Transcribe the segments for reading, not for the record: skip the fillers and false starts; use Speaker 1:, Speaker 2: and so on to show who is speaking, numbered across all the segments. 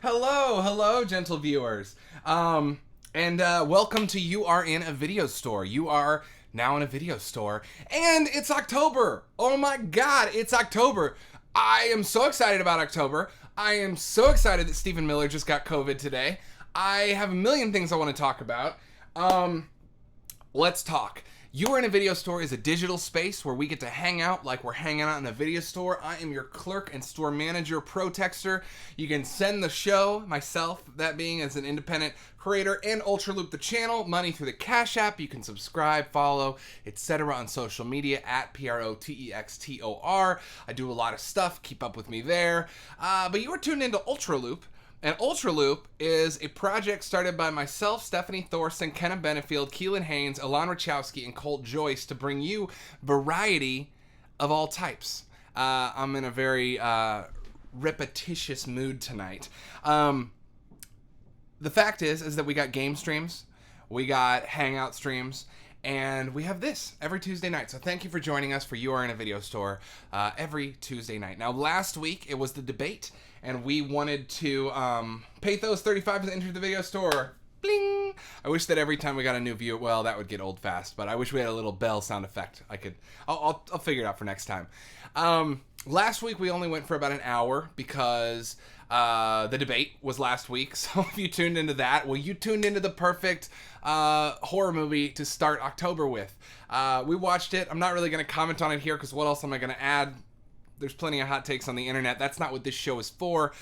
Speaker 1: Hello, gentle viewers. Welcome to You Are in a Video Store. You are now in a video store, and it's October. Oh my God, it's October. I am so excited about October. I am so excited that Stephen Miller just got COVID today. I have a million things I want to talk about. Let's talk. You Are in a Video Store is a digital space where we get to hang out like we're hanging out in a video store. I am your clerk and store manager, Protextor. You can send the show, myself, that being as an independent creator, and UltraLoop the channel, money through the Cash App. You can subscribe, follow, etc. on social media at Protextor. I do a lot of stuff. Keep up with me there. But you are tuned into UltraLoop. And UltraLoop is a project started by myself, Stephanie Thoreson, Kenna Benefield, Keelan Haynes, Alon Rachowski, and Colt Joyce to bring you variety of all types. I'm in a very repetitious mood tonight. The fact is that we got game streams, we got hangout streams, and we have this every Tuesday night. So thank you for joining us for You Are in a Video Store every Tuesday night. Now, last week it was the debate, and we wanted to Pathos 35 to enter the video store. Bling! I wish that every time we got a new viewer, well, that would get old fast, but I wish we had a little bell sound effect. I'll figure it out for next time. Last week we only went for about an hour because the debate was last week. So if you tuned into that, well, you tuned into the perfect horror movie to start October with. We watched it. I'm not really going to comment on it here because what else am I going to add? There's plenty of hot takes on the internet. That's not what this show is for.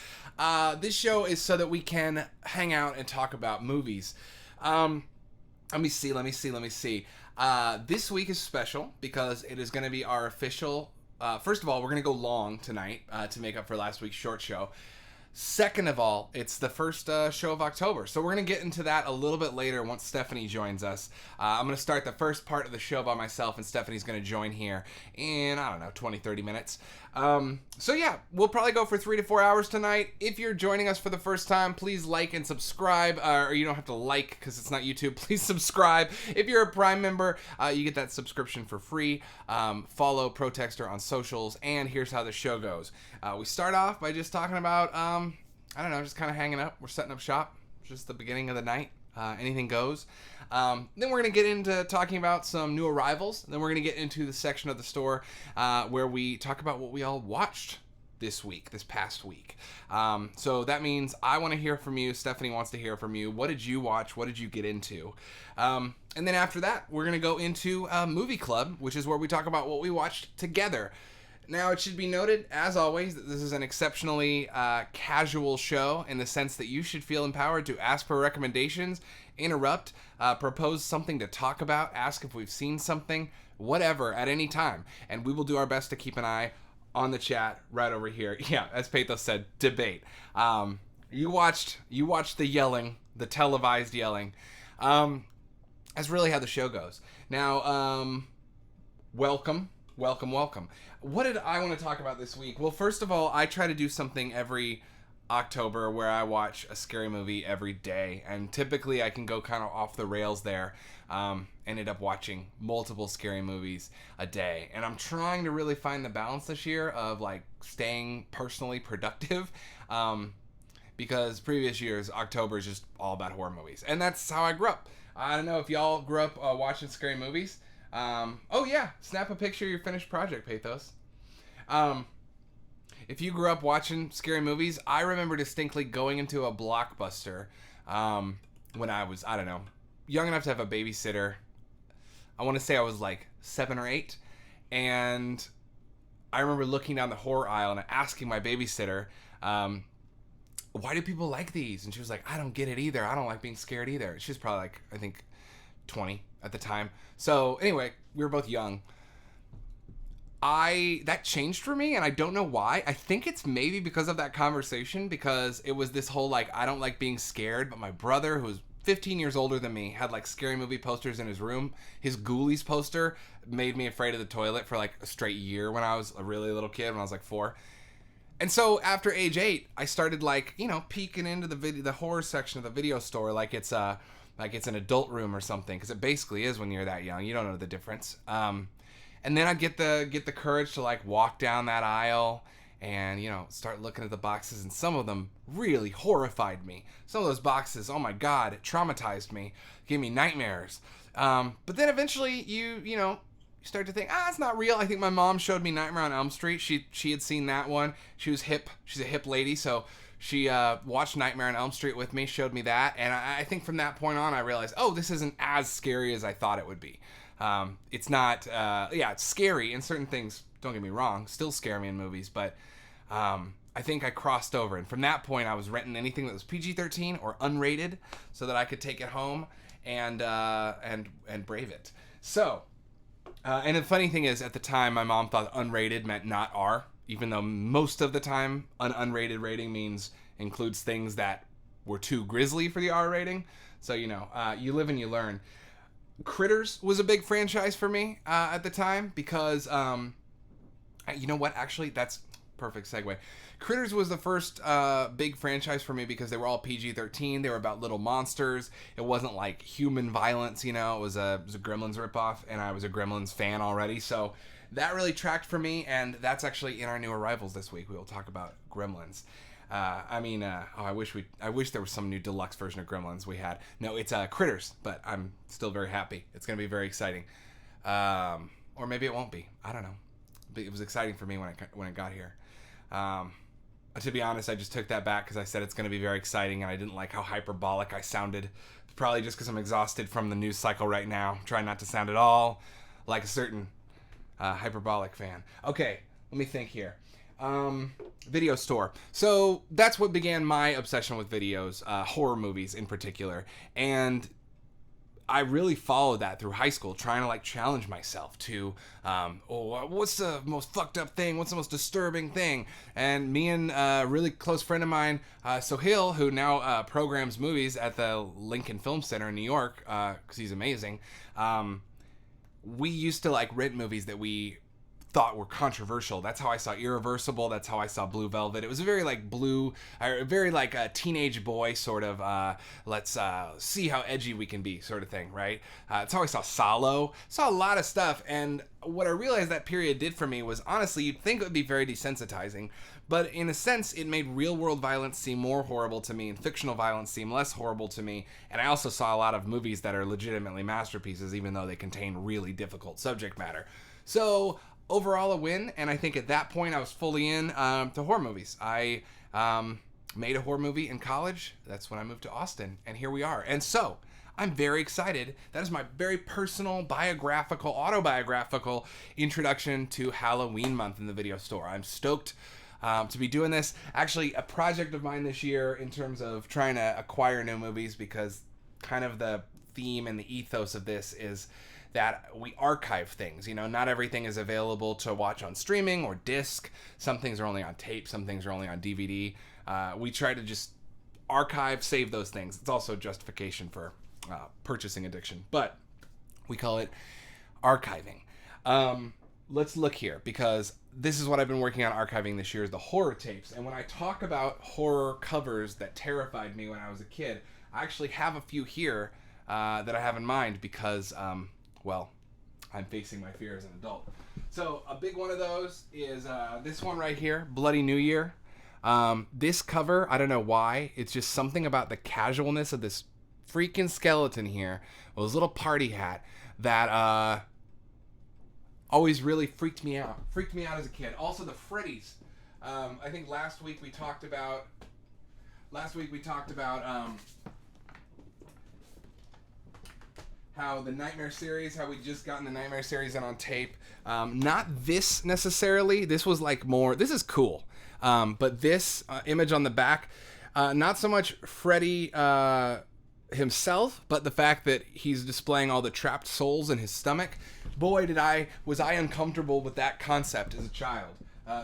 Speaker 1: This show is so that we can hang out and talk about movies. Let me see. This week is special because it is going to be our official... first of all, we're going to go long tonight to make up for last week's short show. Second of all, it's the first show of October. So we're going to get into that a little bit later once Stephanie joins us. I'm going to start the first part of the show by myself, and Stephanie's going to join here in, 20, 30 minutes. So yeah, we'll probably go for 3 to 4 hours tonight. If you're joining us for the first time, please like and subscribe. Or you don't have to like because it's not YouTube. Please subscribe. If you're a Prime member, you get that subscription for free. Follow Protextor on socials, and here's how the show goes. We start off by just talking about, just kind of hanging up. We're setting up shop. It's just the beginning of the night. Anything goes. Then we're going to get into talking about some new arrivals. Then we're going to get into the section of the store where we talk about what we all watched this past week. So that means I want to hear from you. Stephanie wants to hear from you. What did you watch? What did you get into? And then after that, we're going to go into Movie Club, which is where we talk about what we watched together. Now, it should be noted, as always, that this is an exceptionally casual show in the sense that you should feel empowered to ask for recommendations, interrupt, propose something to talk about, ask if we've seen something, whatever, at any time. And we will do our best to keep an eye on the chat right over here. Yeah, as Pathos said, debate. You watched the yelling, the televised yelling. That's really how the show goes. Now, welcome. What did I want to talk about this week? Well, first of all, I try to do something every October where I watch a scary movie every day, and typically I can go kind of off the rails there. Ended up watching multiple scary movies a day, and I'm trying to really find the balance this year of like staying personally productive, because previous years October is just all about horror movies, and that's how I grew up. I don't know if y'all grew up watching scary movies. Oh yeah, snap a picture of your finished project, Pathos. If you grew up watching scary movies, I remember distinctly going into a Blockbuster when I was, young enough to have a babysitter. I want to say I was like 7 or 8, and I remember looking down the horror aisle and asking my babysitter, why do people like these? And she was like, I don't get it either. I don't like being scared either. She was probably like, I think 20 at the time. So anyway, we were both young. That changed for me, and I don't know why. I think it's maybe because of that conversation, because it was this whole like, I don't like being scared, but my brother, who was 15 years older than me, had like scary movie posters in his room. His Ghoulies poster made me afraid of the toilet for like a straight year when I was a really little kid, when I was like 4. And so after age 8, I started like, peeking into the horror section of the video store like it's an adult room or something, because it basically is when you're that young. You don't know the difference. And then I'd get the courage to like walk down that aisle and, start looking at the boxes, and some of them really horrified me. Some of those boxes, oh my God, it traumatized me, gave me nightmares. But then eventually you start to think, it's not real. I think my mom showed me Nightmare on Elm Street. She had seen that one. She was hip. She's a hip lady, so she watched Nightmare on Elm Street with me, showed me that, and I think from that point on I realized, this isn't as scary as I thought it would be. It's not, it's scary, and certain things, don't get me wrong, still scare me in movies, but I think I crossed over, and from that point I was renting anything that was PG-13 or unrated so that I could take it home and brave it. So, and the funny thing is, at the time, my mom thought unrated meant not R, even though most of the time an unrated rating includes things that were too grisly for the R rating. So, you live and you learn. Critters was a big franchise for me at the time because, you know what? Actually, that's perfect segue. Critters was the first big franchise for me because they were all PG-13. They were about little monsters. It wasn't like human violence, It was a Gremlins ripoff, and I was a Gremlins fan already. So that really tracked for me, and that's actually in our new arrivals this week. We will talk about Gremlins. I wish there was some new deluxe version of Gremlins we had. No, it's Critters, but I'm still very happy. It's going to be very exciting. Or maybe it won't be. I don't know. But it was exciting for me when it got here. To be honest, I just took that back because I said it's going to be very exciting, and I didn't like how hyperbolic I sounded. Probably just because I'm exhausted from the news cycle right now. Trying not to sound at all like a certain hyperbolic fan. Okay, let me think here. Video store. So that's what began my obsession with videos, horror movies in particular. And I really followed that through high school, trying to challenge myself to, what's the most fucked up thing? What's the most disturbing thing? And me and a really close friend of mine, Sohail, who now programs movies at the Lincoln Film Center in New York, because he's amazing. We used to rent movies that we thought were controversial. That's how I saw Irreversible. That's how I saw Blue Velvet. It was a very a teenage boy sort of, let's see how edgy we can be sort of thing, right? That's how I saw Salo. Saw a lot of stuff, and what I realized that period did for me was, honestly, you'd think it would be very desensitizing, but in a sense, it made real world violence seem more horrible to me and fictional violence seem less horrible to me, and I also saw a lot of movies that are legitimately masterpieces, even though they contain really difficult subject matter. So, overall a win, and I think at that point I was fully in to horror movies. I made a horror movie in college. That's when I moved to Austin, and here we are. And so I'm very excited. That is my very personal, autobiographical introduction to Halloween month in the video store. I'm stoked to be doing this. Actually, a project of mine this year in terms of trying to acquire new movies, because kind of the theme and the ethos of this is that we archive things. Not everything is available to watch on streaming or disc. Some things are only on tape, some things are only on DVD. We try to just archive, save those things. It's also justification for purchasing addiction, but we call it archiving. Let's look here, because this is what I've been working on archiving this year, is the horror tapes. And when I talk about horror covers that terrified me when I was a kid, I actually have a few here that I have in mind because I'm facing my fear as an adult. So a big one of those is this one right here, Bloody New Year. This cover, I don't know why, it's just something about the casualness of this freaking skeleton here with his little party hat that always really freaked me out as a kid. Also the Freddy's. I think last week we talked about how the Nightmare series, how we just gotten the Nightmare series in on tape. Not this necessarily. This was more, this is cool. But this image on the back, not so much Freddy himself, but the fact that he's displaying all the trapped souls in his stomach. Boy, was I uncomfortable with that concept as a child.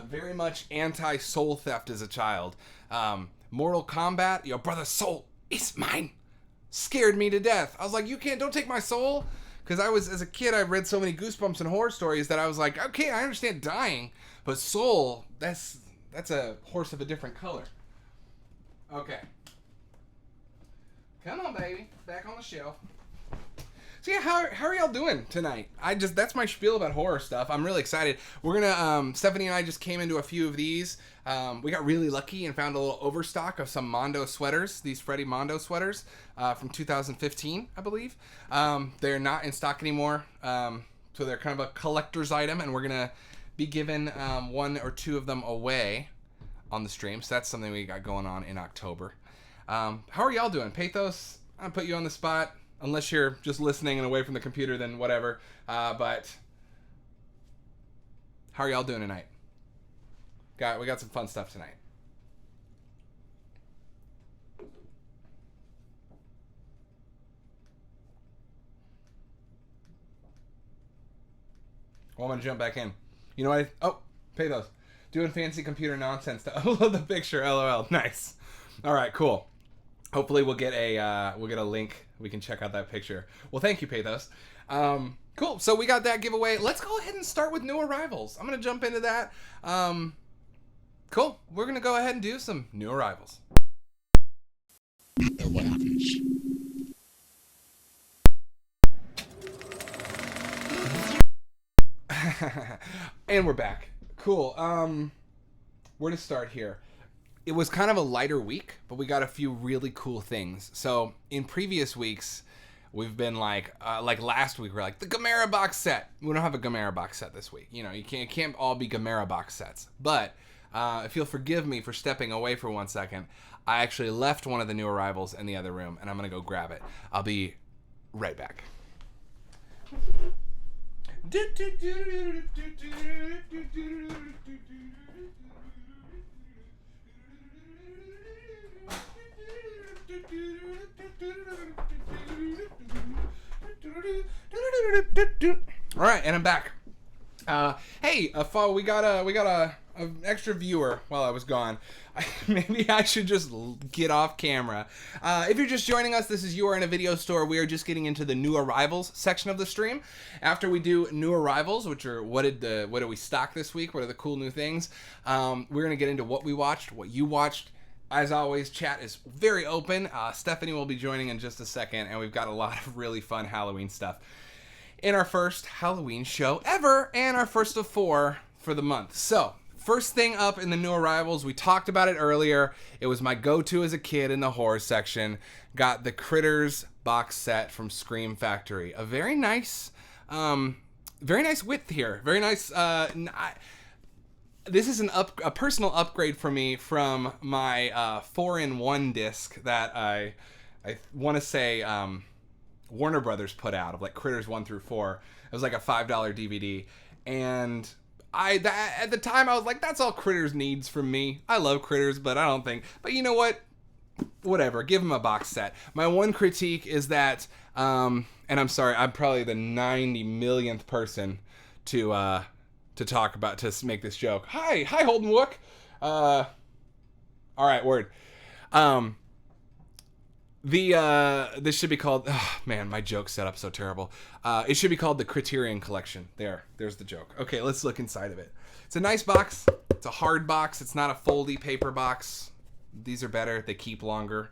Speaker 1: Very much anti-soul theft as a child. Mortal Kombat, your brother's soul is mine. Scared me to death. I was like, don't take my soul. Because as a kid, I read so many Goosebumps and horror stories that I was like, okay, I understand dying, but soul, that's a horse of a different color. Okay. Come on, baby. Back on the shelf. So So yeah, how are y'all doing tonight? That's my spiel about horror stuff. I'm really excited. We're gonna Stephanie and I just came into a few of these. We got really lucky and found a little overstock of some Mondo sweaters. These Freddy Mondo sweaters from 2015, I believe. They're not in stock anymore, so they're kind of a collector's item, and we're gonna be giving one or two of them away on the stream. So that's something we got going on in October. How are y'all doing? Pathos, I'll put you on the spot. Unless you're just listening and away from the computer, then whatever. But how are y'all doing tonight? We got some fun stuff tonight. Well, I'm gonna jump back in. You know what? Pathos, doing fancy computer nonsense to upload the picture. LOL. Nice. All right. Cool. Hopefully we'll get a link. We can check out that picture. Well, thank you, Pathos. Cool. So we got that giveaway. Let's go ahead and start with new arrivals. I'm gonna jump into that. Cool. We're gonna go ahead and do some new arrivals.
Speaker 2: What happens?
Speaker 1: And we're back. Cool. Where to start here? It was kind of a lighter week, but we got a few really cool things. So in previous weeks, we've been like last week, we're like the Gamera box set. We don't have a Gamera box set this week. You know, it can't all be Gamera box sets. But if you'll forgive me for stepping away for 1 second, I actually left one of the new arrivals in the other room, and I'm gonna go grab it. I'll be right back. All right, and I'm back. Hey, we got a extra viewer while I was gone. Maybe I should just get off camera. If you're just joining us, this is You Are in a Video Store. We are just getting into the new arrivals section of the stream. After we do new arrivals, which are what did we stock this week? What are the cool new things? We're gonna get into what we watched, what you watched. As always, chat is very open. Stephanie will be joining in just a second, and we've got a lot of really fun Halloween stuff in our first Halloween show ever, and our first of 4 for the month. So, first thing up in the new arrivals, we talked about it earlier. It was my go-to as a kid in the horror section. Got the Critters box set from Scream Factory. A very nice width here. Very nice. This is a personal upgrade for me from my 4-in-1 disc that I want to say Warner Brothers put out of like Critters 1 through 4. It was like a $5 DVD, and at the time I was like, that's all Critters needs from me. I love Critters, but you know what? Whatever, give them a box set. My one critique is that, and I'm sorry, I'm probably the 90 millionth person to make this joke. Hi Holden Wook. All right, word. This should be called, oh man, my joke set up so terrible. It should be called the Criterion Collection. There's the joke. Okay, let's look inside of it. It's a nice box. It's a hard box. It's not a foldy paper box. These are better. They keep longer.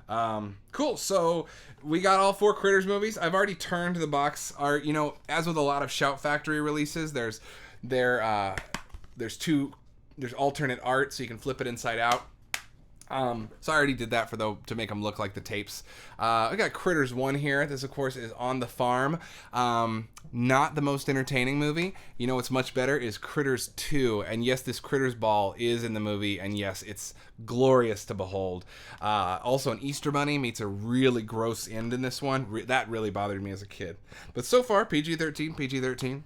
Speaker 1: Cool. So we got all 4 Critters movies. I've already turned the box art. You know, as with a lot of Shout Factory releases, there's alternate art, so you can flip it inside out. So I already did that to make them look like the tapes. I got Critters 1 here. This, of course, is On the Farm. Not the most entertaining movie. You know what's much better is Critters 2. And yes, this Critters ball is in the movie. And yes, it's glorious to behold. Also, an Easter Bunny meets a really gross end in this one. That really bothered me as a kid. But so far, PG-13, PG-13.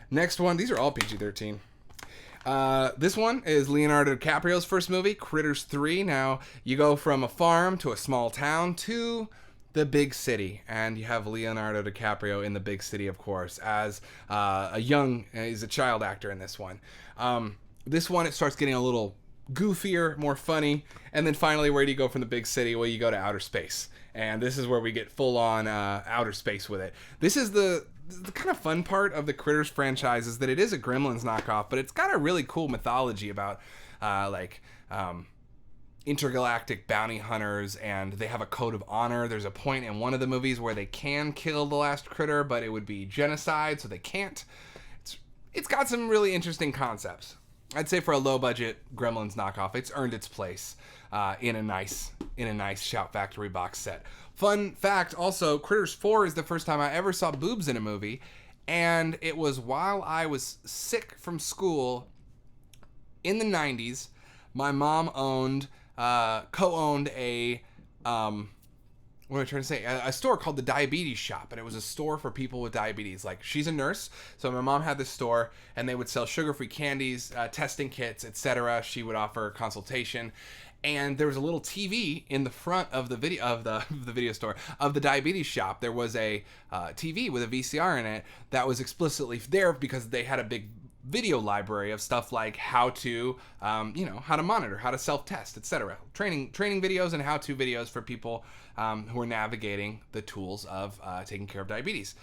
Speaker 1: Next one. These are all PG-13. This one is Leonardo DiCaprio's first movie, Critters 3. Now, you go from a farm to a small town to the big city, and you have Leonardo DiCaprio in the big city, of course, as he's a child actor in this one. This one, it starts getting a little goofier, more funny, and then finally, where do you go from the big city? Well, you go to outer space, and this is where we get full-on outer space with it. This is the kind of fun part of the Critters franchise is that it is a Gremlins knockoff, but it's got a really cool mythology about intergalactic bounty hunters, and they have a code of honor. There's a point in one of the movies where they can kill the last critter, but it would be genocide, so they can't. It's got some really interesting concepts. I'd say for a low budget Gremlins knockoff, it's earned its place in a nice Shout Factory box set. Fun fact also, Critters 4 is the first time I ever saw boobs in a movie, and it was while I was sick from school in the 90s. My mom co-owned a what am I trying to say? A store called the Diabetes Shop, and it was a store for people with diabetes. Like, she's a nurse, so my mom had this store, and they would sell sugar-free candies, testing kits, etc. She would offer consultation, and there was a little TV in the front of the video store of the Diabetes Shop. There was a TV with a VCR in it that was explicitly there because they had a big video library of stuff like how to monitor, how to self-test, etc. Training videos and how-to videos for people who are navigating the tools of taking care of diabetes.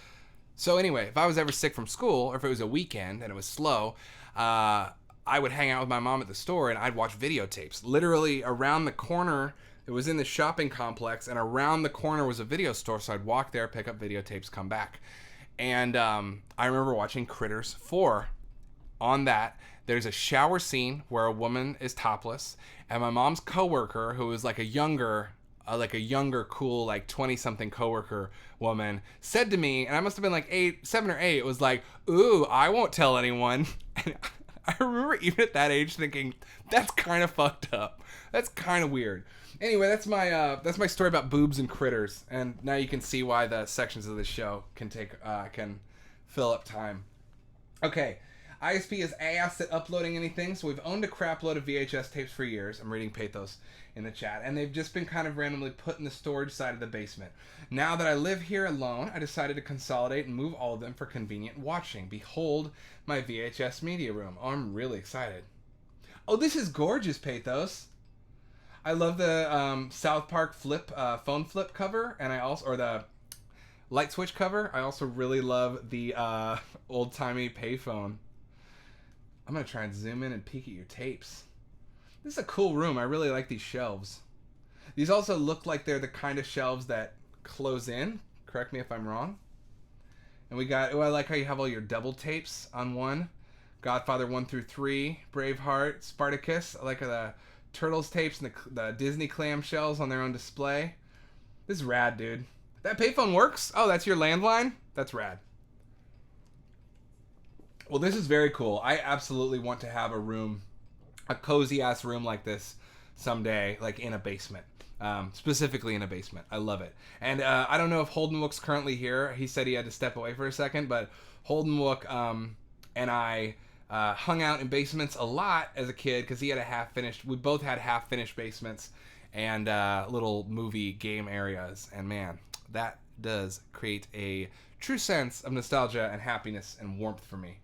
Speaker 1: So anyway, if I was ever sick from school, or if it was a weekend and it was slow, I would hang out with my mom at the store and I'd watch videotapes. Literally around the corner, it was in the shopping complex, and around the corner was a video store, so I'd walk there, pick up videotapes, come back. And I remember watching Critters 4. On that, there's a shower scene where a woman is topless, and my mom's coworker, who is like a younger, cool, like 20-something coworker woman, said to me, and I must have been like 7 or 8, it was like, "Ooh, I won't tell anyone." And I remember even at that age thinking, that's kind of fucked up. That's kind of weird. Anyway, that's my story about boobs and critters, and now you can see why the sections of this show can fill up time. Okay. ISP is ass at uploading anything, so we've owned a crap load of VHS tapes for years. I'm reading Pathos in the chat, and they've just been kind of randomly put in the storage side of the basement. Now that I live here alone, I decided to consolidate and move all of them for convenient watching. Behold my VHS media room. Oh, I'm really excited. Oh, this is gorgeous, Pathos. I love the South Park phone flip cover, and or the light switch cover. I also really love the old-timey payphone. I'm going to try and zoom in and peek at your tapes. This is a cool room. I really like these shelves. These also look like they're the kind of shelves that close in. Correct me if I'm wrong. And I like how you have all your double tapes on one. Godfather 1 through 3, Braveheart, Spartacus. I like the Turtles tapes and the Disney clamshells on their own display. This is rad, dude. That payphone works? Oh, that's your landline? That's rad. Well, this is very cool. I absolutely want to have a cozy ass room like this someday, like in a basement, specifically in a basement. I love it. And I don't know if Holden Wook's currently here. He said he had to step away for a second, but Holden Wook and I hung out in basements a lot as a kid because he had we both had half-finished basements and little movie game areas. And man, that does create a true sense of nostalgia and happiness and warmth for me.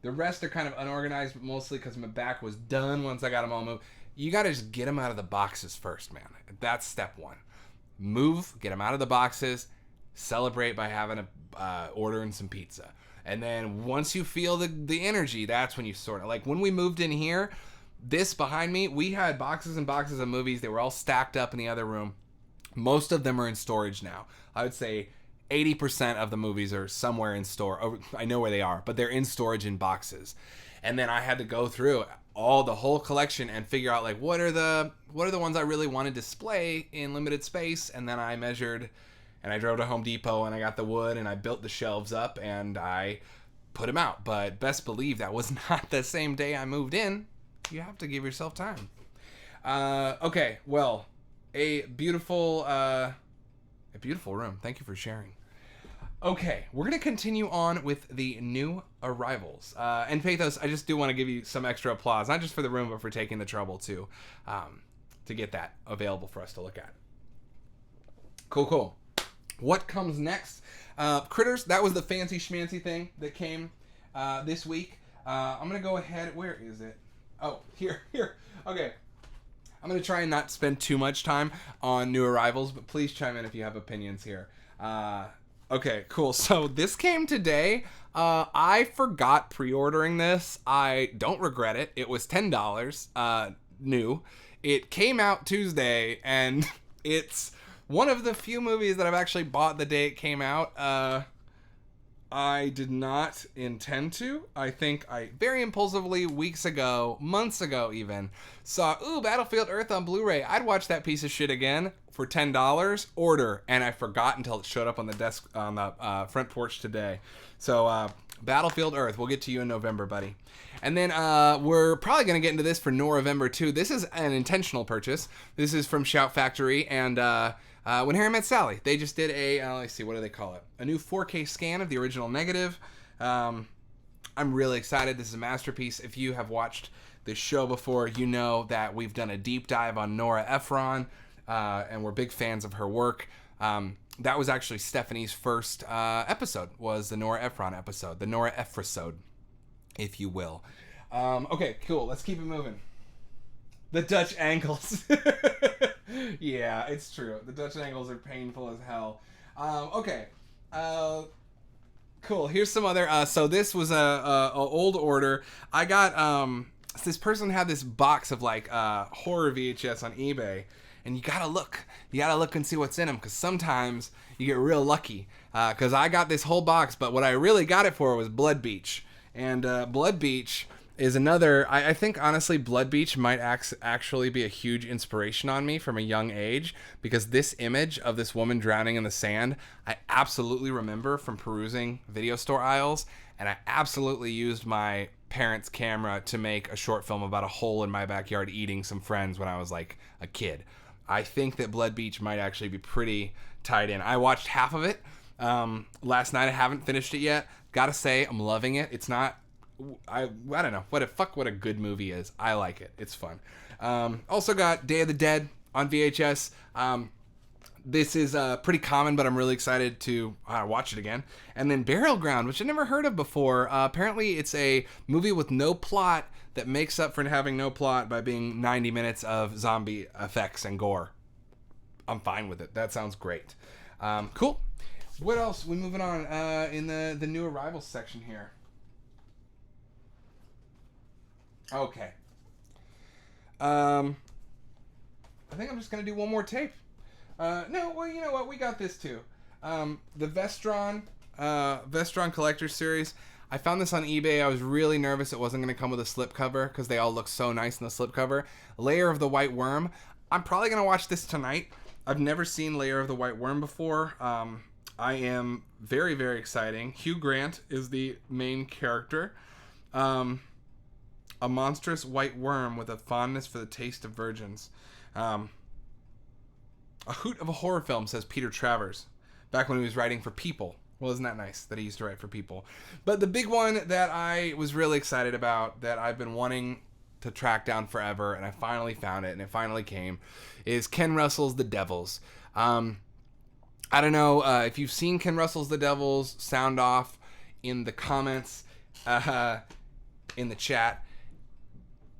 Speaker 1: The rest are kind of unorganized, but mostly because my back was done once I got them all moved. You got to just get them out of the boxes first, man. That's step one. Move, get them out of the boxes, celebrate by ordering some pizza. And then once you feel the energy, that's when you sort of, like when we moved in here, this behind me, we had boxes and boxes of movies. They were all stacked up in the other room. Most of them are in storage now. I would say 80% of the movies are somewhere in store. Oh, I know where they are, but they're in storage in boxes. And then I had to go through the whole collection and figure out like what are the ones I really want to display in limited space. And then I measured, and I drove to Home Depot and I got the wood and I built the shelves up and I put them out. But best believe that was not the same day I moved in. You have to give yourself time. Okay, well, a beautiful room. Thank you for sharing. Okay, we're going to continue on with the new arrivals. And Pathos, I just do want to give you some extra applause, not just for the room, but for taking the trouble to get that available for us to look at. Cool. What comes next? Critters, that was the fancy schmancy thing that came this week. I'm going to go ahead. Where is it? Oh, here. Okay. I'm going to try and not spend too much time on new arrivals, but please chime in if you have opinions here. Okay, cool. So this came today. I forgot pre-ordering this. I don't regret it. It was $10 new. it came out Tuesday, and it's one of the few movies that I've actually bought the day it came out. I did not intend to. I think I very impulsively, weeks ago, months ago even, saw, Battlefield Earth on Blu-ray. I'd watch that piece of shit again for $10. Order. And I forgot until it showed up on the desk on the front porch today. So, Battlefield Earth. We'll get to you in November, buddy. And then we're probably going to get into this for November too. This is an intentional purchase. This is from Shout Factory and When Harry Met Sally. They just did let's see, what do they call it? A new 4K scan of the original negative. I'm really excited. This is a masterpiece. If you have watched this show before, you know that we've done a deep dive on Nora Ephron, and we're big fans of her work. That was actually Stephanie's first episode, was the Nora Ephron episode, the Nora Ephrisode, if you will. Okay, cool. Let's keep it moving. The Dutch angles. Yeah, it's true. The Dutch angles are painful as hell. Okay. Cool. Here's some other. So this was a old order. I got this person had this box of like horror VHS on eBay, and you gotta look. You gotta look and see what's in them, because sometimes you get real lucky. Because I got this whole box, but what I really got it for was Blood Beach, and Blood Beach is another. I think honestly Blood Beach might actually be a huge inspiration on me from a young age, because this image of this woman drowning in the sand I absolutely remember from perusing video store aisles, and I absolutely used my parents' camera to make a short film about a hole in my backyard eating some friends when I was like a kid. I think that Blood Beach might actually be pretty tied in. I watched half of it last night. I haven't finished it yet. Gotta say, I'm loving it. It's not I don't know what a good movie is. I like it. It's fun. Also got Day of the Dead on VHS. This is pretty common, but I'm really excited to watch it again. And then Burial Ground, which I never heard of before. Apparently, it's a movie with no plot that makes up for having no plot by being 90 minutes of zombie effects and gore. I'm fine with it. That sounds great. Cool. What else? We moving on in the new arrivals section here. Okay. I think I'm just going to do one more tape. No, well, you know what? We got this too. The Vestron Collector Series. I found this on eBay. I was really nervous it wasn't going to come with a slipcover because they all look so nice in the slipcover. Layer of the White Worm. I'm probably going to watch this tonight. I've never seen Layer of the White Worm before. I am very, very exciting. Hugh Grant is the main character. A monstrous white worm with a fondness for the taste of virgins. A hoot of a horror film, says Peter Travers, back when he was writing for People. Well, isn't that nice that he used to write for People? But the big one that I was really excited about, that I've been wanting to track down forever, and I finally found it, and it finally came, is Ken Russell's The Devils. I don't know if you've seen Ken Russell's The Devils. Sound off in the comments, in the chat.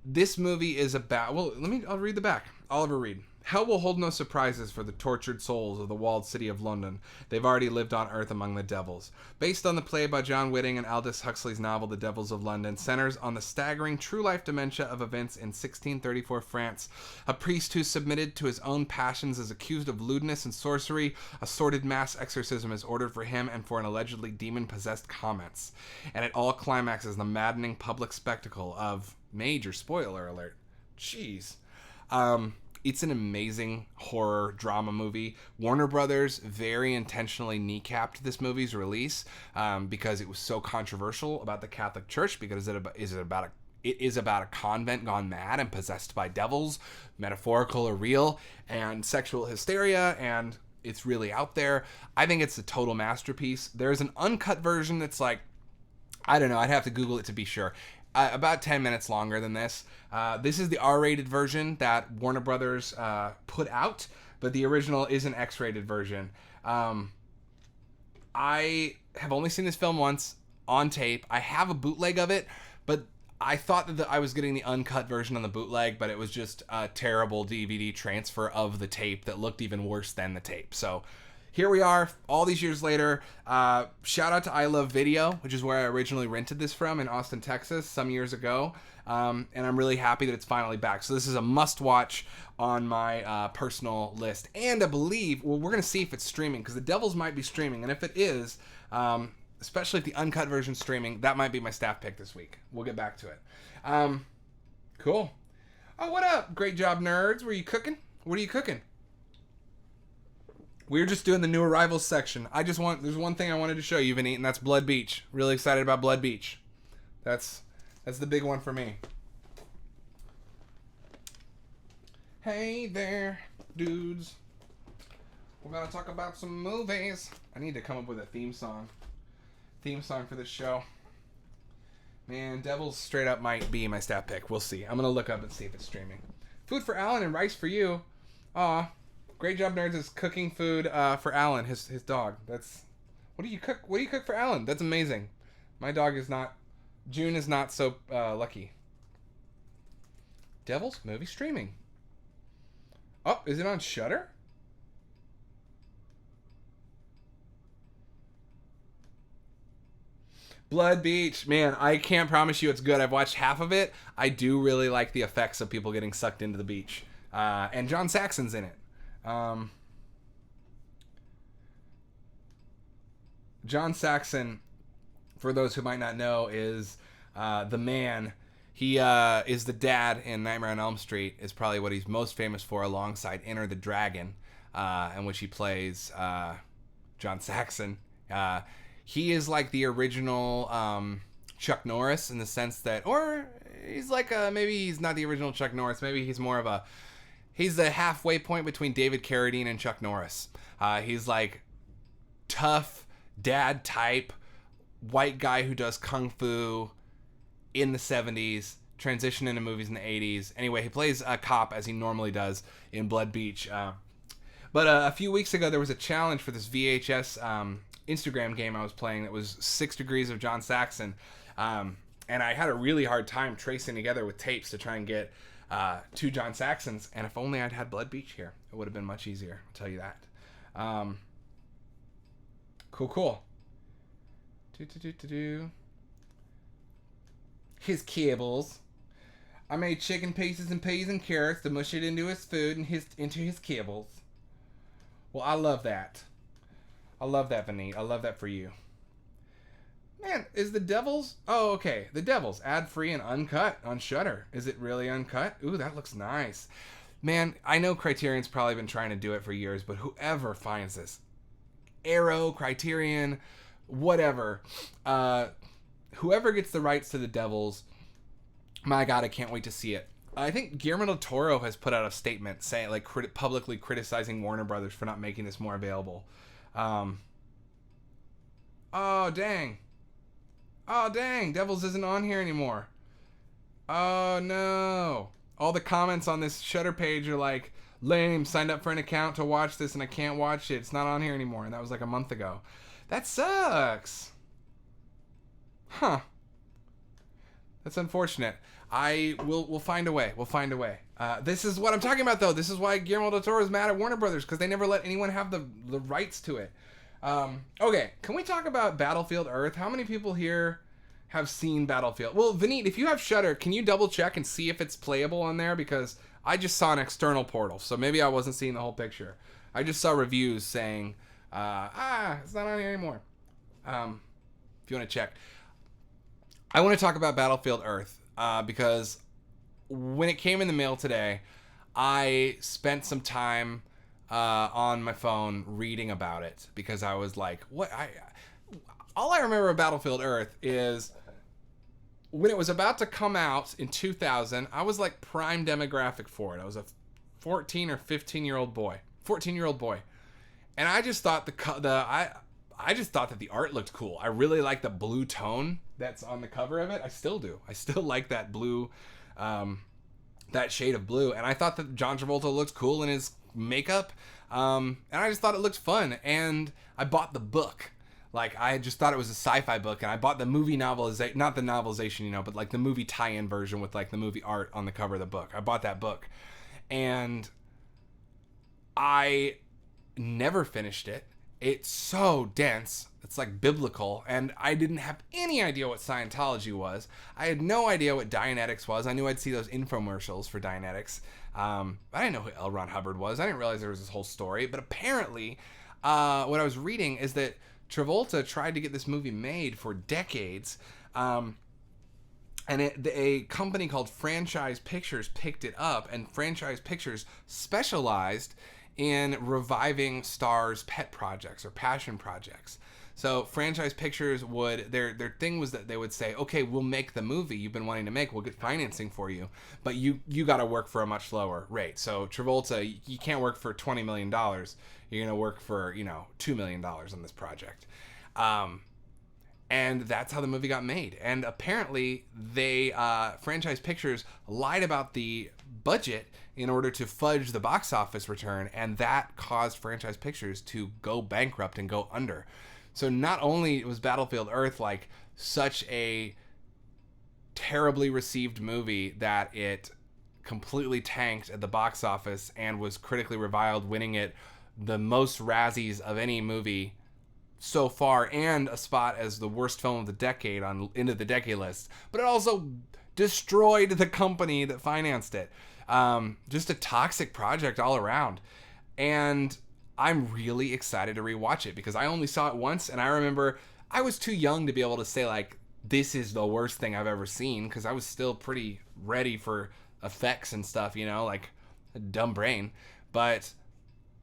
Speaker 1: This movie is about, I'll read the back. Oliver Reed. Hell will hold no surprises for the tortured souls of the walled city of London. They've already lived on Earth among the devils. Based on the play by John Whitting and Aldous Huxley's novel The Devils of London, centers on the staggering true-life dementia of events in 1634 France. A priest who submitted to his own passions is accused of lewdness and sorcery. A sordid mass exorcism is ordered for him and for an allegedly demon-possessed comments. And it all climaxes the maddening public spectacle of, major spoiler alert, jeez, it's an amazing horror drama movie. Warner Brothers very intentionally kneecapped this movie's release because it was so controversial about the Catholic Church, because it is about a convent gone mad and possessed by devils, metaphorical or real, and sexual hysteria, and it's really out there. I think it's a total masterpiece. There's an uncut version that's like, I don't know, I'd have to Google it to be sure. About 10 minutes longer than this. This is the R-rated version that Warner Brothers put out, but the original is an X-rated version. I have only seen this film once on tape. I have a bootleg of it, but I thought that I was getting the uncut version on the bootleg, but it was just a terrible DVD transfer of the tape that looked even worse than the tape. So here we are all these years later. Shout out to I Love Video, which is where I originally rented this from in Austin, Texas some years ago. And I'm really happy that it's finally back. So this is a must watch on my personal list. And I believe, well, we're going to see if it's streaming, because The Devils might be streaming. And if it is, especially if the uncut version's streaming, that might be my staff pick this week. We'll get back to it. Cool. Oh, what up? Great job, nerds. Were you cooking? What are you cooking? We're just doing the new arrivals section. There's one thing I wanted to show you, Vinny, and that's Blood Beach. Really excited about Blood Beach. That's the big one for me. Hey there, dudes. We're gonna talk about some movies. I need to come up with a theme song for this show. Man, Devils straight up might be my stat pick. We'll see. I'm gonna look up and see if it's streaming. Food for Alan and rice for you. Aw, great job, nerds, is cooking food for Alan, his dog. What do you cook? What do you cook for Alan? That's amazing. My dog is not. June is not so lucky. Devils movie streaming. Oh, is it on Shudder? Blood Beach. Man, I can't promise you it's good. I've watched half of it. I do really like the effects of people getting sucked into the beach. And John Saxon's in it. John Saxon, for those who might not know, is the man. He is the dad in Nightmare on Elm Street, is probably what he's most famous for, alongside Enter the Dragon, in which he plays John Saxon. He is like the original Chuck Norris, in the sense that, or he's like maybe he's not the original Chuck Norris, maybe he's more of he's the halfway point between David Carradine and Chuck Norris. He's like tough dad type, white guy who does kung fu in the 70s, transition into movies in the 80s. Anyway, he plays a cop as he normally does in Blood Beach. But a few weeks ago, there was a challenge for this VHS Instagram game I was playing that was 6 Degrees of John Saxon. And I had a really hard time tracing together with tapes to try and get 2 John Saxons. And if only I'd had Blood Beach here, it would have been much easier, I'll tell you that. Cool. His kibbles. I made chicken pieces and peas and carrots to mush it into his food and into his kibbles. Well, I love that. I love that, Vinny. I love that for you. Man, is The Devils? Oh, okay. The Devils, ad-free and uncut on Shudder. Is it really uncut? Ooh, that looks nice. Man, I know Criterion's probably been trying to do it for years, but whoever finds this, Arrow, Criterion, whatever, whoever gets the rights to The Devils, my God, I can't wait to see it. I think Guillermo del Toro has put out a statement saying, like, publicly criticizing Warner Brothers for not making this more available. Oh, dang. Devils isn't on here anymore. Oh, no. All the comments on this Shudder page are like, lame, signed up for an account to watch this and I can't watch it. It's not on here anymore. And that was like a month ago. That sucks. Huh. That's unfortunate. We'll find a way. We'll find a way. This is what I'm talking about, though. This is why Guillermo del Toro is mad at Warner Brothers, because they never let anyone have the rights to it. Okay, can we talk about Battlefield Earth? How many people here have seen Battlefield? Well, Vineet, if you have Shudder, can you double check and see if it's playable on there? Because I just saw an external portal, so maybe I wasn't seeing the whole picture. I just saw reviews saying, it's not on here anymore. If you want to check. I want to talk about Battlefield Earth, because when it came in the mail today, I spent some time on my phone reading about it, because I was like, all I remember of Battlefield Earth is when it was about to come out in 2000, I was like prime demographic for it. I was a 14 or 15-year-old boy. And I just thought I just thought that the art looked cool. I really like the blue tone that's on the cover of it. I still do. I still like that blue, that shade of blue. And I thought that John Travolta looked cool in his makeup. And I just thought it looked fun. And I bought the book. Like, I just thought it was a sci-fi book. And I bought the movie novelization, not the novelization, but like the movie tie-in version with like the movie art on the cover of the book. I bought that book. And I never finished it. It's so dense. It's like biblical, and I didn't have any idea what Scientology was. I had no idea what Dianetics was. I knew I'd see those infomercials for Dianetics. I didn't know who L. Ron Hubbard was. I didn't realize there was this whole story. But apparently, what I was reading is that Travolta tried to get this movie made for decades. And a company called Franchise Pictures picked it up, and Franchise Pictures specialized in reviving stars' pet projects or passion projects. So Franchise Pictures would, their thing was that they would say, okay, we'll make the movie you've been wanting to make, we'll get financing for you, but you got to work for a much lower rate. So Travolta, you can't work for $20 million. You're going to work for, $2 million on this project. And that's how the movie got made. And apparently they, Franchise Pictures lied about the budget in order to fudge the box office return, and that caused Franchise Pictures to go bankrupt and go under. So not only was Battlefield Earth like such a terribly received movie that it completely tanked at the box office and was critically reviled, winning it the most Razzies of any movie so far, and a spot as the worst film of the decade on Into the Decade list, but it also destroyed the company that financed it. Just a toxic project all around. And I'm really excited to rewatch it because I only saw it once, and I remember I was too young to be able to say like, this is the worst thing I've ever seen, because I was still pretty ready for effects and stuff, like a dumb brain. But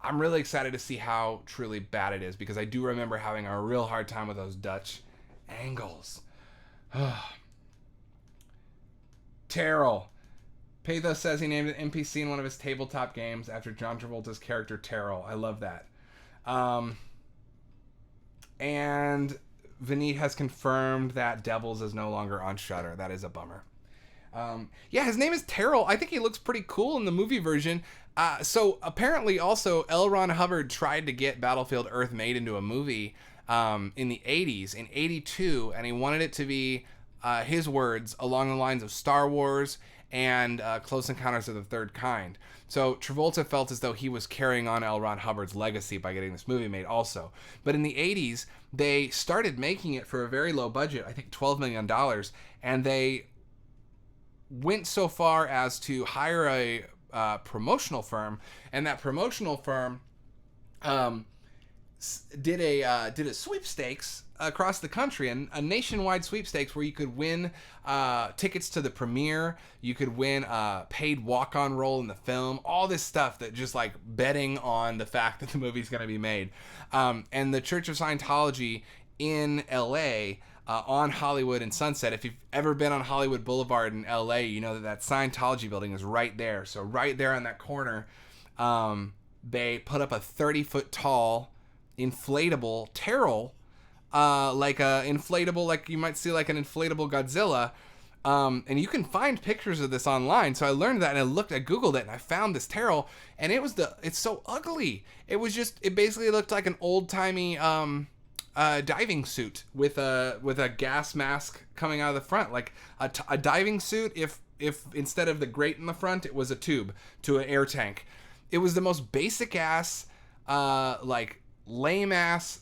Speaker 1: I'm really excited to see how truly bad it is, because I do remember having a real hard time with those Dutch angles. Terrell. Pathos says he named an NPC in one of his tabletop games after John Travolta's character Terrell. I love that. And Vineet has confirmed that Devils is no longer on Shudder. That is a bummer. Yeah, his name is Terrell. I think he looks pretty cool in the movie version. So apparently also L. Ron Hubbard tried to get Battlefield Earth made into a movie in the 80s, in 82, and he wanted it to be, his words, along the lines of Star Wars and Close Encounters of the Third Kind. So Travolta felt as though he was carrying on L. Ron Hubbard's legacy by getting this movie made also. But in the 80s, they started making it for a very low budget, I think $12 million, and they went so far as to hire a promotional firm, and that promotional firm did a sweepstakes across the country, and a nationwide sweepstakes where you could win tickets to the premiere, you could win a paid walk-on role in the film, all this stuff that just like betting on the fact that the movie's going to be made. And the Church of Scientology in LA, on Hollywood and Sunset, if you've ever been on Hollywood Boulevard in LA, you know that Scientology building is right there. So right there on that corner, they put up a 30-foot tall inflatable Terrell, like you might see like an inflatable Godzilla. And you can find pictures of this online. So I learned that, and I Googled it, and I found this Terrell, and it's so ugly. It basically looked like an old-timey, diving suit with a gas mask coming out of the front, like a diving suit if instead of the grate in the front it was a tube to an air tank. It was the most basic ass, like lame ass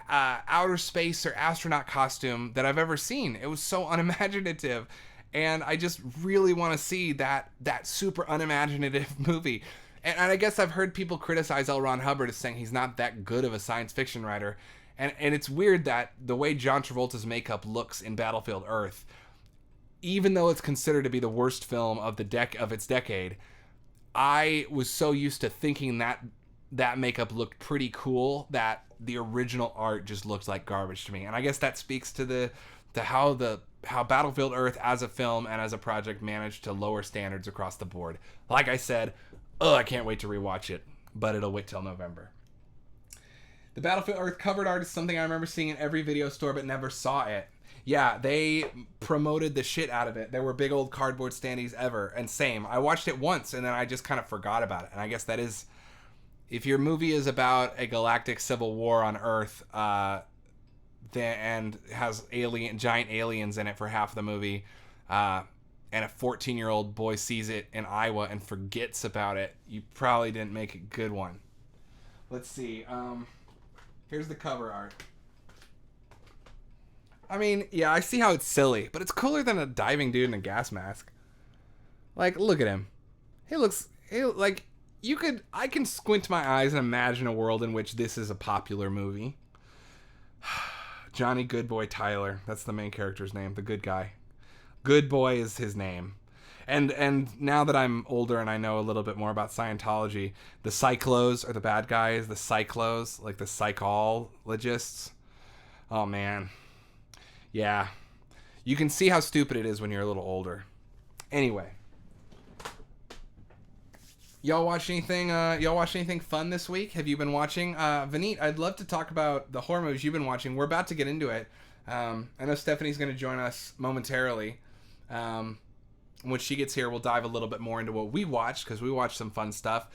Speaker 1: outer space or astronaut costume that I've ever seen. It was so unimaginative, and I just really want to see that super unimaginative movie. And I guess I've heard people criticize L. Ron Hubbard as saying he's not that good of a science fiction writer. And it's weird that the way John Travolta's makeup looks in Battlefield Earth, even though it's considered to be the worst film of its decade, I was so used to thinking that makeup looked pretty cool that the original art just looked like garbage to me. And I guess that speaks to how Battlefield Earth as a film and as a project managed to lower standards across the board. Like I said, I can't wait to rewatch it, but it'll wait till November. The Battlefield Earth covered art is something I remember seeing in every video store but never saw it. Yeah, they promoted the shit out of it. There were big old cardboard standees ever, and same. I watched it once, and then I just kind of forgot about it. And I guess that is, if your movie is about a galactic civil war on Earth, and has giant aliens in it for half the movie, and a 14-year-old boy sees it in Iowa and forgets about it, you probably didn't make a good one. Let's see. Here's the cover art. I mean, yeah, I see how it's silly, but it's cooler than a diving dude in a gas mask. Like, look at him. Like, I can squint my eyes and imagine a world in which this is a popular movie. Johnny Goodboy Tyler. That's the main character's name, the good guy. Good Boy is his name. And now that I'm older and I know a little bit more about Scientology, the Cyclos are the bad guys. The Cyclos, like the psychologists. Oh, man. Yeah. You can see how stupid it is when you're a little older. Anyway. Y'all watch anything fun this week? Have you been watching? Vineet, I'd love to talk about the horror movies you've been watching. We're about to get into it. I know Stephanie's going to join us momentarily. When she gets here, we'll dive a little bit more into what we watched, because we watched some fun stuff.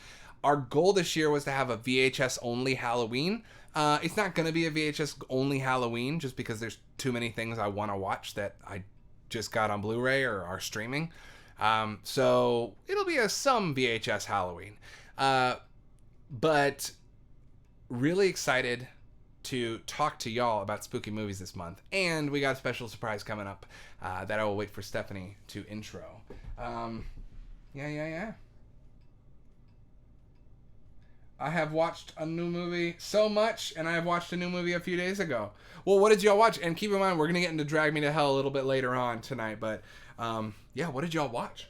Speaker 1: Our goal this year was to have a VHS-only Halloween. It's not going to be a VHS-only Halloween, just because there's too many things I want to watch that I just got on Blu-ray or are streaming. So it'll be some VHS Halloween. But really excited to talk to y'all about spooky movies this month. And we got a special surprise coming up that I will wait for Stephanie to intro. Yeah. I have watched a new movie so much, and I have watched a new movie a few days ago. Well, what did y'all watch? And keep in mind, we're going to get into Drag Me to Hell a little bit later on tonight, but yeah, what did y'all watch?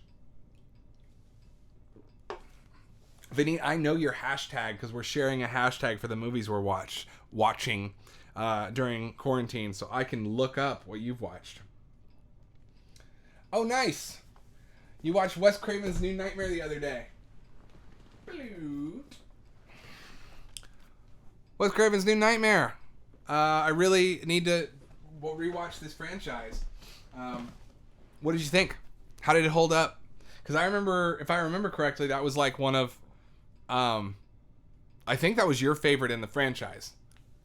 Speaker 1: Vinny, I know your hashtag because we're sharing a hashtag for the movies we're watching during quarantine, so I can look up what you've watched. Oh, nice. You watched Wes Craven's New Nightmare the other day. Wes Craven's New Nightmare. I really need to rewatch this franchise. What did you think? How did it hold up? Because I remember, if I remember correctly, that was like one of, I think that was your favorite in the franchise.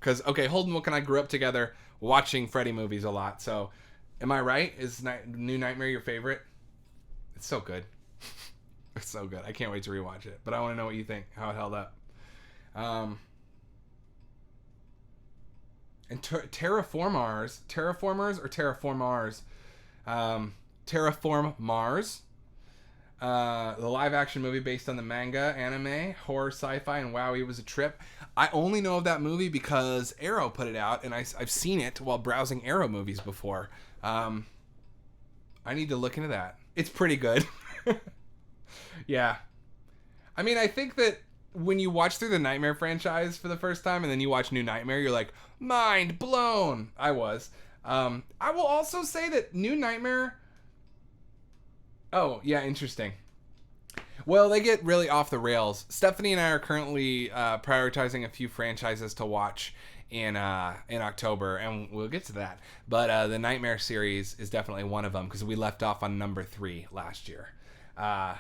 Speaker 1: Because, okay, Holden Wilk and I grew up together watching Freddy movies a lot. So, am I right? Is New Nightmare your favorite? It's so good. It's so good. I can't wait to rewatch it. But I want to know what you think, how it held up. And Terraform Mars, Terraform Mars, the live-action movie based on the manga, anime, horror, sci-fi, and wow, it was a trip. I only know of that movie because Arrow put it out, and I've seen it while browsing Arrow movies before. I need to look into that. It's pretty good. Yeah. I mean, I think that when you watch through the Nightmare franchise for the first time, and then you watch New Nightmare, you're like, mind blown. I was. I will also say that New Nightmare... Oh, yeah, interesting. Well, they get really off the rails. Stephanie and I are currently prioritizing a few franchises to watch in October, and we'll get to that. But the Nightmare series is definitely one of them, because we left off on number 3 last year. Let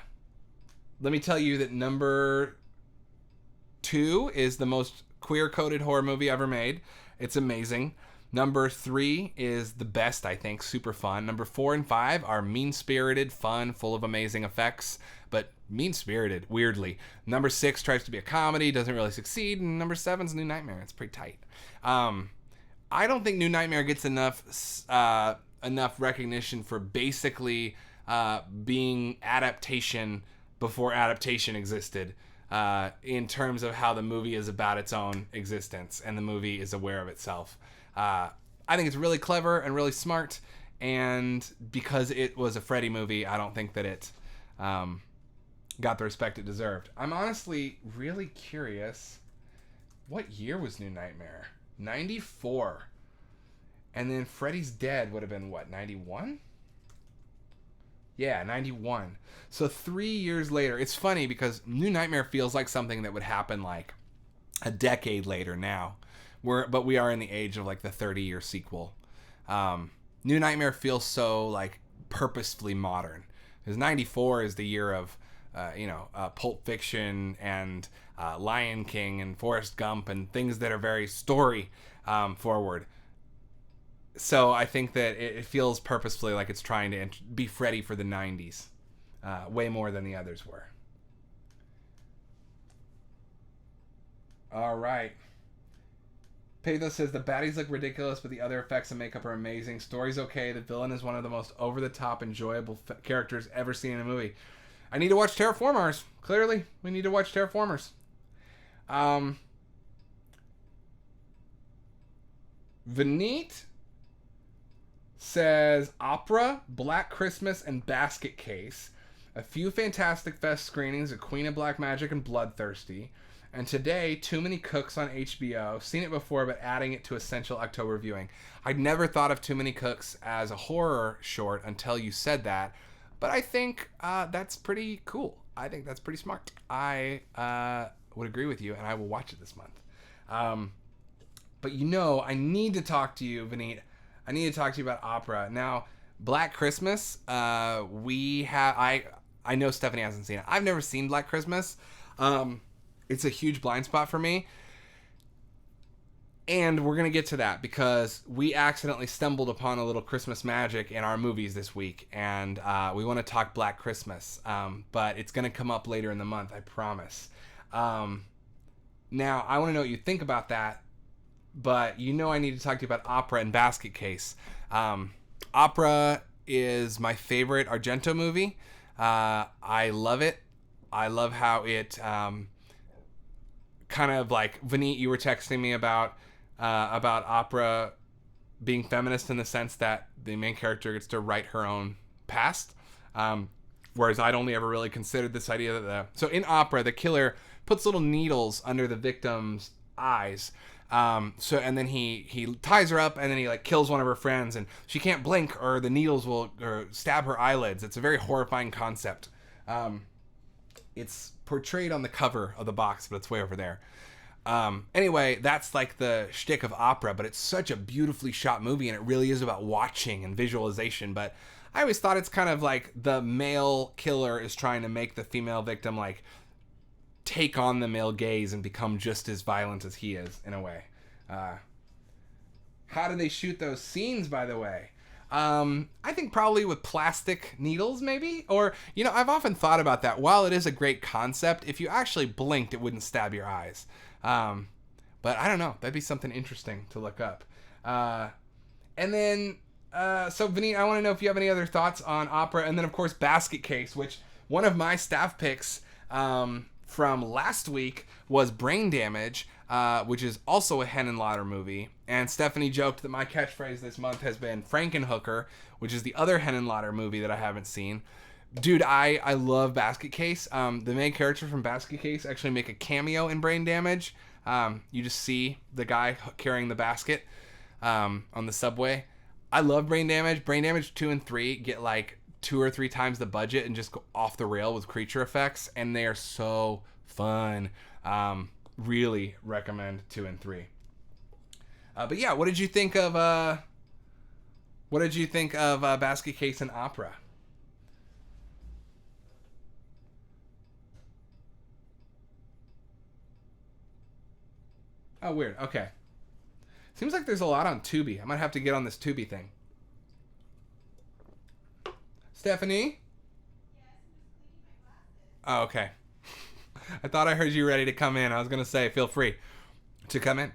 Speaker 1: me tell you that number 2 is the most queer-coded horror movie ever made. It's amazing. Number 3 is the best, I think. Super fun. Number 4 and 5 are mean-spirited, fun, full of amazing effects, but mean-spirited, weirdly. Number 6 tries to be a comedy, doesn't really succeed, and number 7's New Nightmare. It's pretty tight. I don't think New Nightmare gets enough recognition for basically being adaptation before adaptation existed. In terms of how the movie is about its own existence and the movie is aware of itself. I think it's really clever and really smart, and because it was a Freddy movie, I don't think that it got the respect it deserved. I'm honestly really curious, what year was New Nightmare? 94. And then Freddy's Dead would have been what, 91? Yeah, 91. So 3 years later. It's funny because New Nightmare feels like something that would happen like a decade later now. But we are in the age of like the 30-year sequel. New Nightmare feels so like purposefully modern. Because 94 is the year of Pulp Fiction and Lion King and Forrest Gump and things that are very story forward. So I think that it feels purposefully like it's trying to be Freddy for the 90s, way more than the others were. All right. Pedro says the baddies look ridiculous, but the other effects and makeup are amazing. Story's okay. The villain is one of the most over-the-top, enjoyable characters ever seen in a movie. I need to watch Terraformers. Clearly, we need to watch Terraformers. Vineet says Opera, Black Christmas, and Basket Case. A few Fantastic Fest screenings of Queen of Black Magic and Bloodthirsty. And today, Too Many Cooks on HBO. Seen it before, but adding it to essential October viewing. I'd never thought of Too Many Cooks as a horror short until you said that. But I think that's pretty cool. I think that's pretty smart. I would agree with you, and I will watch it this month. But I need to talk to you, Vineet. I need to talk to you about Opera. Now, Black Christmas, I know Stephanie hasn't seen it. I've never seen Black Christmas. It's a huge blind spot for me. And we're going to get to that because we accidentally stumbled upon a little Christmas magic in our movies this week. And we want to talk Black Christmas. But it's going to come up later in the month, I promise. Now, I want to know what you think about that. But I need to talk to you about Opera and Basket Case. Opera is my favorite Argento movie. I love it. I love how it kind of like, Vineet, you were texting me about Opera being feminist in the sense that the main character gets to write her own past. Whereas I'd only ever really considered this idea that so in Opera, the killer puts little needles under the victim's eyes. And then he ties her up and then he like kills one of her friends and she can't blink or the needles will stab her eyelids. It's a very horrifying concept. It's portrayed on the cover of the box, but it's way over there. Anyway, that's like the shtick of Opera, but it's such a beautifully shot movie and it really is about watching and visualization. But I always thought it's kind of like the male killer is trying to make the female victim like take on the male gaze and become just as violent as he is in a way. How do they shoot those scenes, by the way? I think probably with plastic needles, maybe. Or, I've often thought about that. While it is a great concept, if you actually blinked, it wouldn't stab your eyes. But I don't know. That'd be something interesting to look up. And then, so Vineet, I want to know if you have any other thoughts on Opera. And then, of course, Basket Case, which one of my staff picks from last week was Brain Damage, which is also a Henenlotter movie. And Stephanie joked that my catchphrase this month has been Frankenhooker, which is the other Henenlotter movie that I haven't seen. Dude, I love Basket Case. The main character from Basket Case actually make a cameo in Brain Damage. You just see the guy carrying the basket on the subway. I love Brain Damage. Brain Damage 2 and 3 get like 2 or 3 times the budget and just go off the rail with creature effects, and they are so fun. Really recommend 2 and 3. But yeah, what did you think of Basket Case and Opera? Oh, weird. Okay. Seems like there's a lot on Tubi. I might have to get on this Tubi thing. Stephanie? Oh, okay. I thought I heard you ready to come in. I was going to say, feel free to come in.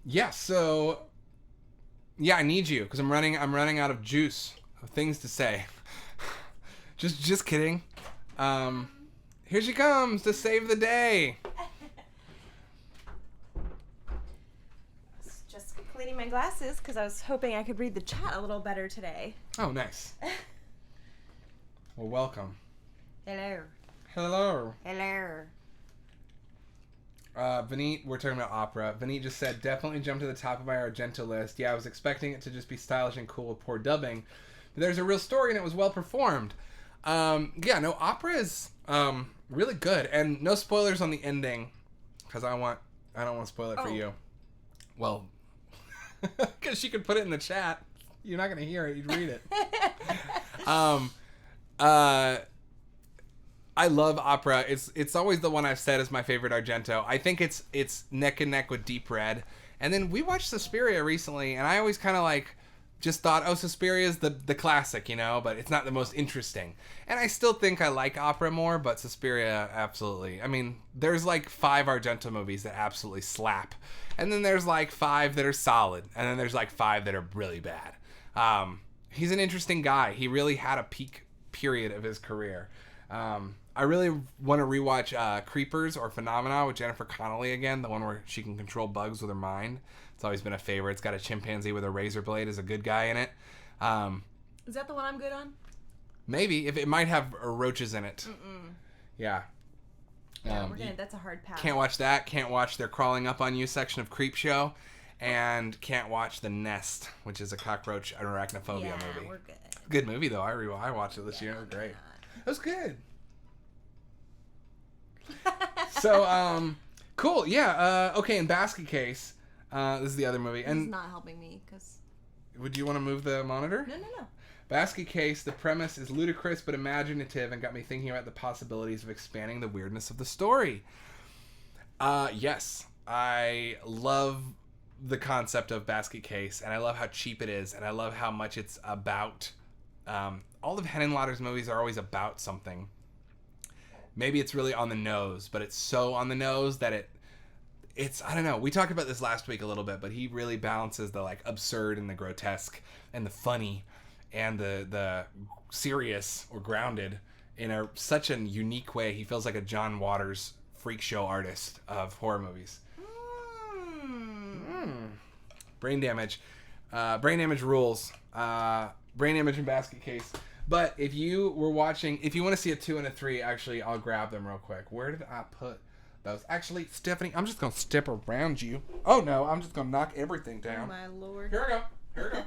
Speaker 1: Yeah, so yeah, I need you because I'm running out of juice of things to say. just kidding. Here she comes to save the day.
Speaker 2: Just cleaning my glasses because I was hoping I could read the chat a little better today.
Speaker 1: Oh, nice. Well, welcome.
Speaker 2: Hello.
Speaker 1: Hello.
Speaker 2: Hello.
Speaker 1: Vineet, we're talking about Opera. Vineet just said, definitely jumped to the top of my Argento list. Yeah, I was expecting it to just be stylish and cool with poor dubbing. But there's a real story and it was well performed. Yeah, no, Opera is really good. And no spoilers on the ending, because I don't want to spoil it for you. Well, because she could put it in the chat. You're not going to hear it. You'd read it. I love Opera. It's always the one I've said is my favorite Argento. I think it's neck and neck with Deep Red. And then we watched Suspiria recently, and I always kind of like just thought, oh, Suspiria's the classic, you know, but it's not the most interesting. And I still think I like opera more, but Suspiria, absolutely. I mean, there's like 5 Argento movies that absolutely slap. And then there's like 5 that are solid. And then there's like 5 that are really bad. He's an interesting guy. He really had a peak period of his career. I really want to rewatch Creepers or Phenomena with Jennifer Connelly again, the one where she can control bugs with her mind. It's always been a favorite. It's got a chimpanzee with a razor blade as a good guy in it.
Speaker 2: Is that the one I'm good on?
Speaker 1: Maybe. If it might have roaches in it. Yeah.
Speaker 2: Yeah, that's a hard pass.
Speaker 1: Can't watch that. Can't watch their Crawling Up on You section of Creepshow. And can't watch The Nest, which is a cockroach arachnophobia movie.
Speaker 2: We're good.
Speaker 1: Good movie, though. I watched it this year. It was great. It was good. So, cool. Yeah. Okay, in Basket Case, this is the other movie.
Speaker 2: This is not helping me, because...
Speaker 1: Would you want to move the monitor?
Speaker 2: No.
Speaker 1: Basket Case, the premise is ludicrous but imaginative and got me thinking about the possibilities of expanding the weirdness of the story. Yes. I love the concept of Basket Case, and I love how cheap it is, and I love how much it's about... all of Henenlotter's movies are always about something. Maybe it's really on the nose, but it's so on the nose that it's I don't know. We talked about this last week a little bit, but he really balances the like absurd and the grotesque and the funny and the serious or grounded in such a unique way. He feels like a John Waters freak show artist of horror movies. Brain Damage. Brain Damage rules. Brain Damage and Basket Case. But if you want to see a 2 and a 3, actually, I'll grab them real quick. Where did I put those? Actually, Stephanie, I'm just going to step around you. Oh, no, I'm just going to knock everything down.
Speaker 2: Oh, my Lord.
Speaker 1: Here we go.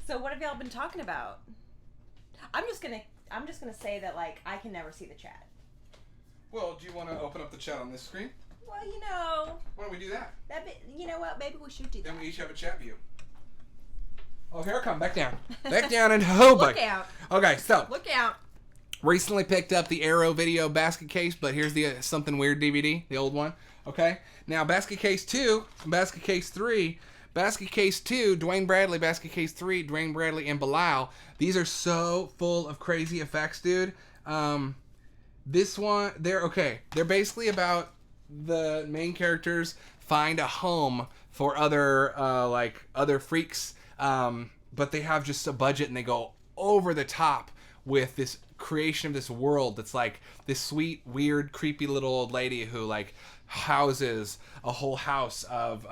Speaker 2: So what have y'all been talking about? I'm just gonna say that, like, I can never see the chat.
Speaker 1: Well, do you want to open up the chat on this screen?
Speaker 2: Well, you know.
Speaker 1: Why don't we do that?
Speaker 2: You know what? Maybe we should do that.
Speaker 1: Then we each have a chat view. Oh, here I come. Back down. Back down and ho, buddy.
Speaker 2: Look out.
Speaker 1: Okay, so.
Speaker 2: Look out.
Speaker 1: Recently picked up the Arrow Video Basket Case, but here's the Something Weird DVD, the old one. Okay? Now, Basket Case 2, Basket Case 3, Basket Case 2, Dwayne Bradley, Basket Case 3, Dwayne Bradley, and Belial. These are so full of crazy effects, dude. This one, they're basically about the main characters find a home for other freaks. But they have just a budget and they go over the top with this creation of this world that's like this sweet, weird, creepy little old lady who like houses a whole house of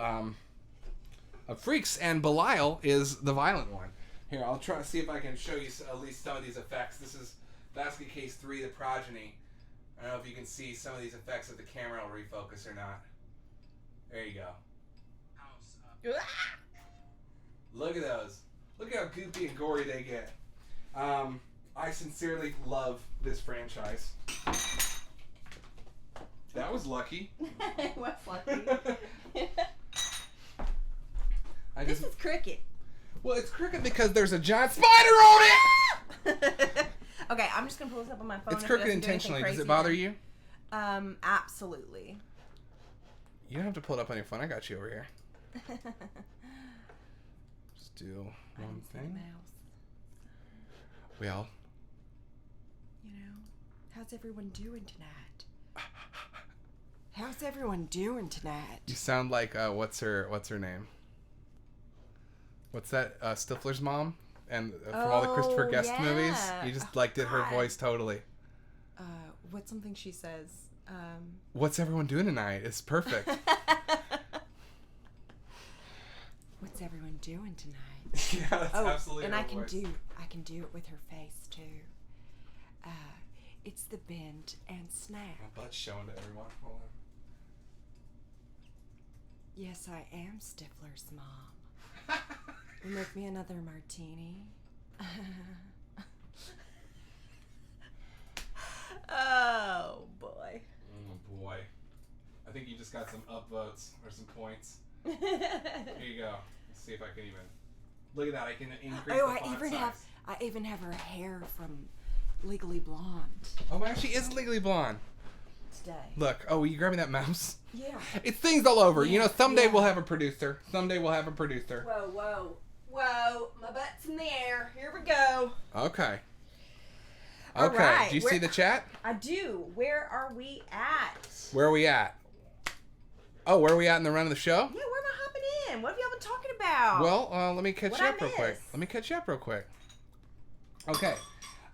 Speaker 1: freaks, and Belial is the violent one. Here, I'll try to see if I can show you at least some of these effects. This is Basket Case 3, The Progeny. I don't know if you can see some of these effects if the camera will refocus or not. There you go. Look at those. Look how goopy and gory they get. I sincerely love this franchise. That was lucky.
Speaker 2: It was lucky.
Speaker 1: This
Speaker 2: is cricket.
Speaker 1: Well, it's cricket because there's a giant spider on it!
Speaker 2: Okay, I'm just going to pull this up on my phone.
Speaker 1: It's cricket intentionally. Does it bother you?
Speaker 2: Absolutely.
Speaker 1: You don't have to pull it up on your phone. I got you over here. Just do one thing. Well.
Speaker 2: You know, how's everyone doing tonight? How's everyone doing tonight?
Speaker 1: You sound like what's her name? What's that? Stifler's mom, and from all the Christopher Guest movies. You just did her voice totally.
Speaker 2: What's something she says?
Speaker 1: What's everyone doing tonight? It's perfect.
Speaker 2: What's everyone doing tonight?
Speaker 1: Yeah, that's absolutely.
Speaker 2: And
Speaker 1: her
Speaker 2: I can
Speaker 1: voice.
Speaker 2: do it with her face too. It's the bend and snap.
Speaker 1: My butt's showing to everyone. Hold on.
Speaker 2: Yes, I am Stifler's mom. You make me another martini. Oh boy.
Speaker 1: Oh boy. I think you just got some upvotes or some points. Here you go. Let's see if I can even. Look at that. I can increase the font size.
Speaker 2: I even have her hair from Legally Blonde.
Speaker 1: Oh, wow, she is Legally Blonde.
Speaker 2: Today.
Speaker 1: Look. Oh, will you grab me that mouse?
Speaker 2: Yeah.
Speaker 1: It's things all over.
Speaker 2: Yeah.
Speaker 1: You know, someday we'll have a producer. Someday we'll have a producer.
Speaker 2: Whoa. Whoa, my butt's in the air. Here we go.
Speaker 1: Okay.
Speaker 2: All
Speaker 1: Okay.
Speaker 2: right.
Speaker 1: Do you see the chat?
Speaker 2: I do. Where are we at?
Speaker 1: Where are we at? Oh, where are we at in the run of the show?
Speaker 2: Yeah, where am I hopping in? What have y'all been talking about?
Speaker 1: Well, let me catch
Speaker 2: What'd
Speaker 1: you
Speaker 2: I
Speaker 1: up real quick.
Speaker 2: miss?
Speaker 1: Let me catch you up real quick. Okay.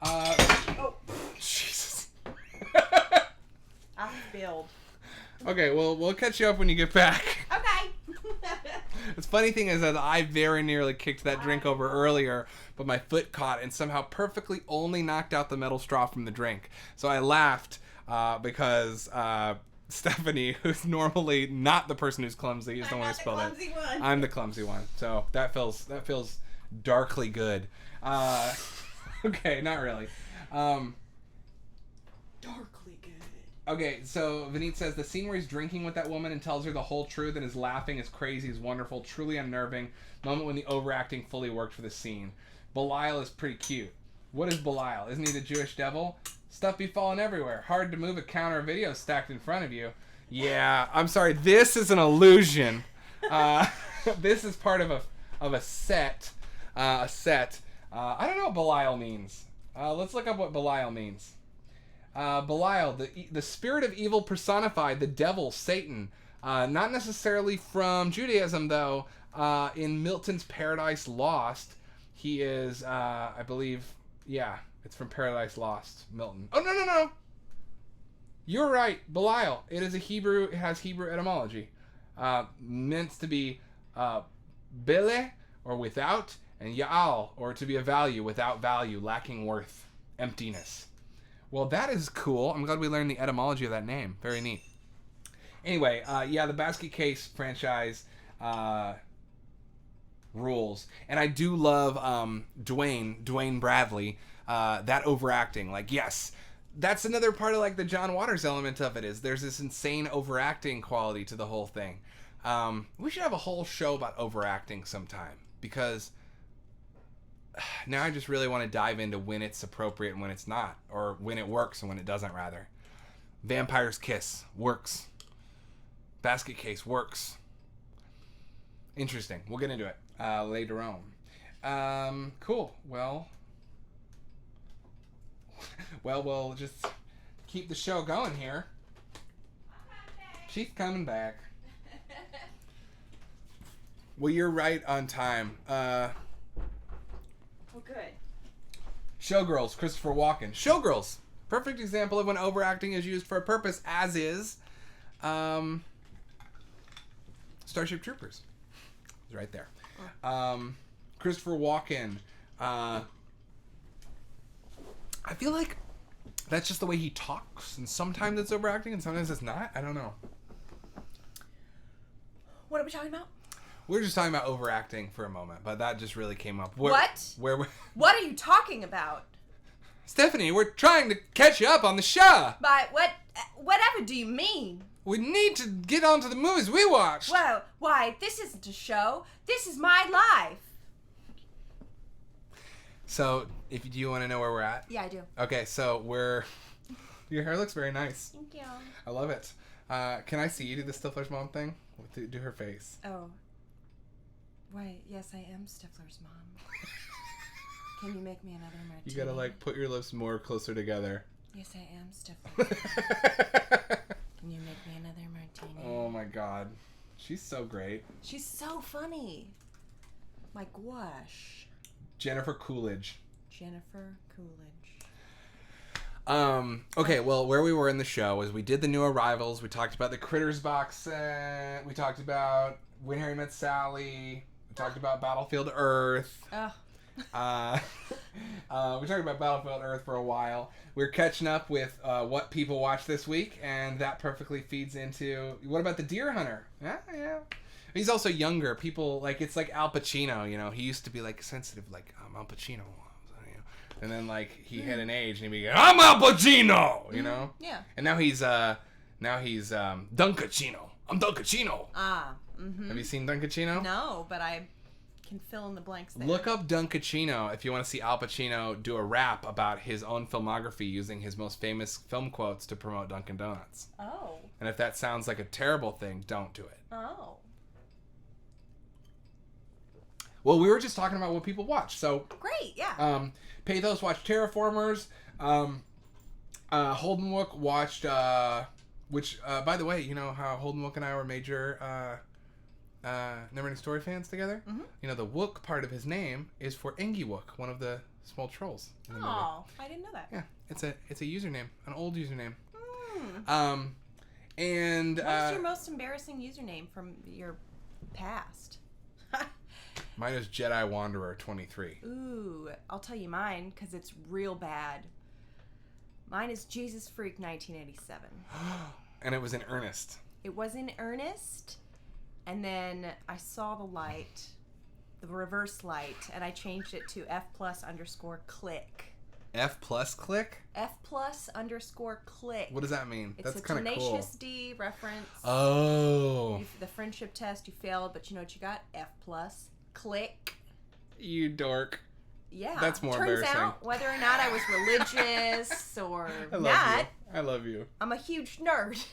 Speaker 2: Oh,
Speaker 1: Jesus.
Speaker 2: I spilled.
Speaker 1: Okay, well, we'll catch you up when you get back.
Speaker 2: Okay.
Speaker 1: The funny thing is that I very nearly kicked that drink over earlier, but my foot caught and somehow perfectly only knocked out the metal straw from the drink. So I laughed because Stephanie, who's normally not the person who's clumsy, is the one who spilled it. I'm the clumsy one. So that feels darkly good. Okay, not really.
Speaker 2: Darkly good.
Speaker 1: Okay, so Vineet says the scene where he's drinking with that woman and tells her the whole truth and is laughing is crazy, is wonderful, truly unnerving. Moment when the overacting fully worked for the scene. Belial is pretty cute. What is Belial? Isn't he the Jewish devil? Stuff be falling everywhere. Hard to move a counter of videos stacked in front of you. Yeah, I'm sorry. This is an illusion. This is part of a set. I don't know what Belial means. Let's look up what Belial means. Belial, the spirit of evil personified, the devil, Satan. Not necessarily from Judaism, though. In Milton's Paradise Lost, he is, I believe, yeah, it's from Paradise Lost, Milton. Oh, no. You're right, Belial. It has Hebrew etymology. Meant to be bele, or without, and ya'al, or to be a value, without value, lacking worth, emptiness. Well, that is cool. I'm glad we learned the etymology of that name. Very neat. Anyway, yeah, the Basket Case franchise rules. And I do love Dwayne Bradley, that overacting. Like, yes, that's another part of, like, the John Waters element of it is there's this insane overacting quality to the whole thing. We should have a whole show about overacting sometime, because now I just really want to dive into when it's appropriate and when it's not, or when it works and when it doesn't, rather. Vampire's Kiss works. Basket Case works. Interesting. We'll get into it later on. Cool. Well, we'll just keep the show going here. She's coming back. Well, you're right on time.
Speaker 2: Well, good.
Speaker 1: Showgirls, Christopher Walken. Showgirls, perfect example of when overacting is used for a purpose, as is Starship Troopers. It's right there. Christopher Walken. I feel like that's just the way he talks, and sometimes it's overacting and sometimes it's not. I don't know.
Speaker 2: What are we talking about?
Speaker 1: We were just talking about overacting for a moment, but that just really came up.
Speaker 2: What are you talking about?
Speaker 1: Stephanie, we're trying to catch you up on the show.
Speaker 2: By whatever do you mean?
Speaker 1: We need to get on to the movies we watched.
Speaker 2: Well, why, this isn't a show. This is my life.
Speaker 1: So, do you want to know where we're at?
Speaker 2: Yeah, I do.
Speaker 1: Okay, so your hair looks very nice.
Speaker 2: Thank you.
Speaker 1: I love it. Can I see you do the Stifler's mom thing? Do her face.
Speaker 2: Oh. Why, yes, I am Stifler's mom. Can you make me another martini?
Speaker 1: You gotta, like, put your lips more closer together.
Speaker 2: Yes, I am Stifler. Can you make me another martini?
Speaker 1: Oh my god. She's so great.
Speaker 2: She's so funny. My gosh.
Speaker 1: Jennifer Coolidge. Okay, well, where we were in the show is we did the new arrivals. We talked about the Critters box set. We talked about When Harry Met Sally. We talked about Battlefield Earth. We talked about Battlefield Earth for a while. We're catching up with what people watched this week, and that perfectly feeds into what about the Deer Hunter? Yeah. He's also younger. People, like, it's like Al Pacino, you know. He used to be, like, sensitive, like, I'm Al Pacino. And then, like, he hit an age, and he'd be like, I'm Al Pacino, you know?
Speaker 2: Yeah.
Speaker 1: And now he's Dunkachino. I'm Dunkachino.
Speaker 2: Mm-hmm.
Speaker 1: Have you seen Dunkachino?
Speaker 2: No, but I can fill in the blanks there.
Speaker 1: Look up Dunkachino if you want to see Al Pacino do a rap about his own filmography using his most famous film quotes to promote Dunkin' Donuts.
Speaker 2: Oh.
Speaker 1: And if that sounds like a terrible thing, don't do it.
Speaker 2: Oh.
Speaker 1: Well, we were just talking about what people watch. So
Speaker 2: Great, yeah.
Speaker 1: Pathos watched Terraformers. Holden Wook watched, which, by the way, you know how Holden Wook and I were major Neverending Story fans together?
Speaker 2: Mm-hmm.
Speaker 1: You know, the Wook part of his name is for Engi Wook, one of the small trolls in the movie.
Speaker 2: Oh, I didn't know that.
Speaker 1: Yeah, it's a username, an old username.
Speaker 2: Mm.
Speaker 1: And
Speaker 2: What is your most embarrassing username from your past?
Speaker 1: mine is Jedi Wanderer 23.
Speaker 2: Ooh, I'll tell you mine because it's real bad. Mine is Jesus Freak 1987.
Speaker 1: And it was in earnest.
Speaker 2: It was in earnest, and then I saw the light, the reverse light, and I changed it to F+_click.
Speaker 1: F+click?
Speaker 2: F+_click.
Speaker 1: What does that mean?
Speaker 2: It's
Speaker 1: That's
Speaker 2: a
Speaker 1: kind of cool.
Speaker 2: Tenacious D reference.
Speaker 1: Oh.
Speaker 2: The friendship test, you failed, but you know what you got? F+click.
Speaker 1: You dork.
Speaker 2: Yeah.
Speaker 1: That's more
Speaker 2: Turns
Speaker 1: embarrassing.
Speaker 2: out, whether or not I was religious or
Speaker 1: I love
Speaker 2: not,
Speaker 1: you. I love you.
Speaker 2: I'm a huge nerd.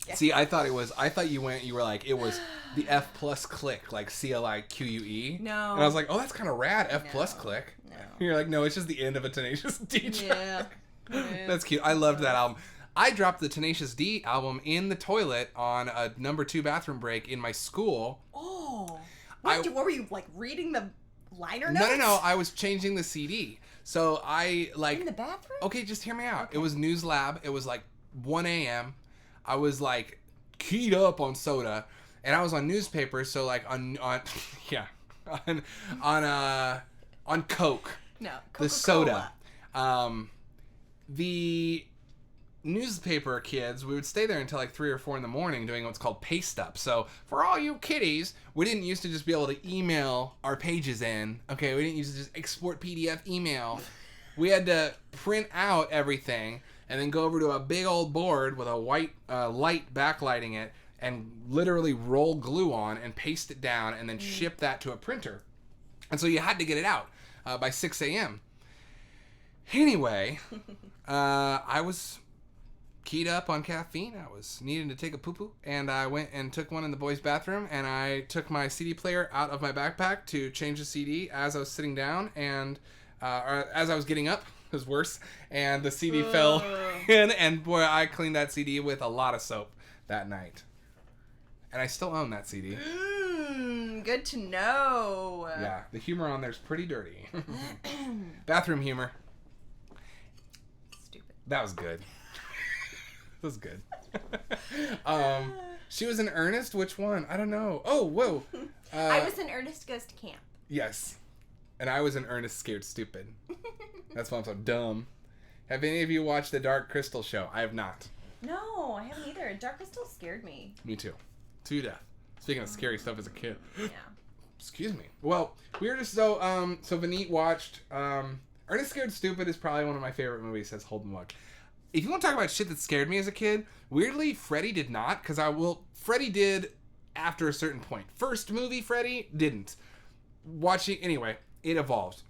Speaker 2: Yeah.
Speaker 1: See, I thought you were like, it was the F+click, like CLIQUE.
Speaker 2: No.
Speaker 1: And I was like, oh, that's kind of rad, F+click.
Speaker 2: No.
Speaker 1: You're like, no, it's just the end of a Tenacious D track.
Speaker 2: Yeah.
Speaker 1: That's cute. I loved that album. I dropped the Tenacious D album in the toilet on a number 2 bathroom break in my school.
Speaker 2: Oh.
Speaker 1: What
Speaker 2: were you, like, reading the liner notes?
Speaker 1: No. I was changing the CD. So I, like...
Speaker 2: In the bathroom?
Speaker 1: Okay, just hear me out.
Speaker 2: Okay.
Speaker 1: It was News Lab. It was, like, 1 a.m. I was, like, keyed up on soda. And I was on newspapers, so, like, on Coke.
Speaker 2: No, Coca-Cola.
Speaker 1: The soda. The newspaper kids, we would stay there until like 3 or 4 in the morning doing what's called paste up. So for all you kiddies, we didn't used to just be able to email our pages in. Okay, we didn't used to just export PDF email. We had to print out everything and then go over to a big old board with a white light backlighting it and literally roll glue on and paste it down and then ship that to a printer. And so you had to get it out by 6 a.m. Anyway, I was keyed up on caffeine. I was needing to take a poo-poo, and I went and took one in the boys' bathroom, and I took my CD player out of my backpack to change the CD as I was sitting down, and or as I was getting up. It was worse, and the CD fell in, and boy, I cleaned that CD with a lot of soap that night. And I still own that CD.
Speaker 2: Good to know.
Speaker 1: Yeah, the humor on there's pretty dirty. Bathroom humor.
Speaker 2: Stupid.
Speaker 1: That was good. That was good. She was in earnest? Which one? I don't know. Oh, whoa.
Speaker 2: I was in Ernest Goes to Camp.
Speaker 1: Yes. And I was in earnest scared stupid. That's why I'm so dumb. Have any of you watched the Dark Crystal show? I have not.
Speaker 2: No, I haven't either. Dark Crystal scared me.
Speaker 1: Me too. To death. Speaking of scary stuff as a kid.
Speaker 2: Yeah.
Speaker 1: Excuse me. Well, we were just so Vineet watched Ernest Scared Stupid is probably one of my favorite movies, says Holden Wook. If you want to talk about shit that scared me as a kid, weirdly Freddy did not, because Freddy did after a certain point. First movie Freddy didn't. Watching anyway, it evolved.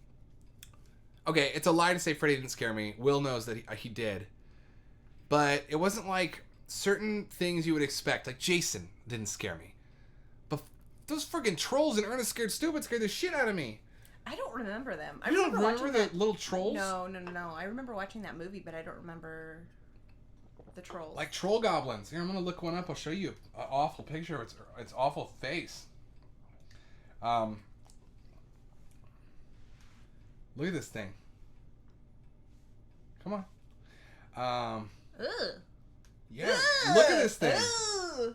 Speaker 1: Okay, it's a lie to say Freddy didn't scare me. Will knows that he did. But it wasn't like certain things you would expect. Like Jason didn't scare me. But those friggin' trolls in Ernest Scared Stupid scared the shit out of me.
Speaker 2: I don't remember them. I
Speaker 1: You don't
Speaker 2: remember
Speaker 1: remember
Speaker 2: watching
Speaker 1: the little trolls?
Speaker 2: No. I remember watching that movie, but I don't remember the trolls.
Speaker 1: Like troll goblins. Here, I'm gonna look one up. I'll show you an awful picture of its awful face. Look at this thing. Come on.
Speaker 2: Ugh.
Speaker 1: Yeah.
Speaker 2: Ugh.
Speaker 1: Look at this thing.
Speaker 2: Ugh.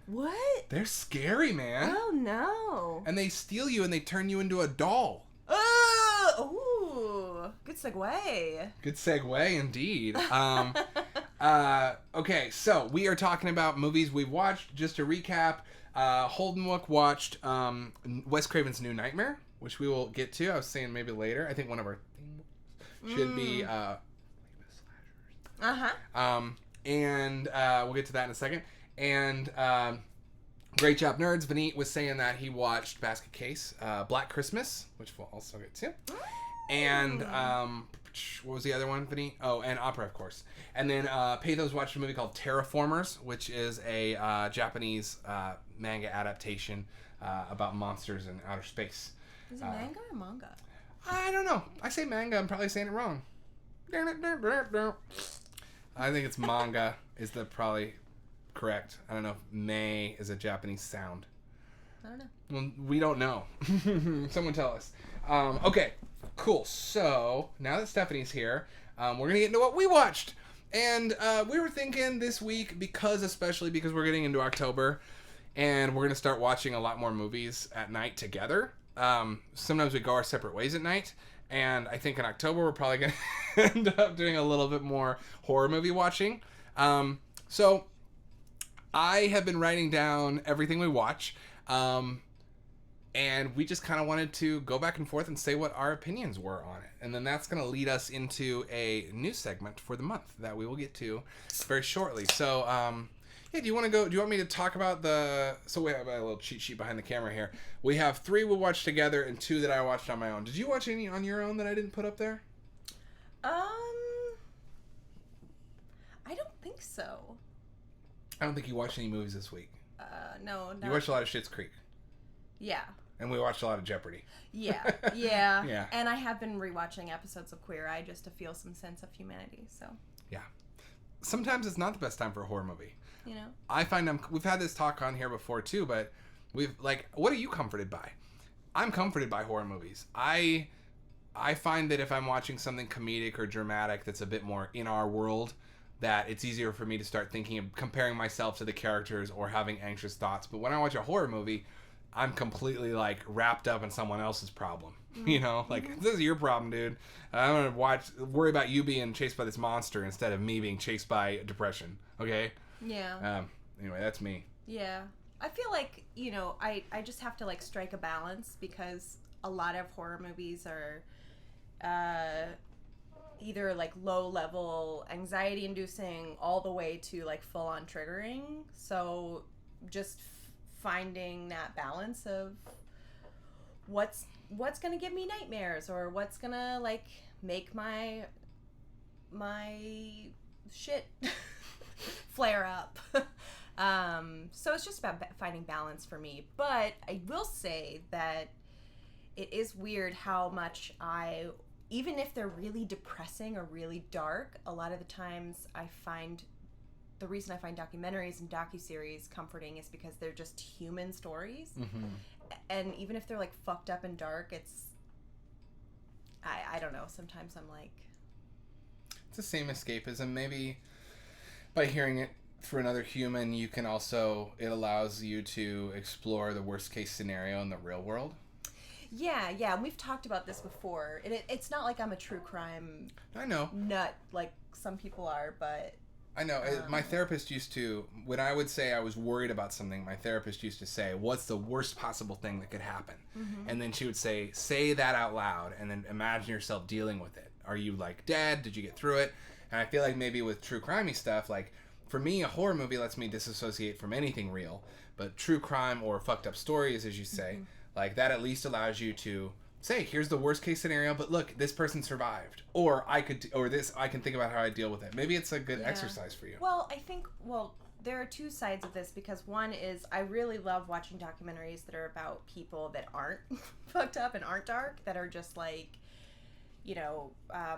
Speaker 2: What?
Speaker 1: They're scary, man.
Speaker 2: Oh no.
Speaker 1: And they steal you and they turn you into a doll.
Speaker 2: Ooh. Good segue.
Speaker 1: Good segue, indeed. Okay, so we are talking about movies we've watched. Just to recap, Holden Wook watched Wes Craven's New Nightmare, which we will get to. I was saying maybe later. I think one of our things should be and we'll get to that in a second. And great job, nerds. Vineet was saying that he watched Basket Case, Black Christmas, which we'll also get to. And what was the other one, Vineet? Oh, and Opera, of course. And then Pathos watched a movie called Terraformers, which is a Japanese manga adaptation about monsters in outer space.
Speaker 2: Is it manga or manga?
Speaker 1: I don't know. I say manga. I'm probably saying it wrong. I think it's manga is the probably correct. I don't know if May is a Japanese sound.
Speaker 2: I don't know.
Speaker 1: Well, we don't know. Someone tell us. Okay, cool. So now that Stephanie's here, we're going to get into what we watched. And we were thinking this week, especially because we're getting into October, and we're going to start watching a lot more movies at night together. Sometimes we go our separate ways at night. And I think in October, we're probably going to end up doing a little bit more horror movie watching. So I have been writing down everything we watch. And we just kind of wanted to go back and forth and say what our opinions were on it. And then that's going to lead us into a new segment for the month that we will get to very shortly. So, yeah, do you want me to talk about so we have a little cheat sheet behind the camera here. We have 3 we watched together and 2 that I watched on my own. Did you watch any on your own that I didn't put up there?
Speaker 2: I don't think so.
Speaker 1: I don't think you watched any movies this week.
Speaker 2: No.
Speaker 1: You watched a lot of Schitt's Creek.
Speaker 2: Yeah.
Speaker 1: And we watched a lot of Jeopardy.
Speaker 2: Yeah.
Speaker 1: Yeah.
Speaker 2: And I have been rewatching episodes of Queer Eye just to feel some sense of humanity, so.
Speaker 1: Yeah. Sometimes it's not the best time for a horror movie.
Speaker 2: You know?
Speaker 1: I find we've had this talk on here before too, but what are you comforted by? I'm comforted by horror movies. I find that if I'm watching something comedic or dramatic that's a bit more in our world, that it's easier for me to start thinking of comparing myself to the characters or having anxious thoughts. But when I watch a horror movie, I'm completely like wrapped up in someone else's problem. Mm-hmm. You know, like this is your problem, dude. I'm gonna worry about you being chased by this monster instead of me being chased by depression. Okay.
Speaker 2: Yeah.
Speaker 1: Anyway, that's me.
Speaker 2: Yeah. I feel like, I just have to like strike a balance because a lot of horror movies are either like low level anxiety inducing all the way to like full on triggering. So just finding that balance of what's going to give me nightmares or what's going to like make my shit flare up. So it's just about finding balance for me. But I will say that it is weird how much even if they're really depressing or really dark, a lot of the times the reason I find documentaries and docuseries comforting is because they're just human stories. Mm-hmm. And even if they're like fucked up and dark, I don't know. Sometimes I'm like,
Speaker 1: it's the same escapism. Maybe by hearing it through another human, it allows you to explore the worst case scenario in the real world.
Speaker 2: Yeah, and we've talked about this before. And it's not like I'm a true crime nut like some people are, but
Speaker 1: I know. My therapist used to, when I would say I was worried about something, my therapist used to say, what's the worst possible thing that could happen? Mm-hmm. And then she would say that out loud, and then imagine yourself dealing with it. Are you, like, dead? Did you get through it? And I feel like maybe with true crimey stuff, like, for me, a horror movie lets me disassociate from anything real. But true crime or fucked up stories, as you say, like, that at least allows you to say, here's the worst case scenario, but look, this person survived. Or I can think about how I deal with it. Maybe it's a good exercise for you.
Speaker 2: Well, I think, there are 2 sides of this, because one is I really love watching documentaries that are about people that aren't fucked up and aren't dark, that are just like,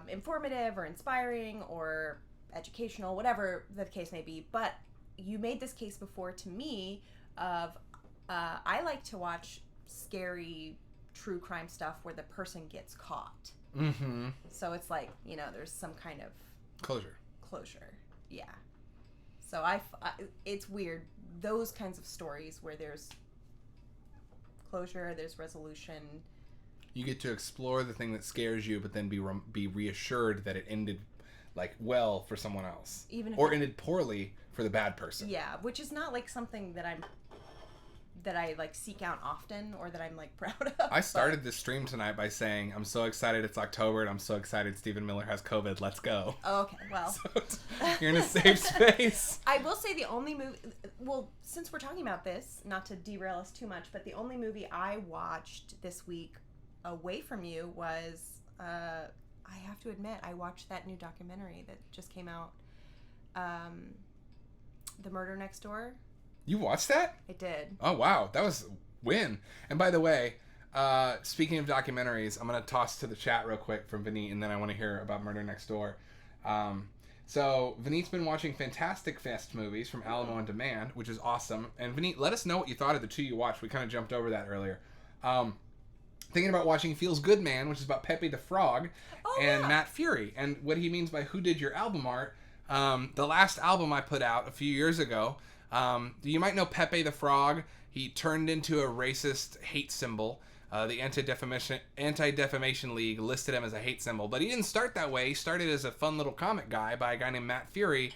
Speaker 2: informative or inspiring or educational, whatever the case may be. But you made this case before to me of I like to watch scary true crime stuff where the person gets caught. Mm-hmm. So it's like, there's some kind of closure. Yeah. So it's weird. Those kinds of stories where there's closure, there's resolution.
Speaker 1: You get to explore the thing that scares you, but then be reassured that it ended like well for someone else, ended poorly for the bad person.
Speaker 2: Yeah, which is not like something that I like seek out often or that I'm like proud of.
Speaker 1: I started this stream tonight by saying I'm so excited it's October and I'm so excited Stephen Miller has COVID. Let's go.
Speaker 2: Oh, okay, well.
Speaker 1: So you're in a safe space.
Speaker 2: I will say the only movie, since we're talking about this, not to derail us too much, but the only movie I watched this week away from you was, I have to admit, I watched that new documentary that just came out, The Murder Next Door.
Speaker 1: You watched that?
Speaker 2: I did.
Speaker 1: Oh, wow. That was win. And by the way, speaking of documentaries, I'm going to toss to the chat real quick from Vineet, and then I want to hear about Murder Next Door. So Vineet's been watching Fantastic Fest movies from Alamo On Demand, which is awesome. And Vineet, let us know what you thought of the two you watched. We kind of jumped over that earlier. Thinking about watching Feels Good Man, which is about Pepe the Frog and Matt Fury. And what he means by who did your album art, the last album I put out a few years ago, you might know Pepe the Frog. He turned into a racist hate symbol. The Anti-Defamation League listed him as a hate symbol. But he didn't start that way. He started as a fun little comic guy by a guy named Matt Fury.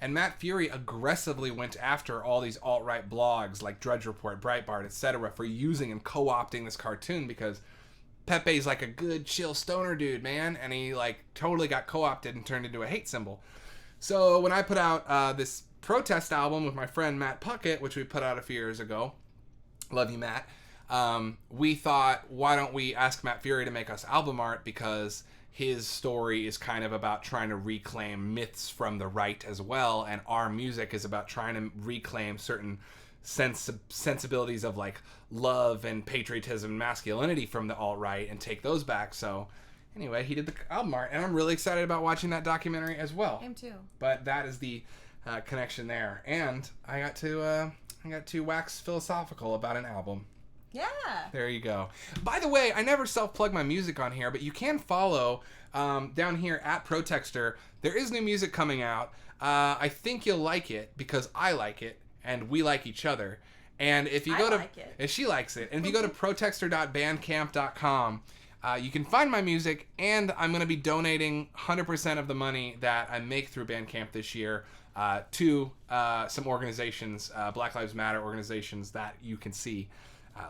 Speaker 1: And Matt Fury aggressively went after all these alt-right blogs like Drudge Report, Breitbart, etc. for using and co-opting this cartoon because Pepe's like a good, chill stoner dude, man. And he like totally got co-opted and turned into a hate symbol. So when I put out this Protest album with my friend Matt Puckett, which we put out a few years ago, love you, Matt, we thought, why don't we ask Matt Fury to make us album art, because his story is kind of about trying to reclaim myths from the right as well, and our music is about trying to reclaim certain sensibilities of like love and patriotism and masculinity from the alt-right and take those back. So anyway, he did the album art, and I'm really excited about watching that documentary as well.
Speaker 2: Him too.
Speaker 1: But that is the connection there, and I got to wax philosophical about an album.
Speaker 2: Yeah.
Speaker 1: There you go. By the way, I never self-plug my music on here, but you can follow down here at Protextor. There is new music coming out. I think you'll like it because I like it and we like each other. And if you go and she likes it. And if you go to protextor.bandcamp.com, you can find my music, and I'm going to be donating 100% of the money that I make through Bandcamp this year to some organizations, Black Lives Matter organizations that you can see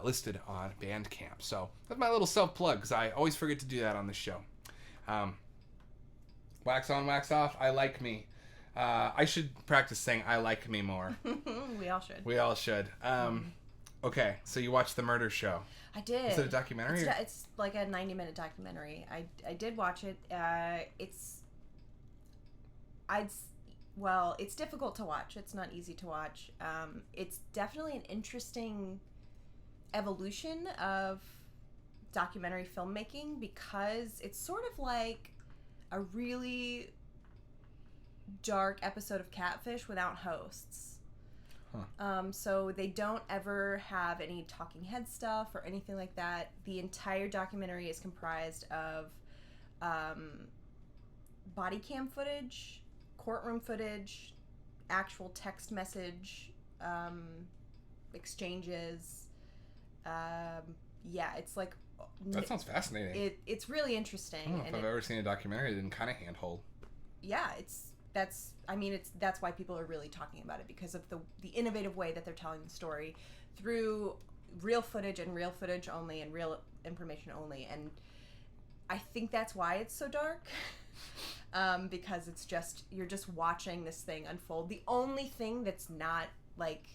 Speaker 1: listed on Bandcamp. So that's my little self-plug, because I always forget to do that on this show. Wax on, wax off. I like me. I should practice saying I like me more.
Speaker 2: We all should.
Speaker 1: We all should. Okay, so you watched The Murder Show.
Speaker 2: I did.
Speaker 1: Is it a documentary?
Speaker 2: It's like a 90-minute documentary. I did watch it. It's difficult to watch. It's not easy to watch. It's definitely an interesting evolution of documentary filmmaking, because it's sort of like a really dark episode of Catfish without hosts. So they don't ever have any talking head stuff or anything like that. The entire documentary is comprised of body cam footage, courtroom footage, actual text message exchanges. It's like...
Speaker 1: That sounds fascinating.
Speaker 2: It's really interesting.
Speaker 1: I don't know if I've ever seen a documentary that didn't kind of handhold.
Speaker 2: Yeah, that's why people are really talking about it, because of the innovative way that they're telling the story through real footage and real footage only and real information only. And I think that's why it's so dark. Because it's just, you're just watching this thing unfold. The only thing that's not like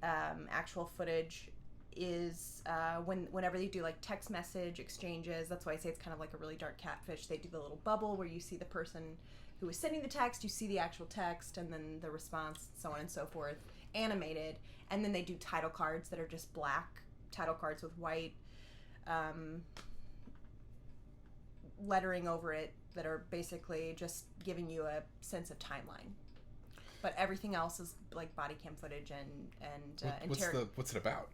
Speaker 2: actual footage is whenever they do like text message exchanges. That's why I say it's kind of like a really dark Catfish. They do the little bubble where you see the person who is sending the text, you see the actual text, and then the response, so on and so forth, animated. And then they do title cards that are just black title cards with white lettering over it that are basically just giving you a sense of timeline. But everything else is like body cam footage and
Speaker 1: what's it about?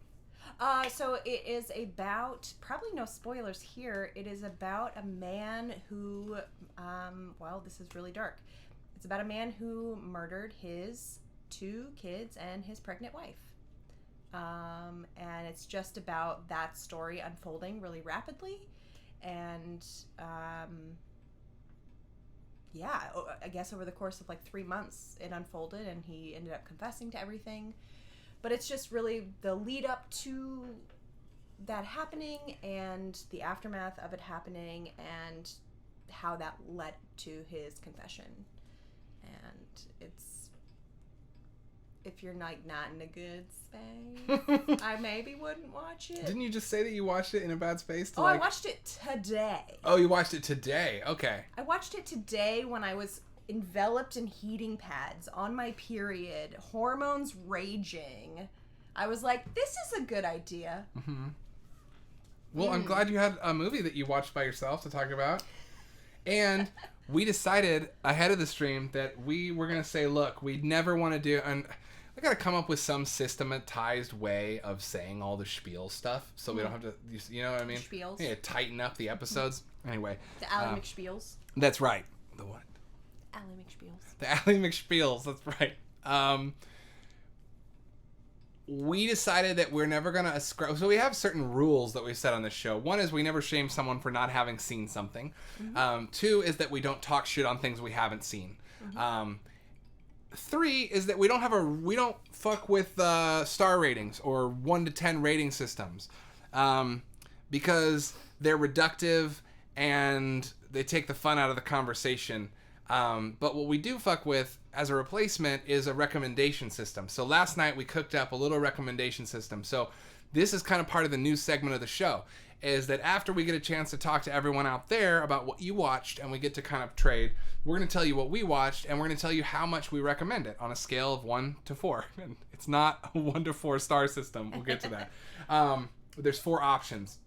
Speaker 2: So it is about, probably no spoilers here, it is about a man who, this is really dark. It's about a man who murdered his 2 kids and his pregnant wife. And it's just about that story unfolding really rapidly. And, I guess over the course of like 3 months it unfolded, and he ended up confessing to everything. But it's just really the lead up to that happening and the aftermath of it happening and how that led to his confession. And it's, if you're not in a good space, I maybe wouldn't watch it.
Speaker 1: Didn't you just say that you watched it in a bad space?
Speaker 2: I watched it today.
Speaker 1: Oh, you watched it today. Okay.
Speaker 2: I watched it today when I was enveloped in heating pads, on my period, hormones raging, I was like, this is a good idea.
Speaker 1: Mm-hmm. Well, I'm glad you had a movie that you watched by yourself to talk about. And we decided ahead of the stream that we were going to say, look, we never want to do... And I got to come up with some systematized way of saying all the spiel stuff so we don't have to... You know what I mean?
Speaker 2: Spiels.
Speaker 1: Yeah, tighten up the episodes. Anyway.
Speaker 2: The Ally McSpiels.
Speaker 1: That's right. The what?
Speaker 2: Ally McSpiels.
Speaker 1: The Ally McSpiels. That's right. We decided that we're never going to ascribe... So we have certain rules that we've set on this show. One is we never shame someone for not having seen something. Mm-hmm. 2 is that we don't talk shit on things we haven't seen. Mm-hmm. 3 is that we don't fuck with star ratings or 1 to 10 rating systems. Because they're reductive and they take the fun out of the conversation. But what we do fuck with as a replacement is a recommendation system. So last night we cooked up a little recommendation system. So this is kind of part of the new segment of the show, is that after we get a chance to talk to everyone out there about what you watched and we get to kind of trade, we're going to tell you what we watched and we're going to tell you how much we recommend it on a scale of 1 to 4. And it's not a 1 to 4 star system. We'll get to that. There's 4 options.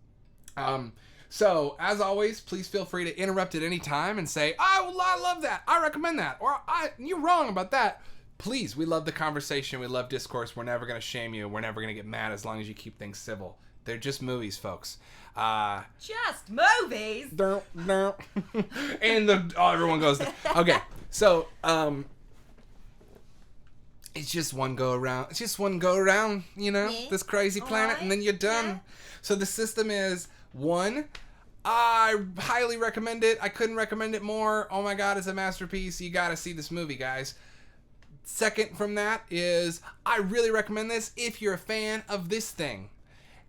Speaker 1: So, as always, please feel free to interrupt at any time and say, oh, I love that. I recommend that. Or, you're wrong about that. Please, we love the conversation. We love discourse. We're never going to shame you. We're never going to get mad as long as you keep things civil. They're just movies, folks.
Speaker 2: Just movies?
Speaker 1: And everyone goes, okay. So, it's just one go around. It's just one go around, you know, this crazy planet, and then you're done. Yeah. So the system is... 1, I highly recommend it. I couldn't recommend it more. Oh my God, it's a masterpiece. You gotta see this movie, guys. 2nd from that is, I really recommend this if you're a fan of this thing.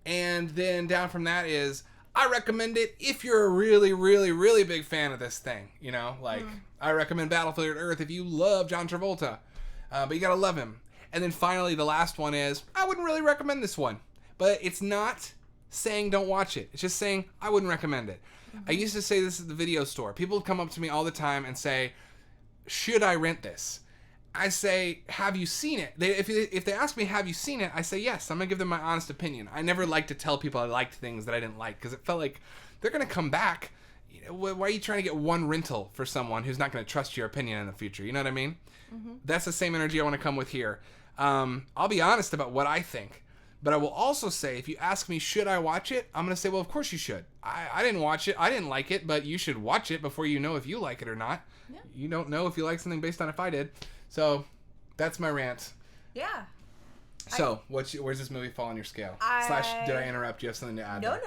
Speaker 1: And then down from that is, I recommend it if you're a really, really, really big fan of this thing. You know, like, I recommend Battlefield Earth if you love John Travolta. But you gotta love him. And then finally, the last one is, I wouldn't really recommend this one. But it's not... saying don't watch it. It's just saying I wouldn't recommend it. I used to say this at the video store. People would come up to me all the time and say, should I rent this? I say, have you seen it? If they ask me, have you seen it? I say yes. I'm going to give them my honest opinion. I never like to tell people I liked things that I didn't like because it felt like they're going to come back. You know, why are you trying to get one rental for someone who's not going to trust your opinion in the future? You know what I mean? That's the same energy I want to come with here. I'll be honest about what I think. But I will also say, if you ask me, should I watch it? I'm going to say, well, of course you should. I didn't watch it. I didn't like it, but you should watch it before you know if you like it or not. Yeah. You don't know if you like something based on if I did. So, that's my rant.
Speaker 2: Yeah.
Speaker 1: So, where's this movie fall on your scale? Did I interrupt? Do you have something to add?
Speaker 2: No.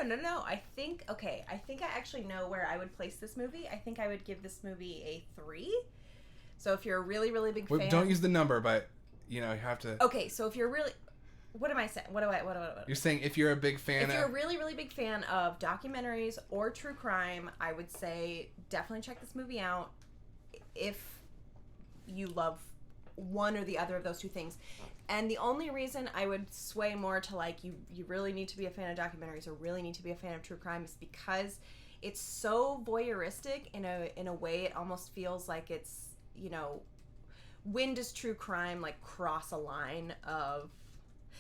Speaker 2: I think I actually know where I would place this movie. I think I would give this movie a 3. So, if you're a really, really big fan...
Speaker 1: Don't use the number, but, you know, you have to...
Speaker 2: Okay, so if you're really... What am I saying? What?
Speaker 1: You're saying if you're a big fan
Speaker 2: If you're a really, really big fan of documentaries or true crime, I would say definitely check this movie out if you love one or the other of those 2 things. And the only reason I would sway more to like you really need to be a fan of documentaries or really need to be a fan of true crime is because it's so voyeuristic in a way it almost feels like it's, you know, when does true crime like cross a line of...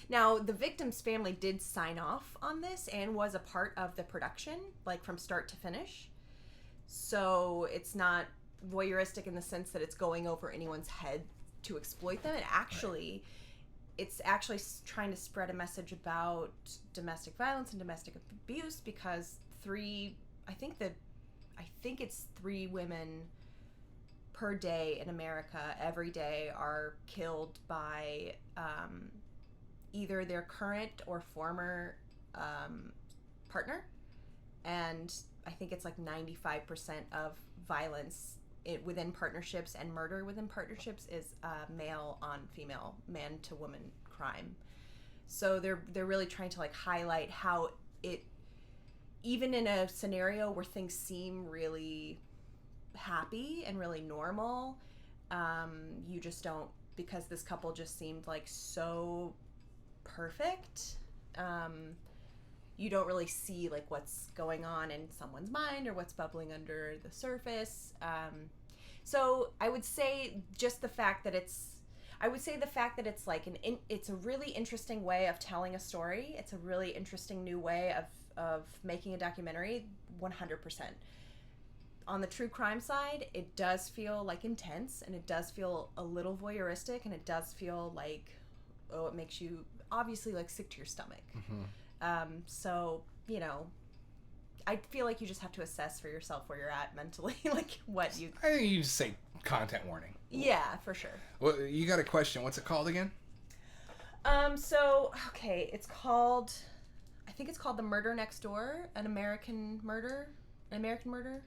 Speaker 2: Now, the victim's family did sign off on this and was a part of the production, like from start to finish. So it's not voyeuristic in the sense that it's going over anyone's head to exploit them. It's actually trying to spread a message about domestic violence and domestic abuse because I think it's 3 women per day in America every day are killed by... either their current or former partner, and I think it's like 95% of violence within partnerships and murder within partnerships is male on female, man to woman crime. So they're really trying to like highlight how it, even in a scenario where things seem really happy and really normal, you just don't, because this couple just seemed like so perfect, you don't really see like what's going on in someone's mind or what's bubbling under the surface. So I would say just the fact that I would say the fact that it's like it's a really interesting way of telling a story. It's a really interesting new way of making a documentary. 100%. On the true crime side, it does feel like intense, and it does feel a little voyeuristic, and it does feel like, oh, it makes you obviously like sick to your stomach. So, you know, I feel like you just have to assess for yourself where you're at mentally, like what you...
Speaker 1: I think you just say content warning.
Speaker 2: Yeah, for sure.
Speaker 1: Well, you got a question. What's it called again?
Speaker 2: So, okay, it's called... I think it's called The Murder Next Door, An American Murder. American Murder?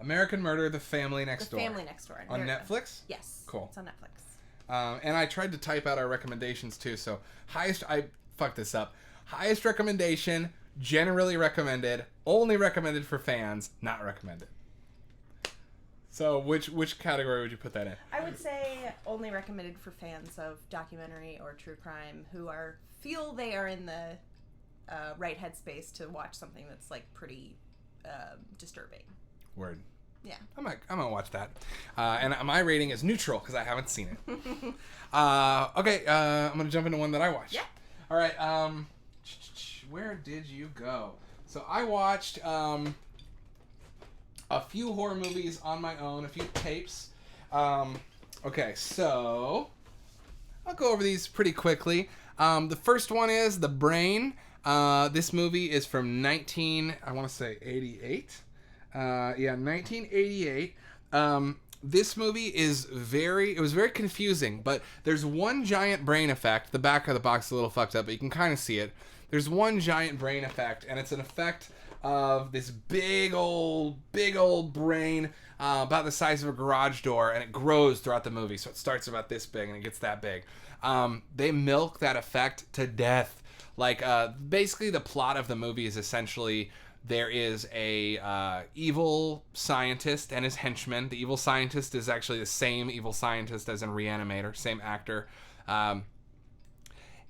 Speaker 1: American Murder, The Family Next Door.
Speaker 2: The Family Next Door.
Speaker 1: On Netflix?
Speaker 2: Yes.
Speaker 1: Cool.
Speaker 2: It's on Netflix.
Speaker 1: And I tried to type out our recommendations too, so I fucked this up. Highest recommendation, generally recommended, only recommended for fans, not recommended. So which category would you put that in?
Speaker 2: I would say only recommended for fans of documentary or true crime who feel they are in the right headspace to watch something that's like pretty disturbing.
Speaker 1: Word.
Speaker 2: Yeah.
Speaker 1: I'm gonna watch that. And my rating is neutral because I haven't seen it. Okay, I'm gonna jump into one that I watched.
Speaker 2: Yeah.
Speaker 1: All right. Where did you go? So I watched a few horror movies on my own, a few tapes. Okay, so I'll go over these pretty quickly. The first one is The Brain. This movie is from 1988. 1988. This movie is it was very confusing, but there's one giant brain effect. The back of the box is a little fucked up, but you can kind of see it. There's one giant brain effect, and it's an effect of this big old brain about the size of a garage door, and it grows throughout the movie. So it starts about this big, and it gets that big. They milk that effect to death. Like, basically the plot of the movie is essentially there is a evil scientist and his henchman. The evil scientist is actually the same evil scientist as in Reanimator, same actor.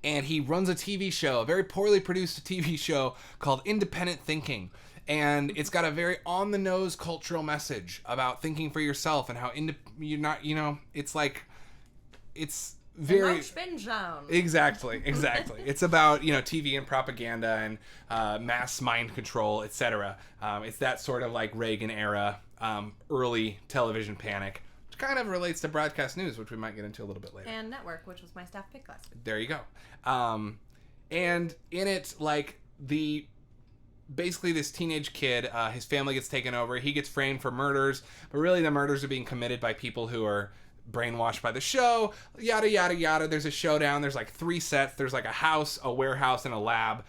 Speaker 1: And he runs a TV show, a very poorly produced TV show called Independent Thinking. And it's got a very on-the-nose cultural message about thinking for yourself and how you're not, it's like, it's very... Exactly. It's about, TV and propaganda and mass mind control, etc. It's that sort of like Reagan era, early television panic. Kind of relates to broadcast news, which we might get into a little bit later.
Speaker 2: And network, which was my staff pick last week.
Speaker 1: There you go. And in it, like, basically this teenage kid, his family gets taken over. He gets framed for murders, but really the murders are being committed by people who are brainwashed by the show, yada yada yada. There's a showdown. There's like 3 sets. There's like a house, a warehouse, and a lab.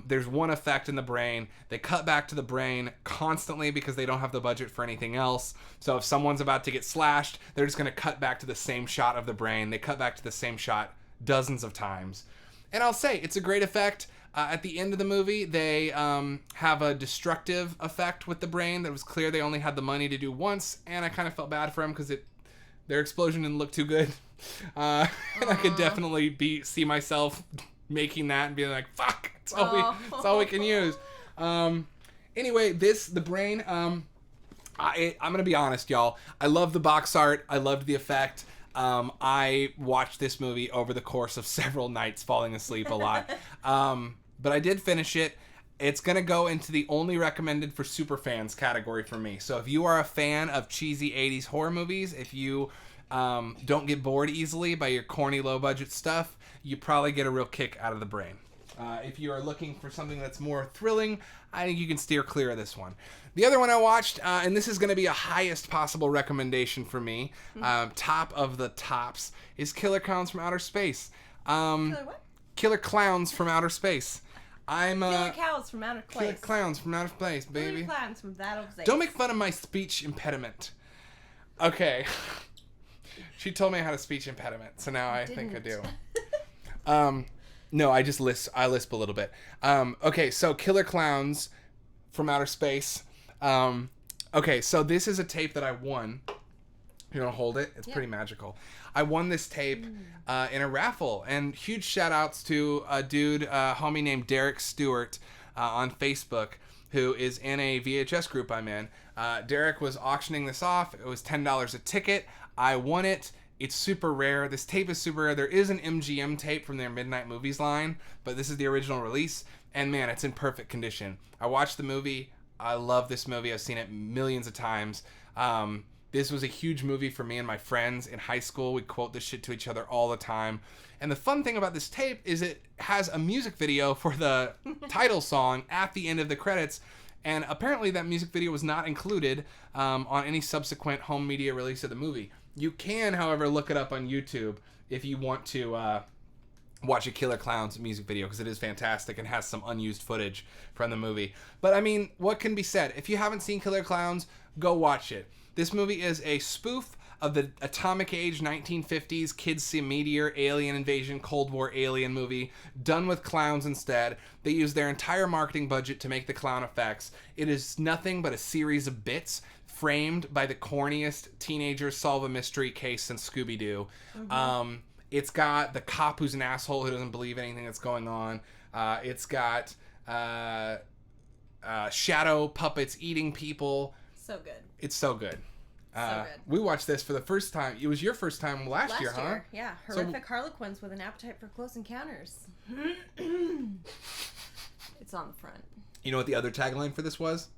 Speaker 1: There's one effect in the brain. They cut back to the brain constantly because they don't have the budget for anything else. So if someone's about to get slashed, they're just going to cut back to the same shot of the brain. They cut back to the same shot dozens of times. And I'll say, it's a great effect. At the end of the movie, they have a destructive effect with the brain that was clear they only had the money to do once, and I kind of felt bad for them because their explosion didn't look too good. And I could definitely see myself making that and being like, fuck, it's all we can use. Anyway, The Brain, I'm going to be honest, y'all. I love the box art. I loved the effect. I watched this movie over the course of several nights, falling asleep a lot. But I did finish it. It's going to go into the only recommended for super fans category for me. So if you are a fan of cheesy 80s horror movies, if you don't get bored easily by your corny low-budget stuff, you probably get a real kick out of The Brain. If you are looking for something that's more thrilling, I think you can steer clear of this one. The other one I watched, and this is going to be a highest possible recommendation for me, top of the tops, is Killer Clowns from Outer Space.
Speaker 2: Killer what?
Speaker 1: Killer Clowns from Outer Space.
Speaker 2: Killer Cows from Outer Place.
Speaker 1: Killer Clowns from Outer Space, baby.
Speaker 2: Killer Clowns from Outer Place.
Speaker 1: Don't make fun of my speech impediment. Okay. She told me I had a speech impediment, so now I think I do. No, I lisp a little bit. Okay, so Killer Clowns from Outer Space. Okay, so this is a tape that I won. You want to hold it? It's pretty magical. I won this tape in a raffle, and huge shout outs to a dude, homie named Derek Stewart on Facebook, who is in a VHS group I'm in. Derek was auctioning this off. It was $10 a ticket. I won it. It's super rare. This tape is super rare. There is an MGM tape from their Midnight Movies line, but this is the original release. And man, it's in perfect condition. I watched the movie. I love this movie. I've seen it millions of times. This was a huge movie for me and my friends in high school. We quote this shit to each other all the time. And the fun thing about this tape is it has a music video for the title song at the end of the credits. And apparently that music video was not included on any subsequent home media release of the movie. You can, however, look it up on YouTube if you want to watch a Killer Clowns music video, because it is fantastic and has some unused footage from the movie. But I mean, what can be said? If you haven't seen Killer Clowns, go watch it. This movie is a spoof of the atomic age 1950s kids see a meteor, alien invasion, Cold War alien movie, done with clowns instead. They use their entire marketing budget to make the clown effects. It is nothing but a series of bits framed by the corniest teenagers solve a mystery case since Scooby-Doo. Mm-hmm. It's got the cop who's an asshole who doesn't believe anything that's going on. It's got shadow puppets eating people.
Speaker 2: So good.
Speaker 1: It's so good.
Speaker 2: So good.
Speaker 1: We watched this for the first time. It was your first time last year, huh?
Speaker 2: Yeah. Horrific Harlequins with an appetite for close encounters. It's on the front.
Speaker 1: You know what the other tagline for this was?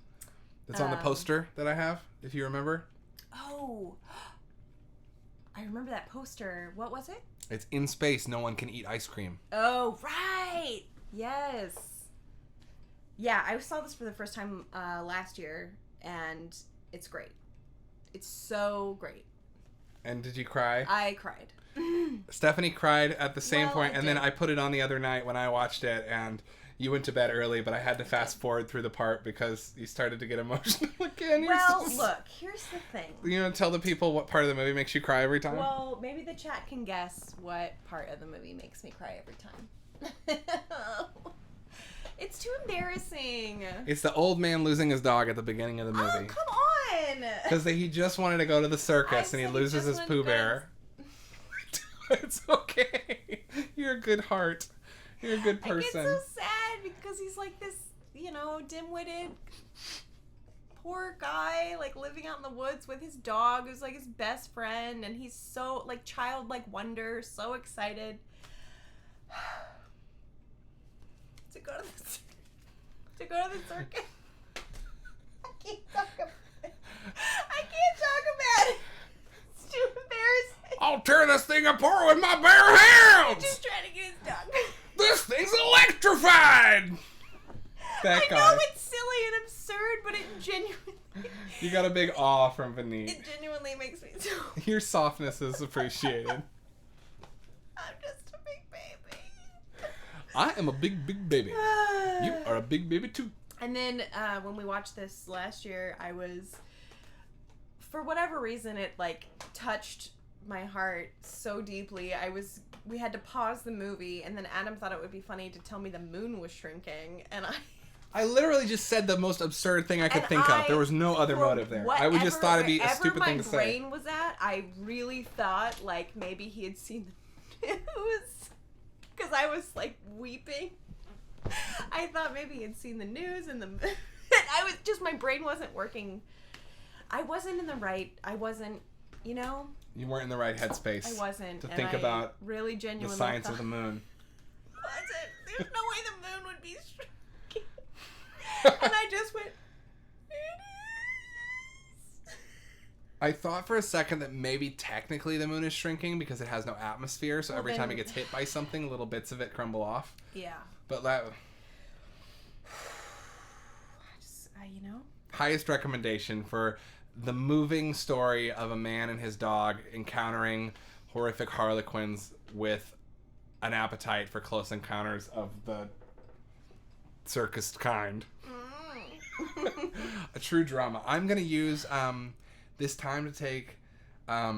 Speaker 1: It's on the poster that I have, if you remember.
Speaker 2: Oh. I remember that poster. What was it?
Speaker 1: It's in space, no one can eat ice cream.
Speaker 2: Oh, right. Yes. Yeah, I saw this for the first time last year, and it's great. It's so great.
Speaker 1: And did you cry?
Speaker 2: I cried.
Speaker 1: Stephanie cried at the same point, and then I put it on the other night when I watched it, and you went to bed early, but I had to fast forward through the part because you started to get emotional again.
Speaker 2: Well, look, here's the thing.
Speaker 1: You know, tell the people what part of the movie makes you cry every time?
Speaker 2: Well, maybe the chat can guess what part of the movie makes me cry every time. It's too embarrassing.
Speaker 1: It's the old man losing his dog at the beginning of the movie.
Speaker 2: Oh, come on!
Speaker 1: Because he just wanted to go to the circus and he loses his Pooh Bear. It's okay. You're a good heart. You're a good person.
Speaker 2: I get so sad because he's like this, dim-witted, poor guy, like living out in the woods with his dog who's like his best friend, and he's so like childlike wonder, so excited to go to the circus. I can't talk about it. It's too embarrassing.
Speaker 1: I'll tear this thing apart with my bare hands.
Speaker 2: I'm just trying to get his dog.
Speaker 1: This thing's electrified. That guy.
Speaker 2: I know it's silly and absurd, but it genuinely.
Speaker 1: You got a big awe from Vinny.
Speaker 2: It genuinely makes me so.
Speaker 1: Your softness is appreciated.
Speaker 2: I'm just a big baby.
Speaker 1: I am a big, big baby. You are a big baby too.
Speaker 2: And then when we watched this last year, I was, for whatever reason, it like touched my heart so deeply. We had to pause the movie, and then Adam thought it would be funny to tell me the moon was shrinking, and
Speaker 1: I literally just said the most absurd thing I could think of. There was no other motive there. I would just thought it'd be a stupid thing to say.
Speaker 2: Whatever my brain was at, I really thought like maybe he had seen the news, because I was like weeping. I thought maybe he had seen the news and my brain wasn't working. I wasn't in the right. I wasn't.
Speaker 1: You weren't in the right headspace.
Speaker 2: I wasn't.
Speaker 1: To think about
Speaker 2: really genuinely
Speaker 1: the science of the moon.
Speaker 2: There's no way the moon would be shrinking. And I just went, it is.
Speaker 1: I thought for a second that maybe technically the moon is shrinking because it has no atmosphere, so every time it gets hit by something, little bits of it crumble off.
Speaker 2: Yeah.
Speaker 1: But that... Highest recommendation for the moving story of a man and his dog encountering horrific harlequins with an appetite for close encounters of the circus kind. A true drama. I'm going to use this time to take a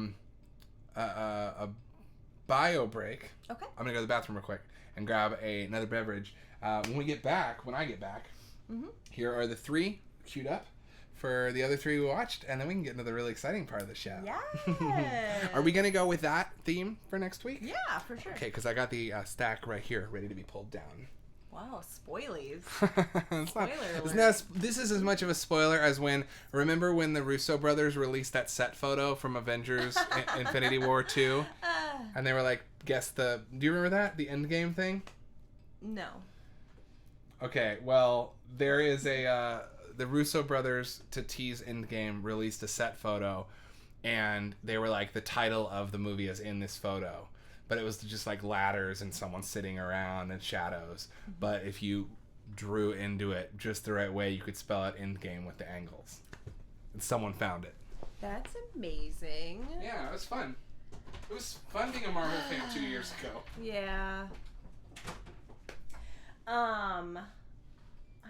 Speaker 1: bio break.
Speaker 2: Okay.
Speaker 1: I'm going to go to the bathroom real quick and grab another beverage. When I get back, here are the three queued up for the other three we watched, and then we can get into the really exciting part of the show.
Speaker 2: Yeah.
Speaker 1: Are we going to go with that theme for next week?
Speaker 2: Yeah, for sure.
Speaker 1: Okay, because I got the stack right here ready to be pulled down.
Speaker 2: Wow, spoilies.
Speaker 1: It's not,
Speaker 2: Spoiler
Speaker 1: it's
Speaker 2: alert.
Speaker 1: not, this is as much of a spoiler as remember when the Russo brothers released that set photo from Avengers Infinity War 2? And they were like, do you remember that? The Endgame thing?
Speaker 2: No.
Speaker 1: Okay, well, there is the Russo brothers, to tease Endgame, released a set photo, and they were like, the title of the movie is in this photo. But it was just like ladders and someone sitting around and shadows. But if you drew into it just the right way, you could spell out Endgame with the angles. And someone found it.
Speaker 2: That's amazing.
Speaker 1: Yeah, it was fun. It was fun being a Marvel fan 2 years ago.
Speaker 2: Yeah. I'm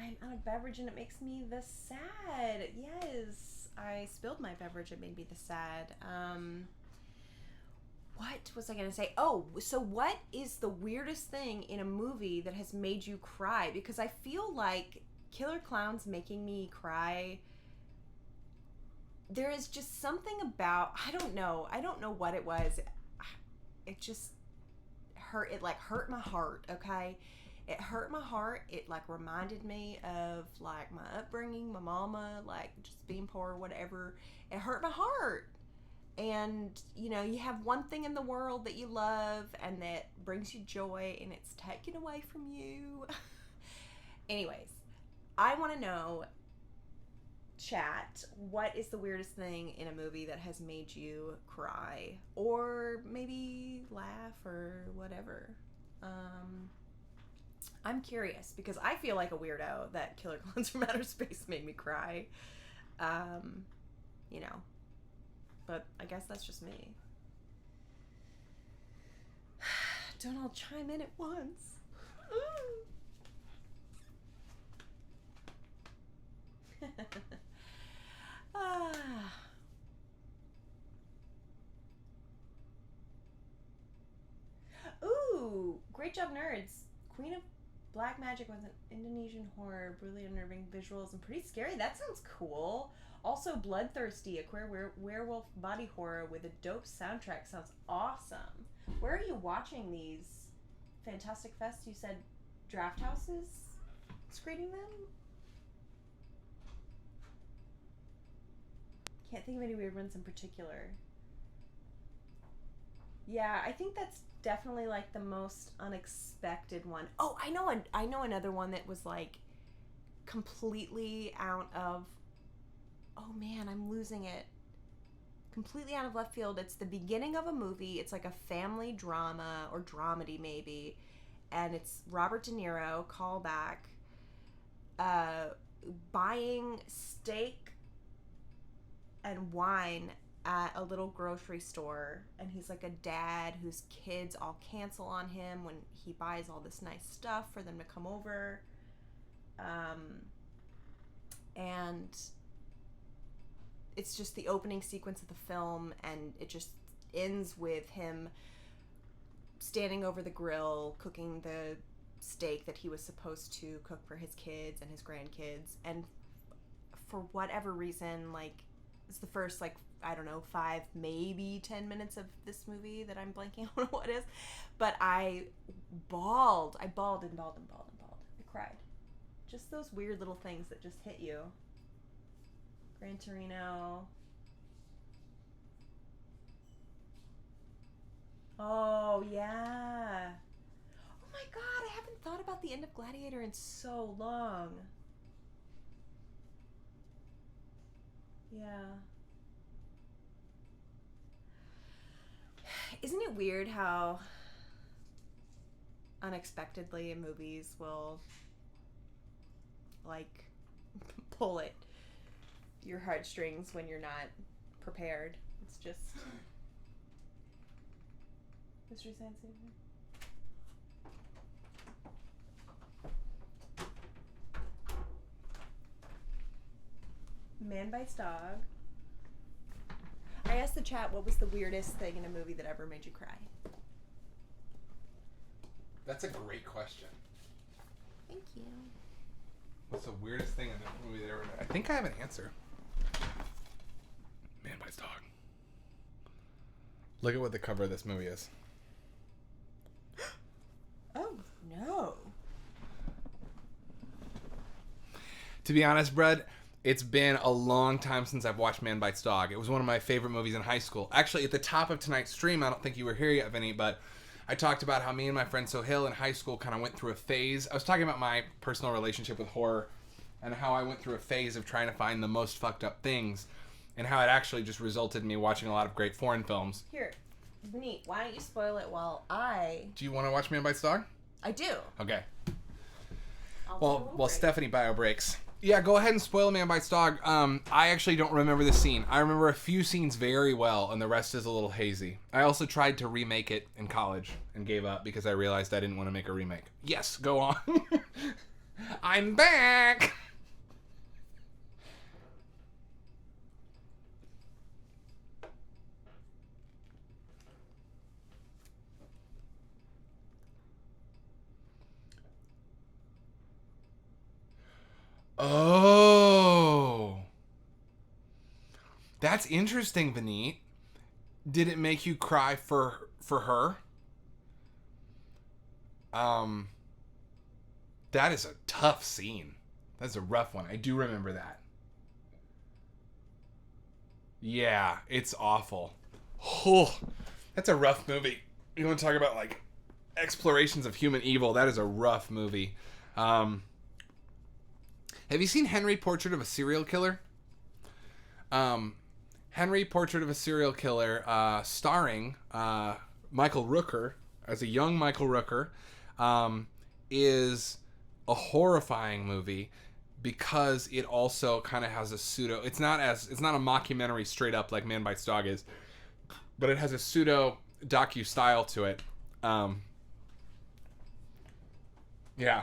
Speaker 2: out of beverage and it makes me the sad. Yes. I spilled my beverage. It made me the sad. What was I going to say? Oh, so what is the weirdest thing in a movie that has made you cry? Because I feel like Killer Clowns making me cry. There is just something about, I don't know what it was. It just hurt. It like hurt my heart. Okay. It hurt my heart. It like reminded me of like my upbringing, my mama, like just being poor or whatever. It hurt my heart. And, you know, you have one thing in the world that you love and that brings you joy and it's taken away from you. Anyways, I want to know, chat, what is the weirdest thing in a movie that has made you cry or maybe laugh or whatever? I'm curious because I feel like a weirdo that Killer Clowns from Outer Space made me cry. You know. But I guess that's just me. Don't all chime in at once. Ooh, great job, nerds. Queen of Black Magic was an Indonesian horror, really unnerving visuals and pretty scary. That sounds cool. Also, Bloodthirsty, a queer werewolf body horror with a dope soundtrack. Sounds awesome. Where are you watching these? Fantastic Fest? You said Draft House is screening them? Can't think of any weird ones in particular. Yeah, I think that's definitely like the most unexpected one. Oh, I know another one that was like completely out of, oh man, I'm losing it. Completely out of left field. It's the beginning of a movie. It's like a family drama or dramedy maybe. And it's Robert De Niro, callback, buying steak and wine at a little grocery store. And he's like a dad whose kids all cancel on him when he buys all this nice stuff for them to come over. And it's just the opening sequence of the film, and it just ends with him standing over the grill cooking the steak that he was supposed to cook for his kids and his grandkids. And for whatever reason, like, it's the first, like, I don't know, 5, maybe 10 minutes of this movie that I'm blanking on what it is. But I bawled and bawled and bawled. I cried. Just those weird little things that just hit you. Gran Torino. Oh, yeah. Oh my god, I haven't thought about the end of Gladiator in so long. Yeah. Isn't it weird how unexpectedly movies will, like, pull at your heartstrings when you're not prepared? It's just Mystery Science Theater. Man Bites Dog. I asked the chat what was the weirdest thing in a movie that ever made you cry.
Speaker 1: That's a great question.
Speaker 2: Thank you.
Speaker 1: What's the weirdest thing in a movie that ever made? I think I have an answer. Man Bites Dog. Look at what the cover of this movie is.
Speaker 2: Oh, no.
Speaker 1: To be honest, Brad, it's been a long time since I've watched Man Bites Dog. It was one of my favorite movies in high school. Actually, at the top of tonight's stream, I don't think you were here yet, Vinny, but I talked about how me and my friend Sohail in high school kind of went through a phase. I was talking about my personal relationship with horror and how I went through a phase of trying to find the most fucked up things and how it actually just resulted in me watching a lot of great foreign films.
Speaker 2: Here, neat. Why don't you spoil it while I...
Speaker 1: Do you want to watch Man Bites Dog?
Speaker 2: I do.
Speaker 1: Okay.
Speaker 2: I'll
Speaker 1: Well, Stephanie bio breaks. Yeah, go ahead and spoil Man Bites Dog. I actually don't remember the scene. I remember a few scenes very well, and the rest is a little hazy. I also tried to remake it in college and gave up because I realized I didn't want to make a remake. Yes, go on. I'm back! Oh. That's interesting, Vineet. Did it make you cry for her? That is a tough scene. That's a rough one. I do remember that. Yeah, it's awful. Oh, that's a rough movie. You want to talk about like explorations of human evil? That is a rough movie. Have you seen Henry, Portrait of a Serial Killer? Henry, Portrait of a Serial Killer, starring Michael Rooker, as a young Michael Rooker, is a horrifying movie because it also kind of has a pseudo... It's not a mockumentary straight up like Man Bites Dog is, but it has a pseudo docu style to it. Yeah.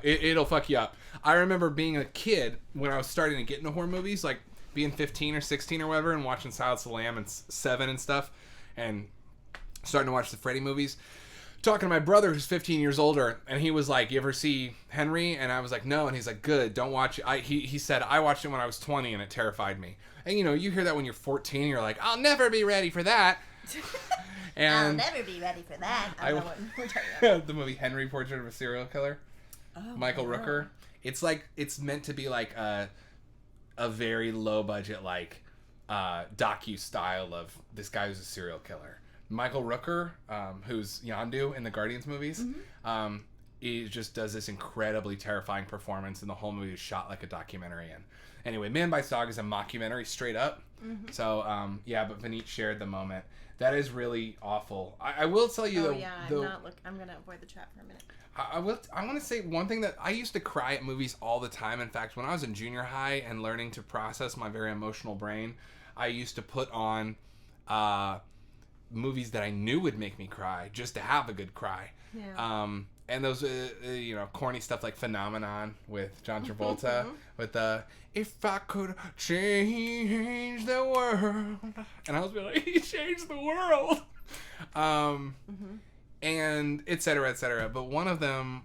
Speaker 1: It'll fuck you up. I remember being a kid when I was starting to get into horror movies, like being 15 or 16 or whatever, and watching Silence of the Lamb and Seven and stuff, and starting to watch the Freddy movies. Talking to my brother who's 15 years older, and he was like, "You ever see Henry?" And I was like, "No." And he's like, "Good, don't watch it." He said, "I watched it when I was 20 and it terrified me." And you hear that when you're 14, and you're like, "I'll never be ready for that." And
Speaker 2: I'll never be ready for that. I don't know what we're talking about.
Speaker 1: The movie Henry, Portrait of a Serial Killer. Oh, Michael Rooker. It's like, it's meant to be like a very low budget, like docu style of this guy who's a serial killer. Michael Rooker, who's Yondu in the Guardians movies, he just does this incredibly terrifying performance, and the whole movie is shot like a documentary. And anyway, Man Bites Dog is a mockumentary straight up. So but Vineet shared the moment. That is really awful. I will tell you
Speaker 2: I'm gonna avoid the chat for a minute.
Speaker 1: I want to say one thing, that I used to cry at movies all the time. In fact, when I was in junior high and learning to process my very emotional brain, I used to put on movies that I knew would make me cry just to have a good cry. Yeah. And those, corny stuff like Phenomenon with John Travolta with the "If I could change the world," and I was like, "He changed the world." And et cetera, et cetera. But one of them,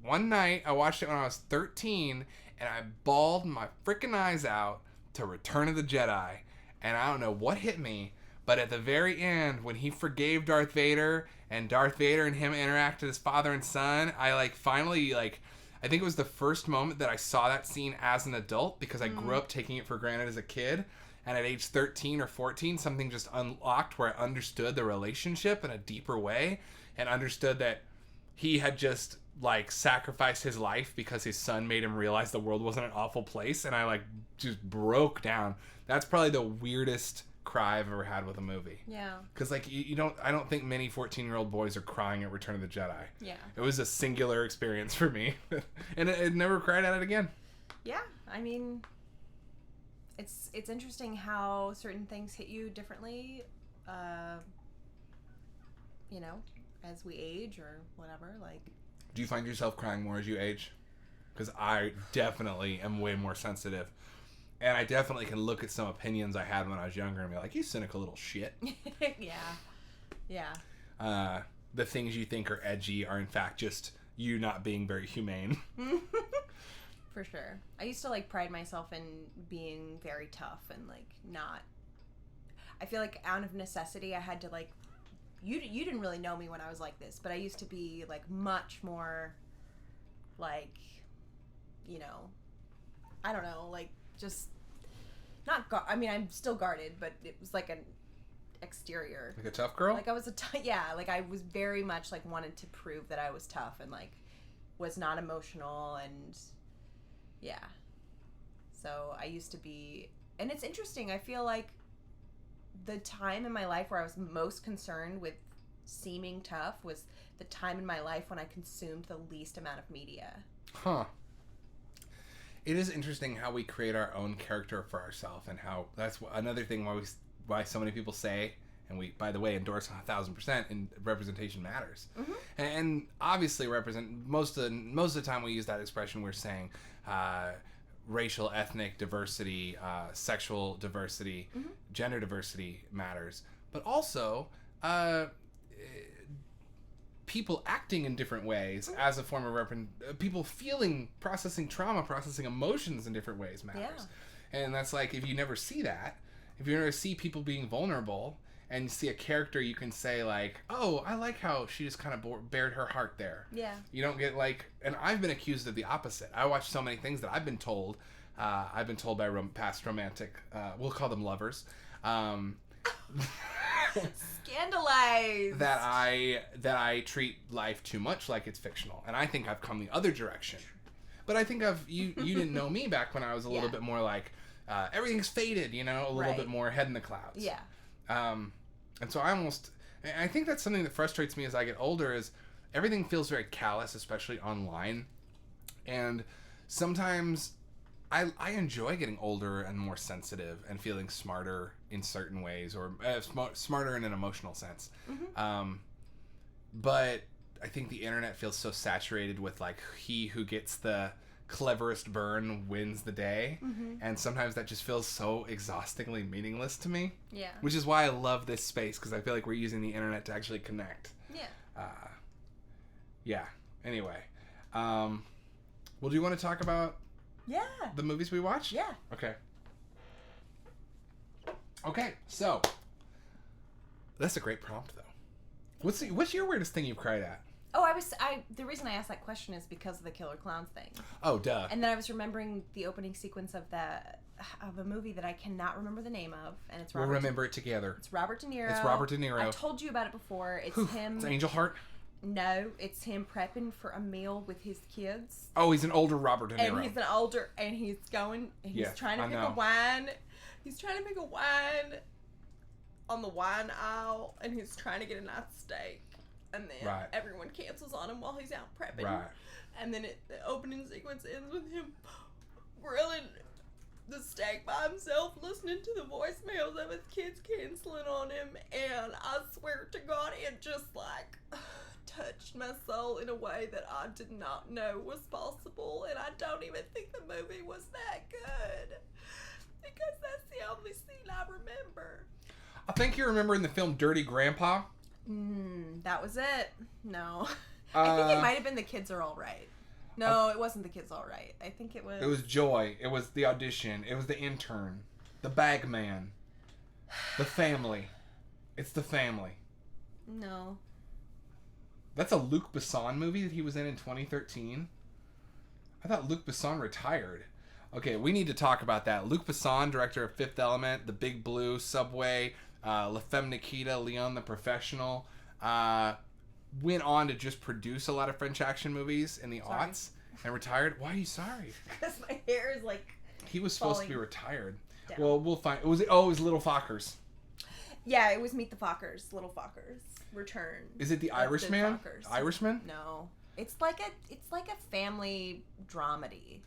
Speaker 1: one night, I watched it when I was 13, and I bawled my freaking eyes out to Return of the Jedi. And I don't know what hit me, but at the very end, when he forgave Darth Vader, and Darth Vader and him interacted as father and son, I finally I think it was the first moment that I saw that scene as an adult, because I grew up taking it for granted as a kid. And at age 13 or 14, something just unlocked where I understood the relationship in a deeper way, and understood that he had just sacrificed his life because his son made him realize the world wasn't an awful place. And I just broke down. That's probably the weirdest cry I've ever had with a movie. Yeah. Because I don't think many 14-year-old boys are crying at Return of the Jedi. Yeah. It was a singular experience for me, and I never cried at it again. Yeah,
Speaker 2: I mean, it's interesting how certain things hit you differently, as we age or whatever.
Speaker 1: Do you find yourself crying more as you age? Because I definitely am way more sensitive. And I definitely can look at some opinions I had when I was younger and be like, "You cynical little shit." Yeah. The things you think are edgy are in fact just you not being very humane.
Speaker 2: For sure. I used to pride myself in being very tough and not... I feel like out of necessity I had to you didn't really know me when I was like this, but I used to be much more I don't know, like, just not I mean, I'm still guarded, but it was like an exterior.
Speaker 1: Like a tough girl?
Speaker 2: Like I was like I was very much like wanted to prove that I was tough and like was not emotional, and yeah. So I used to be, and it's interesting, I feel like the time in my life where I was most concerned with seeming tough was the time in my life when I consumed the least amount of media.
Speaker 1: Huh. It is interesting how we create our own character for ourselves, and how that's another thing why so many people say, and we, by the way, endorse 1,000%, and representation matters.
Speaker 2: Mm-hmm.
Speaker 1: And obviously, most of the time we use that expression, we're saying racial, ethnic diversity, sexual diversity,
Speaker 2: mm-hmm.
Speaker 1: gender diversity matters, but also people acting in different ways as a form of people processing trauma, processing emotions in different ways matters. Yeah. And that's like, if you never see that, if you never see people being vulnerable and see a character, you can say like, oh, I like how she just kind of bared her heart there.
Speaker 2: Yeah. You
Speaker 1: don't get like, and I've been accused of the opposite. I watch so many things that I've been told by past romantic, we'll call them lovers,
Speaker 2: scandalized,
Speaker 1: that I treat life too much like it's fictional, and I think I've come the other direction. But I think you didn't know me back when I was a little bit more like everything's faded, a little bit more head in the clouds.
Speaker 2: Yeah.
Speaker 1: And so I think that's something that frustrates me as I get older, is everything feels very callous, especially online, and sometimes I enjoy getting older and more sensitive and feeling smarter in certain ways, or smarter in an emotional sense. Mm-hmm. But I think the internet feels so saturated with like, he who gets the cleverest burn wins the day. Mm-hmm. And sometimes that just feels so exhaustingly meaningless to me.
Speaker 2: Yeah.
Speaker 1: Which is why I love this space, because I feel like we're using the internet to actually connect.
Speaker 2: Yeah.
Speaker 1: Yeah. Anyway. Well, do you want to talk about the movies we watched?
Speaker 2: Yeah.
Speaker 1: Okay, so that's a great prompt, though. What's your weirdest thing you've cried at?
Speaker 2: Oh, the reason I asked that question is because of the Killer Clowns thing.
Speaker 1: Oh, duh.
Speaker 2: And then I was remembering the opening sequence of a movie that I cannot remember the name of, and it's
Speaker 1: We'll remember it together.
Speaker 2: It's Robert De Niro.
Speaker 1: It's Robert De Niro.
Speaker 2: I've told you about it before. It's him.
Speaker 1: It's Angel Heart?
Speaker 2: No, it's him prepping for a meal with his kids.
Speaker 1: Oh, he's an older Robert De Niro.
Speaker 2: And he's trying to pick a wine. He's trying to pick a wine on the wine aisle, and he's trying to get a nice steak. And then everyone cancels on him while he's out prepping. Right. And then the opening sequence ends with him grilling the steak by himself, listening to the voicemails of his kids canceling on him. And I swear to God, it just like touched my soul in a way that I did not know was possible. And I don't even think the movie was that good, because that's the only scene I remember.
Speaker 1: I think you remember in the film Dirty Grandpa.
Speaker 2: That was it. No. I think it might have been The Kids Are All Right. No, it wasn't The Kids All Right. I think it was...
Speaker 1: It was Joy. It was The Audition. It was The Intern. The Bagman. The Family. It's The Family.
Speaker 2: No.
Speaker 1: That's a Luc Besson movie that he was in 2013. I thought Luc Besson retired. Okay, we need to talk about that. Luc Besson, director of Fifth Element, The Big Blue, Subway, La Femme Nikita, Leon the Professional, went on to just produce a lot of French action movies in the aughts and retired. Why are you sorry?
Speaker 2: Because my hair is like...
Speaker 1: He was supposed to be retired.
Speaker 2: Down.
Speaker 1: Well, we'll find... it was Little Fockers.
Speaker 2: Yeah, it was Meet the Fockers. Little Fockers. Return.
Speaker 1: Is it The Irishman? Irishman?
Speaker 2: No. It's like a family dramedy.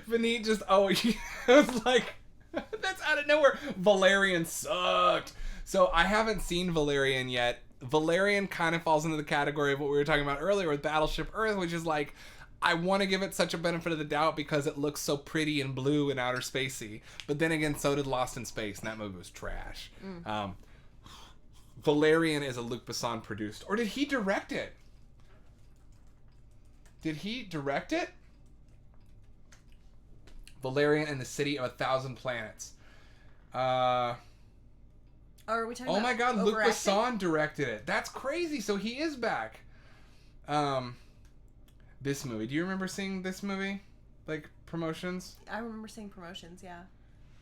Speaker 1: Vinny just it was like, that's out of nowhere. Valerian sucked. So I haven't seen Valerian yet. Valerian kind of falls into the category of what we were talking about earlier with Battleship Earth, which is like, I want to give it such a benefit of the doubt because it looks so pretty and blue and outer spacey. But then again, so did Lost in Space, and that movie was trash. Valerian is a Luc Besson produced, or did he direct it? Did he direct it? Valerian and the City of 1,000 Planets.
Speaker 2: Are we talking about?
Speaker 1: Oh my God, Luc Besson directed it. That's crazy. So he is back. this movie. Do you remember seeing this movie? Like, promotions?
Speaker 2: I remember seeing promotions, yeah.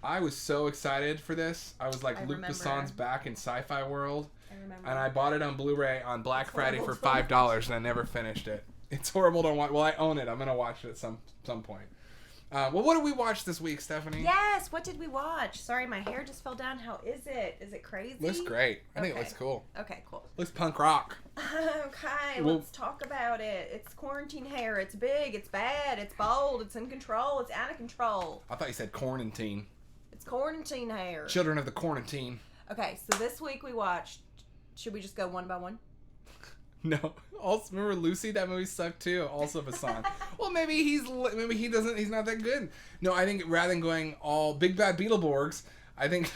Speaker 1: I was so excited for this. I was like,
Speaker 2: I
Speaker 1: Luc
Speaker 2: remember.
Speaker 1: Besson's back in sci-fi world.
Speaker 2: I remember.
Speaker 1: And I bought it on Blu-ray on Black Friday for
Speaker 2: horrible to
Speaker 1: $5, and I never finished it. It's horrible to watch. Well, I own it. I'm going to watch it at some point. Well, what did we watch this week, Stephanie?
Speaker 2: Yes, what did we watch? Sorry, my hair just fell down. How is it? Is it crazy?
Speaker 1: Looks great. I think it looks cool.
Speaker 2: Okay, cool.
Speaker 1: Looks punk rock.
Speaker 2: Okay,
Speaker 1: Well-
Speaker 2: let's talk about it. It's quarantine hair. It's big. It's bad. It's bold. It's in control. It's out of control.
Speaker 1: I thought you said quarantine.
Speaker 2: It's quarantine hair.
Speaker 1: Children of the quarantine.
Speaker 2: Okay, so this week we watched... Should we just go one by one?
Speaker 1: No. Also, remember Lucy? That movie sucked too. Also Besson. Well, maybe he's not that good. No, I think rather than going all Big Bad Beetleborgs, I think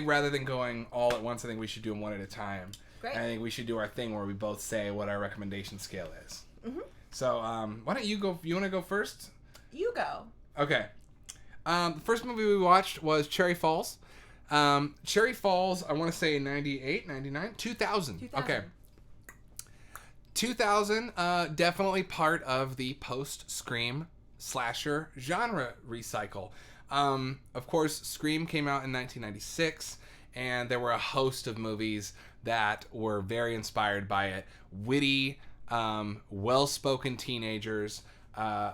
Speaker 1: rather than going all at once, I think we should do them one at a time.
Speaker 2: Great.
Speaker 1: And I think we should do our thing where we both say what our recommendation scale is.
Speaker 2: Mm-hmm.
Speaker 1: So, why don't you go? You want to go first?
Speaker 2: You go.
Speaker 1: Okay. The first movie we watched was Cherry Falls. Cherry Falls, I want to say 98, 99, 2000. Okay. 2000, definitely part of the post-Scream slasher genre recycle. Of course, Scream came out in 1996, and there were a host of movies that were very inspired by it. Witty, well-spoken teenagers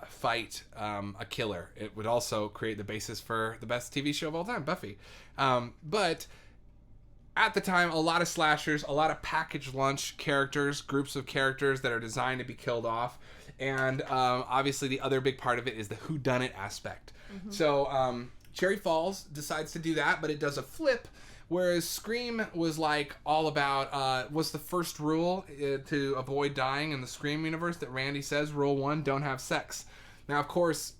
Speaker 1: fight a killer. It would also create the basis for the best TV show of all time, Buffy. But at the time, a lot of slashers, a lot of package lunch characters, groups of characters that are designed to be killed off. And obviously the other big part of it is the whodunit aspect. Mm-hmm. So Cherry Falls decides to do that, but it does a flip. Whereas Scream was like all about, what's the first rule to avoid dying in the Scream universe that Randy says? Rule 1, don't have sex. Now, of course,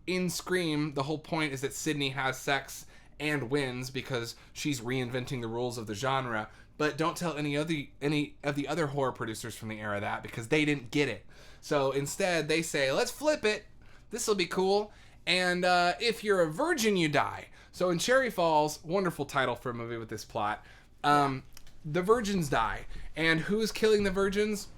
Speaker 1: in Scream, the whole point is that Sydney has sex and wins because she's reinventing the rules of the genre. But don't tell any of the other horror producers from the era that, because they didn't get it. So instead, they say, let's flip it. This will be cool. And if you're a virgin, you die. So in Cherry Falls, wonderful title for a movie with this plot, the virgins die. And who's killing the virgins?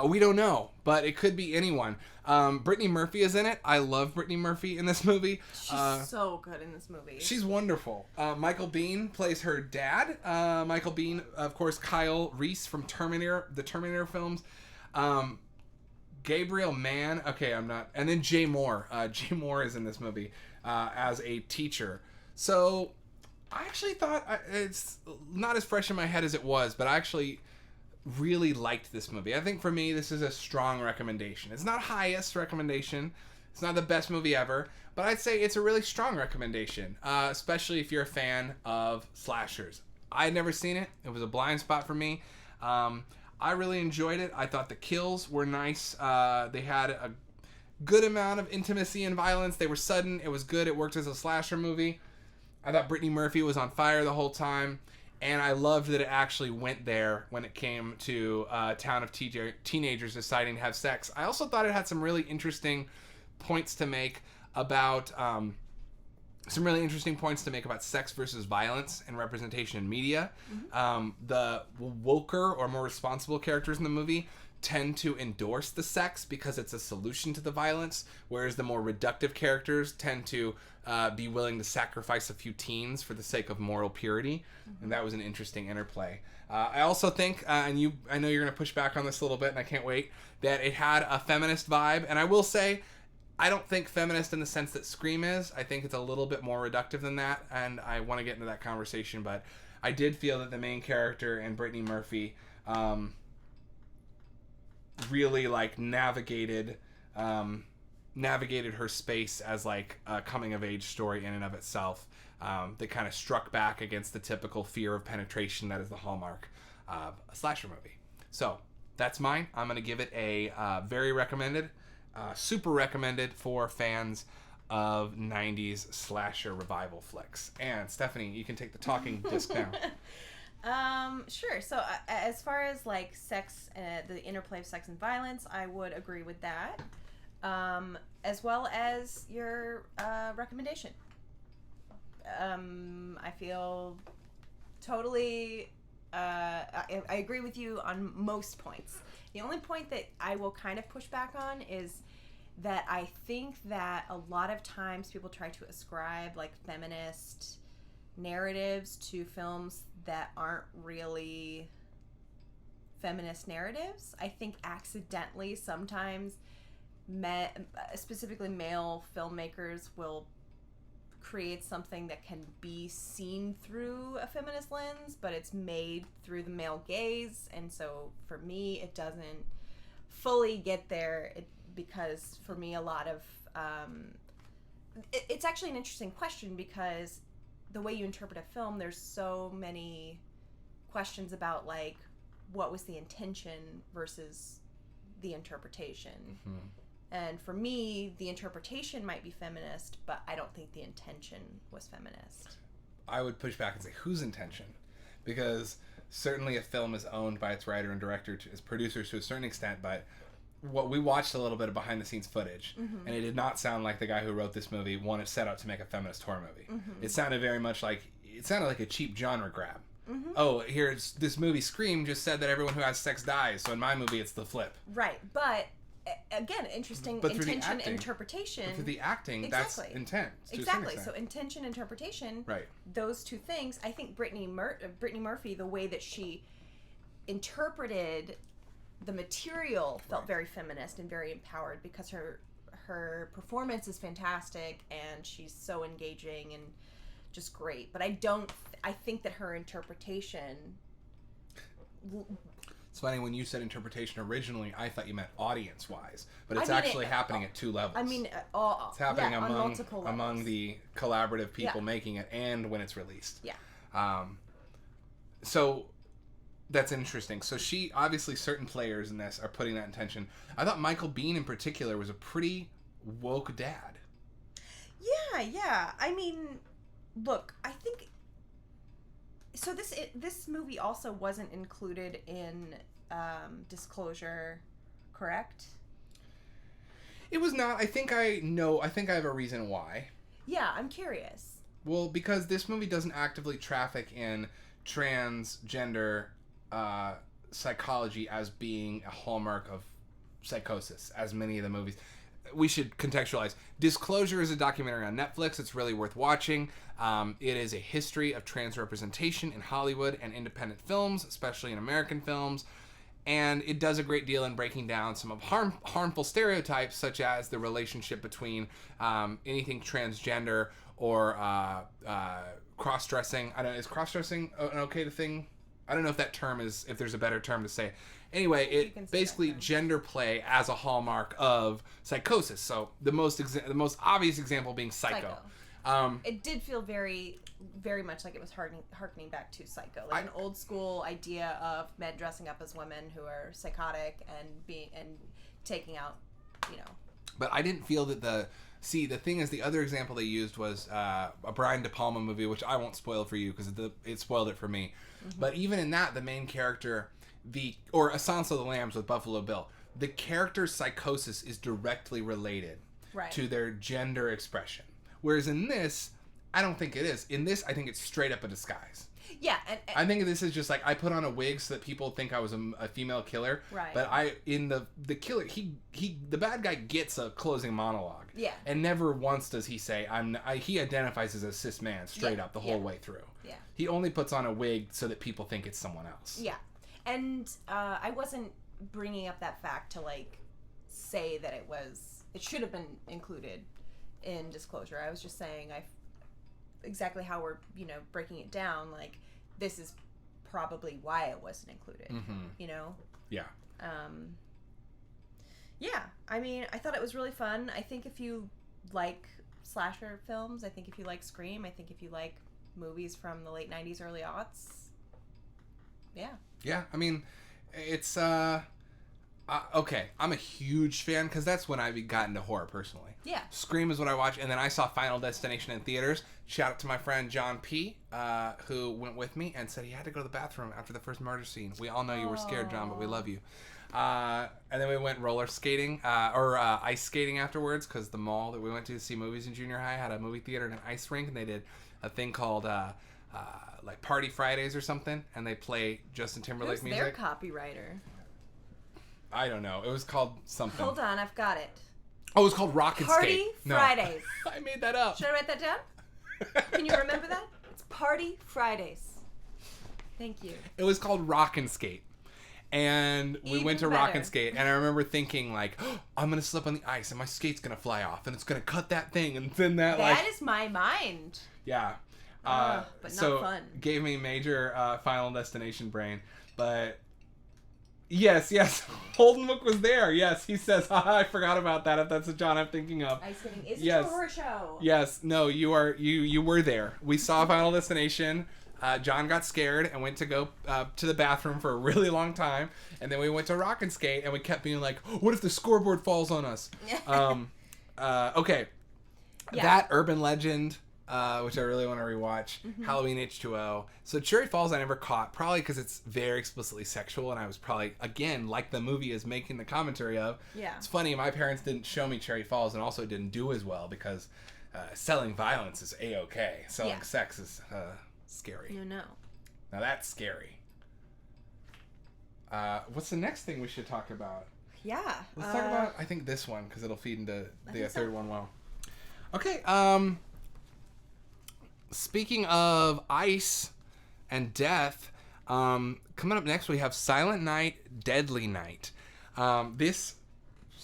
Speaker 1: We don't know, but it could be anyone. Brittany Murphy is in it. I love Brittany Murphy in this movie.
Speaker 2: She's so good in this movie.
Speaker 1: She's wonderful. Michael Biehn plays her dad. Michael Biehn, of course, Kyle Reese from the Terminator films. Gabriel Mann. Okay, I'm not. And then Jay Moore. Jay Moore is in this movie as a teacher. So I actually thought it's not as fresh in my head as it was, but I actually really liked this movie. I think for me, this is a strong recommendation. It's not highest recommendation. It's not the best movie ever, but I'd say it's a really strong recommendation, especially if you're a fan of slashers. I had never seen it. It was a blind spot for me. I really enjoyed it. I thought the kills were nice. They had a good amount of intimacy and violence. They were sudden. It was good. It worked as a slasher movie. I thought Brittany Murphy was on fire the whole time. And I loved that it actually went there when it came to a town of teenagers deciding to have sex. I also thought it had some really interesting points to make about sex versus violence and representation in media. Mm-hmm. The woker or more responsible characters in the movie tend to endorse the sex because it's a solution to the violence, whereas the more reductive characters tend to be willing to sacrifice a few teens for the sake of moral purity. Mm-hmm. And that was an interesting interplay. I also think, I know you're going to push back on this a little bit, and I can't wait, that it had a feminist vibe. And I will say, I don't think feminist in the sense that Scream is. I think it's a little bit more reductive than that, and I want to get into that conversation. But I did feel that the main character and Brittany Murphy really like navigated her space as like a coming of age story in and of itself. That kind of struck back against the typical fear of penetration that is the hallmark of a slasher movie. So that's mine. I'm going to give it a very recommended, super recommended for fans of 90s slasher revival flicks. And Stephanie, you can take the talking disc now.
Speaker 2: Sure. So as far as like sex, the interplay of sex and violence, I would agree with that. As well as your recommendation. I feel totally I agree with you on most points. The only point that I will kind of push back on is that I think that a lot of times people try to ascribe like feminist narratives to films that aren't really feminist narratives. I think accidentally sometimes specifically male filmmakers will create something that can be seen through a feminist lens, but it's made through the male gaze, and so for me it doesn't fully get there, because for me a lot of it's actually an interesting question, because the way you interpret a film, there's so many questions about like what was the intention versus the interpretation. Mm-hmm. And for me, the interpretation might be feminist, but I don't think the intention was feminist.
Speaker 1: I would push back and say, whose intention? Because certainly a film is owned by its writer and director, as producers to a certain extent, but what we watched a little bit of behind-the-scenes footage, mm-hmm. and it did not sound like the guy who wrote this movie wanted set out to make a feminist horror movie. Mm-hmm. It sounded very much like, a cheap genre grab. Mm-hmm. Oh, here's this movie, Scream, just said that everyone who has sex dies, so in my movie it's the flip.
Speaker 2: Right, but again, interesting intention, interpretation. But
Speaker 1: through the acting, exactly. That's intent.
Speaker 2: Exactly. So intention, interpretation.
Speaker 1: Right.
Speaker 2: Those two things. I think Brittany Murphy, the way that she interpreted the material, felt very feminist and very empowered, because her performance is fantastic and she's so engaging and just great. But I think that her interpretation.
Speaker 1: It's funny, when you said interpretation originally, I thought you meant audience-wise, but it's actually happening at two levels.
Speaker 2: I mean,
Speaker 1: it's happening among the collaborative people making it, and when it's released.
Speaker 2: Yeah.
Speaker 1: So that's interesting. So obviously certain players in this are putting that intention. I thought Michael Biehn in particular was a pretty woke dad.
Speaker 2: Yeah. I mean, look, I think. So this movie also wasn't included in Disclosure, correct?
Speaker 1: It was not. I think I have a reason why.
Speaker 2: Yeah, I'm curious.
Speaker 1: Well, because this movie doesn't actively traffic in transgender psychology as being a hallmark of psychosis, as many of the movies. We should contextualize. Disclosure is a documentary on Netflix. It's really worth watching. It is a history of trans representation in Hollywood and independent films, especially in American films. And it does a great deal in breaking down some of harmful stereotypes, such as the relationship between anything transgender or cross-dressing. I don't know, is cross-dressing an okay thing? I don't know if there's a better term to say. Anyway, it basically gender play as a hallmark of psychosis. So the most obvious example being Psycho.
Speaker 2: It did feel very, very much like it was harkening back to Psycho, like an old school idea of men dressing up as women who are psychotic and taking out,
Speaker 1: But I didn't feel that the thing is, the other example they used was a Brian De Palma movie, which I won't spoil for you because it spoiled it for me. Mm-hmm. But even in that, the main character, or A Silence of the Lambs with Buffalo Bill, the character's psychosis is directly related to their gender expression. Whereas in this, I don't think it is. In this, I think it's straight up a disguise.
Speaker 2: Yeah, and
Speaker 1: I think this is just like, I put on a wig so that people think I was a female killer.
Speaker 2: Right.
Speaker 1: But the killer, the bad guy gets a closing monologue.
Speaker 2: Yeah.
Speaker 1: And never once does he say he identifies as a cis man straight up the whole way through.
Speaker 2: Yeah.
Speaker 1: He only puts on a wig so that people think it's someone else.
Speaker 2: Yeah. And I wasn't bringing up that fact to like say that it should have been included in Disclosure. I was just saying exactly how we're breaking it down, like this is probably why it wasn't included.
Speaker 1: Mm-hmm. Yeah.
Speaker 2: Yeah, I mean, I thought it was really fun. I think if you like slasher films, I think if you like Scream, I think if you like movies from the late 90s, early aughts,
Speaker 1: yeah, I mean, it's okay, I'm a huge fan because that's when I got into horror personally.
Speaker 2: Yeah.
Speaker 1: Scream is what I watch, and then I saw Final Destination in theaters. Shout out to my friend John P., who went with me and said he had to go to the bathroom after the first murder scene. We all know you were scared, John, but we love you. And then we went roller skating, or ice skating afterwards, because the mall that we went to see movies in junior high had a movie theater and an ice rink, and they did a thing called like Party Fridays or something, and they play Justin Timberlake
Speaker 2: Who's
Speaker 1: music.
Speaker 2: their copywriter?
Speaker 1: I don't know. It was called something.
Speaker 2: Hold on, I've got it.
Speaker 1: Oh, it was called Rock and
Speaker 2: Party
Speaker 1: Skate.
Speaker 2: Fridays.
Speaker 1: No. I made that up.
Speaker 2: Should I write that down? Can you remember that? It's Party Fridays. Thank you.
Speaker 1: It was called Rock and Skate. And we
Speaker 2: Even
Speaker 1: went to Rock
Speaker 2: better.
Speaker 1: and Skate, and I remember thinking, like, oh, I'm going to slip on the ice, and my skate's going to fly off, and it's going to cut that thing, and then that,
Speaker 2: That is my mind.
Speaker 1: Yeah.
Speaker 2: But not
Speaker 1: so
Speaker 2: fun.
Speaker 1: Gave me major Final Destination brain. But yes, Holdenwook was there. Yes, he says, haha, I forgot about that, if that's the John I'm thinking of.
Speaker 2: Ice skating is
Speaker 1: Yes.
Speaker 2: a horror show.
Speaker 1: Yes, no, you were there. We saw Final Destination. John got scared and went to go to the bathroom for a really long time, and then we went to Rock and Skate, and we kept being like, what if the scoreboard falls on us? Okay.
Speaker 2: Yeah.
Speaker 1: That urban legend, which I really want to rewatch, Halloween H2O. So Cherry Falls I never caught, probably because it's very explicitly sexual, and I was probably, again, like the movie is making the commentary of.
Speaker 2: Yeah.
Speaker 1: It's funny, my parents didn't show me Cherry Falls, and also didn't do as well, because selling violence is A-okay. Selling sex is scary.
Speaker 2: No.
Speaker 1: Now that's scary. What's the next thing we should talk about?
Speaker 2: Yeah.
Speaker 1: Let's talk about, I think, this one, because it'll feed into the third one well. Okay, speaking of ice and death, coming up next we have Silent Night, Deadly Night. This,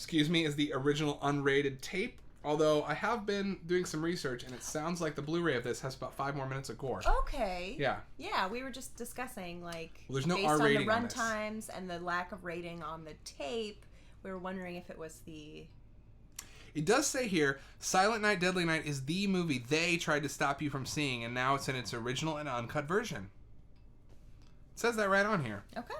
Speaker 1: is the original unrated tape, although I have been doing some research, and it sounds like the Blu-ray of this has about 5 more minutes of gore.
Speaker 2: Okay.
Speaker 1: Yeah.
Speaker 2: Yeah, we were just discussing, like,
Speaker 1: Well, there's no
Speaker 2: based
Speaker 1: R
Speaker 2: on the
Speaker 1: rating on
Speaker 2: run
Speaker 1: this.
Speaker 2: times and the lack of rating on the tape, we were wondering if it was the...
Speaker 1: It does say here, Silent Night, Deadly Night is the movie they tried to stop you from seeing, and now it's in its original and uncut version. It says that right on here.
Speaker 2: Okay.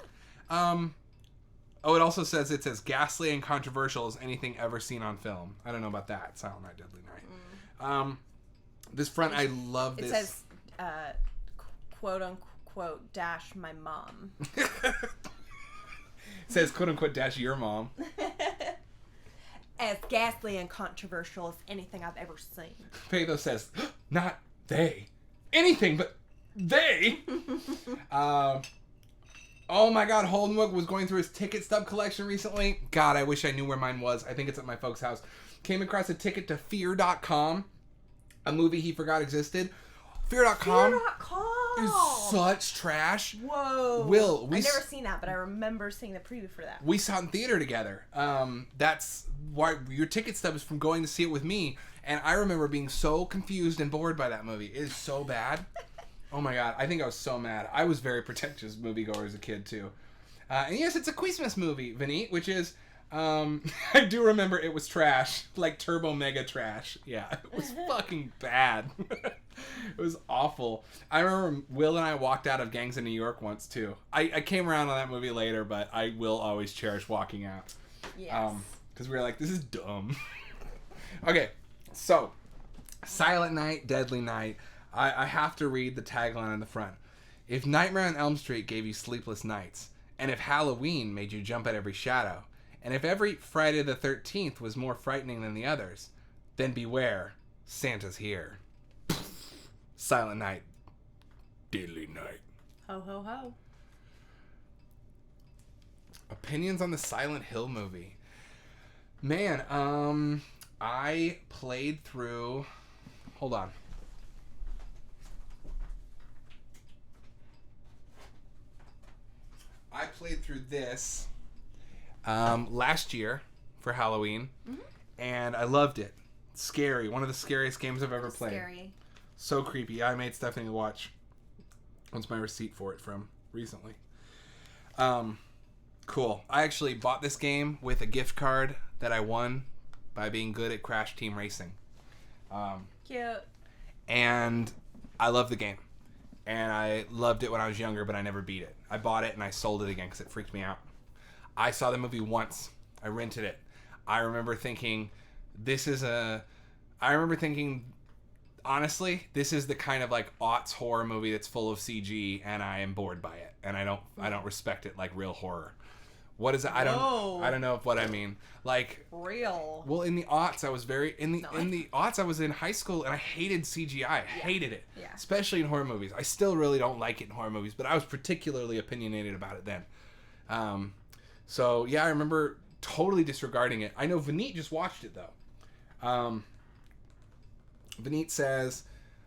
Speaker 1: Oh, it also says it's as ghastly and controversial as anything ever seen on film. I don't know about that. Silent Night, Deadly Night. This front, I love this.
Speaker 2: It says, quote unquote, dash my mom.
Speaker 1: It says, quote unquote, dash your mom.
Speaker 2: As ghastly and controversial as anything I've ever seen.
Speaker 1: Pedro says, not they. Anything but they. Oh my god, Holdenwook was going through his ticket stub collection recently. God, I wish I knew where mine was. I think it's at my folks' house. Came across a ticket to Fear.com, a movie he forgot existed. Fear.com is such trash.
Speaker 2: Whoa.
Speaker 1: Will,
Speaker 2: I've never seen that, but I remember seeing the preview for that.
Speaker 1: We saw it in theater together. That's why your ticket stub is from going to see it with me. And I remember being so confused and bored by that movie. It is so bad. Oh my god, I think I was so mad. I was very protective moviegoer as a kid too. And yes, it's a Christmas movie, Vinny, which is, I do remember it was trash. Like turbo mega trash. Yeah, it was fucking bad. It was awful. I remember Will and I walked out of Gangs of New York once too. I came around on that movie later, but I will always cherish walking out.
Speaker 2: Yes.
Speaker 1: Because we were like, this is dumb. Okay, so Silent Night, Deadly Night. I have to read the tagline on the front. If Nightmare on Elm Street gave you sleepless nights, and if Halloween made you jump at every shadow, and if every Friday the 13th was more frightening than the others, then beware, Santa's here. Silent Night, Deadly Night.
Speaker 2: Ho, ho, ho.
Speaker 1: Opinions on the Silent Hill movie. Man, I played through... Hold on. I played through this last year for Halloween, and I loved it. Scary. One of the scariest games I've ever played.
Speaker 2: Scary.
Speaker 1: So creepy. I made Stephanie watch. What's my receipt for it from recently? Cool. I actually bought this game with a gift card that I won by being good at Crash Team Racing.
Speaker 2: Cute.
Speaker 1: And I love the game. And I loved it when I was younger, but I never beat it. I bought it and I sold it again because it freaked me out. I saw the movie once. I rented it. I remember thinking, honestly, this is the kind of like aughts horror movie that's full of CG, and I am bored by it. And I don't respect it like real horror. What is it? I
Speaker 2: Whoa.
Speaker 1: don't know what I mean. Like,
Speaker 2: Real.
Speaker 1: well, in the aughts, I was very in the aughts. I was in high school and I hated CGI. I hated it, especially in horror movies. I still really don't like it in horror movies, but I was particularly opinionated about it then. So yeah, I remember totally disregarding it. I know Vineet just watched it though. Vineet says,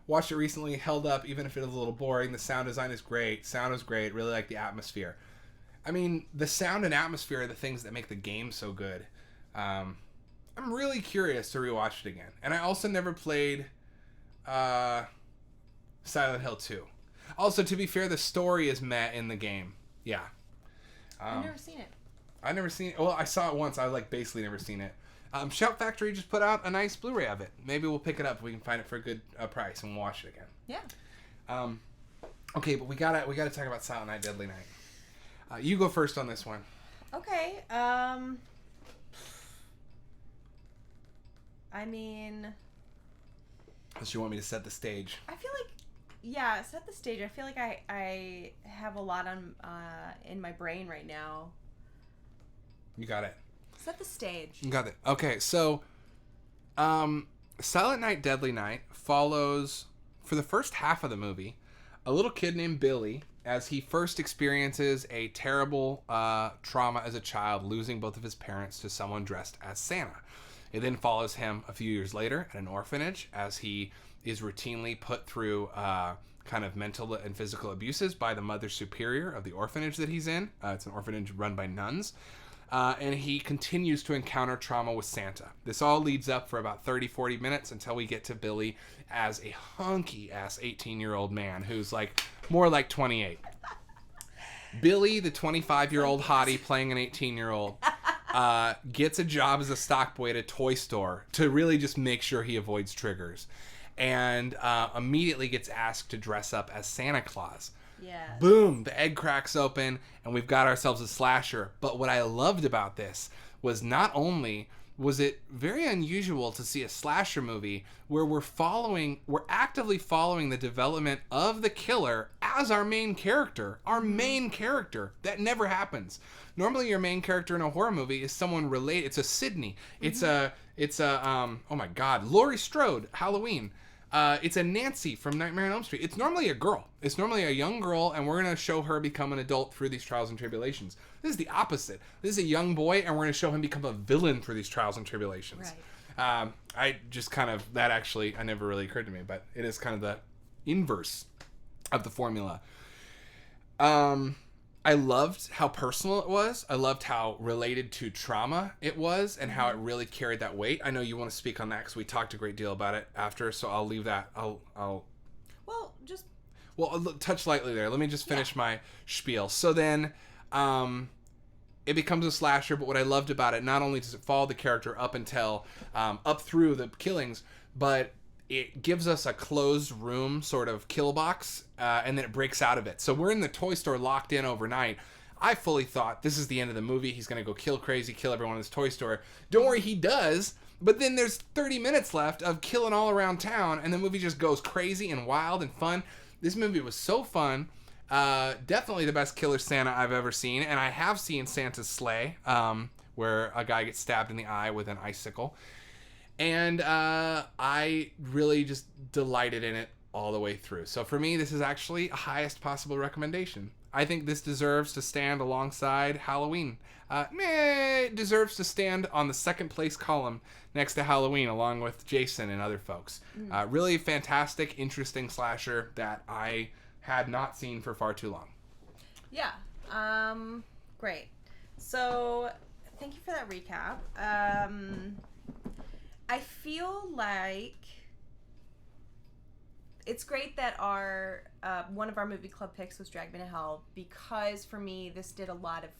Speaker 1: watched it recently, held up, even if it was a little boring. The sound design is great. Sound is great. Really like the atmosphere. I mean, the sound and atmosphere are the things that make the game so good. I'm really curious to rewatch it again. And I also never played Silent Hill 2. Also, to be fair, the story is met in the game. Yeah.
Speaker 2: I've never seen it.
Speaker 1: I've never seen it. Well, I saw it once. I basically never seen it. Shout Factory just put out a nice Blu-ray of it. Maybe we'll pick it up. We can find it for a good price and we'll watch it again.
Speaker 2: Yeah.
Speaker 1: Okay, but we gotta talk about Silent Night, Deadly Night. You go first on this one.
Speaker 2: Okay. I mean,
Speaker 1: unless you want me to set the stage.
Speaker 2: I feel like, set the stage. I feel like I have a lot on in my brain right now.
Speaker 1: You got it.
Speaker 2: Set the stage.
Speaker 1: You got it. Okay, so Silent Night, Deadly Night follows, for the first half of the movie, a little kid named Billy as he first experiences a terrible trauma as a child, losing both of his parents to someone dressed as Santa. It then follows him a few years later at an orphanage as he is routinely put through kind of mental and physical abuses by the mother superior of the orphanage that he's in. It's an orphanage run by nuns. And he continues to encounter trauma with Santa. This all leads up for about 30-40 minutes until we get to Billy as a hunky-ass 18-year-old man who's like more like 28. Billy, the 25-year-old hottie playing an 18-year-old, gets a job as a stockboy at a toy store to really just make sure he avoids triggers. And immediately gets asked to dress up as Santa Claus.
Speaker 2: Yeah.
Speaker 1: Boom, the egg cracks open and we've got ourselves a slasher. But what I loved about this was not only was it very unusual to see a slasher movie where we're actively following the development of the killer as our main character. That never happens. Normally your main character in a horror movie is someone related. It's a Sydney. It's a oh my God, Laurie Strode, Halloween. It's a Nancy from Nightmare on Elm Street. It's normally a girl. It's normally a young girl, and we're going to show her become an adult through these trials and tribulations. This is the opposite. This is a young boy, and we're going to show him become a villain through these trials and tribulations. Right. I just kind of, that actually, I never really occurred to me, but it is kind of the inverse of the formula. I loved how personal it was. I loved how related to trauma it was and how it really carried that weight. I know you want to speak on that because we talked a great deal about it after, so I'll leave that. I'll touch lightly there. Let me just finish my spiel. So then it becomes a slasher, but what I loved about it, not only does it follow the character up until up through the killings, but it gives us a closed room sort of kill box, and then it breaks out of it. So we're in the toy store locked in overnight. I fully thought this is the end of the movie. He's going to go kill everyone in this toy store. Don't worry, he does. But then there's 30 minutes left of killing all around town, and the movie just goes crazy and wild and fun. This movie was so fun. Definitely the best Killer Santa I've ever seen. And I have seen Santa's Sleigh, where a guy gets stabbed in the eye with an icicle. And I really just delighted in it all the way through. So for me, this is actually a highest possible recommendation. I think this deserves to stand alongside Halloween. It deserves to stand on the second place column next to Halloween along with Jason and other folks. Really fantastic, interesting slasher that I had not seen for far too long.
Speaker 2: Yeah. Great. So thank you for that recap. I feel like it's great that our one of our movie club picks was Drag Me to Hell, because for me this did a lot of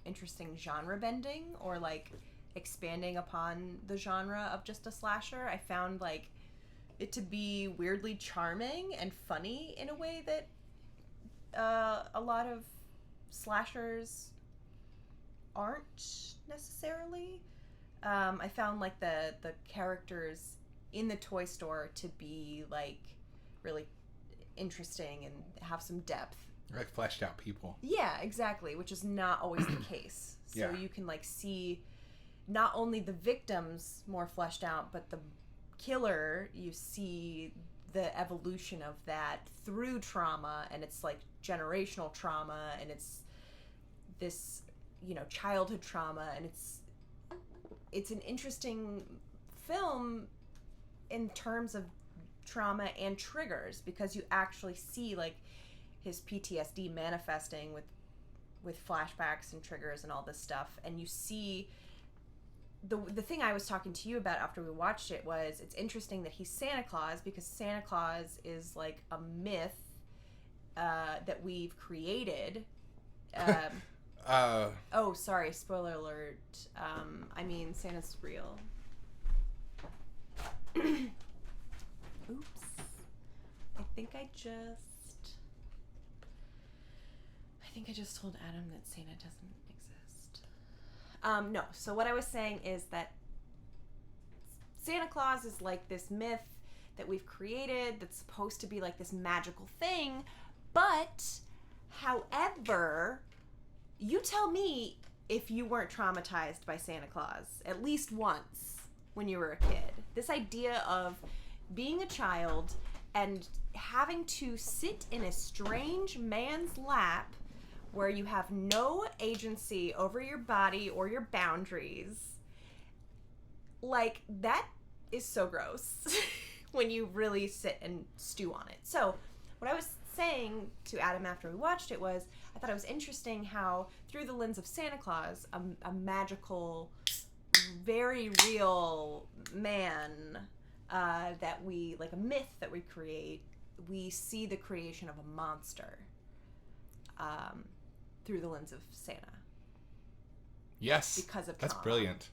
Speaker 2: interesting genre bending, or like expanding upon the genre of just a slasher. I found like it to be weirdly charming and funny in a way that a lot of slashers aren't necessarily. I found like the characters in the toy store to be like really interesting and have some depth.
Speaker 1: Like fleshed out people.
Speaker 2: Yeah, exactly, which is not always the case. So
Speaker 1: Yeah.
Speaker 2: you can like see not only the victims more fleshed out, but the killer, you see the evolution of that through trauma, and it's like generational trauma, and it's this, you know, childhood trauma, and it's an interesting film in terms of trauma and triggers, because you actually see like his PTSD manifesting with flashbacks and triggers and all this stuff, and you see the thing I was talking to you about after we watched it was, it's interesting that he's Santa Claus, because Santa Claus is like a myth that we've created. Oh, sorry, spoiler alert. I mean, Santa's real. Oops. I think I just told Adam that Santa doesn't exist. No, so what I was saying is that Santa Claus is like this myth that we've created that's supposed to be like this magical thing, but, however, you tell me if you weren't traumatized by Santa Claus at least once when you were a kid. This idea of being a child and having to sit in a strange man's lap where you have no agency over your body or your boundaries. Like, that is so gross when you really sit and stew on it. So, what I was saying to Adam after we watched it was, I thought it was interesting how, through the lens of Santa Claus, a magical, very real man that we, like a myth that we create, we see the creation of a monster through the lens of Santa.
Speaker 1: Yes.
Speaker 2: Because of
Speaker 1: That's
Speaker 2: trauma.
Speaker 1: brilliant.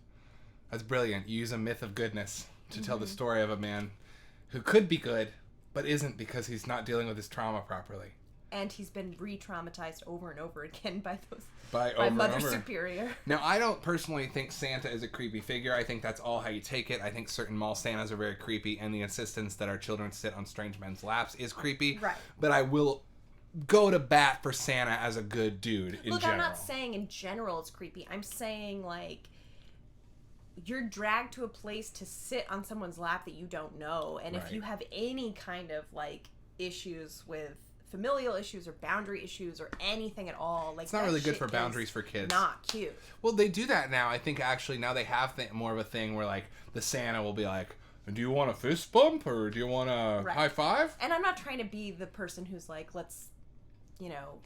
Speaker 1: That's brilliant. You use a myth of goodness to tell the story of a man who could be good, but isn't because he's not dealing with his trauma properly.
Speaker 2: And he's been re-traumatized over and over again by
Speaker 1: Over
Speaker 2: Mother
Speaker 1: and over.
Speaker 2: Superior.
Speaker 1: Now, I don't personally think Santa is a creepy figure. I think that's all how you take it. I think certain mall Santas are very creepy, and the insistence that our children sit on strange men's laps is creepy.
Speaker 2: Right.
Speaker 1: But I will go to bat for Santa as a good dude in
Speaker 2: Look,
Speaker 1: general.
Speaker 2: I'm not saying in general it's creepy. I'm saying, like, you're dragged to a place to sit on someone's lap that you don't know. And if you have any kind of, like, issues with familial issues or boundary issues or anything at all, like,
Speaker 1: it's not really good for boundaries for kids.
Speaker 2: Not cute.
Speaker 1: Well, they do that now. I think actually now they have more of a thing where, like, the Santa will be like, do you want a fist bump or do you want a high five?
Speaker 2: And I'm not trying to be the person who's like, let's, you know,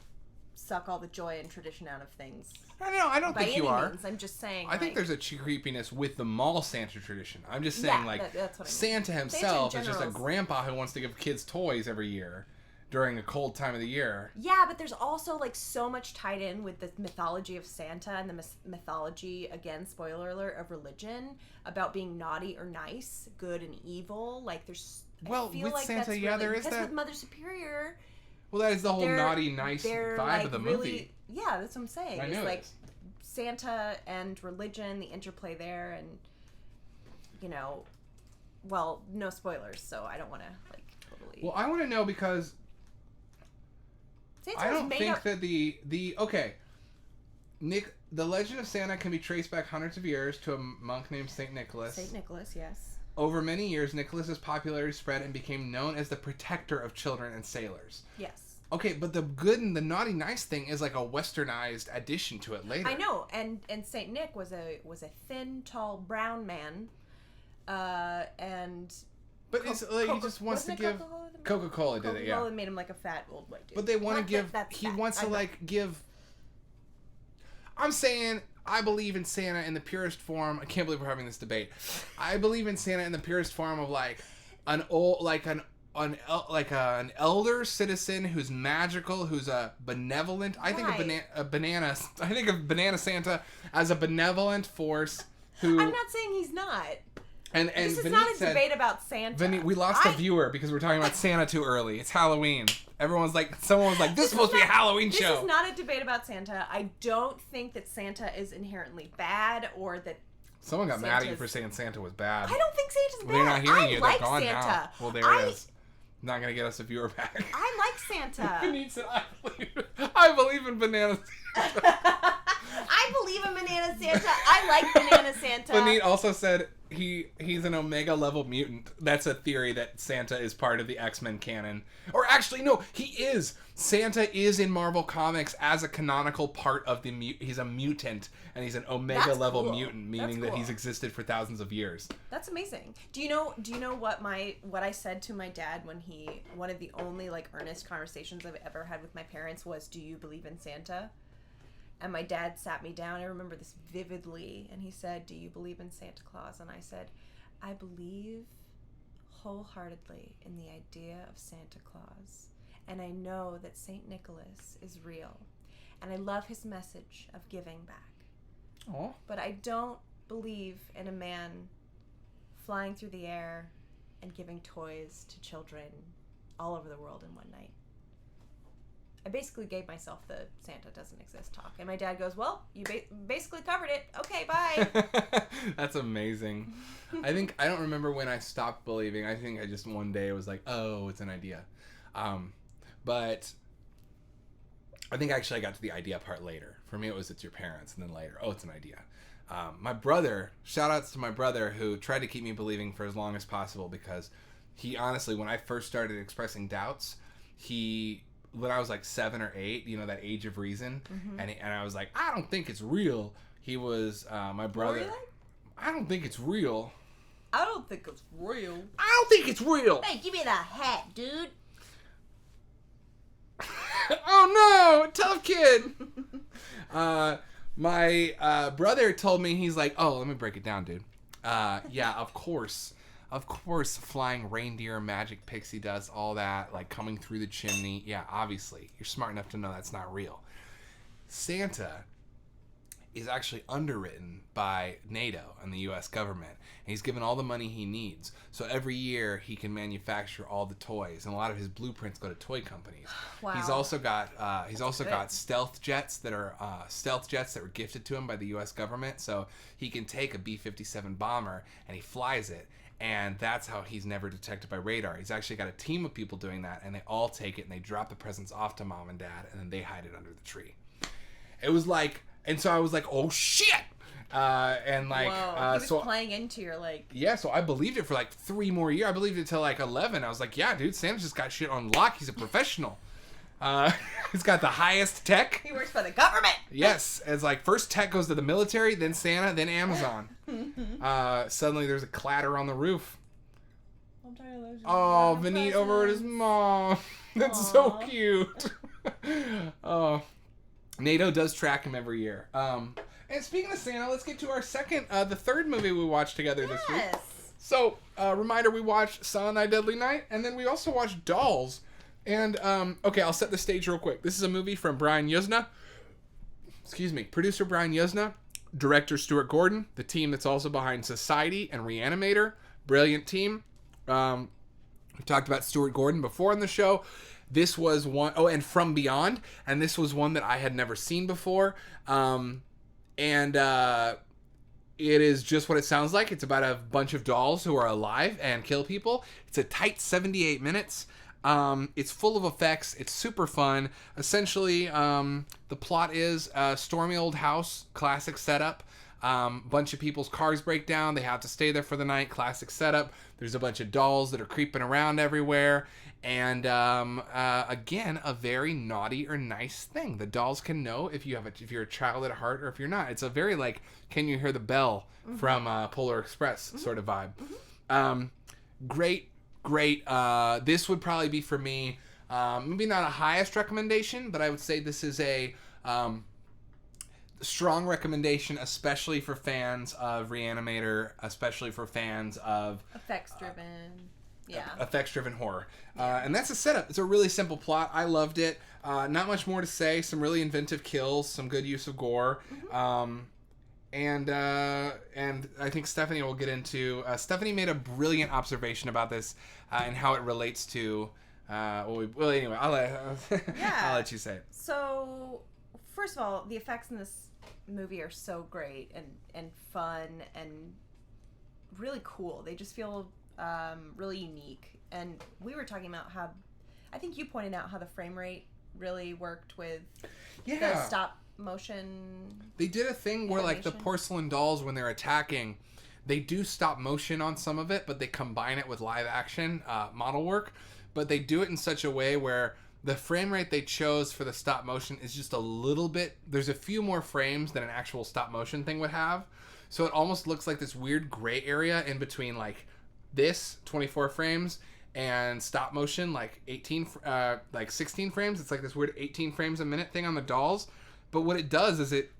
Speaker 2: suck all the joy and tradition out of things.
Speaker 1: I don't think you are.
Speaker 2: Means. I'm just saying.
Speaker 1: I think there's a creepiness with the mall Santa tradition. I'm just saying, like,
Speaker 2: that's what I mean.
Speaker 1: Santa himself is just a grandpa who wants to give kids toys every year during a cold time of the year.
Speaker 2: Yeah, but there's also, like, so much tied in with the mythology of Santa and the mythology, again, spoiler alert, of religion, about being naughty or nice, good and evil. Like, there's...
Speaker 1: Well,
Speaker 2: I feel
Speaker 1: with
Speaker 2: like
Speaker 1: Santa,
Speaker 2: that's
Speaker 1: yeah,
Speaker 2: really,
Speaker 1: there is
Speaker 2: because
Speaker 1: that.
Speaker 2: with Mother Superior...
Speaker 1: Well, that is the whole naughty, nice vibe
Speaker 2: like,
Speaker 1: of the
Speaker 2: really,
Speaker 1: movie.
Speaker 2: Yeah, that's what I'm saying.
Speaker 1: I know
Speaker 2: it's like
Speaker 1: this.
Speaker 2: Santa and religion, the interplay there, and, you know, well, no spoilers, so I don't want to, like, totally...
Speaker 1: Well, I want to know because
Speaker 2: Santa
Speaker 1: I don't think
Speaker 2: up...
Speaker 1: that okay, Nick, the legend of Santa can be traced back hundreds of years to a monk named Saint Nicholas.
Speaker 2: Saint Nicholas, yes.
Speaker 1: Over many years, Nicholas's popularity spread and became known as the protector of children and sailors.
Speaker 2: Yes.
Speaker 1: Okay, but the good and the naughty nice thing is like a westernized addition to it later.
Speaker 2: I know, and Saint Nick was a thin, tall, brown man, and.
Speaker 1: But it's like he just wants to give. Coca-Cola did it, yeah.
Speaker 2: Coca-Cola made him like a fat old white dude.
Speaker 1: But they want to give. He wants to like give. I'm saying I believe in Santa in the purest form. I can't believe we're having this debate. I believe in Santa in the purest form of like an elder citizen who's magical, who's a benevolent. I think of Banana Santa as a benevolent force who.
Speaker 2: I'm not saying he's not.
Speaker 1: And
Speaker 2: this is
Speaker 1: Vinny
Speaker 2: not a
Speaker 1: said,
Speaker 2: debate about Santa.
Speaker 1: We lost a viewer because we're talking about Santa too early. It's Halloween. Someone was like, this is supposed to be a Halloween show.
Speaker 2: This is not a debate about Santa. I don't think that Santa is inherently bad or that.
Speaker 1: Someone got mad at you for saying Santa was bad.
Speaker 2: I don't think Santa's bad.
Speaker 1: They're not hearing you.
Speaker 2: Like
Speaker 1: They're gone
Speaker 2: Santa.
Speaker 1: now. Well, there it is. Not gonna get us a viewer back.
Speaker 2: I like Santa.
Speaker 1: Benita said, I believe in banana Santa.
Speaker 2: I believe in Banana Santa. I like Banana Santa.
Speaker 1: Benita also said he's an Omega level mutant. That's a theory that Santa is part of the X-Men canon. Or actually, no, he is. Santa is in Marvel Comics as a canonical part of the he's a mutant, and he's an Omega level mutant, meaning that he's existed for thousands of years.
Speaker 2: That's amazing. Do you know what I said to my dad when one of the only like earnest conversations I've ever had with my parents was, "Do you believe in Santa?" And my dad sat me down, I remember this vividly, and he said, "Do you believe in Santa Claus?" And I said, "I believe wholeheartedly in the idea of Santa Claus. And I know that St. Nicholas is real. And I love his message of giving back.
Speaker 1: Aww.
Speaker 2: But I don't believe in a man flying through the air and giving toys to children all over the world in one night." I basically gave myself the Santa doesn't exist talk. And my dad goes, "Well, you basically covered it. Okay, bye."
Speaker 1: That's amazing. I don't remember when I stopped believing. I think I just one day was like, oh, it's an idea. But I think actually I got to the idea part later. For me, it was it's your parents, and then later, oh, it's an idea. My brother, shout outs to my brother who tried to keep me believing for as long as possible, because he honestly, when I first started expressing doubts, when I was like 7 or 8, that age of reason, and I was like, I don't think it's real. He was my brother.
Speaker 2: What were you like?
Speaker 1: I don't think it's real.
Speaker 2: I don't think it's real.
Speaker 1: I don't think it's real.
Speaker 2: Hey, give me the hat, dude.
Speaker 1: Oh no, tough kid. My brother told me, he's like, oh, let me break it down, dude. Yeah, of course, flying reindeer, magic pixie dust, all that, like coming through the chimney. Yeah, obviously, you're smart enough to know that's not real. Santa is actually underwritten by NATO and the U.S. government. And he's given all the money he needs. So every year he can manufacture all the toys, and a lot of his blueprints go to toy companies.
Speaker 2: Wow.
Speaker 1: He's also got got stealth jets that were gifted to him by the U.S. government. So he can take a B-57 bomber and he flies it. And that's how he's never detected by radar. He's actually got a team of people doing that, and they all take it and they drop the presents off to mom and dad, and then they hide it under the tree. It was like, and so I was like, oh shit! And like,
Speaker 2: whoa. He was playing into your like.
Speaker 1: Yeah, so I believed it for like 3 more years. I believed it till like 11. I was like, yeah, dude, Santa's just got shit on lock. He's a professional. He's got the highest tech.
Speaker 2: He works for the government.
Speaker 1: Yes, it's like first tech goes to the military, then Santa, then Amazon. Suddenly there's a clatter on the roof. Oh, Vinny over at his mom. That's so cute. Oh, NATO does track him every year. And speaking of Santa, let's get to our the third movie we watched together this week. So, reminder, we watched Silent Night, Deadly Night, and then we also watched Dolls. And, okay, I'll set the stage real quick. This is a movie from Brian Yuzna. Producer Brian Yuzna. Director Stuart Gordon. The team that's also behind Society and Reanimator. Brilliant team. We talked about Stuart Gordon before on the show. This was one, and From Beyond. And this was one that I had never seen before. And it is just what it sounds like. It's about a bunch of dolls who are alive and kill people. It's a tight 78 minutes. It's full of effects. It's super fun. Essentially, the plot is a stormy old house, classic setup. Bunch of people's cars break down. They have to stay there for the night. Classic setup. There's a bunch of dolls that are creeping around everywhere. And again, a very naughty or nice thing. The dolls can know if you're a child at heart or if you're not. It's a very like, can you hear the bell from Polar Express sort of vibe. Great. This would probably be for me, maybe not a highest recommendation, but I would say this is a strong recommendation, especially for fans of Reanimator, especially for fans of effects-driven horror. And that's a setup. It's a really simple plot. I loved it. Not much more to say. Some really inventive kills, some good use of gore. And I think Stephanie will get into. Stephanie made a brilliant observation about this and how it relates to. Anyway, I'll let you say it.
Speaker 2: So, first of all, the effects in this movie are so great and fun and really cool. They just feel really unique. And we were talking about how, I think you pointed out how the frame rate really worked with the stop motion.
Speaker 1: They did a thing where like the porcelain dolls, when they're attacking, they do stop motion on some of it, but they combine it with live action model work. But they do it in such a way where the frame rate they chose for the stop motion is just a little bit, there's a few more frames than an actual stop motion thing would have. So it almost looks like this weird gray area in between like this 24 frames and stop motion like 16 frames. It's like this weird 18 frames a minute thing on the dolls. But what it does is it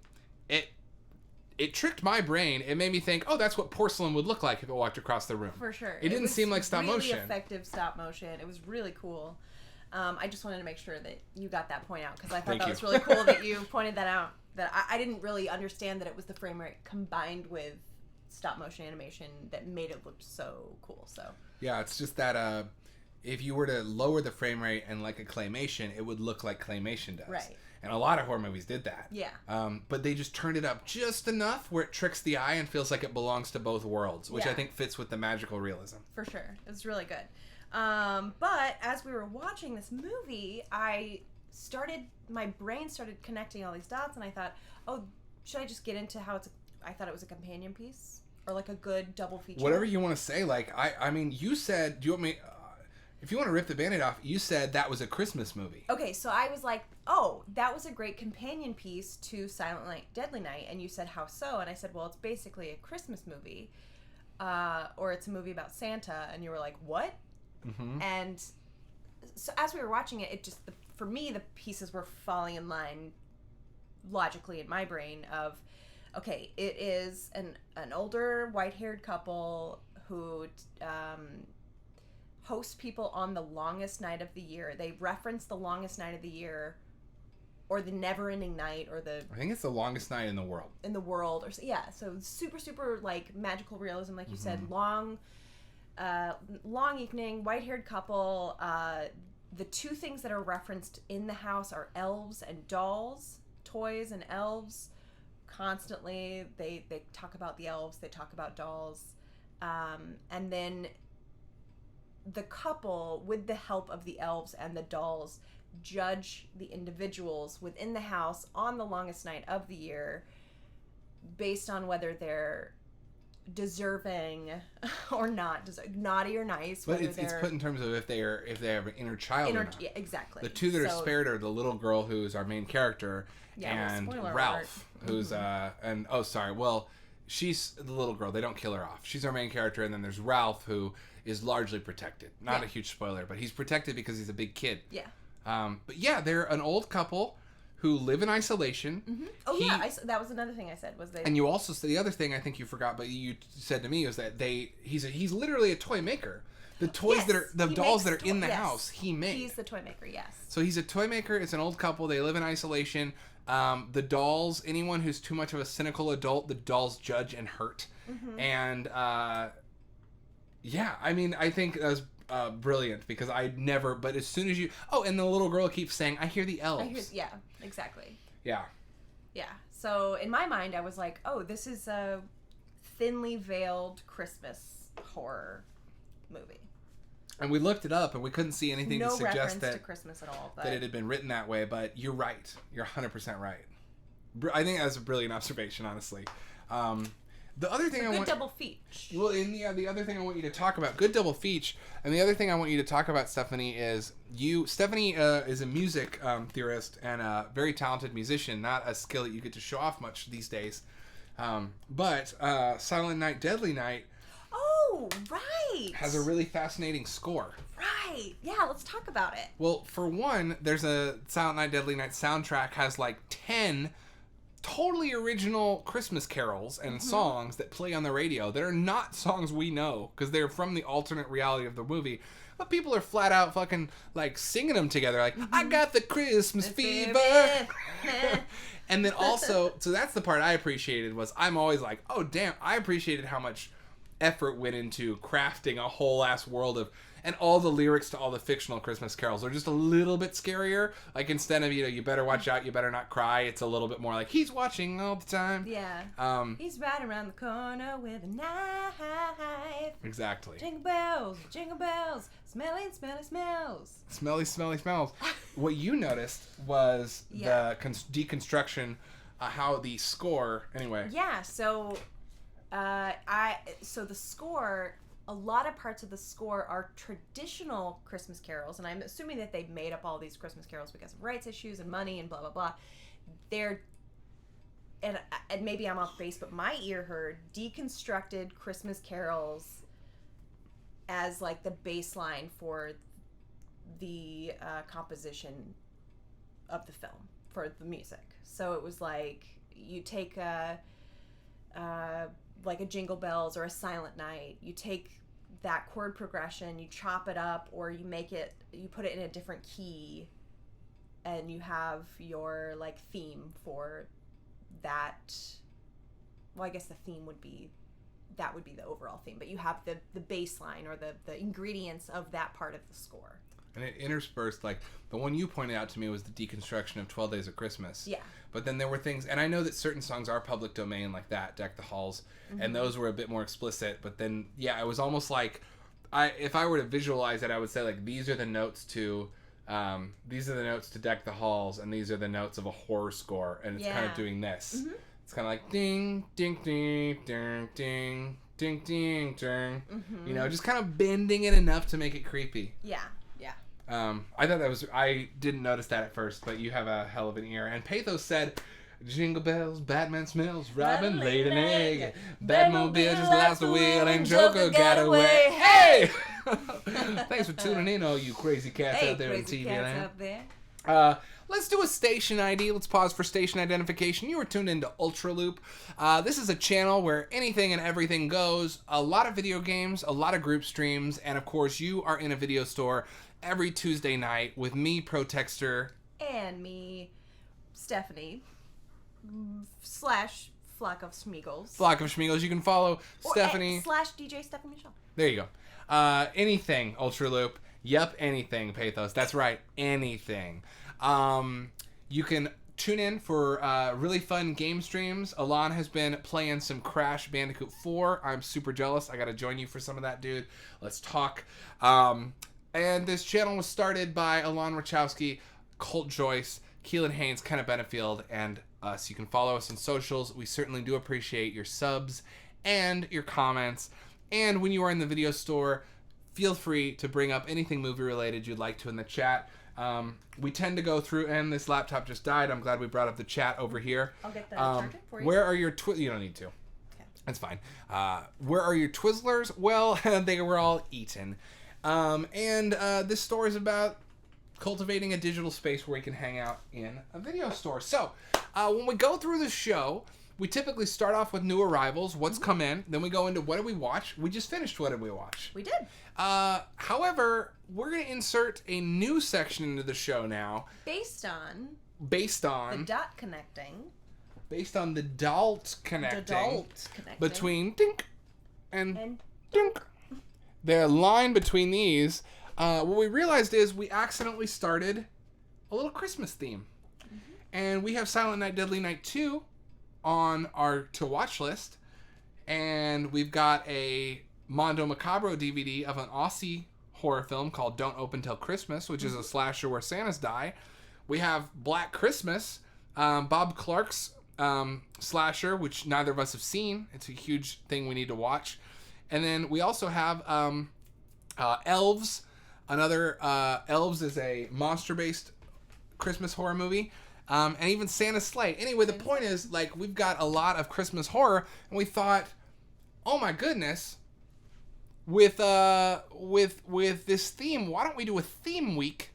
Speaker 1: tricked my brain. It made me think, oh, that's what porcelain would look like if it walked across the room.
Speaker 2: For sure.
Speaker 1: It didn't seem like stop motion.
Speaker 2: Really effective stop motion. It was really cool. I just wanted to make sure that you got that point out because I thought that was really cool that you pointed that out. That I didn't really understand that it was the frame rate combined with stop motion animation that made it look so cool. So
Speaker 1: yeah, it's just that if you were to lower the frame rate and like a claymation, it would look like claymation does.
Speaker 2: Right.
Speaker 1: And a lot of horror movies did that.
Speaker 2: Yeah.
Speaker 1: But they just turned it up just enough where it tricks the eye and feels like it belongs to both worlds, which I think fits with the magical realism.
Speaker 2: For sure. It was really good. But as we were watching this movie, my brain started connecting all these dots, and I thought, oh, should I just get into how I thought it was a companion piece? Or like a good double feature?
Speaker 1: Whatever you want to say. Like, I mean, you said, do you want me... if you want to rip the Band-Aid off, you said that was a Christmas movie.
Speaker 2: Okay, so I was like, oh, that was a great companion piece to Silent Night, Deadly Night. And you said, how so? And I said, well, it's basically a Christmas movie. Or it's a movie about Santa. And you were like, what? Mm-hmm. And so as we were watching it, for me, the pieces were falling in line logically in my brain of, okay, it is an older white-haired couple who... host people on the longest night of the year. They reference the longest night of the year, or the never-ending night, or
Speaker 1: I think it's the longest night in the world.
Speaker 2: Or so super, super like magical realism, like you said. Long evening, white-haired couple. The two things that are referenced in the house are elves and dolls, toys and elves. Constantly, they talk about the elves. They talk about dolls, and then the couple, with the help of the elves and the dolls, judge the individuals within the house on the longest night of the year based on whether they're deserving or not, naughty or nice.
Speaker 1: But it's put in terms of if they have an inner child or not.
Speaker 2: Yeah, exactly.
Speaker 1: The two that are spared are the little girl who's our main character and Ralph, who's she's the little girl. They don't kill her off. She's our main character, and then there's Ralph, who is largely protected. Not a huge spoiler, but he's protected because he's a big kid. Yeah. But yeah, they're an old couple who live in isolation.
Speaker 2: Mm-hmm. Oh, that was another thing I said.
Speaker 1: And you also said the other thing I think you forgot, but you said to me was that he's literally a toy maker. The toys dolls that are in the house, he made.
Speaker 2: He's the toy maker, yes.
Speaker 1: So he's a toy maker. It's an old couple. They live in isolation. The dolls, anyone who's too much of a cynical adult, the dolls judge and hurt. Mm-hmm. And I think that was brilliant because but as soon as and the little girl keeps saying, I hear the elves.
Speaker 2: Yeah, exactly.
Speaker 1: Yeah.
Speaker 2: Yeah. So in my mind, I was like, oh, this is a thinly veiled Christmas horror movie.
Speaker 1: And we looked it up, and we couldn't see anything to suggest
Speaker 2: to Christmas at all,
Speaker 1: that it had been written that way. But you're right. You're 100% right. I think that's a brilliant observation, honestly. The other thing
Speaker 2: good double feature.
Speaker 1: Well, the other thing I want you to talk about, good double feature, and the other thing I want you to talk about, Stephanie, is Stephanie is a music theorist and a very talented musician, not a skill that you get to show off much these days. But Silent Night, Deadly Night.
Speaker 2: Oh, right.
Speaker 1: Has a really fascinating score.
Speaker 2: Right. Yeah, let's talk about it.
Speaker 1: Well, for one, there's a Silent Night, Deadly Night soundtrack has like 10 totally original Christmas carols and songs that play on the radio that are not songs we know because they're from the alternate reality of the movie. But people are flat out fucking like singing them together like, I got the Christmas fever. And then also, so that's the part I appreciated was I'm always like, oh damn, I appreciated how much effort went into crafting a whole ass world of, and all the lyrics to all the fictional Christmas carols are just a little bit scarier. Like, instead of, you better watch out, you better not cry, it's a little bit more like, he's watching all the time.
Speaker 2: Yeah. He's right around the corner with a knife.
Speaker 1: Exactly.
Speaker 2: Jingle bells, smelly, smelly smells.
Speaker 1: Smelly, smelly smells. What you noticed was the deconstruction, how the score, anyway.
Speaker 2: Yeah, so, so the score... A lot of parts of the score are traditional Christmas carols, and I'm assuming that they made up all these Christmas carols because of rights issues and money and blah, blah, blah. And maybe I'm off base, but my ear heard deconstructed Christmas carols as, like, the baseline for the composition of the film, for the music. So it was like, you take like a Jingle Bells or a Silent Night, you take that chord progression, you chop it up, or you put it in a different key, and you have your, like, theme for that. Well, I guess the theme would be the overall theme, but you have the baseline or the ingredients of that part of the score.
Speaker 1: And it interspersed, like, the one you pointed out to me was the deconstruction of 12 Days of Christmas.
Speaker 2: Yeah.
Speaker 1: But then there were things, and I know that certain songs are public domain like that, Deck the Halls, and those were a bit more explicit, but then, it was almost like, if I were to visualize it, I would say, like, these are the notes to Deck the Halls, and these are the notes of a horror score, and it's kind of doing this. Mm-hmm. It's kind of like, ding, ding, ding, ding, ding, ding, ding, ding, just kind of bending it enough to make it creepy.
Speaker 2: Yeah.
Speaker 1: I thought I didn't notice that at first, but you have a hell of an ear. And Pathos said, Jingle bells, Batman smells, Robin laid an egg, Batmobile just lost the wheel, and Joker got away. Hey! Thanks for tuning in, all you crazy cats out there in TV land. Let's do a station ID. Let's pause for station identification. You are tuned into UltraLoop. This is a channel where anything and everything goes. A lot of video games, a lot of group streams, and of course you are in a video store every Tuesday night with me, Protextor.
Speaker 2: And me, Stephanie. / Flock of Schmeagles.
Speaker 1: Flock of Schmeagles. You can follow Stephanie.
Speaker 2: / DJ Stephanie Michelle.
Speaker 1: There you go. Anything, UltraLoop. Yep, anything, Pathos. That's right, anything. You can tune in for really fun game streams. Alon has been playing some Crash Bandicoot 4. I'm super jealous. I got to join you for some of that, dude. Let's talk. And this channel was started by Alon Wachowski, Colt Joyce, Keelan Haynes, Kenneth Benefield, and us. You can follow us on socials. We certainly do appreciate your subs and your comments. And when you are in the video store, feel free to bring up anything movie related you'd like to in the chat. We tend to go through, and this laptop just died. I'm glad we brought up the chat over here.
Speaker 2: I'll get that charger for you.
Speaker 1: Where are your you don't need to. Okay. That's fine. Where are your Twizzlers? Well, they were all eaten. This store is about cultivating a digital space where we can hang out in a video store. So, when we go through the show, we typically start off with new arrivals, what's come in, then we go into what did we watch. We just finished what did we watch.
Speaker 2: We did.
Speaker 1: However, we're going to insert a new section into the show now.
Speaker 2: Based on... The dot connecting.
Speaker 1: Based on the dalt connecting. Between dink and dink. The line between these, what we realized is we accidentally started a little Christmas theme. Mm-hmm. And we have Silent Night, Deadly Night 2 on our to-watch list. And we've got a Mondo Macabro DVD of an Aussie horror film called Don't Open Till Christmas, which is a slasher where Santas die. We have Black Christmas, Bob Clark's slasher, which neither of us have seen. It's a huge thing we need to watch. And then we also have Elves. Elves is a monster-based Christmas horror movie. And even Santa's Sleigh. Anyway, the point is, like, we've got a lot of Christmas horror, and we thought, oh my goodness, with this theme, why don't we do a theme week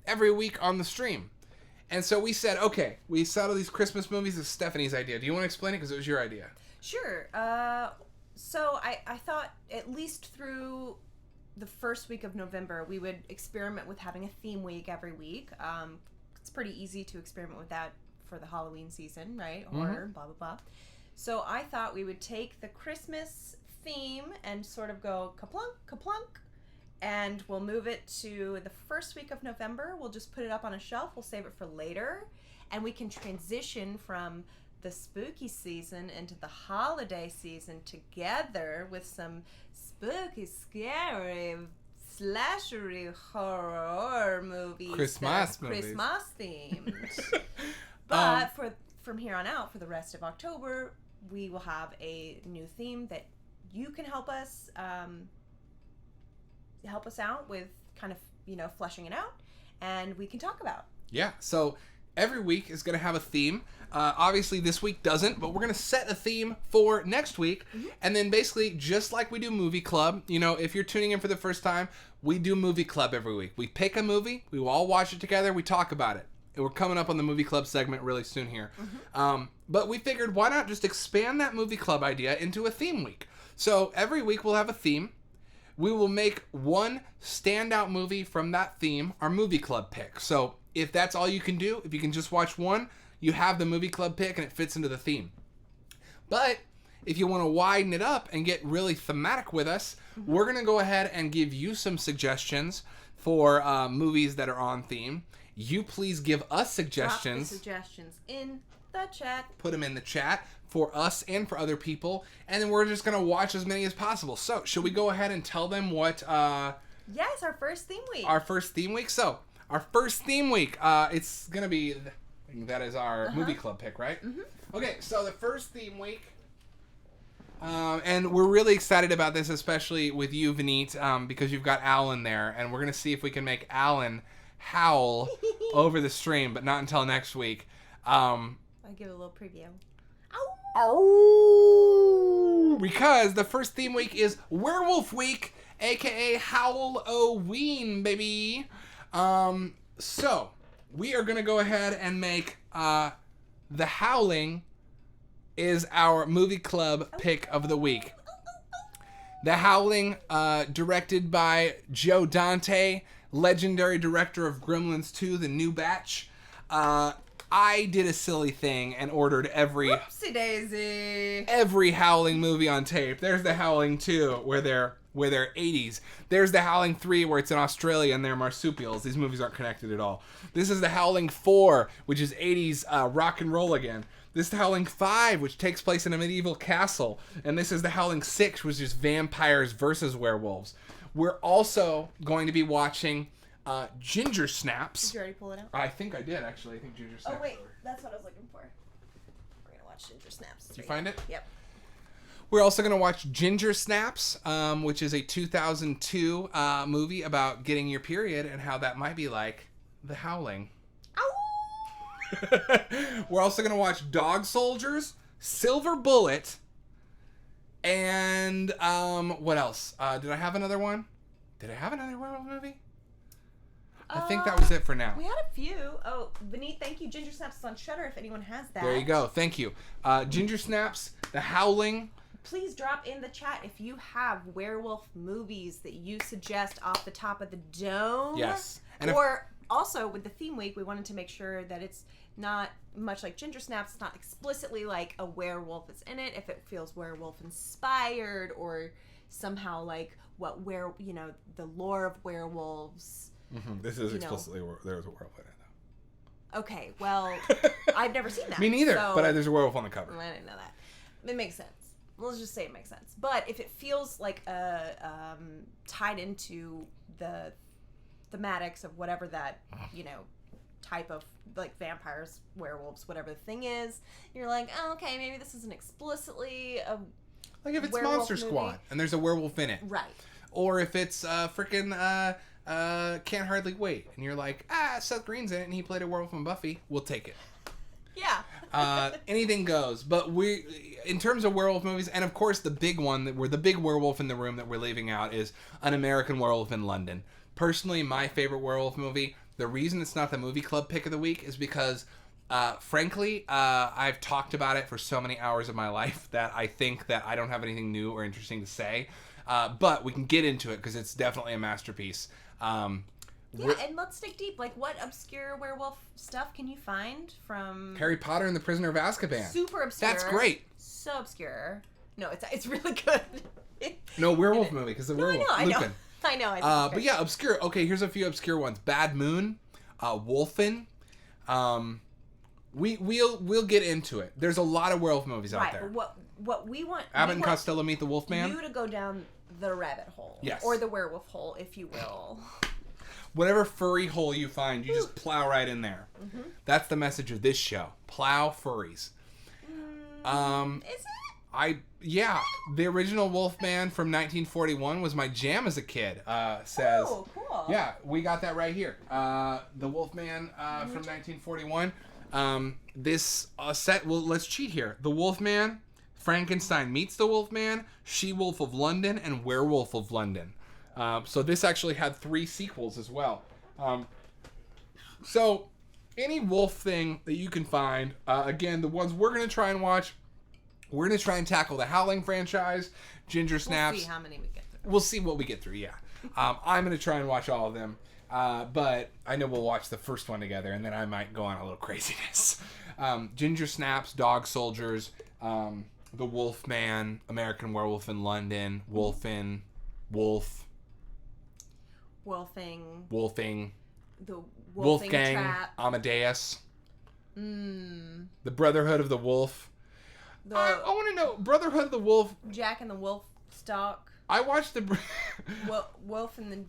Speaker 1: every week on the stream? And so we said, okay, we settled these Christmas movies. It's Stephanie's idea. Do you want to explain it? Because it was your idea.
Speaker 2: Sure. So I thought at least through the first week of November, we would experiment with having a theme week every week. It's pretty easy to experiment with that for the Halloween season, right? Horror, blah, blah, blah. So I thought we would take the Christmas theme and sort of go kaplunk, kaplunk, and we'll move it to the first week of November. We'll just put it up on a shelf. We'll save it for later. And we can transition from the spooky season into the holiday season together with some spooky, scary, slashery horror movies.
Speaker 1: Christmas movies.
Speaker 2: Christmas themed. But from here on out, for the rest of October, we will have a new theme that you can help us out with, kind of, fleshing it out, and we can talk about.
Speaker 1: Yeah, so every week is going to have a theme. Obviously, this week doesn't, but we're going to set a theme for next week. Mm-hmm. And then basically, just like we do Movie Club, if you're tuning in for the first time, we do Movie Club every week. We pick a movie, we will all watch it together, we talk about it. And we're coming up on the Movie Club segment really soon here. Mm-hmm. But we figured, why not just expand that Movie Club idea into a theme week? So every week we'll have a theme. We will make one standout movie from that theme our Movie Club pick. So if that's all you can do, if you can just watch one, you have the Movie Club pick and it fits into the theme. But if you want to widen it up and get really thematic with us, we're going to go ahead and give you some suggestions for movies that are on theme. You please give us suggestions.
Speaker 2: Drop the suggestions in the chat.
Speaker 1: Put them in the chat for us and for other people. And then we're just going to watch as many as possible. So, should we go ahead and tell them what...
Speaker 2: Yes, our first theme week.
Speaker 1: Our first theme week. So, our first theme week, it's going to be... That is our Movie Club pick, right? Mm-hmm. Okay, so the first theme week... and we're really excited about this, especially with you, Vineet, because you've got Alan there. And we're going to see if we can make Alan howl over the stream, but not until next week.
Speaker 2: I'll give a little preview.
Speaker 1: Ow! Because the first theme week is Werewolf Week, aka Howl-O-Ween, baby. So we are gonna go ahead and make The Howling is our Movie Club pick of the week. The Howling, directed by Joe Dante, legendary director of Gremlins 2, The New Batch. I did a silly thing and ordered every Howling movie on tape. There's The Howling 2, where they're 80s. There's The Howling 3, where it's in Australia and they're marsupials. These movies aren't connected at all. This is The Howling 4, which is 80s rock and roll again. This is The Howling 5, which takes place in a medieval castle. And this is The Howling 6, which is vampires versus werewolves. We're also going to be watching Ginger Snaps.
Speaker 2: Did you already pull it out?
Speaker 1: I think I did, actually. I think Ginger Snaps.
Speaker 2: Oh, wait. That's what I was looking for. We're going to watch Ginger Snaps.
Speaker 1: Did you find it?
Speaker 2: Yep.
Speaker 1: We're also going to watch Ginger Snaps, which is a 2002 movie about getting your period and how that might be like The Howling. Ow! We're also going to watch Dog Soldiers, Silver Bullet, and what else? Did I have another one? Did I have another werewolf movie? I think that was it for now.
Speaker 2: We had a few. Oh, Vineet, thank you. Ginger Snaps is on Shudder if anyone has that.
Speaker 1: There you go. Thank you. Ginger Snaps, The Howling.
Speaker 2: Please drop in the chat if you have werewolf movies that you suggest off the top of the dome.
Speaker 1: Yes.
Speaker 2: And also, with the theme week, we wanted to make sure that it's not much like Ginger Snaps. It's not explicitly like a werewolf is in it. If it feels werewolf inspired or somehow like the lore of werewolves.
Speaker 1: Mm-hmm. This is explicitly there was a werewolf in it, though.
Speaker 2: Okay, well, I've never seen that.
Speaker 1: Me neither, but there's a werewolf on the cover.
Speaker 2: I didn't know that. It makes sense. Let's just say it makes sense. But if it feels like tied into the thematics of whatever that, type of, like, vampires, werewolves, whatever the thing is, you're like, oh, okay, maybe this isn't explicitly a
Speaker 1: like if it's Monster
Speaker 2: movie.
Speaker 1: Squad and there's a werewolf in it.
Speaker 2: Right.
Speaker 1: Or if it's freaking Can't Hardly Wait and you're like, Seth Green's in it and he played a werewolf in Buffy, we'll take it.
Speaker 2: Yeah.
Speaker 1: Anything goes. But in terms of werewolf movies, and of course the big one the big werewolf in the room that we're leaving out is An American Werewolf in London. Personally, my favorite werewolf movie. The reason it's not the movie club pick of the week is because, frankly, I've talked about it for so many hours of my life that I think that I don't have anything new or interesting to say. But we can get into it because it's definitely a masterpiece.
Speaker 2: Yeah, and let's dig deep. Like, what obscure werewolf stuff can you find from
Speaker 1: Harry Potter and the Prisoner of Azkaban.
Speaker 2: Super obscure.
Speaker 1: That's great.
Speaker 2: So obscure. No, it's really good.
Speaker 1: No, werewolf movie, because the werewolf.
Speaker 2: I know.
Speaker 1: Lupin.
Speaker 2: I know.
Speaker 1: But yeah, obscure. Okay, here's a few obscure ones. Bad Moon, Wolfen. We'll get into it. There's a lot of werewolf movies out there.
Speaker 2: But what we want...
Speaker 1: Abbott and Costello Meet the Wolfman.
Speaker 2: You to go down the rabbit hole.
Speaker 1: Yes.
Speaker 2: Or the werewolf hole, if you will.
Speaker 1: Whatever furry hole you find, you just plow right in there. Mm-hmm. That's the message of this show. Plow furries.
Speaker 2: Is it?
Speaker 1: The original Wolfman from 1941 was my jam as a kid. Says.
Speaker 2: Oh, cool.
Speaker 1: Yeah, we got that right here. The Wolfman from 1941. This set. Well, let's cheat here. The Wolfman, Frankenstein meets the Wolfman, She-Wolf of London, and Werewolf of London. So this actually had 3 sequels as well. So any wolf thing that you can find, again, the ones we're going to try and watch, we're going to try and tackle the Howling franchise, Ginger Snaps.
Speaker 2: We'll see how many we get through.
Speaker 1: We'll see what we get through, yeah. I'm going to try and watch all of them, but I know we'll watch the first one together, and then I might go on a little craziness. Ginger Snaps, Dog Soldiers, The Wolfman, American Werewolf in London, Wolfen, Wolf... Wolfing.
Speaker 2: The
Speaker 1: Wolfgang.
Speaker 2: Trap.
Speaker 1: Amadeus. The Brotherhood of the Wolf. I want to know, Brotherhood of the Wolf.
Speaker 2: Jack and the Wolf Stalk.
Speaker 1: I watched the...
Speaker 2: Wolf and the...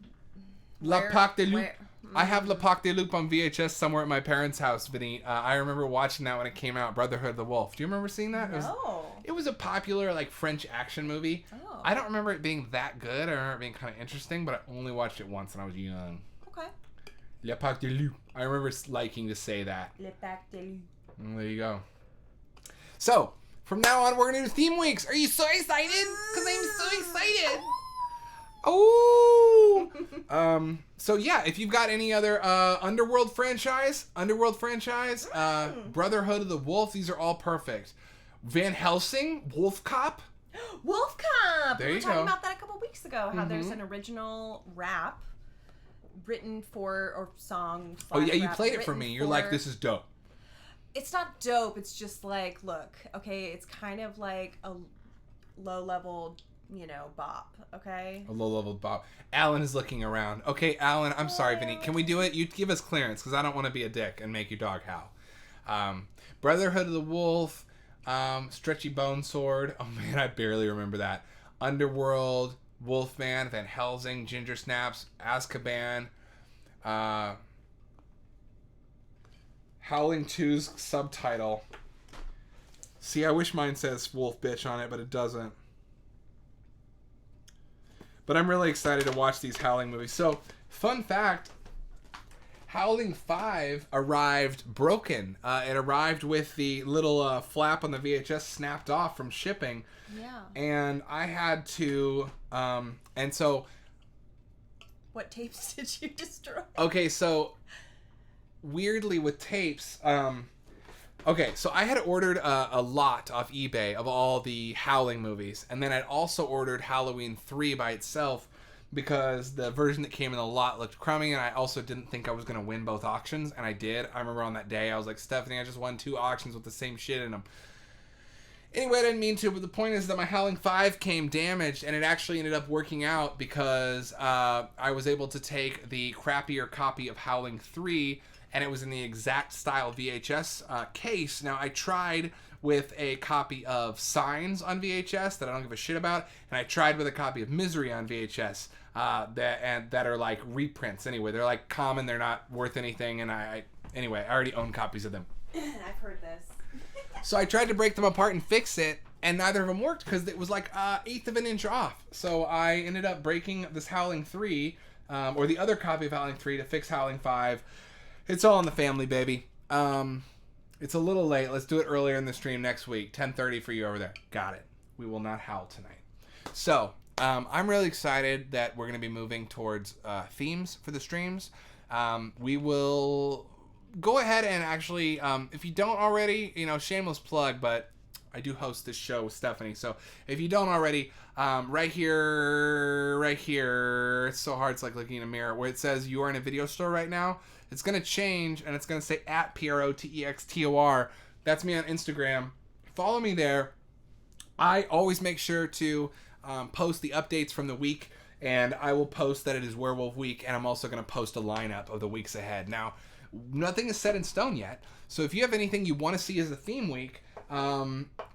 Speaker 1: La Pac de Loup. I have La Pac de Loup on VHS somewhere at my parents' house, Vinny. I remember watching that when it came out, Brotherhood of the Wolf. Do you remember seeing that?
Speaker 2: No.
Speaker 1: It was a popular, French action movie.
Speaker 2: Oh.
Speaker 1: I don't remember it being that good. I remember it being kind of interesting, but I only watched it once when I was young.
Speaker 2: Okay.
Speaker 1: La Pac de Loup. I remember liking to say that.
Speaker 2: Le Pac de Loup.
Speaker 1: There you go. So, from now on, we're going to do theme weeks. Are you so excited? Because I'm so excited. Oh! So yeah, if you've got any other Underworld franchise, Brotherhood of the Wolf, these are all perfect. Van Helsing, Wolf Cop.
Speaker 2: Wolf Cop!
Speaker 1: There
Speaker 2: we were
Speaker 1: you
Speaker 2: talking
Speaker 1: go.
Speaker 2: about that a couple weeks ago, how there's an original rap written for, or song.
Speaker 1: Oh yeah, you
Speaker 2: rap
Speaker 1: played it for me. You're like, this is dope.
Speaker 2: It's not dope, it's just like, look, okay, it's kind of like a low-level, bop, okay?
Speaker 1: A low-level bop. Alan is looking around. Okay, Alan, I'm sorry, Vinny. Can we do it? You give us clearance, because I don't want to be a dick and make your dog howl. Brotherhood of the Wolf, Stretchy Bone Sword. Oh man, I barely remember that. Underworld, Wolfman, Van Helsing, Ginger Snaps, Azkaban, Howling 2's subtitle. See, I wish mine says Wolf Bitch on it, but it doesn't. But I'm really excited to watch these Howling movies. So, fun fact, Howling 5 arrived broken. It arrived with the little flap on the VHS snapped off from shipping.
Speaker 2: Yeah.
Speaker 1: And I had to, and so...
Speaker 2: What tapes did you destroy?
Speaker 1: Okay, so, weirdly with tapes, okay, so I had ordered a lot off eBay of all the Howling movies, and then I'd also ordered Halloween 3 by itself because the version that came in the lot looked crummy, and I also didn't think I was going to win both auctions, and I did. I remember on that day, I was like, Stephanie, I just won 2 auctions with the same shit in them. Anyway, I didn't mean to, but the point is that my Howling 5 came damaged, and it actually ended up working out because I was able to take the crappier copy of Howling 3, and it was in the exact style VHS case. Now, I tried with a copy of Signs on VHS that I don't give a shit about, and I tried with a copy of Misery on VHS that are like reprints. Anyway, they're like common, they're not worth anything, and I already own copies of them.
Speaker 2: I've heard this.
Speaker 1: So I tried to break them apart and fix it, and neither of them worked because it was like 1/8 of an inch off. So I ended up breaking this Howling 3, or the other copy of Howling 3 to fix Howling 5. It's all in the family, baby. It's a little late. Let's do it earlier in the stream next week. 10:30 for you over there. Got it. We will not howl tonight. So, I'm really excited that we're going to be moving towards themes for the streams. We will go ahead and actually, if you don't already, shameless plug, but I do host this show with Stephanie. So if you don't already, right here, it's so hard. It's like looking in a mirror where it says you are in a video store right now. It's going to change and it's going to say at PROTEXTOR. That's me on Instagram. Follow me there. I always make sure to post the updates from the week, and I will post that it is Werewolf Week, and I'm also going to post a lineup of the weeks ahead. Now, nothing is set in stone yet, so if you have anything you want to see as a theme week,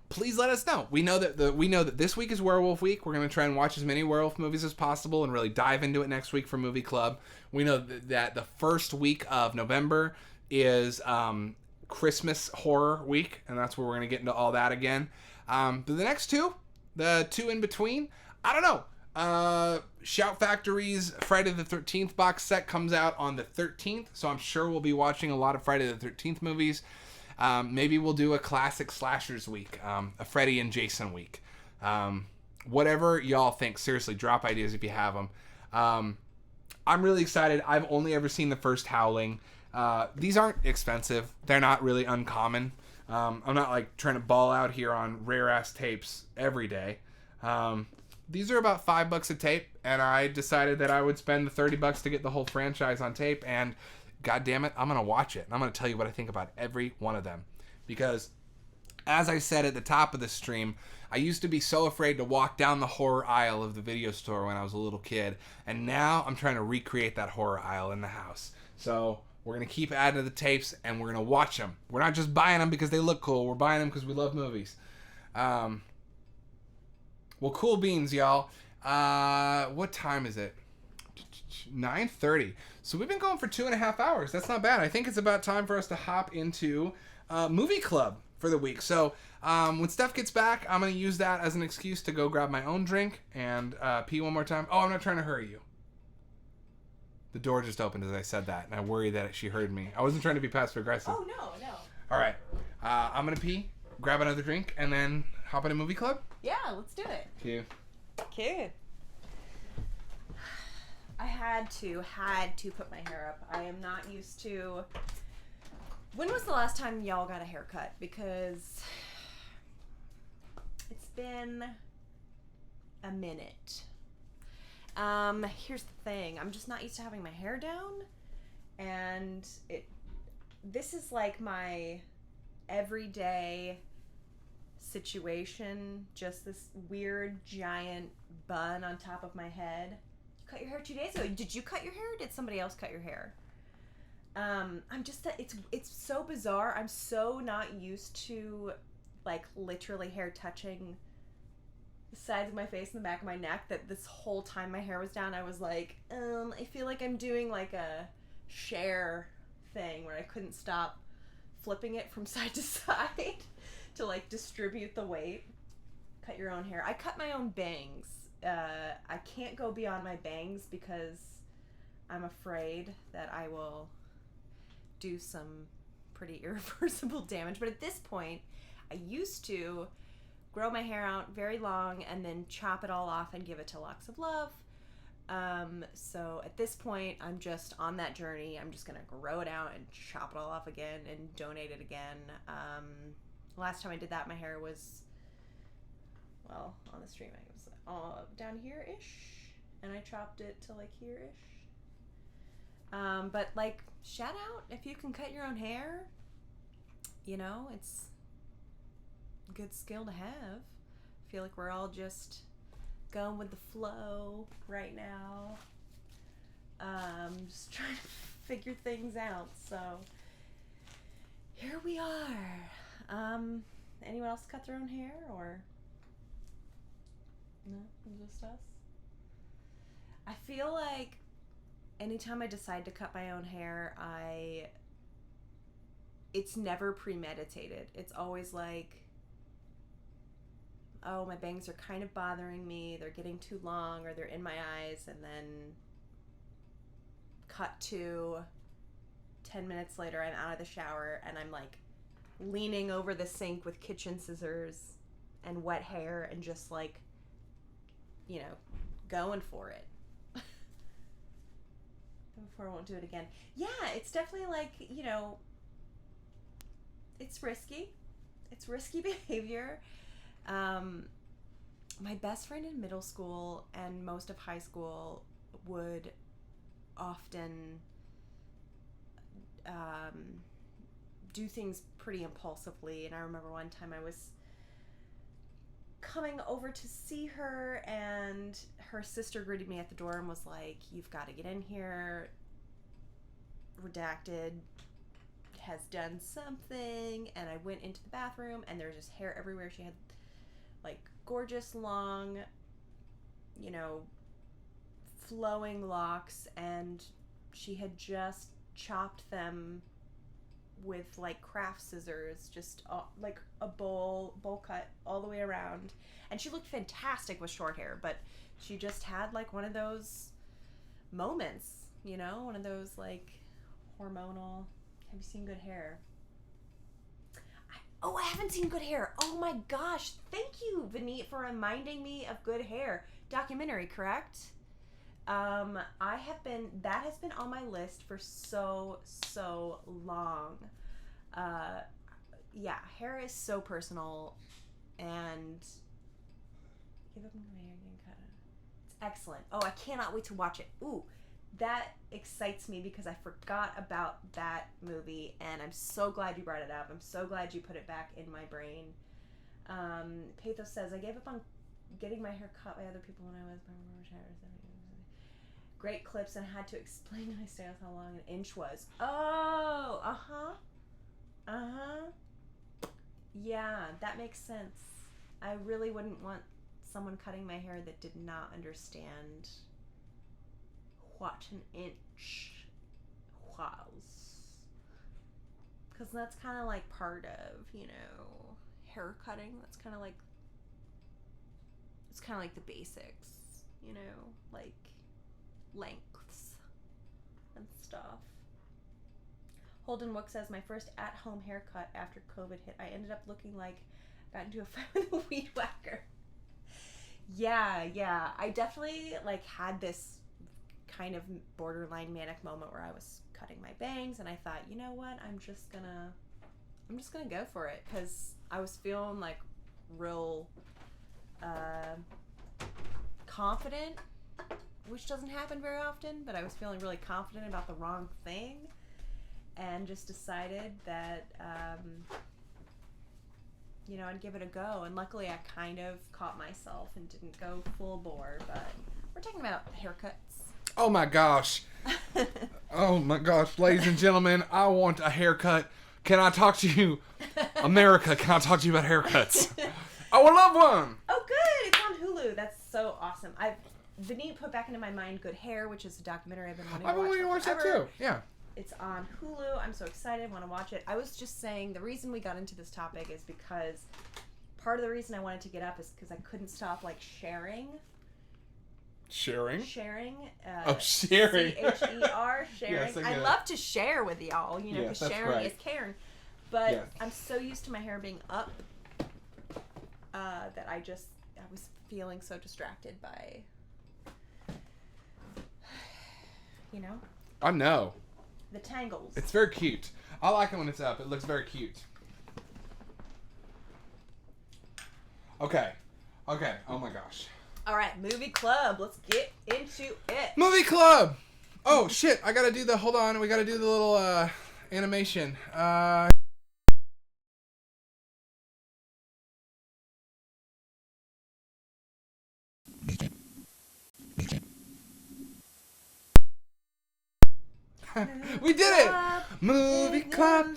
Speaker 1: please let us know. We know that this week is Werewolf Week. We're going to try and watch as many werewolf movies as possible and really dive into it next week for Movie Club. We know that the first week of November is Christmas horror week, and that's where we're going to get into all that again. But the next two, the two in between, I don't know. Shout Factory's Friday the 13th box set comes out on the 13th, so I'm sure we'll be watching a lot of Friday the 13th movies. Maybe we'll do a classic slashers week, a Freddy and Jason week. Whatever y'all think. Seriously, drop ideas if you have them. I'm really excited. I've only ever seen the first Howling. These aren't expensive. They're not really uncommon. I'm not like trying to ball out here on rare ass tapes every day. These are about $5 a tape, and I decided that I would spend the $30 to get the whole franchise on tape, and god damn it, I'm gonna watch it, and I'm gonna tell you what I think about every one of them. Because as I said at the top of the stream, I used to be so afraid to walk down the horror aisle of the video store when I was a little kid, and now I'm trying to recreate that horror aisle in the house. So we're going to keep adding to the tapes, and we're going to watch them. We're not just buying them because they look cool. We're buying them because we love movies. Well, cool beans, y'all. What time is it? 9:30. So we've been going for 2.5 hours. That's not bad. I think it's about time for us to hop into Movie Club for the week. So when Steph gets back, I'm going to use that as an excuse to go grab my own drink and pee one more time. Oh, I'm not trying to hurry you. The door just opened as I said that, and I worry that she heard me. I wasn't trying to be passive aggressive.
Speaker 2: Oh, no.
Speaker 1: All right. I'm going to pee, grab another drink, and then hop in a Movie Club?
Speaker 2: Yeah, let's do it.
Speaker 1: Cute.
Speaker 2: Cute. I had to put my hair up. I am not used to... When was the last time y'all got a haircut? Because it's been a minute. Here's the thing. I'm just not used to having my hair down, and this is like my everyday situation, just this weird giant bun on top of my head. You cut your hair 2 days ago. Did you cut your hair, or did somebody else cut your hair? I'm just it's so bizarre. I'm so not used to like literally hair touching the sides of my face and the back of my neck that this whole time my hair was down I was like, I feel like I'm doing like a Cher thing where I couldn't stop flipping it from side to side to like distribute the weight. Cut your own hair. I cut my own bangs. I can't go beyond my bangs because I'm afraid that I will do some pretty irreversible damage. But at this point, I used to grow my hair out very long and then chop it all off and give it to Locks of Love. So at this point, I'm just on that journey. I'm just going to grow it out and chop it all off again and donate it again. Last time I did that, my hair was, well, on the stream, it was down here-ish, and I chopped it to like here-ish. But like, shout out if you can cut your own hair. You know, it's a good skill to have. I feel like we're all just going with the flow right now. Just trying to figure things out. So here we are. Anyone else cut their own hair, or no? Just us? I feel like anytime I decide to cut my own hair, it's never premeditated. It's always like, oh, my bangs are kind of bothering me, they're getting too long, or they're in my eyes, and then cut to 10 minutes later, I'm out of the shower, and I'm like leaning over the sink with kitchen scissors and wet hair and just like, you know, going for it. Before I won't do it again. Yeah, it's definitely like, you know, it's risky. it's risky behavior. My best friend in middle school and most of high school would often do things pretty impulsively. And I remember one time I was coming over to see her, and her sister greeted me at the door and was like, "You've got to get in here. Redacted has done something." And I went into the bathroom, and there was just hair everywhere. She had like gorgeous long, flowing locks, and she had just chopped them with like craft scissors, just like a bowl cut all the way around. And she looked fantastic with short hair, but she just had like one of those moments, one of those like hormonal. Have you seen Good Hair? I haven't seen Good Hair. Oh my gosh. Thank you, Vineet, for reminding me of Good Hair. Documentary, correct? That has been on my list for so long. Hair is so personal, and give up my hair getting cut. It's excellent. Oh, I cannot wait to watch it. Ooh, that excites me because I forgot about that movie, and I'm so glad you brought it up. I'm so glad you put it back in my brain. Pathos says, I gave up on getting my hair cut by other people when I was great clips, and I had to explain to my stylist how long an inch was. Oh, yeah, that makes sense. I really wouldn't want someone cutting my hair that did not understand what an inch was, because that's kind of like part of hair cutting. That's kind of like, it's kind of like the basics, like lengths and stuff. Holden Wook says, my first at-home haircut after COVID hit, I ended up looking like I got into a fight with a weed whacker. Yeah, I definitely like had this kind of borderline manic moment where I was cutting my bangs, and I thought, you know what, I'm just gonna go for it, because I was feeling like real confident, which doesn't happen very often, but I was feeling really confident about the wrong thing, and just decided that I'd give it a go. And luckily I kind of caught myself and didn't go full bore. But we're talking about haircuts.
Speaker 1: Oh my gosh. Oh my gosh, ladies and gentlemen, I want a haircut. Can I talk to you? America, can I talk to you about haircuts? I would love one.
Speaker 2: Oh good, it's on Hulu. That's so awesome. Vineet put back into my mind Good Hair, which is a documentary I've been wanting to watch
Speaker 1: that too. Yeah.
Speaker 2: It's on Hulu. I'm so excited. I want to watch it. I was just saying the reason we got into this topic is because part of the reason I wanted to get up is because I couldn't stop like sharing.
Speaker 1: Sharing.
Speaker 2: Sharing.
Speaker 1: Sharing.
Speaker 2: CHER. Sharing.
Speaker 1: Yes, I
Speaker 2: love to share with y'all, because sharing is caring. But
Speaker 1: yes.
Speaker 2: I'm so used to my hair being up that I was feeling so distracted by,
Speaker 1: I know.
Speaker 2: the tangles.
Speaker 1: It's very cute. I like it when it's up. It looks very cute. Okay. Oh my gosh.
Speaker 2: All right, movie club. Let's get into it.
Speaker 1: Movie club. Oh shit! I gotta do the. Hold on. We gotta do the little animation. We did it! Movie club.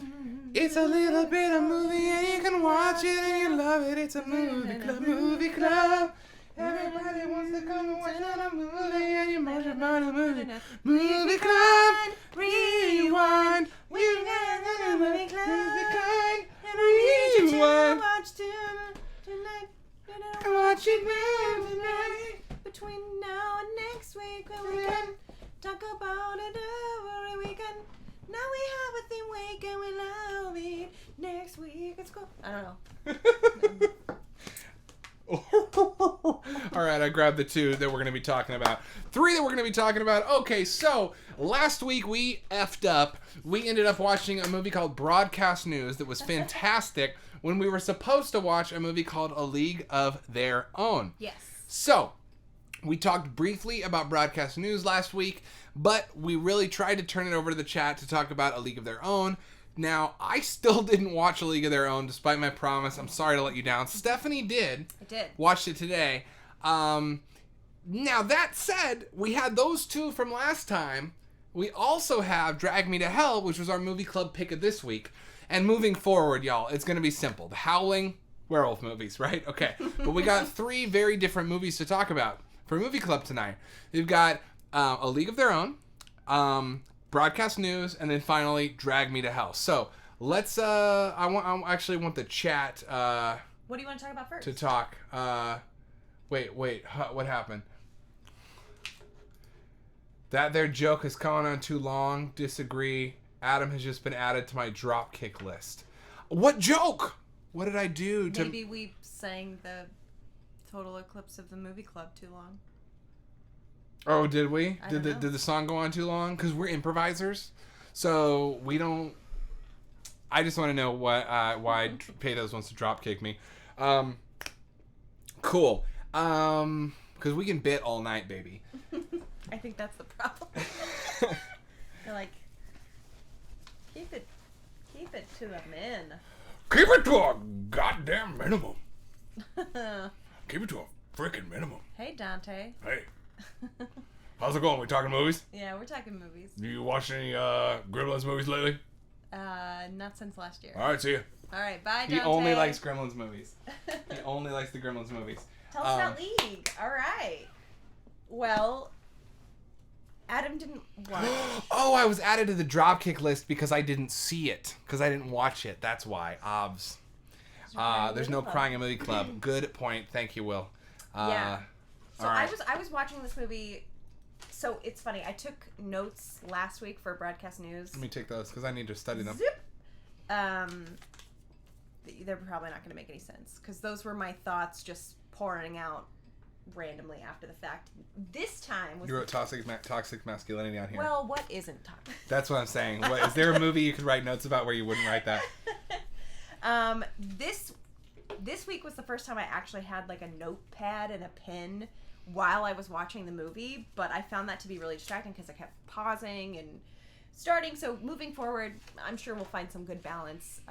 Speaker 1: It's a little bit of movie and you can watch it and you love it. It's a movie club. Movie club. Everybody wants to come and watch a movie and you watch about a movie. Movie club. Rewind. We got a movie club. Rewind.
Speaker 2: Tonight.
Speaker 1: Watch it now tonight.
Speaker 2: Between now and next week, when we can talk about it every weekend. Now we have a theme week and we love it. Next week, let's go. I don't know.
Speaker 1: All All right, I grabbed the 2 that we're going to be talking about. 3 that we're going to be talking about. Okay, so last week we effed up. We ended up watching a movie called Broadcast News that was fantastic when we were supposed to watch a movie called A League of Their Own.
Speaker 2: Yes.
Speaker 1: So, we talked briefly about Broadcast News last week, but we really tried to turn it over to the chat to talk about A League of Their Own. Now, I still didn't watch A League of Their Own, despite my promise. I'm sorry to let you down. Stephanie did.
Speaker 2: I did.
Speaker 1: Watched it today. Now, that said, we had those 2 from last time. We also have Drag Me to Hell, which was our movie club pick of this week. And moving forward, y'all, it's going to be simple. The Howling, werewolf movies, right? Okay. But we got 3 very different movies to talk about for movie club tonight. We've got A League of Their Own, Broadcast News, and then finally Drag Me to Hell. So let's I actually want the chat
Speaker 2: What do you want to talk about first?
Speaker 1: to talk. Wait, what happened? That their joke has gone on too long. Disagree. Adam has just been added to my dropkick list. What joke? What did I do to...
Speaker 2: Maybe we sang the Total Eclipse of the Movie Club too long.
Speaker 1: Oh, did we?
Speaker 2: I don't know.
Speaker 1: Did the song go on too long? Because we're improvisers, so we don't. I just want to know why Paytos wants to drop kick me. Cool. Because we can bit all night, baby.
Speaker 2: I think that's the problem. They're like, keep it to a min.
Speaker 1: Keep it to a goddamn minimum. Keep it to a freaking minimum.
Speaker 2: Hey, Dante.
Speaker 1: Hey. How's it going? We talking movies?
Speaker 2: Yeah, we're talking movies.
Speaker 1: You watched any Gremlins movies lately?
Speaker 2: Not since last year.
Speaker 1: All right, see ya.
Speaker 2: All right, bye, Dante.
Speaker 1: He only likes Gremlins movies. He only likes the Gremlins movies.
Speaker 2: Tell us about League. All right. Well, Adam didn't watch.
Speaker 1: Oh, I was added to the dropkick list because I didn't see it. Because I didn't watch it. That's why. Obs. There's no crying in movie club. Good point. Thank you, Will.
Speaker 2: Yeah. So
Speaker 1: right.
Speaker 2: I was watching this movie. So it's funny. I took notes last week for Broadcast News.
Speaker 1: Let me take those because I need to study them.
Speaker 2: Zip. They're probably not going to make any sense because those were my thoughts just pouring out randomly after the fact. This time was...
Speaker 1: You wrote toxic masculinity on here.
Speaker 2: Well, what isn't toxic?
Speaker 1: That's what I'm saying. Is there a movie you could write notes about where you wouldn't write that?
Speaker 2: This week was the first time I actually had like a notepad and a pen while I was watching the movie, but I found that to be really distracting because I kept pausing and starting. So moving forward, I'm sure we'll find some good balance.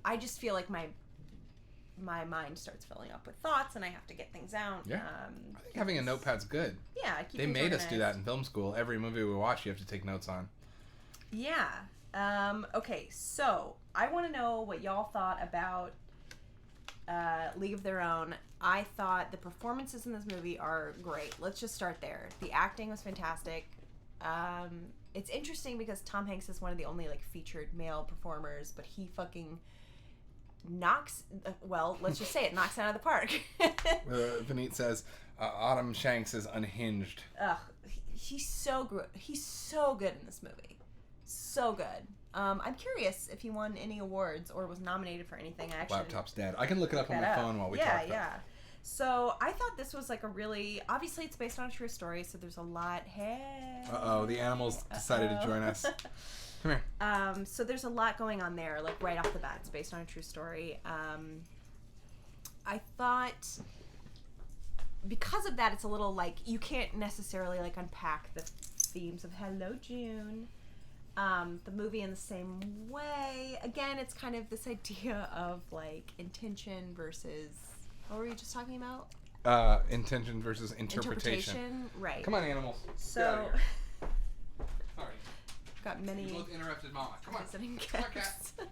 Speaker 2: I just feel like my mind starts filling up with thoughts and I have to get things out.
Speaker 1: Yeah. I think having a notepad's good.
Speaker 2: Yeah.
Speaker 1: They made us do that in film school. Every movie we watch, you have to take notes on.
Speaker 2: Yeah. Okay, so I want to know what y'all thought about League of Their Own. I thought the performances in this movie are great. Let's just start there. The acting was fantastic. It's interesting because Tom Hanks is one of the only like featured male performers, but he knocks, let's just say it, knocks it out of the park.
Speaker 1: Vineet says, Autumn Shanks is unhinged.
Speaker 2: Ugh, he's so good. He's so good in this movie. So good. I'm curious if he won any awards or was nominated for anything.
Speaker 1: Laptop's dead. I can look it up on my phone while we talk.
Speaker 2: Yeah. So I thought this was like a really... Obviously, it's based on a true story, so there's a lot... Hey.
Speaker 1: Uh-oh, the animals decided to join us. Come here.
Speaker 2: So there's a lot going on there, like right off the bat. It's based on a true story. I thought... Because of that, it's a little like... You can't necessarily like unpack the themes of Hello, June. The movie in the same way. Again, it's kind of this idea of like intention versus... What were you just talking about?
Speaker 1: Intention versus interpretation.
Speaker 2: Right.
Speaker 1: Come on, animals.
Speaker 2: So...
Speaker 1: Sorry.
Speaker 2: Got many...
Speaker 1: You both interrupted Mama. Come on. Come on, cat. Come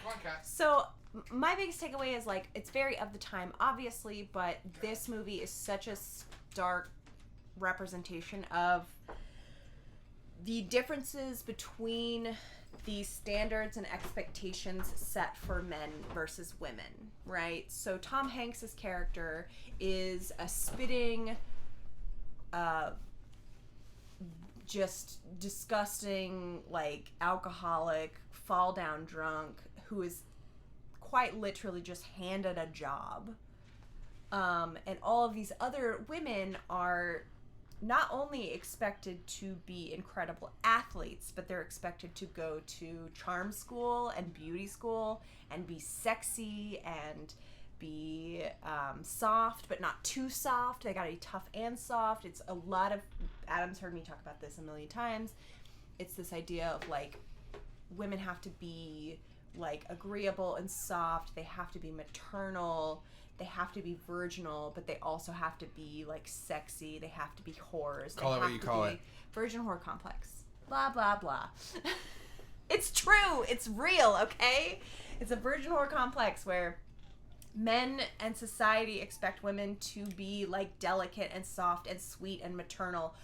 Speaker 1: on, cat.
Speaker 2: So, my biggest takeaway is, like, it's very of the time, obviously, but this movie is such a stark representation of the differences between the standards and expectations set for men versus women, right? So Tom Hanks's character is a spitting, just disgusting, like, alcoholic, fall down drunk who is quite literally just handed a job And all of these other women are not only expected to be incredible athletes, but they're expected to go to charm school and beauty school and be sexy and be soft, but not too soft. They gotta be tough and soft. It's a lot of, Adam's heard me talk about this a million times. It's this idea of like women have to be like agreeable and soft. They have to be maternal. They have to be virginal, but they also have to be like sexy. They have to be whores.
Speaker 1: Call it what you call it.
Speaker 2: Virgin whore complex. Blah, blah, blah. It's true. It's real, okay? It's a virgin whore complex where men and society expect women to be like delicate and soft and sweet and maternal,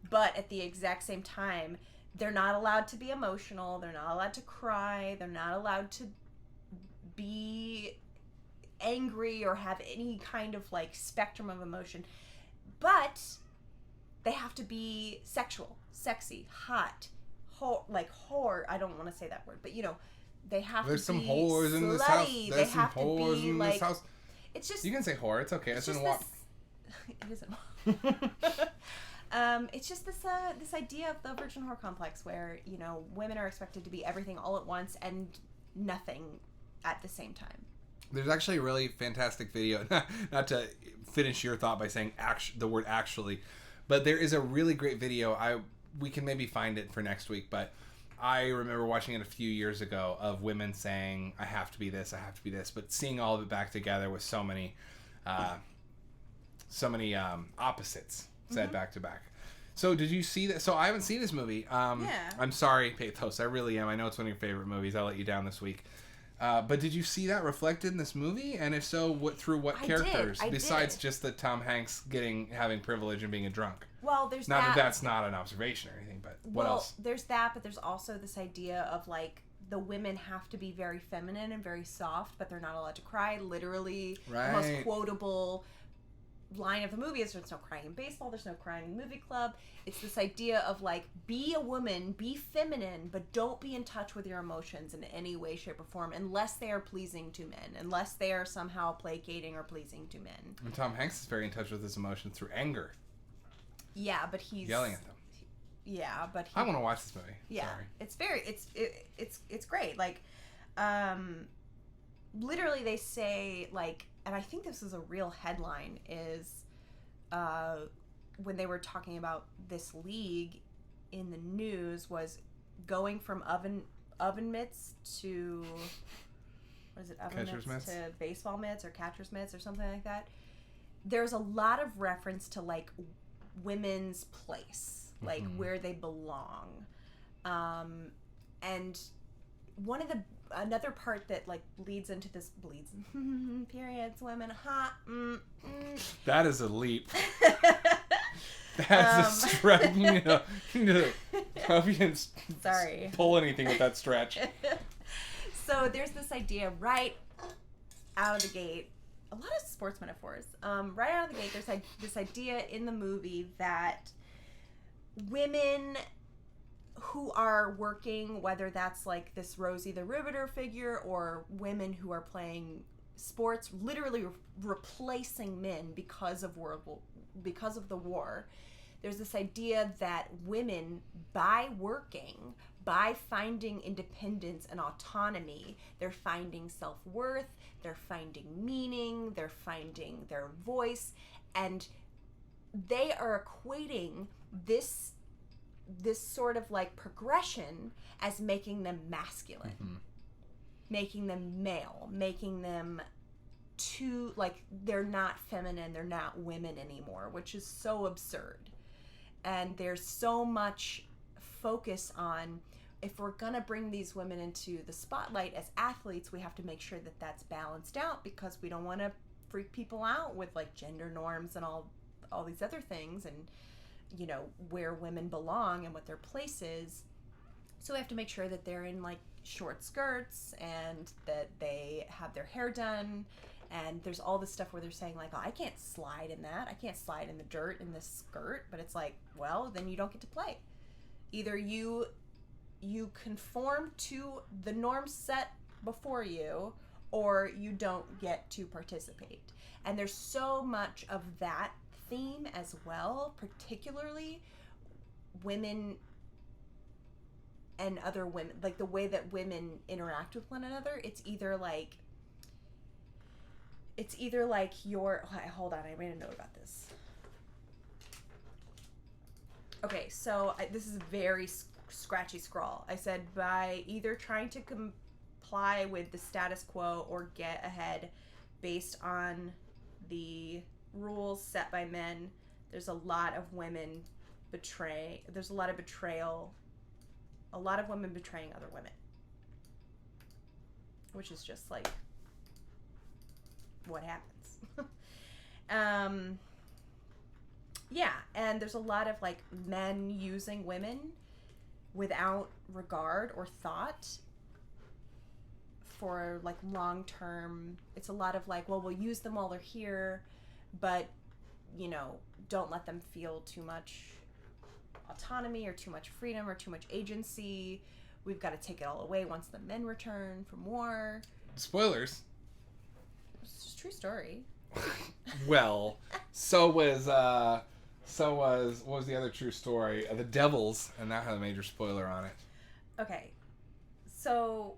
Speaker 2: but at the exact same time, they're not allowed to be emotional. They're not allowed to cry. They're not allowed to be angry or have any kind of like spectrum of emotion, but they have to be sexual, sexy, hot, whore. I don't want to say that word, but you know, they have
Speaker 1: There's
Speaker 2: to be
Speaker 1: some whores in this house.
Speaker 2: slutty.
Speaker 1: There's
Speaker 2: They
Speaker 1: some
Speaker 2: have to
Speaker 1: whores
Speaker 2: be
Speaker 1: in
Speaker 2: like,
Speaker 1: this house.
Speaker 2: it's just,
Speaker 1: You can say whore. It's okay.
Speaker 2: it's
Speaker 1: It's
Speaker 2: just
Speaker 1: in walk.
Speaker 2: it isn't. It's just this idea of the virgin whore complex where, you know, women are expected to be everything all at once and nothing at the same time.
Speaker 1: There's actually a really fantastic video, not to finish your thought by saying the word actually, but there is a really great video. We can maybe find it for next week, but I remember watching it a few years ago of women saying, I have to be this, but seeing all of it back together with so many opposites said back to back. So did you see that? So I haven't seen this movie.
Speaker 2: Yeah.
Speaker 1: I'm sorry, Pathos. I really am. I know it's one of your favorite movies. I'll let you down this week. But did you see that reflected in this movie? And if so, through what characters? Besides just the Tom Hanks having privilege and being a drunk.
Speaker 2: Well, there's
Speaker 1: not that that's not an observation or anything, but what else?
Speaker 2: There's that, but there's also this idea of like the women have to be very feminine and very soft, but they're not allowed to cry. Literally,
Speaker 1: right.
Speaker 2: The most quotable line of the movie is there's no crying in baseball, there's no crying in movie club. It's this idea of like, be a woman, be feminine, but don't be in touch with your emotions in any way, shape, or form unless they are pleasing to men, unless they are somehow placating or pleasing to men.
Speaker 1: And Tom Hanks is very in touch with his emotions through anger.
Speaker 2: Yeah, but he's
Speaker 1: yelling at them.
Speaker 2: Yeah, but
Speaker 1: I want to watch this movie.
Speaker 2: Yeah,
Speaker 1: sorry.
Speaker 2: It's great. Like, literally they say like, and I think this is a real headline, is when they were talking about this league in the news, was going from oven mitts to, what is it, oven mitts to baseball mitts or catcher's mitts or something like that. There's a lot of reference to like women's place, like where they belong, and another part that like bleeds periods, women, hot.
Speaker 1: That is a leap. That's a stretch. I hope you didn't pull anything with that stretch.
Speaker 2: So there's this idea right out of the gate. A lot of sports metaphors. Right out of the gate, there's this idea in the movie that women who are working, whether that's like this Rosie the Riveter figure or women who are playing sports, literally replacing men because of the war. There's this idea that women, by working, by finding independence and autonomy, they're finding self-worth, they're finding meaning, they're finding their voice, and they are equating this sort of like progression as making them masculine, making them male, making them too, like, they're not feminine, they're not women anymore, which is so absurd. And there's so much focus on, if we're gonna bring these women into the spotlight as athletes, we have to make sure that that's balanced out, because we don't want to freak people out with like gender norms and all these other things, and you know, where women belong and what their place is. So we have to make sure that they're in like short skirts and that they have their hair done. And there's all this stuff where they're saying like, oh, I can't slide in that. I can't slide in the dirt in this skirt. But it's like, well, then you don't get to play. Either you conform to the norms set before you, or you don't get to participate. And there's so much of that theme as well, particularly women and other women, like the way that women interact with one another. It's either like your, hold on, I made a note about this. Okay, so this is a very scratchy scrawl. I said, by either trying to comply with the status quo or get ahead based on the rules set by men, there's a lot of women there's a lot of betrayal, a lot of women betraying other women, which is just like what happens. Yeah, and there's a lot of like men using women without regard or thought for like long term. It's a lot of like, well, we'll use them while they're here, but you know, don't let them feel too much autonomy or too much freedom or too much agency. We've got to take it all away once the men return from war.
Speaker 1: Spoilers.
Speaker 2: It's just a true story.
Speaker 1: Well, so was what was the other true story? The Devils, and that had a major spoiler on it.
Speaker 2: Okay, so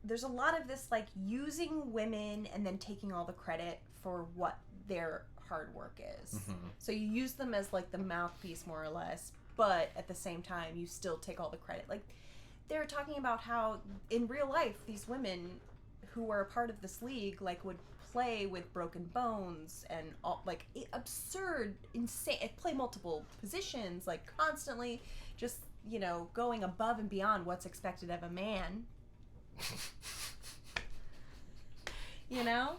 Speaker 2: there's a lot of this like using women and then taking all the credit for what their hard work is. Mm-hmm. So you use them as like the mouthpiece more or less, but at the same time you still take all the credit. Like they're talking about how in real life these women who were a part of this league like would play with broken bones and all, like absurd, insane, play multiple positions, like constantly just, you know, going above and beyond what's expected of a man. You know?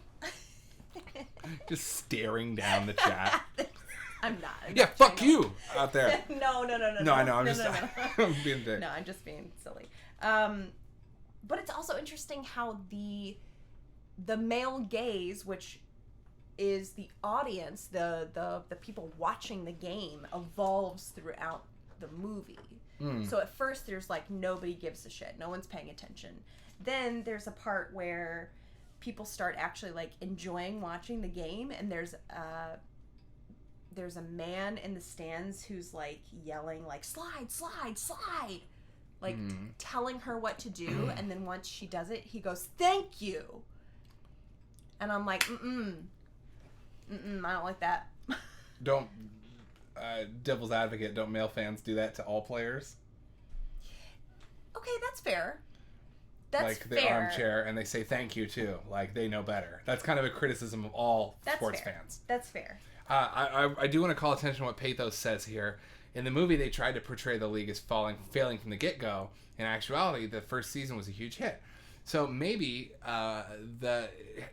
Speaker 1: Just staring down the chat.
Speaker 2: I'm not.
Speaker 1: Yeah, fuck you out there.
Speaker 2: No.
Speaker 1: No, I know. I'm just I'm being a dick.
Speaker 2: No, I'm just being silly. But it's also interesting how the male gaze, which is the audience, the people watching the game, evolves throughout the movie. So at first there's like nobody gives a shit, no one's paying attention. Then there's a part where people start actually like enjoying watching the game, and there's a man in the stands who's like yelling like slide, like telling her what to do, and then once she does it, he goes, "Thank you." And I'm like, I don't like that.
Speaker 1: Don't, devil's advocate, don't male fans do that to all players?
Speaker 2: Okay, that's fair. That's
Speaker 1: like the
Speaker 2: fair.
Speaker 1: armchair, and they say thank you too. Like they know better. That's kind of a criticism of all sports fans.
Speaker 2: That's fair.
Speaker 1: I do want to call attention to what Pathos says here. In the movie, they tried to portray the league as failing from the get-go. In actuality, the first season was a huge hit. So maybe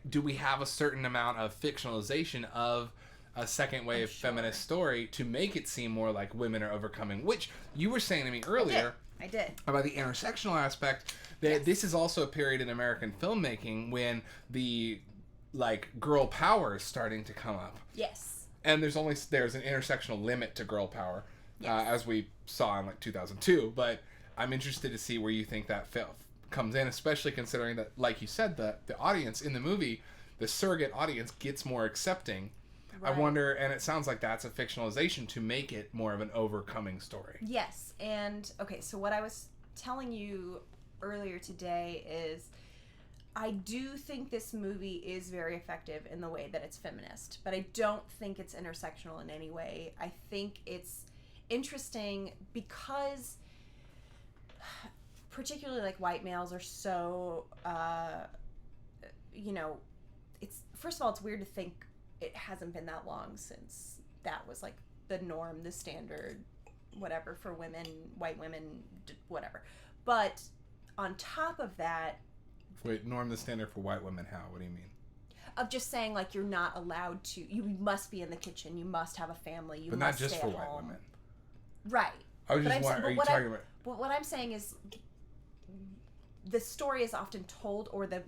Speaker 1: do we have a certain amount of fictionalization of a second wave feminist story to make it seem more like women are overcoming, which you were saying to me earlier.
Speaker 2: I did.
Speaker 1: About the intersectional aspect. That This is also a period in American filmmaking when the like girl power is starting to come up.
Speaker 2: Yes.
Speaker 1: And there's an intersectional limit to girl power, as we saw in like 2002. But I'm interested to see where you think that comes in, especially considering that, like you said, the audience in the movie, the surrogate audience, gets more accepting. Right. I wonder, and it sounds like that's a fictionalization to make it more of an overcoming story.
Speaker 2: Yes, and okay, so what I was telling you earlier today is I do think this movie is very effective in the way that it's feminist, but I don't think it's intersectional in any way. I think it's interesting because particularly like white males are so, it's, first of all, it's weird to think it hasn't been that long since that was like the norm, the standard, whatever, for women, white women, whatever. But on top of that...
Speaker 1: Wait, norm the standard for white women how? What do you mean?
Speaker 2: Of just saying like you're not allowed to, you must be in the kitchen, you must have a family, you
Speaker 1: but
Speaker 2: must
Speaker 1: not just
Speaker 2: stay
Speaker 1: for
Speaker 2: at
Speaker 1: white
Speaker 2: home.
Speaker 1: women.
Speaker 2: Right.
Speaker 1: I was just wondering, are you talking about...
Speaker 2: But what I'm saying is the story is often told, or the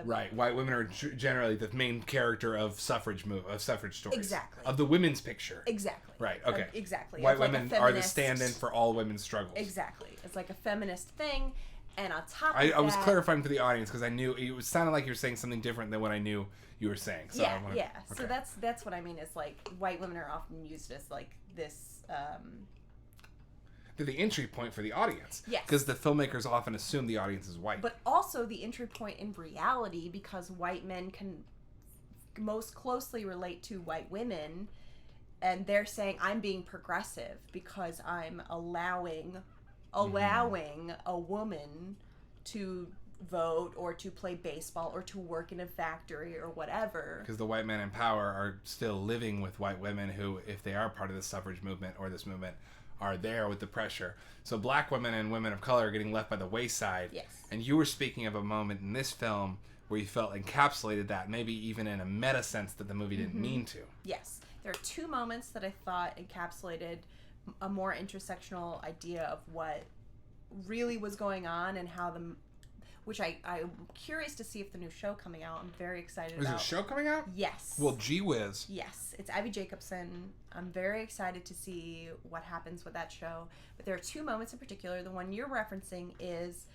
Speaker 1: right, white women are generally the main character of suffrage stories.
Speaker 2: Exactly.
Speaker 1: Of the women's picture.
Speaker 2: Exactly.
Speaker 1: Right. Okay.
Speaker 2: Exactly.
Speaker 1: White women are the stand-in for all women's struggles.
Speaker 2: Exactly. It's like a feminist thing, And on top of
Speaker 1: I was
Speaker 2: that,
Speaker 1: clarifying for the audience because I knew it sounded like you were saying something different than what I knew you were saying. So
Speaker 2: yeah,
Speaker 1: okay.
Speaker 2: So that's what I mean is like white women are often used as like this.
Speaker 1: They're the entry point for the audience.
Speaker 2: Yes.
Speaker 1: Because the filmmakers often assume the audience is white.
Speaker 2: But also the entry point in reality because white men can most closely relate to white women, and they're saying I'm being progressive because I'm allowing a woman to vote or to play baseball or to work in a factory or whatever.
Speaker 1: Because the white men in power are still living with white women who, if they are part of the suffrage movement or this movement, are there with the pressure. So black women and women of color are getting left by the wayside.
Speaker 2: Yes.
Speaker 1: And you were speaking of a moment in this film where you felt encapsulated that, maybe even in a meta sense that the movie didn't mean to.
Speaker 2: Yes. There are two moments that I thought encapsulated a more intersectional idea of what really was going on and how which I'm curious to see if the new show coming out. I'm very excited about.
Speaker 1: Is there a show coming out?
Speaker 2: Yes.
Speaker 1: Well, gee whiz.
Speaker 2: Yes. It's Abby Jacobson. I'm very excited to see what happens with that show. But there are two moments in particular. The one you're referencing is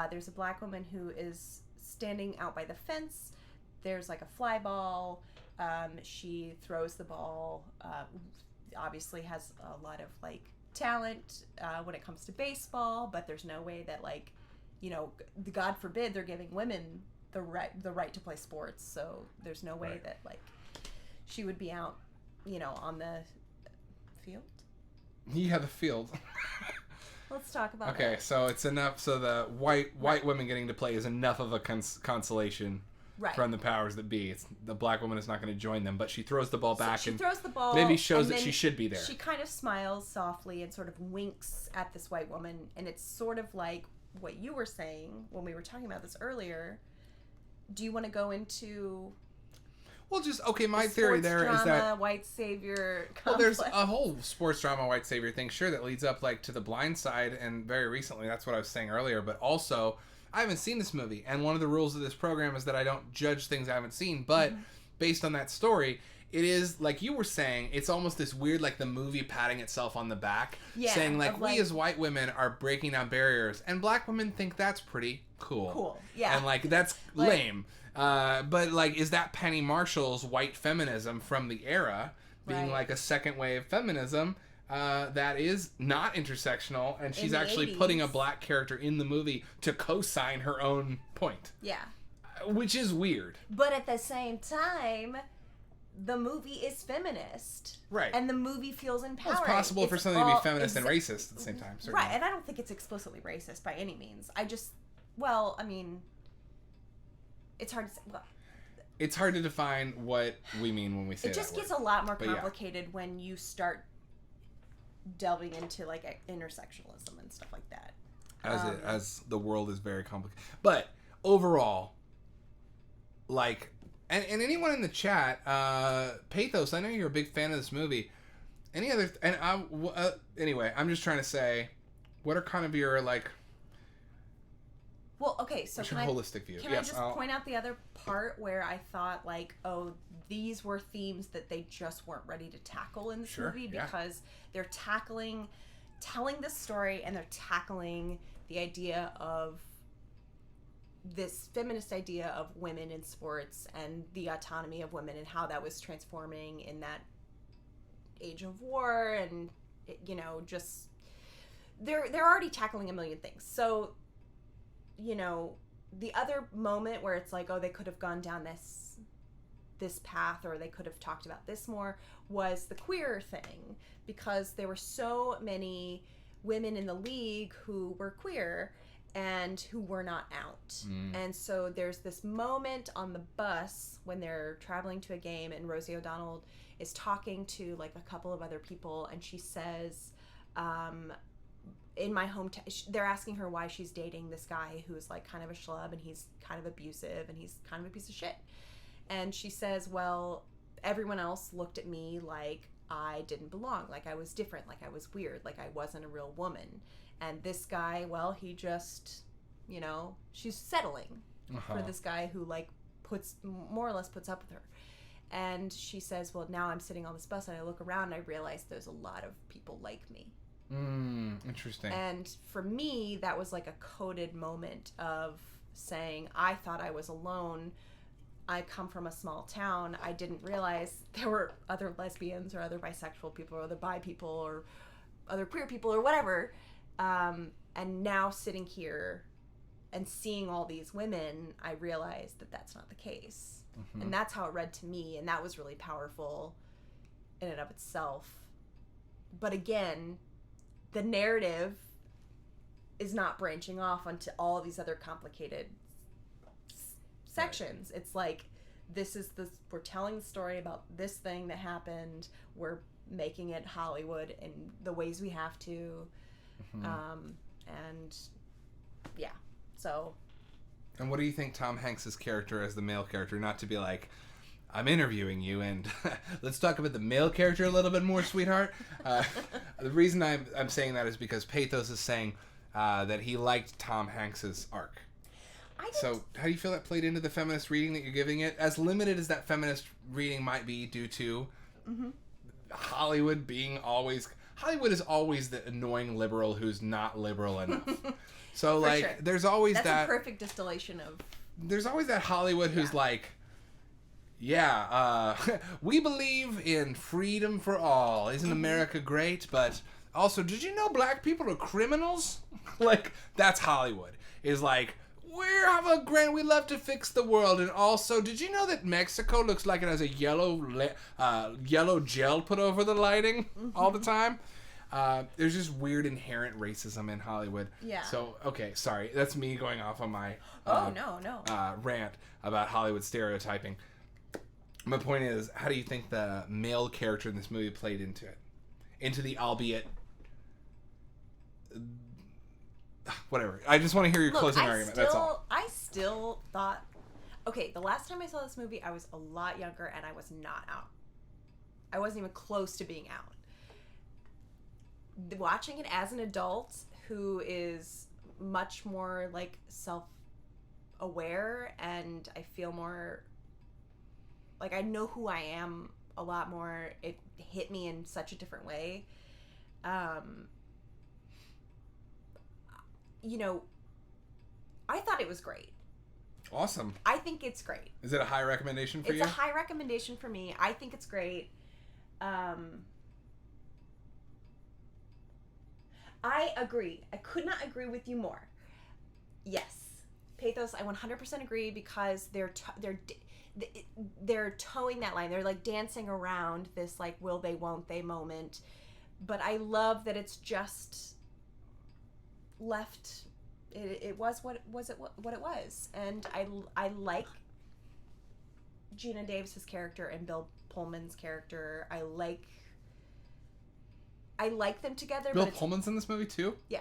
Speaker 2: there's a black woman who is standing out by the fence. There's like a fly ball. She throws the ball. Obviously has a lot of like talent when it comes to baseball, but there's no way that like, you know, God forbid they're giving women the right to play sports. So there's no way that like she would be out, you know, on the field.
Speaker 1: Yeah, the field.
Speaker 2: Let's talk about
Speaker 1: Okay,
Speaker 2: that.
Speaker 1: so it's enough. So the white women getting to play is enough of a consolation from the powers that be. It's the black woman is not going to join them, but she throws the ball back.
Speaker 2: She
Speaker 1: and
Speaker 2: throws the ball.
Speaker 1: maybe shows that she should be there.
Speaker 2: She kind of smiles softly and sort of winks at this white woman, and it's sort of like what you were saying when we were talking about this earlier. Do you want to go into?
Speaker 1: Well, just okay. My theory there is that
Speaker 2: white savior. Complex.
Speaker 1: Well, there's a whole sports drama white savior thing, sure, that leads up like to The Blind Side, and very recently, that's what I was saying earlier. But also, I haven't seen this movie, and one of the rules of this program is that I don't judge things I haven't seen. But based on that story, it is like you were saying. It's almost this weird, like the movie patting itself on the back, saying like we as white women are breaking down barriers, and black women think that's pretty cool.
Speaker 2: Cool, yeah,
Speaker 1: and like that's lame. But like, is that Penny Marshall's white feminism from the era being like a second wave feminism that is not intersectional, and she's actually
Speaker 2: 80s.
Speaker 1: putting a black character in the movie to co-sign her own point.
Speaker 2: Yeah.
Speaker 1: Which is weird.
Speaker 2: But at the same time, the movie is feminist.
Speaker 1: Right.
Speaker 2: And the movie feels empowering.
Speaker 1: Well, it's possible for something to be feminist and racist at the same time. Certainly.
Speaker 2: Right, and I don't think it's explicitly racist by any means. I mean, it's hard to say. Well,
Speaker 1: it's hard to define what we mean when we say that.
Speaker 2: It just gets
Speaker 1: word.
Speaker 2: a lot more complicated when you start delving into like intersectionalism and stuff like that.
Speaker 1: As the world is very complicated. But overall, like, and anyone in the chat, Pathos, I know you're a big fan of this movie. Any other, anyway, I'm just trying to say, what are kind of your, like,
Speaker 2: well, okay, so
Speaker 1: what's your holistic view?
Speaker 2: Can I just point out the other part where I thought, like, oh, these were themes that they just weren't ready to tackle in this movie because they're telling this story and they're tackling the idea of this feminist idea of women in sports and the autonomy of women and how that was transforming in that age of war, and you know, just they're already tackling a million things. So, you know, the other moment where it's like, oh, they could have gone down this path, or they could have talked about this more, was the queer thing, because there were so many women in the league who were queer and who were not out. And so there's this moment on the bus when they're traveling to a game, and Rosie O'Donnell is talking to like a couple of other people, and she says, in my hometown, they're asking her why she's dating this guy who's like kind of a schlub, and he's kind of abusive, and he's kind of a piece of shit. And she says, well, everyone else looked at me like I didn't belong, like I was different, like I was weird, like I wasn't a real woman. And this guy, well, he just, you know, she's settling for this guy who like more or less puts up with her. And she says, well, now I'm sitting on this bus and I look around and I realize there's a lot of people like me.
Speaker 1: Interesting.
Speaker 2: And for me, that was like a coded moment of saying, I thought I was alone. I come from a small town. I didn't realize there were other lesbians or other bisexual people or other bi people or other queer people or whatever. And now sitting here and seeing all these women, I realized that that's not the case. Mm-hmm. And that's how it read to me. And that was really powerful in and of itself. But again, the narrative is not branching off onto all these other complicated sections. Right. It's like, we're telling the story about this thing that happened. We're making it Hollywood in the ways we have to. Mm-hmm. And yeah, so.
Speaker 1: And what do you think Tom Hanks's character as the male character, not to be like, I'm interviewing you and let's talk about the male character a little bit more, sweetheart. The reason I'm saying that is because Pathos is saying that he liked Tom Hanks's arc. So how do you feel that played into the feminist reading that you're giving it? As limited as that feminist reading might be due to Hollywood being always... Hollywood is always the annoying liberal who's not liberal enough. So, like, sure. There's always
Speaker 2: That's a perfect distillation of...
Speaker 1: There's always that Hollywood who's like, yeah, we believe in freedom for all. Isn't America great? But also, did you know black people are criminals? Like, that's Hollywood. Is like, we love to fix the world. And also, did you know that Mexico looks like it has a yellow gel put over the lighting all the time? There's just weird inherent racism in Hollywood. Yeah. So, okay, sorry. That's me going off on my rant about Hollywood stereotyping. My point is, how do you think the male character in this movie played into it? Into the albeit... Whatever. I just want to hear your closing argument. That's all.
Speaker 2: I still thought... Okay, the last time I saw this movie, I was a lot younger and I was not out. I wasn't even close to being out. Watching it as an adult who is much more, like, self-aware, and I feel more... Like, I know who I am a lot more. It hit me in such a different way. You know, I thought it was great.
Speaker 1: Awesome.
Speaker 2: I think it's great.
Speaker 1: Is it a high recommendation for you?
Speaker 2: It's a high recommendation for me. I think it's great. I agree. I could not agree with you more. Yes. Pathos, I 100% agree because they're towing that line. They're like dancing around this like will they won't they moment. But I love that it's just left it was what it was. And I like Gina Davis's character and Bill Pullman's character. I like them together.
Speaker 1: Bill Pullman's in this movie too?
Speaker 2: Yeah.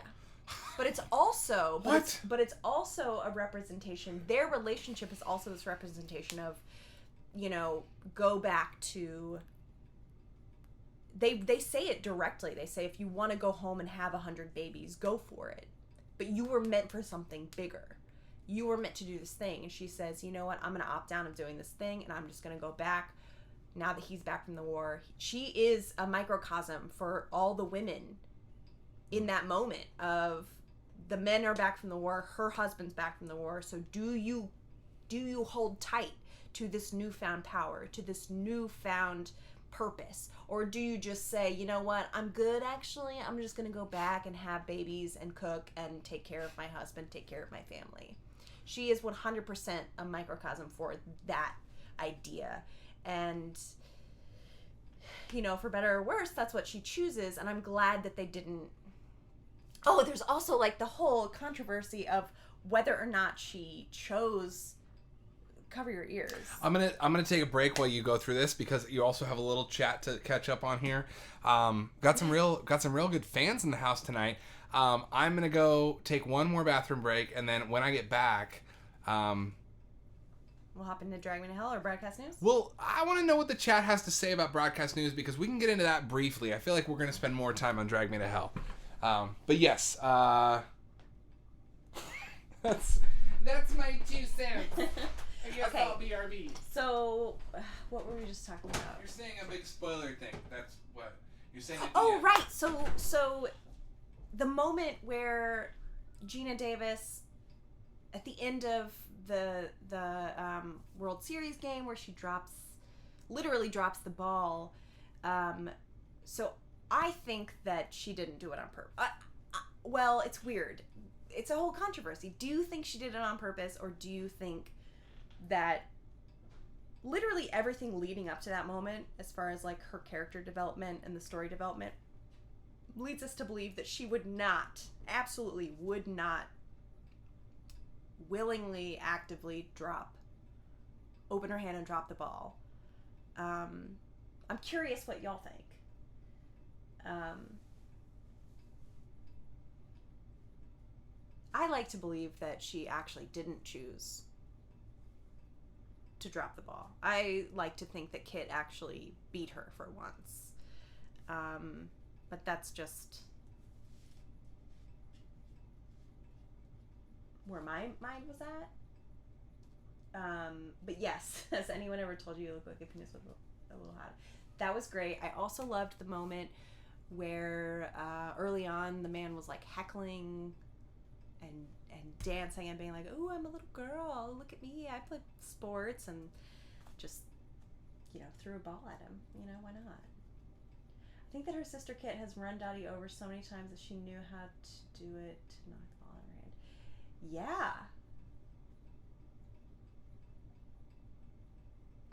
Speaker 2: But it's also
Speaker 1: what?
Speaker 2: But it's also a representation. Their relationship is also this representation of, you know, go back to. They say it directly. They say if you want to go home and have 100 babies, go for it. But you were meant for something bigger. You were meant to do this thing. And she says, you know what? I'm going to opt out of doing this thing, and I'm just going to go back. Now that he's back from the war, she is a microcosm for all the women in that moment of the men are back from the war, her husband's back from the war. So do you hold tight to this newfound power, to this newfound purpose? Or do you just say, you know what, I'm good actually, I'm just going to go back and have babies and cook and take care of my husband, take care of my family? She is 100% a microcosm for that idea. And, you know, for better or worse, that's what she chooses. And I'm glad that they didn't... Oh, there's also, like, the whole controversy of whether or not she chose... Cover your ears.
Speaker 1: I'm gonna take a break while you go through this because you also have a little chat to catch up on here. Got some real good fans in the house tonight. I'm gonna go take one more bathroom break, and then when I get back,
Speaker 2: we'll hop into Drag Me to Hell or Broadcast News.
Speaker 1: Well, I want to know what the chat has to say about Broadcast News because we can get into that briefly. I feel like we're gonna spend more time on Drag Me to Hell. But yes, that's my 2 cents. I guess I'll BRB.
Speaker 2: So, what were we just talking about?
Speaker 1: You're saying a big spoiler thing. That's what you're saying.
Speaker 2: Oh, right. So the moment where Gina Davis, at the end of the World Series game, where she literally drops the ball. So I think that she didn't do it on purpose. Well, it's weird. It's a whole controversy. Do you think she did it on purpose, or do you think that literally everything leading up to that moment, as far as like her character development and the story development, leads us to believe that she would not, absolutely would not, willingly, actively open her hand and drop the ball. I'm curious what y'all think. I like to believe that she actually didn't choose to drop the ball. I like to think that Kit actually beat her for once. But that's just where my mind was at. But yes, has anyone ever told you look like a penis with a little hat? That was great. I also loved the moment where early on the man was like heckling and dancing and being like, "Oh, I'm a little girl. Look at me. I play sports," and just, threw a ball at him. Why not? I think that her sister Kit has run Dottie over so many times that she knew how to do it to knock the ball out of her hand. Yeah.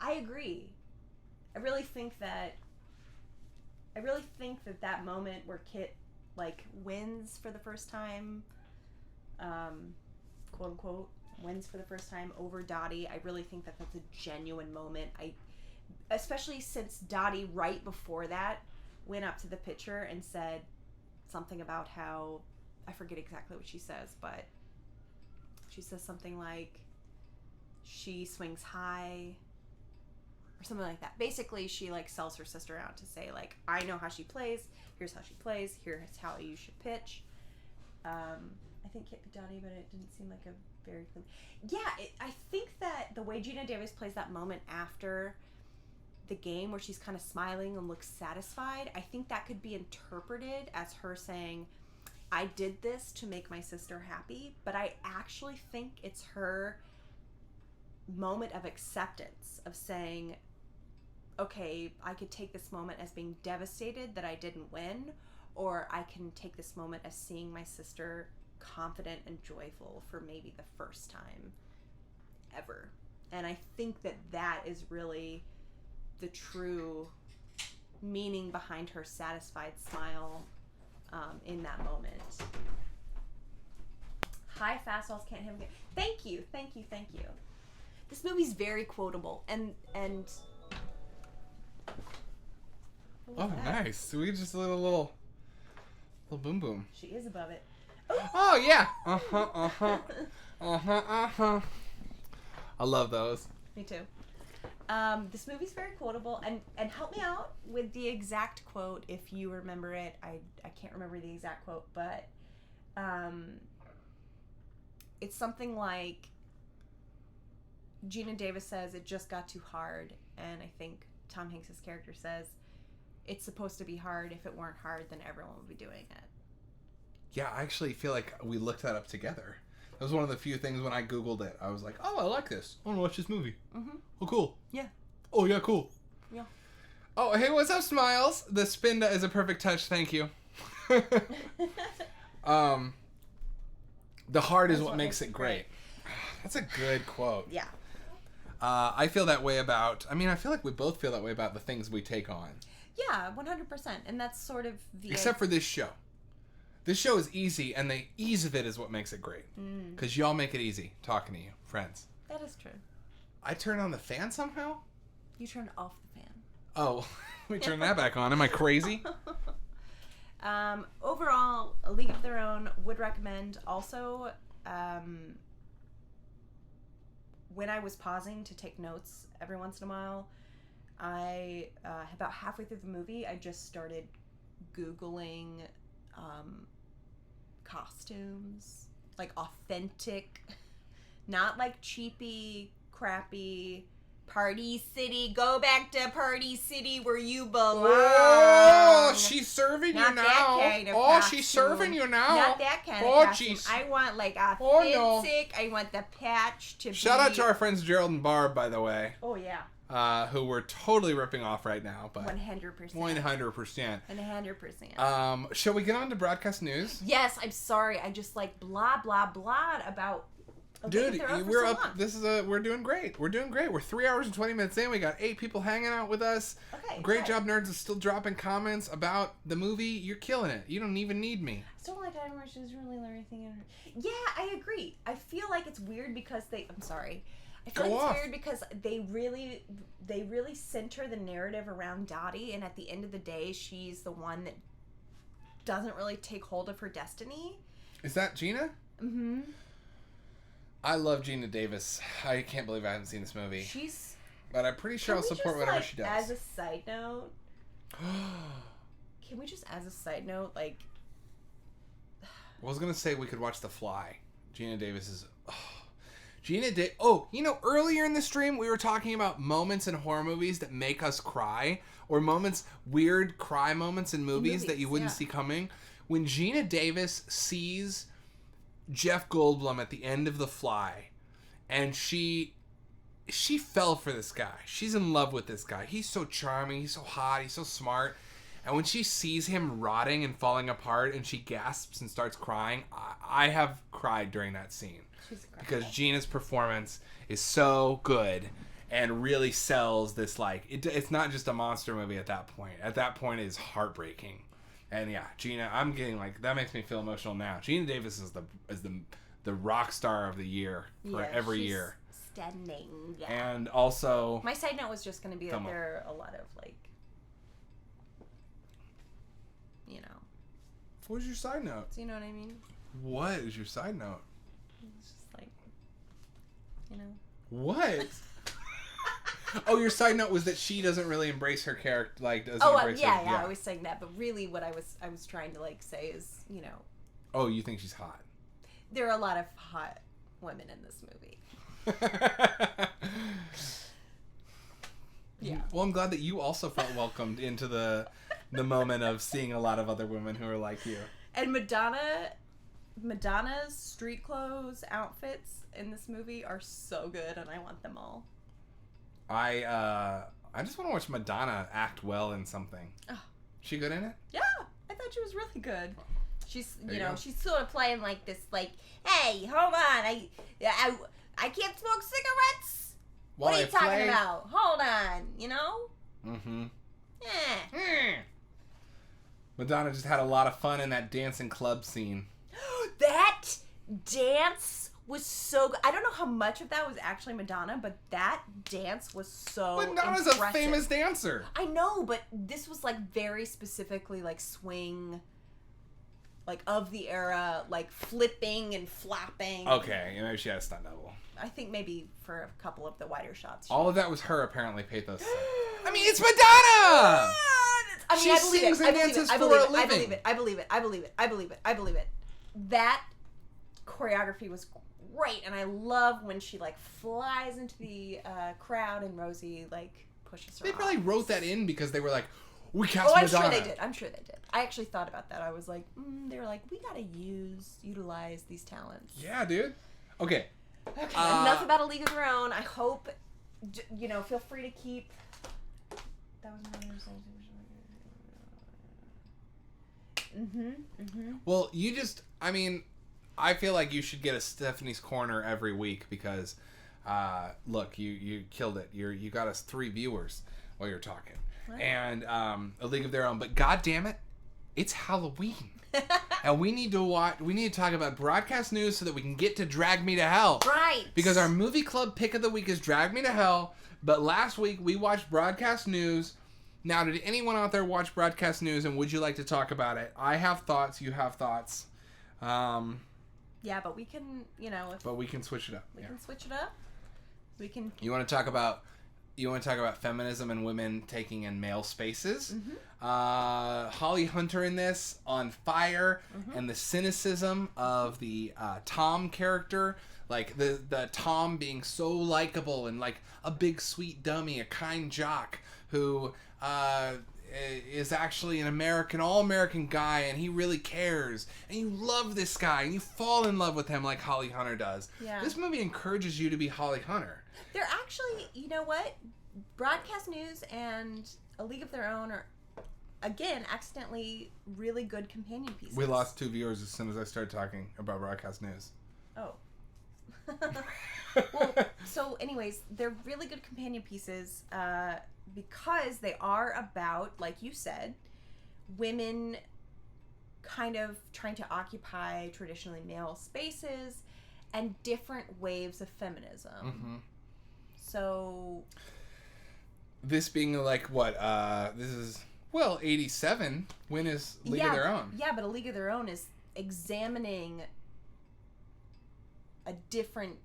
Speaker 2: I agree. I really think that that moment where Kit wins for the first time, quote unquote, wins for the first time over Dottie, I really think that that's a genuine moment. Especially since Dottie right before that went up to the pitcher and said something about how, I forget exactly what she says, but she says something like she swings high or something like that. Basically, she sells her sister out to say I know how she plays. Here's how she plays. Here's how you should pitch. I think Kit beat Dottie, but it didn't seem like a very clean. Yeah, I think that the way Gina Davis plays that moment after the game, where she's kind of smiling and looks satisfied, I think that could be interpreted as her saying, "I did this to make my sister happy," but I actually think it's her moment of acceptance, of saying, okay, I could take this moment as being devastated that I didn't win, or I can take this moment as seeing my sister confident and joyful for maybe the first time ever. And I think that that is really the true meaning behind her satisfied smile in that moment. High fastballs can't hit him. Thank you. This movie's very quotable, and
Speaker 1: oh, nice. We just a little boom boom.
Speaker 2: She is above it.
Speaker 1: Oh yeah. I love those.
Speaker 2: Me too. This movie's very quotable, and help me out with the exact quote if you remember it. I can't remember the exact quote, but it's something like Gina Davis says it just got too hard, and I think Tom Hanks' character says it's supposed to be hard. If it weren't hard, then everyone would be doing it.
Speaker 1: Yeah, I actually feel like we looked that up together. That was one of the few things when I Googled it. I was like, oh, I like this. I want to watch this movie.
Speaker 2: Mm-hmm.
Speaker 1: Oh, cool.
Speaker 2: Yeah.
Speaker 1: Oh, yeah, cool.
Speaker 2: Yeah.
Speaker 1: Oh, hey, what's up, Smiles? The spin is a perfect touch. Thank you. The heart is what makes it great. That's a good quote.
Speaker 2: Yeah.
Speaker 1: I feel that way about, I feel like we both feel that way about the things we take on.
Speaker 2: Yeah, 100%. And that's sort of the...
Speaker 1: Except for this show. This show is easy, and the ease of it is what makes it great. Because y'all make it easy, talking to you, friends.
Speaker 2: That is true.
Speaker 1: I turn on the fan somehow?
Speaker 2: You turned off the fan.
Speaker 1: Oh, let me turn that back on. Am I crazy?
Speaker 2: Overall, A League of Their Own, would recommend. Also, when I was pausing to take notes every once in a while, I, about halfway through the movie, I just started Googling costumes, authentic, not cheapy, crappy, Party City, go back to Party City where you belong.
Speaker 1: Oh, she serving
Speaker 2: Not
Speaker 1: you
Speaker 2: that
Speaker 1: now.
Speaker 2: kind of
Speaker 1: Oh, she's
Speaker 2: costume.
Speaker 1: serving you now.
Speaker 2: Not that kind
Speaker 1: Oh,
Speaker 2: of costume.
Speaker 1: jeez.
Speaker 2: I want like authentic.
Speaker 1: Oh, no.
Speaker 2: I want the patch to
Speaker 1: Shout
Speaker 2: be...
Speaker 1: out to our friends Gerald and Barb, by the way,
Speaker 2: Oh, yeah.
Speaker 1: who we're totally ripping off right now. But
Speaker 2: 100%.
Speaker 1: 100%.
Speaker 2: 100%.
Speaker 1: Shall we get on to broadcast news?
Speaker 2: Yes, I'm sorry. I just like blah, blah, blah about...
Speaker 1: Dude, we're
Speaker 2: so
Speaker 1: up.
Speaker 2: long.
Speaker 1: We're doing great. We're 3 hours and 20 minutes in. We got 8 people hanging out with us.
Speaker 2: Okay.
Speaker 1: Great
Speaker 2: good.
Speaker 1: job, nerds, is still dropping comments about the movie. You're killing it. You don't even need me.
Speaker 2: I still like Adam Rush's really everything in her. Yeah, I agree. I feel like it's weird because I'm sorry. I feel
Speaker 1: Go
Speaker 2: like
Speaker 1: off.
Speaker 2: it's weird because they really center the narrative around Dottie, and at the end of the day, she's the one that doesn't really take hold of her destiny.
Speaker 1: Is that Gina?
Speaker 2: Mm-hmm.
Speaker 1: I love Gina Davis. I can't believe I haven't seen this movie. But I'm pretty sure I'll support whatever she does.
Speaker 2: As a side note, can we just, as a side note, like...
Speaker 1: I was going to say we could watch The Fly. Gina Davis is... earlier in the stream, we were talking about moments in horror movies that make us cry. Or weird cry moments in movies that you wouldn't see coming. When Gina Davis sees Jeff Goldblum at the end of The Fly, and she fell for this guy. She's in love with this guy. He's so charming. He's so hot. He's so smart. And when she sees him rotting and falling apart and she gasps and starts crying, I have cried during that scene. Because Gina's performance is so good and really sells this, like, it's not just a monster movie at that point. At that point, it is heartbreaking. And yeah, Gina, I'm getting like, that makes me feel emotional now. Gina Davis is the rock star of the year for every year.
Speaker 2: Stunning.
Speaker 1: And also,
Speaker 2: my side note was just going to be that there are a lot of like,
Speaker 1: what was your side note?
Speaker 2: Do you know what I mean?
Speaker 1: What is your side note?
Speaker 2: It's just like,
Speaker 1: What? Oh, your side note was that she doesn't really embrace her character, like doesn't embrace her.
Speaker 2: Yeah, I was saying that, but really what I was trying to like say is,
Speaker 1: Oh, you think she's hot?
Speaker 2: There are a lot of hot women in this movie. Yeah.
Speaker 1: Well, I'm glad that you also felt welcomed into the moment of seeing a lot of other women who are like you.
Speaker 2: And Madonna's street clothes outfits in this movie are so good, and I want them all.
Speaker 1: I just want to watch Madonna act well in something. Oh. She good in it?
Speaker 2: Yeah, I thought she was really good. She's,
Speaker 1: go.
Speaker 2: she's sort of playing like this, like, hey, hold on, I can't smoke cigarettes. What are you talking about? Hold on,
Speaker 1: Mm-hmm.
Speaker 2: Yeah.
Speaker 1: Madonna just had a lot of fun in that dancing club scene.
Speaker 2: That dance was so good. I don't know how much of that was actually Madonna, but that dance was so
Speaker 1: Madonna's
Speaker 2: impressive.
Speaker 1: a famous dancer.
Speaker 2: I know, but this was like very specifically like swing, like of the era, like flipping and flapping.
Speaker 1: Okay, maybe she had a stunt double.
Speaker 2: I think maybe for a couple of the wider shots.
Speaker 1: All of that was her, apparently, Pathos said. I mean, it's Madonna!
Speaker 2: I mean,
Speaker 1: she sings and dances for a living.
Speaker 2: I believe it. That choreography was great, and I love when she like flies into the crowd and Rosie like pushes her.
Speaker 1: They
Speaker 2: off.
Speaker 1: probably wrote that in because they were like, we cast
Speaker 2: I'm
Speaker 1: Madonna.
Speaker 2: I'm sure they did. I actually thought about that. I was like, they were like, we gotta utilize these talents.
Speaker 1: Yeah, dude. Okay.
Speaker 2: Enough about A League of Their Own. I hope, feel free to keep. That was my
Speaker 1: Well, I feel like you should get a Stephanie's Corner every week because, look, you killed it. You got us 3 viewers while you're talking. What? And A League of Their Own. But God damn it, it's Halloween. And we need to talk about broadcast news so that we can get to Drag Me to Hell.
Speaker 2: Right.
Speaker 1: Because our movie club pick of the week is Drag Me to Hell. But last week we watched broadcast news. Now, did anyone out there watch broadcast news, and would you like to talk about it? I have thoughts. You have thoughts.
Speaker 2: Yeah, but we can,
Speaker 1: But we can switch it up.
Speaker 2: We can switch it up. We can.
Speaker 1: You want to talk about feminism and women taking in male spaces?
Speaker 2: Mm-hmm.
Speaker 1: Holly Hunter in this on fire, and the cynicism of the Tom character, like the Tom being so likable and like a big sweet dummy, a kind jock who is actually an all-American guy, and he really cares, and you love this guy, and you fall in love with him like Holly Hunter does.
Speaker 2: Yeah.
Speaker 1: This movie encourages you to be Holly Hunter.
Speaker 2: They're actually, you know what? Broadcast News and A League of Their Own are, again, accidentally really good companion pieces.
Speaker 1: We lost 2 viewers as soon as I started talking about Broadcast News.
Speaker 2: Oh. Well, so anyways, they're really good companion pieces because they are about, like you said, women kind of trying to occupy traditionally male spaces and different waves of feminism.
Speaker 1: Mm-hmm.
Speaker 2: So
Speaker 1: this being like what? This is 87. When is League of Their Own?
Speaker 2: Yeah, but A League of Their Own is examining a different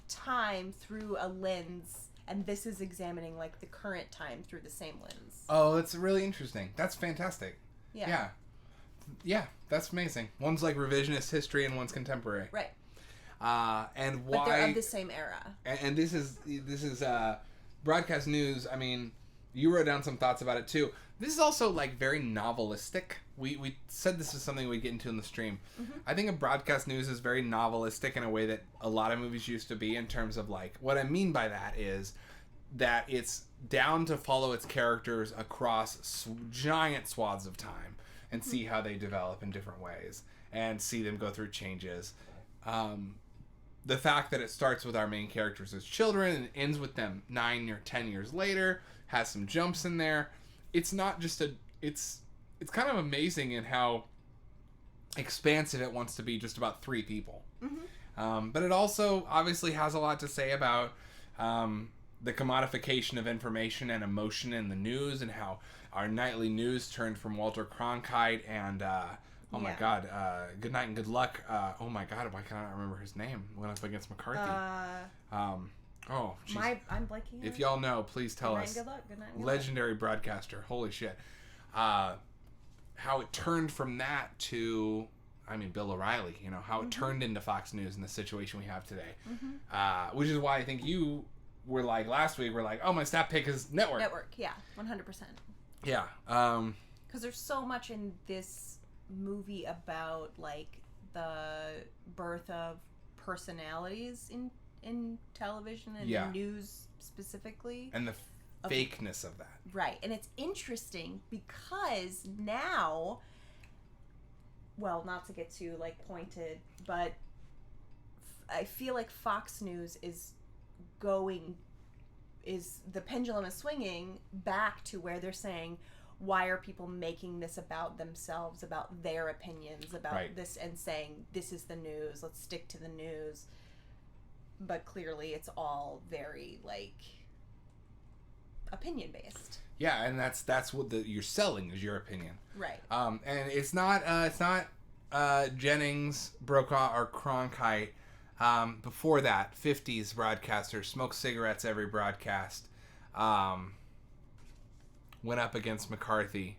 Speaker 2: time through a lens, and this is examining like the current time through the same lens.
Speaker 1: Oh, that's really interesting. That's fantastic. Yeah, that's amazing. One's like revisionist history and one's contemporary.
Speaker 2: Right.
Speaker 1: And why?
Speaker 2: But they're of the same era.
Speaker 1: And this is Broadcast News. I mean, you wrote down some thoughts about it too. This is also like very novelistic. We said this is something we'd get into in the stream. Mm-hmm. I think a Broadcast News is very novelistic in a way that a lot of movies used to be, in terms of like, what I mean by that is that it's down to follow its characters across giant swaths of time and see how they develop in different ways and see them go through changes. The fact that it starts with our main characters as children and ends with them 9 or 10 years later has some jumps in there. It's not just it's kind of amazing in how expansive it wants to be just about 3 people. Mm-hmm. But it also obviously has a lot to say about the commodification of information and emotion in the news, and how our nightly news turned from Walter Cronkite and my God, Good Night and Good Luck. Oh my God, why can't I remember his name? Went up against McCarthy. I'm
Speaker 2: blanking.
Speaker 1: If y'all know, please tell us.
Speaker 2: Good night, good night, good
Speaker 1: Legendary broadcaster. Holy shit. How it turned from that to, Bill O'Reilly. You know, how it turned into Fox News and the situation we have today. Mm-hmm. Which is why I think you were like, last week, we're like, oh, my stat pick is network.
Speaker 2: Network, yeah, 100%.
Speaker 1: Yeah.
Speaker 2: Because there's so much in this movie about, like, the birth of personalities in television and in news specifically.
Speaker 1: And the fakeness of that.
Speaker 2: Right. And it's interesting because now, well, not to get too, like, pointed, but I feel like Fox News the pendulum is swinging back to where they're saying, why are people making this about themselves, about their opinions, about this, and saying, this is the news, let's stick to the news. But clearly it's all very, like, opinion based.
Speaker 1: Yeah, and that's what you're selling, is your opinion.
Speaker 2: Right.
Speaker 1: And it's not Jennings, Brokaw, or Cronkite. Before that, 50s broadcasters smoked cigarettes every broadcast. Went up against McCarthy.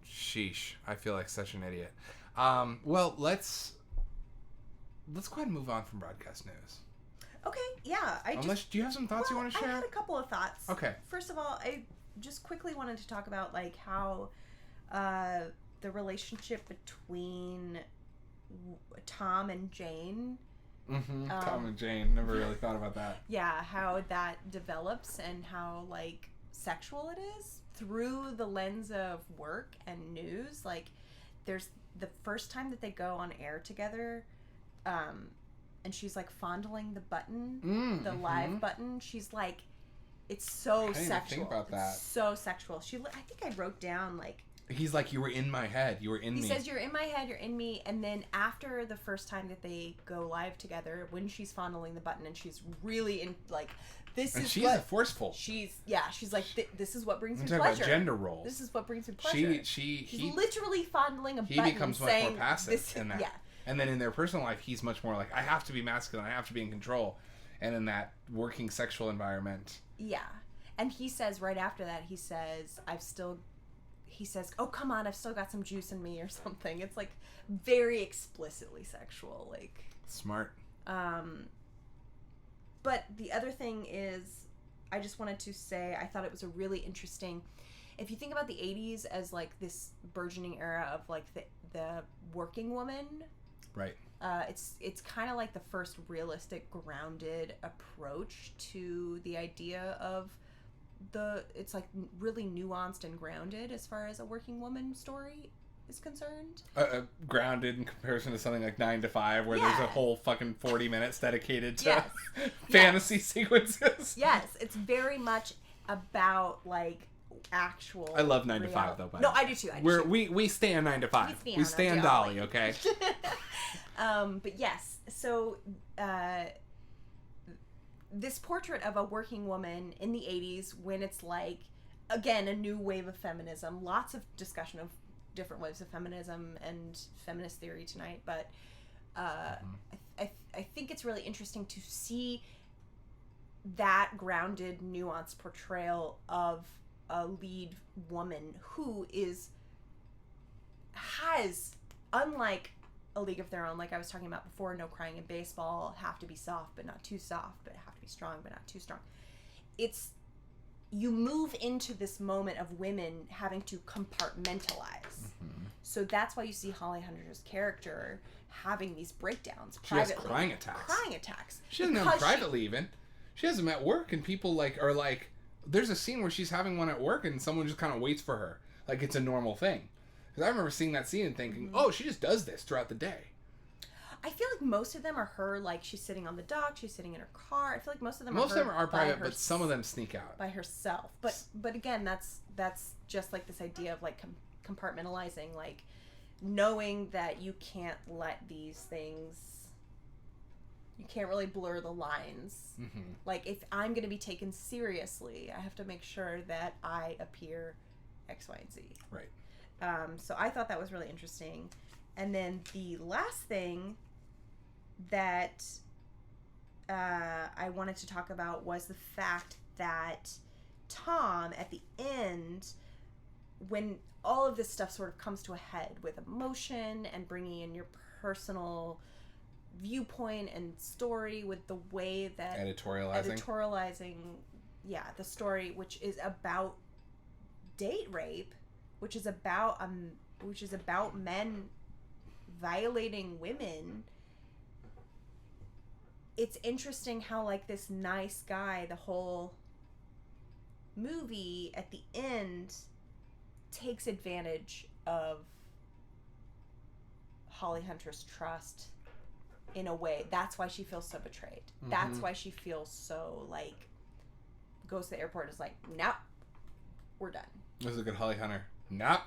Speaker 1: Sheesh, I feel like such an idiot. Well, let's go ahead and move on from Broadcast News.
Speaker 2: Okay, yeah.
Speaker 1: Do you have some thoughts you want to share?
Speaker 2: I had a couple of thoughts.
Speaker 1: Okay.
Speaker 2: First of all, I just quickly wanted to talk about, like, how the relationship between Tom and Jane.
Speaker 1: Mm-hmm. Tom and Jane. Never really thought about that.
Speaker 2: Yeah, how that develops and how, like, sexual it is through the lens of work and news. Like, there's the first time that they go on air together, and she's like fondling the button, the live button. She's like, it's so sexual. I didn't think about that. It's so sexual. I think I wrote down, like,
Speaker 1: he's like, you were in my head. You were in me.
Speaker 2: He says, you're in my head, you're in me. And then after the first time that they go live together, when she's fondling the button and she's really in, like,
Speaker 1: she's forceful.
Speaker 2: She's like, this is what brings me
Speaker 1: pleasure.
Speaker 2: About
Speaker 1: gender roles.
Speaker 2: This is what brings me pleasure. She's literally fondling a button.
Speaker 1: He becomes much more passive in that.
Speaker 2: Yeah.
Speaker 1: And then in their personal life, he's much more like, I have to be masculine. I have to be in control. And in that working sexual environment.
Speaker 2: Yeah. And he says right after that, he says, oh, come on, I've still got some juice in me or something. It's, like, very explicitly sexual. Like,
Speaker 1: smart.
Speaker 2: But the other thing is, I just wanted to say, I thought it was a really interesting, if you think about the 80s as like this burgeoning era of like the working woman,
Speaker 1: Right.
Speaker 2: It's kind of like the first realistic, grounded approach to the idea of it's like really nuanced and grounded as far as a working woman story is concerned.
Speaker 1: Grounded in comparison to something like 9 to 5, where there's a whole fucking 40 minutes dedicated to fantasy sequences.
Speaker 2: Yes, it's very much about like actual.
Speaker 1: I love 9 to 5 though.
Speaker 2: No, I do too.
Speaker 1: We stand 9 to 5. We stand Dolly, okay?
Speaker 2: But yes, so this portrait of a working woman in the 80s when it's like, again, a new wave of feminism, lots of discussion of different waves of feminism and feminist theory tonight, but I think it's really interesting to see that grounded, nuanced portrayal of a lead woman who has, unlike A League of Their Own, like I was talking about before, no crying in baseball, have to be soft but not too soft, but have to be strong but not too strong. You move into this moment of women having to compartmentalize. Mm-hmm. So that's why you see Holly Hunter's character having these breakdowns.
Speaker 1: She has crying attacks. She doesn't have them privately even. She has them at work, and people are like, there's a scene where she's having one at work and someone just kind of waits for her. Like it's a normal thing. Because I remember seeing that scene and thinking, oh, she just does this throughout the day.
Speaker 2: I feel like most of them are her, like she's sitting on the dock, she's sitting in her car. I feel like most of them
Speaker 1: are private, but some of them sneak out
Speaker 2: by herself. But again, that's just like this idea of like compartmentalizing, like knowing that you can't let these things, you can't really blur the lines. Mm-hmm. Like if I'm going to be taken seriously, I have to make sure that I appear X, Y, and Z.
Speaker 1: Right.
Speaker 2: So I thought that was really interesting. And then the last thing that I wanted to talk about was the fact that Tom, at the end, when all of this stuff sort of comes to a head with emotion and bringing in your personal viewpoint and story with the way that editorializing the story, which is about date rape, which is about men violating women. It's interesting how like this nice guy the whole movie at the end takes advantage of Holly Hunter's trust in a way. That's why she feels so betrayed. Mm-hmm. That's why she feels so like, goes to the airport and is like, nope, we're done.
Speaker 1: This is a good Holly Hunter. Nope.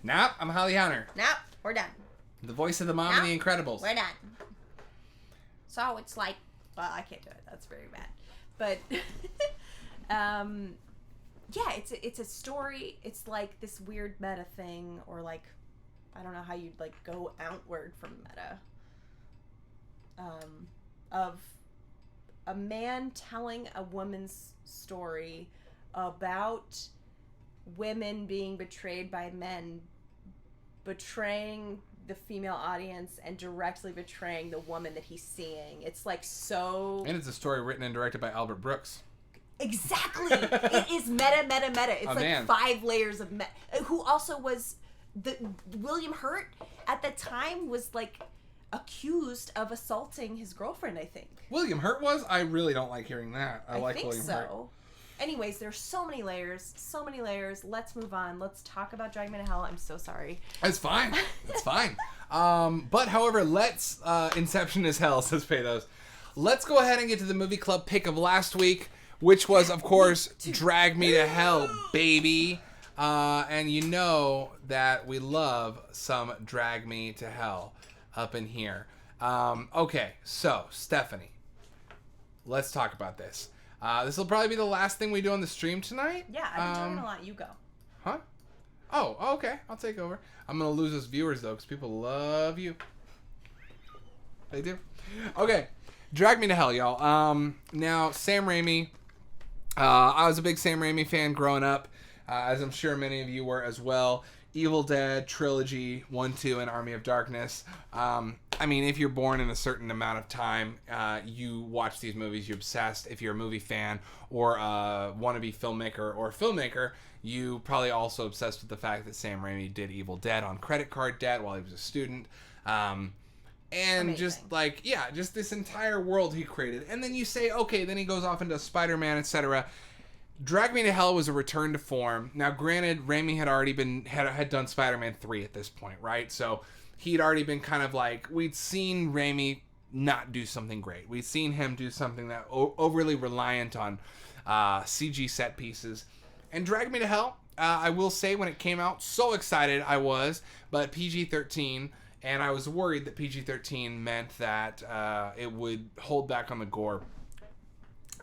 Speaker 2: Nope,
Speaker 1: I'm Holly Hunter.
Speaker 2: Nope, we're done.
Speaker 1: The voice of the mom in The Incredibles.
Speaker 2: We're done. So it's like, well, I can't do it. That's very bad. But, yeah, it's a story. It's like this weird meta thing, or like, I don't know how you'd like go outward from meta. Of a man telling a woman's story about women being betrayed by men, betraying the female audience and directly betraying the woman that he's seeing. It's like so...
Speaker 1: And it's a story written and directed by Albert Brooks.
Speaker 2: Exactly! It is meta. It's 5 layers of meta. Who also was... William Hurt, at the time, was like accused of assaulting his girlfriend, I think.
Speaker 1: William Hurt was? I really don't like hearing that. I like
Speaker 2: think
Speaker 1: William
Speaker 2: so.
Speaker 1: Hurt.
Speaker 2: Anyways, there's so many layers. Let's move on. Let's talk about Drag Me to Hell. I'm so sorry.
Speaker 1: It's fine. It's fine. But however, let's Inception is hell, says Paydos. Let's go ahead and get to the movie club pick of last week, which was, of course, Drag Me to Hell, baby. And you know that we love some Drag Me to Hell up in here. Okay, so Stephanie, let's talk about this. This will probably be the last thing we do on the stream tonight.
Speaker 2: Yeah, I've been talking a lot. You go.
Speaker 1: Huh? Oh, okay. I'll take over. I'm going to lose us viewers, though, because people love you. They do. Okay. Drag Me to Hell, y'all. Now, Sam Raimi. I was a big Sam Raimi fan growing up, as I'm sure many of you were as well. Evil Dead, Trilogy, 1, 2, and Army of Darkness. I mean, if you're born in a certain amount of time, you watch these movies, you're obsessed. If you're a movie fan or wannabe filmmaker, you probably also obsessed with the fact that Sam Raimi did Evil Dead on credit card debt while he was a student. And
Speaker 2: Amazing.
Speaker 1: just like, yeah, just this entire world he created. And then you say, okay, then he goes off into Spider-Man, etc. Drag Me to Hell was a return to form. Now, granted, Raimi had already had done Spider-Man 3 at this point, right? So he'd already been kind of like, we'd seen Raimi not do something great. We'd seen him do something that overly reliant on CG set pieces. And Drag Me to Hell, I will say when it came out, so excited I was, but PG-13, and I was worried that PG-13 meant that it would hold back on the gore.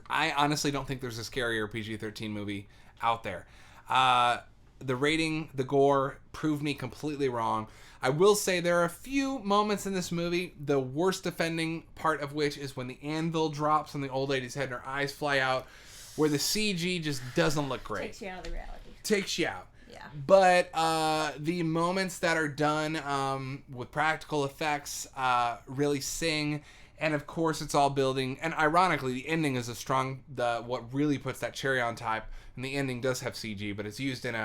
Speaker 1: I honestly don't think there's a scarier PG-13 movie out there. The rating, the gore, proved me completely wrong. I will say there are a few moments in this movie, the worst offending part of which is when the anvil drops on the old lady's head and her eyes fly out, where the CG just doesn't look great.
Speaker 2: Takes you out of the reality.
Speaker 1: Takes you out.
Speaker 2: Yeah.
Speaker 1: But the moments that are done with practical effects really sing. And of course, it's all building. And ironically, the ending is what really puts that cherry on top. And the ending does have CG, but it's used in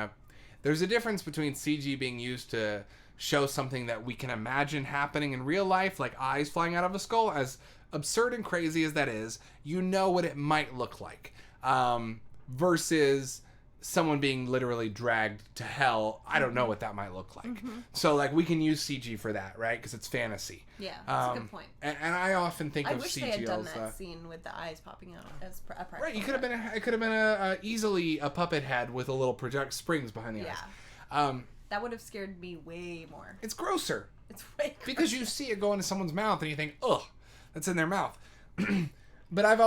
Speaker 1: there's a difference between CG being used to show something that we can imagine happening in real life, like eyes flying out of a skull, as absurd and crazy as that is, you know what it might look like. Versus someone being literally dragged to hell. I don't know what that might look like. Mm-hmm. So, like, we can use CG for that, right? Because it's fantasy.
Speaker 2: Yeah, that's a good point.
Speaker 1: And I often think of CG as...
Speaker 2: I wish they had done that scene with the eyes popping out as a practical.
Speaker 1: Right, it could have been easily a puppet head with a little project springs behind the eyes.
Speaker 2: That would have scared me way more.
Speaker 1: It's grosser.
Speaker 2: It's way grosser.
Speaker 1: Because you see it go into someone's mouth and you think, ugh, that's in their mouth. But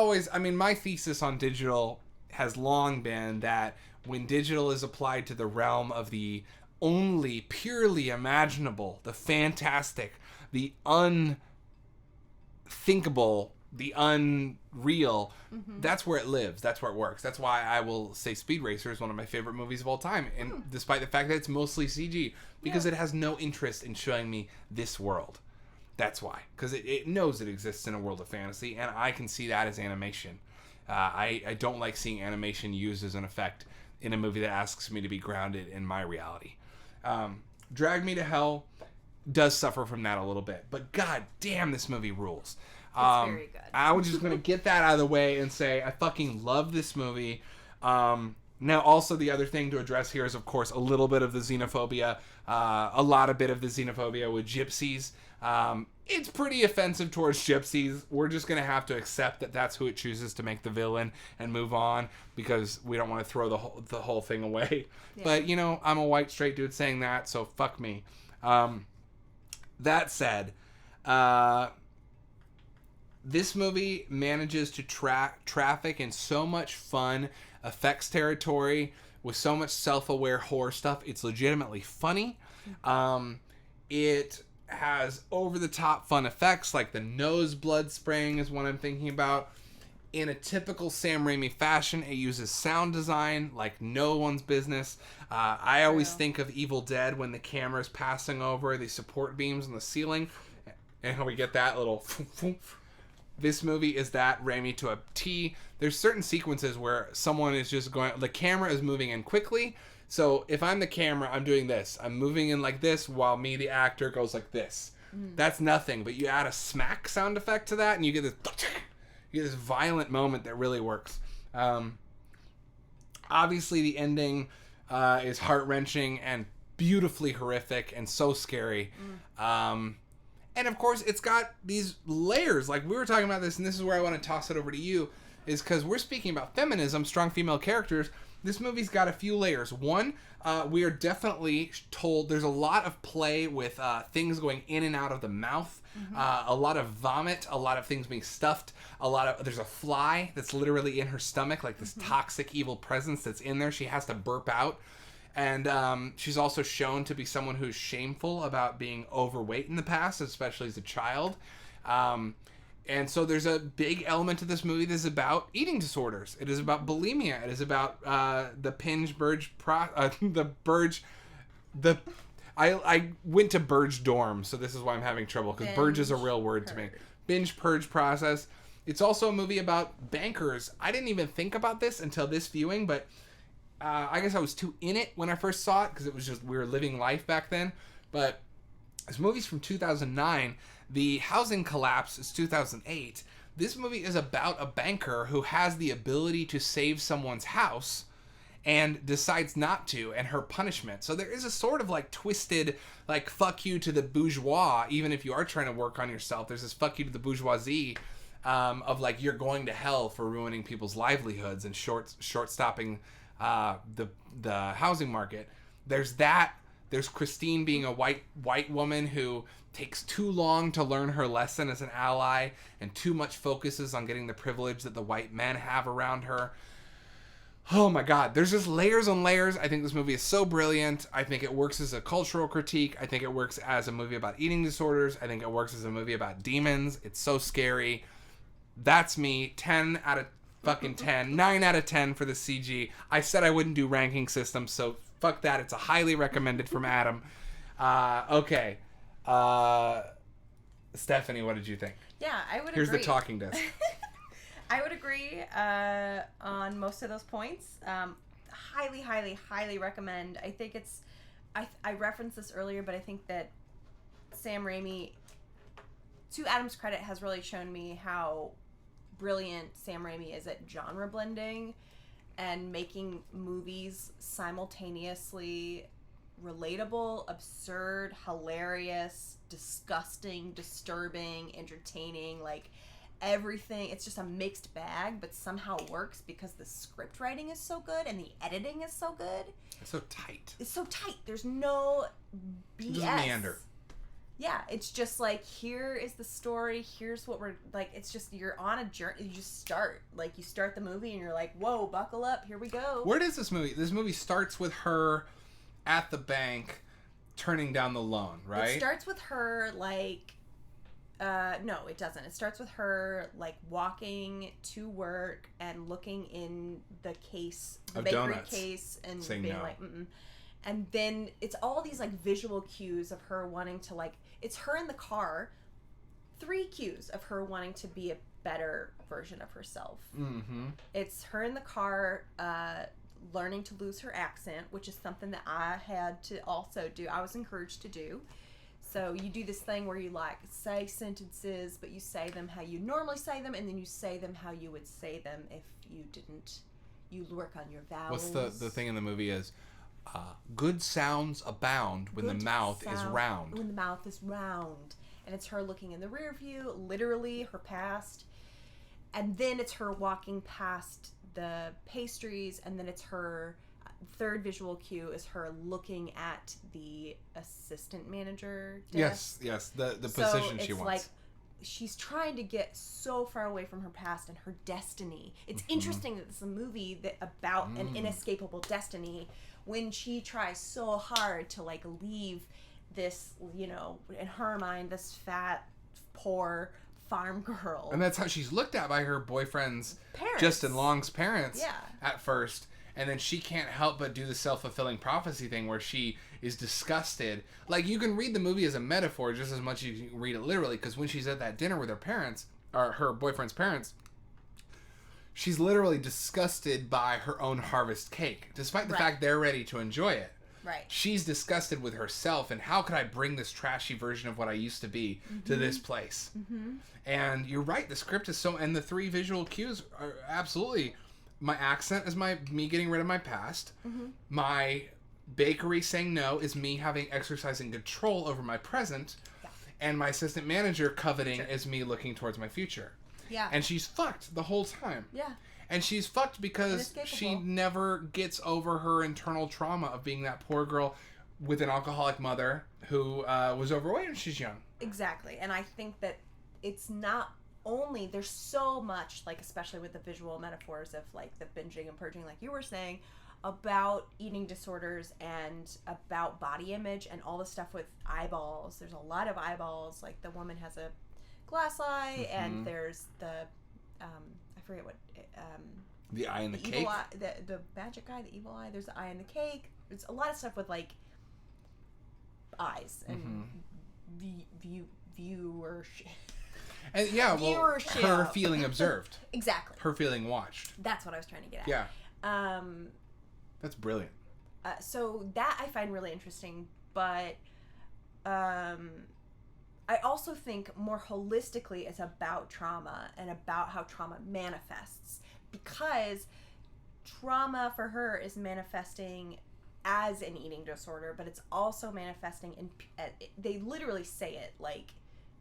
Speaker 1: my thesis on digital has long been that when digital is applied to the realm of the only purely imaginable, the fantastic, the unthinkable, the unreal, that's where it lives. That's where it works. That's why I will say Speed Racer is one of my favorite movies of all time. And despite the fact that it's mostly CG, because it has no interest in showing me this world. That's why. Because it knows it exists in a world of fantasy, and I can see that as animation. I don't like seeing animation used as an effect in a movie that asks me to be grounded in my reality. Drag Me to Hell does suffer from that a little bit, but god damn, this movie rules.
Speaker 2: It's very good.
Speaker 1: I was just going to get that out of the way and say I fucking love this movie. Now, also the other thing to address here is, of course, a little bit of the xenophobia, a bit of the xenophobia with gypsies. It's pretty offensive towards gypsies. We're just going to have to accept that that's who it chooses to make the villain and move on because we don't want to throw the whole thing away. Yeah. But, you know, I'm a white straight dude saying that, so fuck me. That said, this movie manages to traffic in so much fun effects territory with so much self-aware horror stuff. It's legitimately funny. It has over-the-top fun effects, like the nose blood spraying is one I'm thinking about. In a typical Sam Raimi fashion, it uses sound design like no one's business. I always think of Evil Dead when the camera's passing over the support beams on the ceiling, and how we get that little... This movie is that Raimi to a T. There's certain sequences where someone is just going... The camera is moving in quickly. So if I'm the camera, I'm doing this. I'm moving in like this while me, the actor, goes like this. That's nothing. But you add a smack sound effect to that and you get this violent moment that really works. Obviously, the ending is heart-wrenching and beautifully horrific and so scary. And of course, it's got these layers. Like, we were talking about this, and this is where I want to toss it over to you, is because we're speaking about feminism, strong female characters. This movie's got a few layers. One, we are definitely told there's a lot of play with things going in and out of the mouth, a lot of vomit, a lot of things being stuffed, there's a fly that's literally in her stomach, like this toxic, evil presence that's in there. She has to burp out. And she's also shown to be someone who's shameful about being overweight in the past, especially as a child. And so there's a big element to this movie that is about eating disorders. It is about bulimia. It is about the I went to Burge Dorm, so this is why I'm having trouble, because Burge is a real word to me. Binge purge process. It's also a movie about bankers. I didn't even think about this until this viewing, but I guess I was too in it when I first saw it, because it was just, we were living life back then. But this movie's from 2009. The housing collapse is 2008. This movie is about a banker who has the ability to save someone's house and decides not to, and her punishment. So there is a sort of like twisted, like, fuck you to the bourgeois, even if you are trying to work on yourself. There's this fuck you to the bourgeoisie of like, you're going to hell for ruining people's livelihoods and short stopping the housing market. There's that. There's Christine being a white woman who takes too long to learn her lesson as an ally and too much focuses on getting the privilege that the white men have around her. Oh my God, there's just layers on layers. I think this movie is so brilliant. I think it works as a cultural critique. I think it works as a movie about eating disorders. I think it works as a movie about demons. It's so scary. That's me. 10 out of fucking 10. 9 out of 10 for the CG. I said I wouldn't do ranking systems, so fuck that. It's a highly recommended from Adam. Okay. Stephanie, what did you think?
Speaker 2: Yeah, I would agree.
Speaker 1: Here's the talking desk.
Speaker 2: I would agree on most of those points. Highly, highly, highly recommend. I think it's... I referenced this earlier, but I think that Sam Raimi, to Adam's credit, has really shown me how brilliant Sam Raimi is at genre blending and making movies simultaneously relatable, absurd, hilarious, disgusting, disturbing, entertaining, like everything. It's just a mixed bag, but somehow works because the script writing is so good and the editing is so good.
Speaker 1: It's so tight.
Speaker 2: It's so tight. There's no BS.
Speaker 1: It doesn't meander.
Speaker 2: Yeah, it's just like, here is the story, here's what we're, like, it's just, you're on a journey, you just start. Like, you start the movie and you're like, whoa, buckle up, here we go.
Speaker 1: Where does this movie, starts with her at the bank turning down the loan, right?
Speaker 2: It starts with her, like, no, it doesn't. It starts with her, like, walking to work and looking in the case, the bakery
Speaker 1: donuts.
Speaker 2: case, and
Speaker 1: saying
Speaker 2: being
Speaker 1: no.
Speaker 2: like, mm-mm. And then it's all these, like, visual cues of her wanting to, like, it's her in the car. 3 cues of her wanting to be a better version of herself.
Speaker 1: Mm-hmm.
Speaker 2: It's her in the car, learning to lose her accent, which is something that I had to also do. I was encouraged to do. So you do this thing where you, like, say sentences, but you say them how you normally say them, and then you say them how you would say them if you didn't. You work on your vowels.
Speaker 1: What's the thing in the movie is, good sounds abound when the mouth is round.
Speaker 2: When the mouth is round. And it's her looking in the rear view, literally her past. And then it's her walking past the pastries, and then it's her third visual cue is her looking at the assistant manager desk.
Speaker 1: Yes, the position she wants.
Speaker 2: Like, she's trying to get so far away from her past and her destiny. It's interesting that this is a movie that about an inescapable destiny, when she tries so hard to, like, leave this, you know, in her mind, this fat, poor farm girl.
Speaker 1: And that's how she's looked at by her boyfriend's
Speaker 2: parents.
Speaker 1: Justin Long's parents
Speaker 2: Yeah.
Speaker 1: at first. And then she can't help but do the self-fulfilling prophecy thing where she is disgusted. Like, you can read the movie as a metaphor just as much as you can read it literally, because when she's at that dinner with her parents, or her boyfriend's parents, she's literally disgusted by her own harvest cake, despite the fact they're ready to enjoy it.
Speaker 2: Right.
Speaker 1: She's disgusted with herself, and how could I bring this trashy version of what I used to be to this place? Mm-hmm. And you're right, the script is so, and the 3 visual cues are absolutely, my accent is me getting rid of my past. Mm-hmm. My bakery saying no is me exercising control over my present. Yeah. And my assistant manager coveting is me looking towards my future.
Speaker 2: Yeah.
Speaker 1: And she's fucked the whole time.
Speaker 2: Yeah.
Speaker 1: And she's fucked because she never gets over her internal trauma of being that poor girl with an alcoholic mother who was overweight when she's young.
Speaker 2: Exactly. And I think that it's not only, there's so much, like, especially with the visual metaphors of, like, the binging and purging, like you were saying, about eating disorders and about body image and all the stuff with eyeballs. There's a lot of eyeballs. Like, the woman has a glass eye, and there's the I forget what
Speaker 1: the eye in the cake.
Speaker 2: Evil eye, the magic eye, the evil eye. There's the eye in the cake. There's a lot of stuff with, like, eyes and viewership.
Speaker 1: And yeah, well,
Speaker 2: Viewership.
Speaker 1: her feeling observed.
Speaker 2: Exactly.
Speaker 1: Her feeling watched.
Speaker 2: That's what I was trying to get at.
Speaker 1: Yeah. That's brilliant.
Speaker 2: So that I find really interesting, but I also think more holistically it's about trauma and about how trauma manifests, because trauma for her is manifesting as an eating disorder, but it's also manifesting in, they literally say it, like,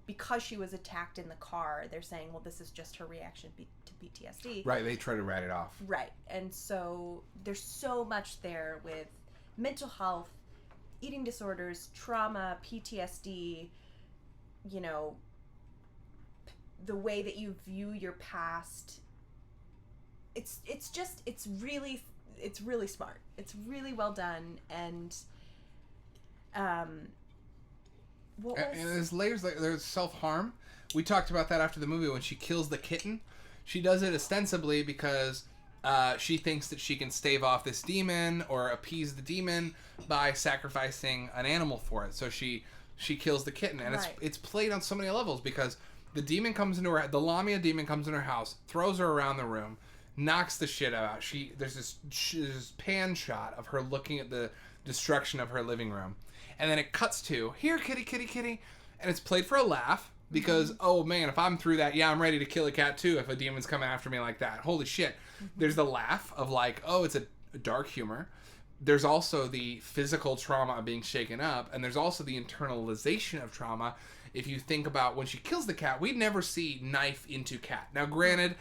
Speaker 2: because she was attacked in the car, they're saying, well, this is just her reaction to PTSD.
Speaker 1: Right, they try to write it off.
Speaker 2: Right, and so there's so much there with mental health, eating disorders, trauma, PTSD, you know, the way that you view your past. It's really smart. It's really well done, and what was...
Speaker 1: And there's layers, like there's self-harm. We talked about that after the movie when she kills the kitten. She does it ostensibly because she thinks that she can stave off this demon or appease the demon by sacrificing an animal for it. So she kills the kitten, and
Speaker 2: Right.
Speaker 1: it's played on so many levels, because the demon comes into her, the Lamia demon comes in her house, throws her around the room, knocks the shit out. There's this pan shot of her looking at the destruction of her living room, and then it cuts to, here, kitty, kitty, kitty, and it's played for a laugh, because, oh man, if I'm through that, yeah, I'm ready to kill a cat too if a demon's coming after me like that. Holy shit. There's the laugh of like, oh, it's a dark humor. There's also the physical trauma of being shaken up, and there's also the internalization of trauma. If you think about when she kills the cat, we never see knife into cat. Now, granted,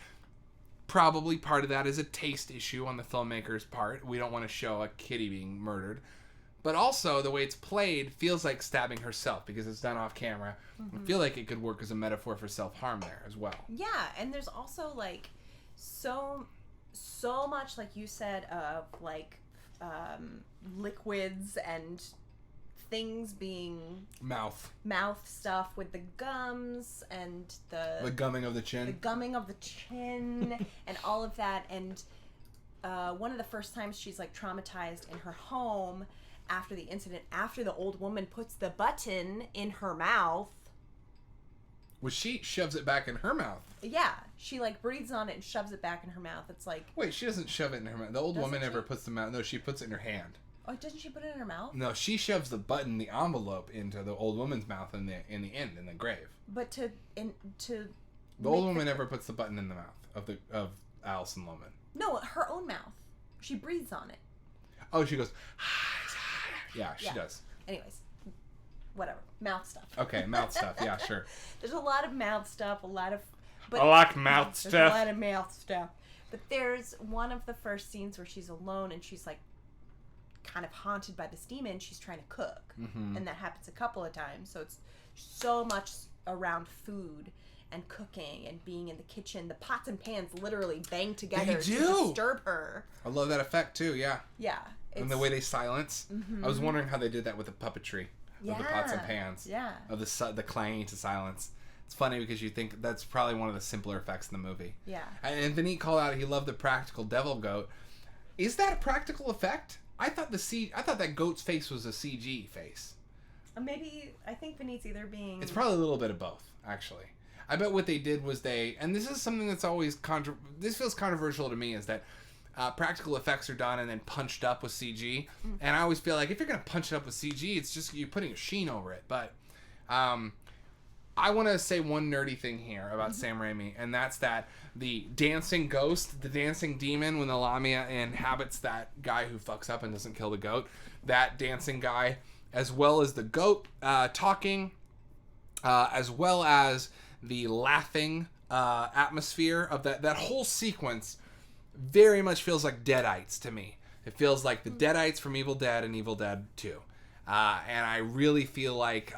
Speaker 1: probably part of that is a taste issue on the filmmaker's part. We don't want to show a kitty being murdered. But also, the way it's played feels like stabbing herself, because it's done off camera. I feel like it could work as a metaphor for self-harm there as well.
Speaker 2: Yeah, and there's also, like, so much, like you said, of, like, liquids and things being... Mouth stuff with the gums and the
Speaker 1: gumming of the chin.
Speaker 2: The gumming of the chin and all of that. And one of the first times she's, like, traumatized in her home... after the incident, after the old woman puts the button in her mouth.
Speaker 1: Well, she shoves it back in her mouth.
Speaker 2: Yeah. She, like, breathes on it and shoves it back in her mouth. It's like...
Speaker 1: Wait, she doesn't shove it in her mouth. The old woman never puts the mouth... No, she puts it in her hand.
Speaker 2: Oh, doesn't she put it in her mouth?
Speaker 1: No, she shoves the button, the envelope, into the old woman's mouth in the end, in the grave.
Speaker 2: But to
Speaker 1: the old woman never puts the button in the mouth of Alison Lohman.
Speaker 2: No, her own mouth. She breathes on it.
Speaker 1: Oh, she goes... Yeah, she does.
Speaker 2: Anyways, whatever. Mouth stuff.
Speaker 1: Okay, mouth stuff. Yeah, sure.
Speaker 2: There's a lot of mouth stuff, But
Speaker 1: I like mouth
Speaker 2: there's
Speaker 1: stuff.
Speaker 2: a lot of mouth stuff. But there's one of the first scenes where she's alone and she's, like, kind of haunted by this demon. She's trying to cook. Mm-hmm. And that happens a couple of times. So it's so much around food and cooking and being in the kitchen. The pots and pans literally bang together to disturb her.
Speaker 1: I love that effect, too, yeah.
Speaker 2: Yeah.
Speaker 1: And the way they silence.
Speaker 2: Mm-hmm.
Speaker 1: I was wondering how they did that with the puppetry of the pots and pans.
Speaker 2: Yeah.
Speaker 1: Of the clanging to silence. It's funny because you think that's probably one of the simpler effects in the movie.
Speaker 2: Yeah.
Speaker 1: And Vineet called out he loved the practical devil goat. Is that a practical effect? I thought that goat's face was a CG face.
Speaker 2: Maybe, I think Vineet's either being...
Speaker 1: It's probably a little bit of both, actually. I bet what they did was and this is something that's always this feels controversial to me, is that practical effects are done and then punched up with CG. And I always feel like if you're going to punch it up with CG, it's just you're putting a sheen over it. But I want to say one nerdy thing here about Sam Raimi, and that's that the dancing ghost, the dancing demon, when the Lamia inhabits that guy who fucks up and doesn't kill the goat, that dancing guy, as well as the goat talking, as well as the laughing atmosphere of that whole sequence very much feels like Deadites to me. It feels like the Deadites from Evil Dead and Evil Dead 2. And I really feel like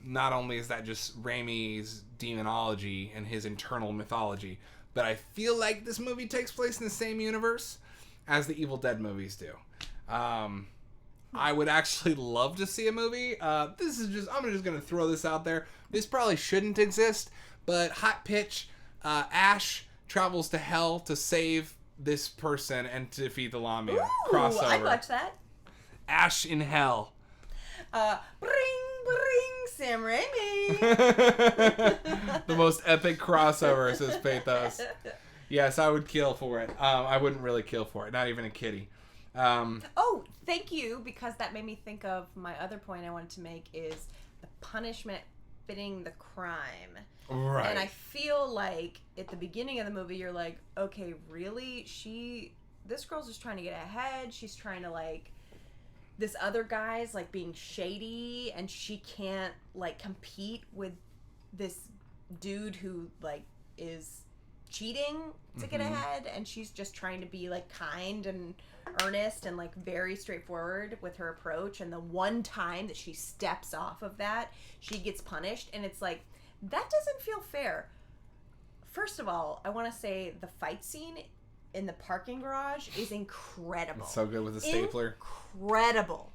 Speaker 1: not only is that just Raimi's demonology and his internal mythology, but I feel like this movie takes place in the same universe as the Evil Dead movies do. I would actually love to see a movie. I'm just going to throw this out there. This probably shouldn't exist, but Hot Pitch, Ash travels to hell to save this person and to defeat the Lamia.
Speaker 2: Ooh,
Speaker 1: Crossover.
Speaker 2: I'd watch that.
Speaker 1: Ash in hell.
Speaker 2: Bring! Sam Raimi.
Speaker 1: The most epic crossover, says Pathos. Yes, I would kill for it. I wouldn't really kill for it. Not even a kitty.
Speaker 2: Oh, thank you, because that made me think of my other point I wanted to make is the punishment fitting the crime.
Speaker 1: Right.
Speaker 2: And I feel like at the beginning of the movie, you're like, okay, really? This girl's just trying to get ahead. She's trying to, like, this other guy's, like, being shady, and she can't, like, compete with this dude who, like, is cheating to get ahead, and she's just trying to be, like, kind and earnest and, like, very straightforward with her approach, and the one time that she steps off of that, she gets punished, and it's like, that doesn't feel fair. First of all, I want to say the fight scene in the parking garage is incredible.
Speaker 1: It's so good with the stapler.
Speaker 2: Incredible.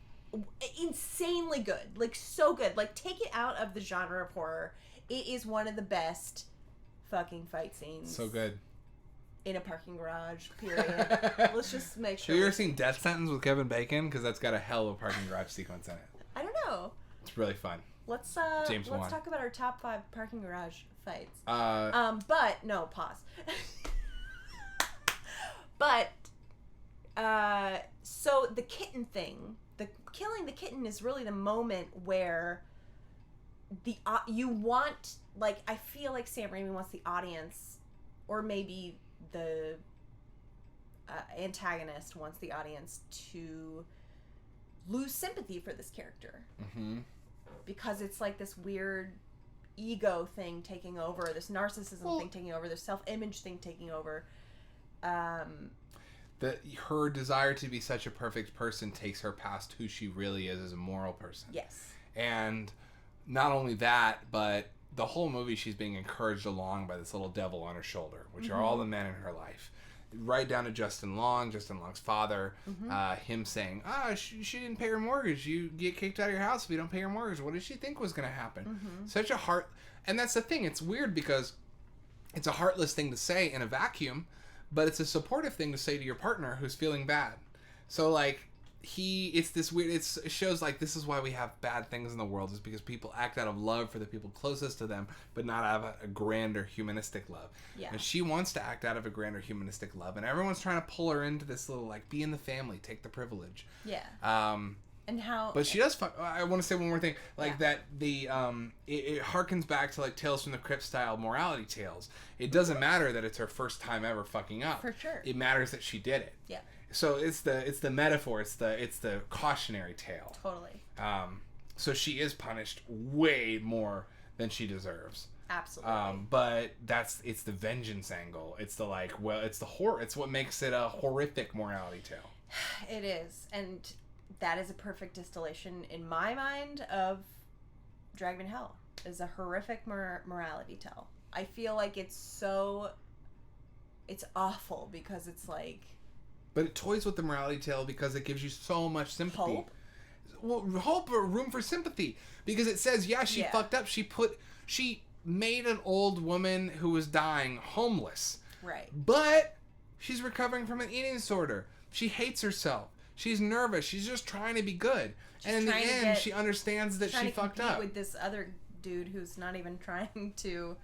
Speaker 2: Insanely good. Like, so good. Like, take it out of the genre of horror. It is one of the best fucking fight scenes.
Speaker 1: So good.
Speaker 2: In a parking garage, period. Let's just make sure.
Speaker 1: Have you ever seen Death Sentence with Kevin Bacon? Because that's got a hell of a parking garage sequence in it.
Speaker 2: I don't know.
Speaker 1: It's really fun.
Speaker 2: Let's
Speaker 1: James Wan.
Speaker 2: talk about our top 5 parking garage fights.
Speaker 1: Uh,
Speaker 2: no, pause. But so the kitten thing, killing the kitten is really the moment where you want, like, I feel like Sam Raimi wants the audience, or maybe the antagonist wants the audience to lose sympathy for this character. Mm-hmm. Because it's like this weird ego thing taking over, this narcissism thing taking over, this self-image thing taking over.
Speaker 1: Her desire to be such a perfect person takes her past who she really is as a moral person.
Speaker 2: Yes.
Speaker 1: And not only that, but the whole movie she's being encouraged along by this little devil on her shoulder, which are all the men in her life. Right down to Justin Long's father, him saying, she didn't pay her mortgage. You get kicked out of your house if you don't pay your mortgage. What did she think was going to happen? Such a and that's the thing. It's weird because it's a heartless thing to say in a vacuum, but it's a supportive thing to say to your partner who's feeling bad. So, like, it's this weird, it shows, like, this is why we have bad things in the world, is because people act out of love for the people closest to them, but not out of a grander humanistic love. Yeah. And she wants to act out of a grander humanistic love, and everyone's trying to pull her into this little, like, be in the family, take the privilege.
Speaker 2: Yeah. And how...
Speaker 1: But she does... I want to say one more thing. Like, that it harkens back to, like, Tales from the Crypt style morality tales. It doesn't matter that it's her first time ever fucking up.
Speaker 2: For sure.
Speaker 1: It matters that she did it.
Speaker 2: Yeah.
Speaker 1: So it's the metaphor. It's the cautionary tale.
Speaker 2: Totally.
Speaker 1: So she is punished way more than she deserves.
Speaker 2: Absolutely.
Speaker 1: But it's the vengeance angle. It's the, like, it's the horror. It's what makes it a horrific morality tale.
Speaker 2: It is, and that is a perfect distillation in my mind of Drag Me to Hell. Is a horrific morality tale. I feel like it's awful because it's like...
Speaker 1: But it toys with the morality tale because it gives you so much sympathy.
Speaker 2: Hope?
Speaker 1: Well, hope or room for sympathy. Because it says, she fucked up. She made an old woman who was dying homeless.
Speaker 2: Right.
Speaker 1: But she's recovering from an eating disorder. She hates herself. She's nervous. She's just trying to be good. And in the end, she understands that she fucked up.
Speaker 2: With this other dude who's not even trying to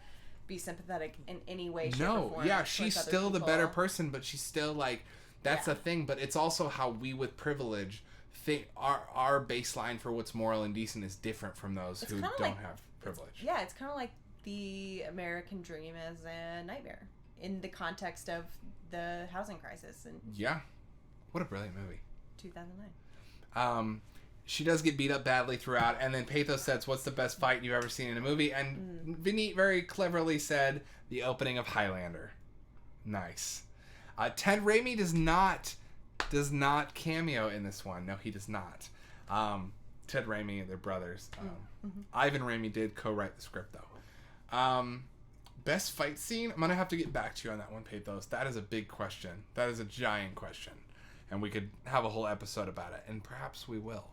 Speaker 2: be sympathetic in any way, shape, or form.
Speaker 1: No, yeah, she's still the better person, but she's still, like... That's the thing, but it's also how we with privilege think our baseline for what's moral and decent is different from those who don't have privilege.
Speaker 2: It's kind of like the American dream as a nightmare in the context of the housing crisis. And
Speaker 1: yeah. What a brilliant movie.
Speaker 2: 2009.
Speaker 1: She does get beat up badly throughout, and then Pathos says, what's the best fight you've ever seen in a movie? And Vineet very cleverly said, the opening of Highlander. Nice. Ted Raimi does not cameo in this one. No, he does not. Ted Raimi, they're brothers. Ivan Raimi did co-write the script, though. Best fight scene? I'm going to have to get back to you on that one, Pathos. That is a big question. That is a giant question. And we could have a whole episode about it. And perhaps we will.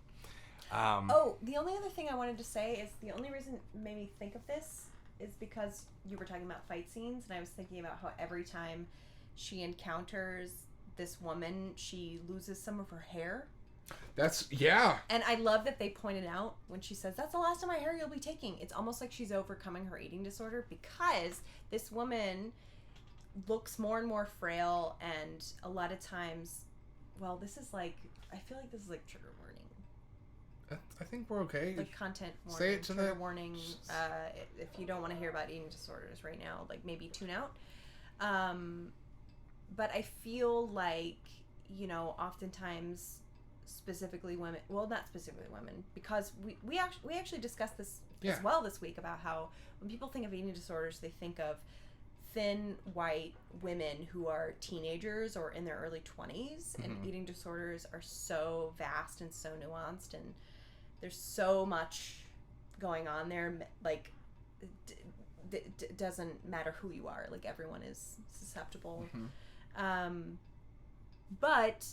Speaker 2: The only other thing I wanted to say is the only reason it made me think of this is because you were talking about fight scenes. And I was thinking about how every time she encounters this woman, she loses some of her hair.
Speaker 1: Yeah.
Speaker 2: And I love that they pointed out when she says, that's the last of my hair you'll be taking. It's almost like she's overcoming her eating disorder because this woman looks more and more frail, and a lot of times, well, this is like, I feel like this is like trigger warning.
Speaker 1: I think we're okay.
Speaker 2: Like content warning.
Speaker 1: Say it to
Speaker 2: trigger
Speaker 1: the...
Speaker 2: warning. If you don't want to hear about eating disorders right now, like maybe tune out. But I feel like, you know, oftentimes, specifically women, well, not specifically women, because we actually discussed this as well this week about how when people think of eating disorders, they think of thin white women who are teenagers or in their early 20s, and eating disorders are so vast and so nuanced, and there's so much going on there. Like, it doesn't matter who you are, like everyone is susceptible. But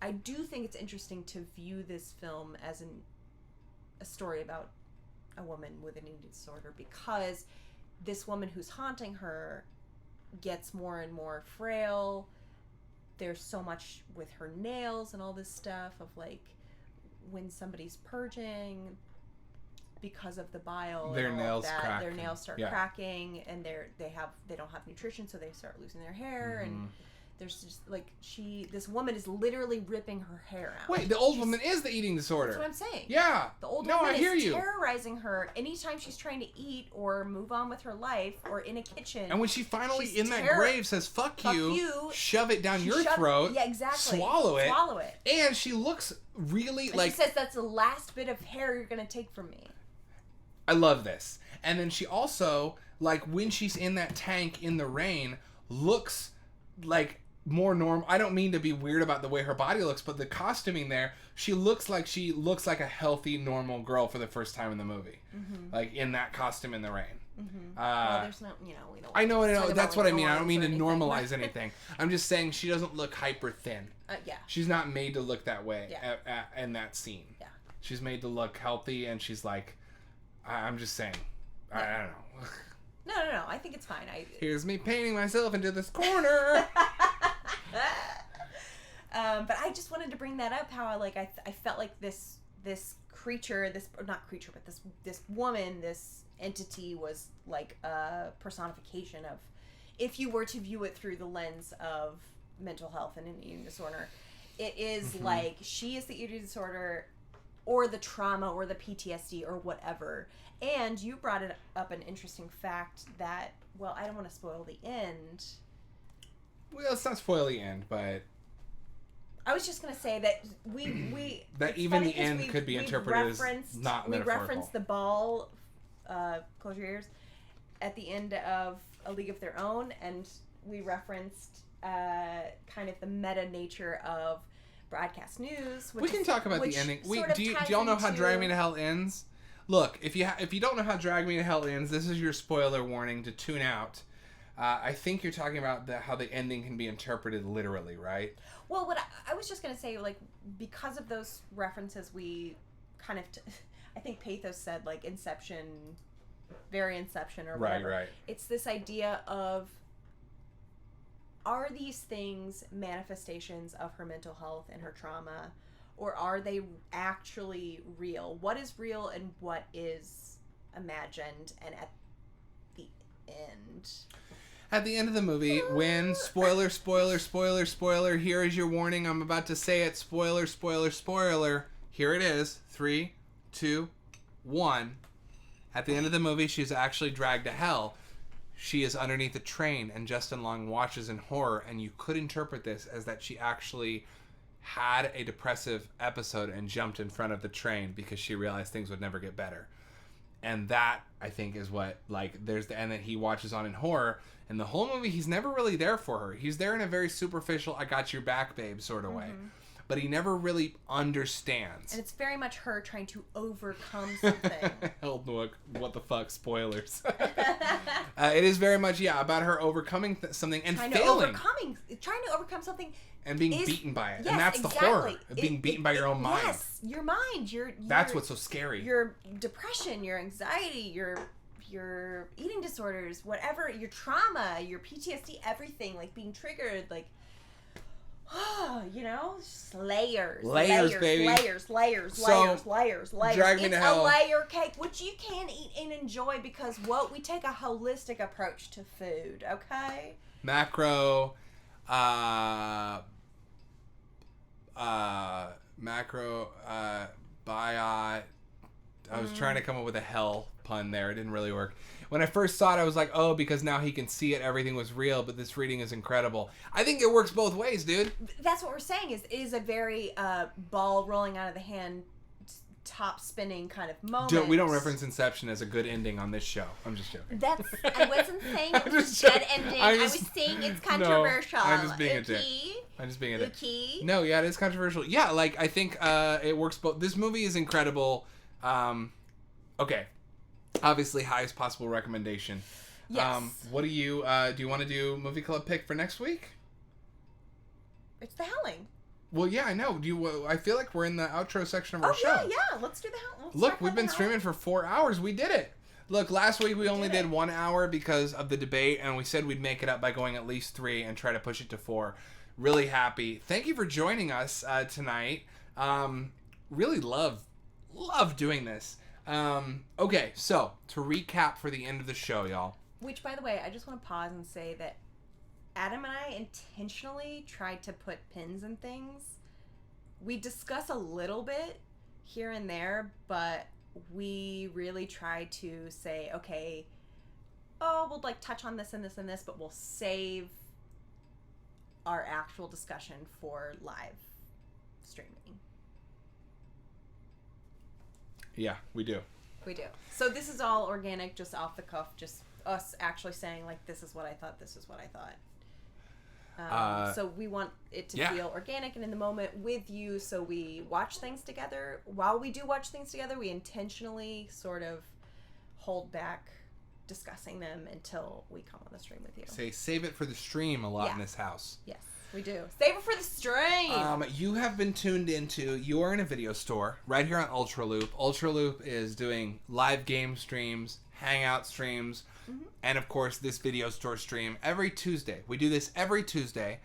Speaker 2: I do think it's interesting to view this film as a story about a woman with an eating disorder, because this woman who's haunting her gets more and more frail. There's so much with her nails and all this stuff of like when somebody's purging because of the bile,
Speaker 1: their nails crack.
Speaker 2: Their nails start cracking, and they don't have nutrition, so they start losing their hair, and there's just like this woman is literally ripping her hair out.
Speaker 1: Wait, the old woman is the eating disorder.
Speaker 2: That's what I'm saying.
Speaker 1: Yeah.
Speaker 2: The old woman is terrorizing her anytime she's trying to eat or move on with her life or in a kitchen.
Speaker 1: And when she finally in that grave says, fuck you, shove it down your throat.
Speaker 2: Yeah, exactly.
Speaker 1: Swallow it. And she looks really
Speaker 2: like... She says, that's the last bit of hair you're going to take from me.
Speaker 1: I love this. And then she also, like, when she's in that tank in the rain, looks like... more normal. I don't mean to be weird about the way her body looks, but the costuming there, she looks like a healthy, normal girl for the first time in the movie. Like in that costume in the rain.
Speaker 2: Well, there's no, you know, we don't.
Speaker 1: I know. That's what I mean. I don't mean to normalize anything. I'm just saying she doesn't look hyper thin. Yeah. She's not made to look that way in that scene. Yeah. She's made to look healthy, and she's like, I'm just saying. I don't know.
Speaker 2: No. I think it's fine.
Speaker 1: Here's me painting myself into this corner.
Speaker 2: But I just wanted to bring that up. How I felt like this creature, this woman, this entity was like a personification of, if you were to view it through the lens of mental health and an eating disorder, it is like she is the eating disorder, or the trauma, or the PTSD, or whatever. And you brought it up an interesting fact that, well, I don't want to spoil the end.
Speaker 1: Well, let's not spoil the end, but
Speaker 2: I was just going to say that we
Speaker 1: that even the end could be interpreted as not metaphorical. We referenced
Speaker 2: the ball, close your ears, at the end of A League of Their Own, and we referenced kind of the meta nature of broadcast news.
Speaker 1: We can talk about the ending. Do y'all know how Drag Me to Hell ends? Look, if you don't know how Drag Me to Hell ends, this is your spoiler warning to tune out. I think you're talking about how the ending can be interpreted literally, right?
Speaker 2: Well, what I was just going to say, like, because of those references, we kind of, I think Pathos said, like, Inception, very Inception or whatever.
Speaker 1: Right.
Speaker 2: It's this idea of, are these things manifestations of her mental health and her trauma, or are they actually real? What is real and what is imagined? And at the end...
Speaker 1: At the end of the movie, when spoiler, here is your warning. I'm about to say it. Spoiler. Here it is. 3, 2, 1. At the end of the movie, she's actually dragged to hell. She is underneath a train, and Justin Long watches in horror, and you could interpret this as that she actually had a depressive episode and jumped in front of the train because she realized things would never get better. And that, I think, is what, like, and then he watches on in horror, and the whole movie, he's never really there for her. He's there in a very superficial, I got your back, babe, sort of way. But he never really understands.
Speaker 2: And it's very much her trying to overcome something.
Speaker 1: What the fuck, spoilers. It is very much, about her overcoming something and failing.
Speaker 2: Trying to overcome something.
Speaker 1: And being beaten by it. Yes, and that's the horror of being beaten by your own mind.
Speaker 2: Yes, your mind.
Speaker 1: That's what's so scary.
Speaker 2: Your depression, your anxiety, your eating disorders, whatever, your trauma, your PTSD, everything, like being triggered, like, You know, just layers,
Speaker 1: Layers, baby.
Speaker 2: layers.
Speaker 1: Drag me to hell.
Speaker 2: It's a layer cake, which you can eat and enjoy because we take a holistic approach to food. Okay.
Speaker 1: Macro, biot. I was trying to come up with a hell pun there. It didn't really work. When I first saw it, I was like, oh, because now he can see it, everything was real, but this reading is incredible. I think it works both ways, dude.
Speaker 2: That's what we're saying it is a very ball rolling out of the hand, top spinning kind of moment.
Speaker 1: We don't reference Inception as a good ending on this show. I'm just joking.
Speaker 2: I wasn't saying it was a good ending. I was saying it's controversial.
Speaker 1: No, I'm just being a dick. I'm just being a dick. No, yeah, it is controversial. Yeah, like, I think it works both. This movie is incredible. Okay. Obviously, highest possible recommendation.
Speaker 2: Yes.
Speaker 1: What do you want to do movie club pick for next week?
Speaker 2: It's The Howling.
Speaker 1: Well, yeah, I know. I feel like we're in the outro section of our show.
Speaker 2: Yeah. Let's do The Howling.
Speaker 1: Look, we've been streaming for 4 hours. We did it. Look, last week we only did 1 hour because of the debate, and we said we'd make it up by going at least 3 and try to push it to 4. Really happy. Thank you for joining us tonight. Really love doing this. Okay, so to recap for the end of the show, y'all.
Speaker 2: Which, by the way, I just want to pause and say that Adam and I intentionally tried to put pins in things. We discuss a little bit here and there, but we really try to say, okay, we'll like touch on this and this and this, but we'll save our actual discussion for live streaming.
Speaker 1: Yeah, we do.
Speaker 2: We do. So this is all organic, just off the cuff, just us actually saying, like, this is what I thought, this is what I thought. So we want it to feel organic and in the moment with you, so we watch things together. While we do watch things together, we intentionally sort of hold back discussing them until we come on the stream with you.
Speaker 1: Save it for the stream a lot in this house.
Speaker 2: Yes. We do. Save it for the stream.
Speaker 1: You have been tuned into You Are in a Video Store right here on UltraLoop. UltraLoop is doing live game streams, hangout streams, and of course this video store stream every Tuesday. We do this every Tuesday.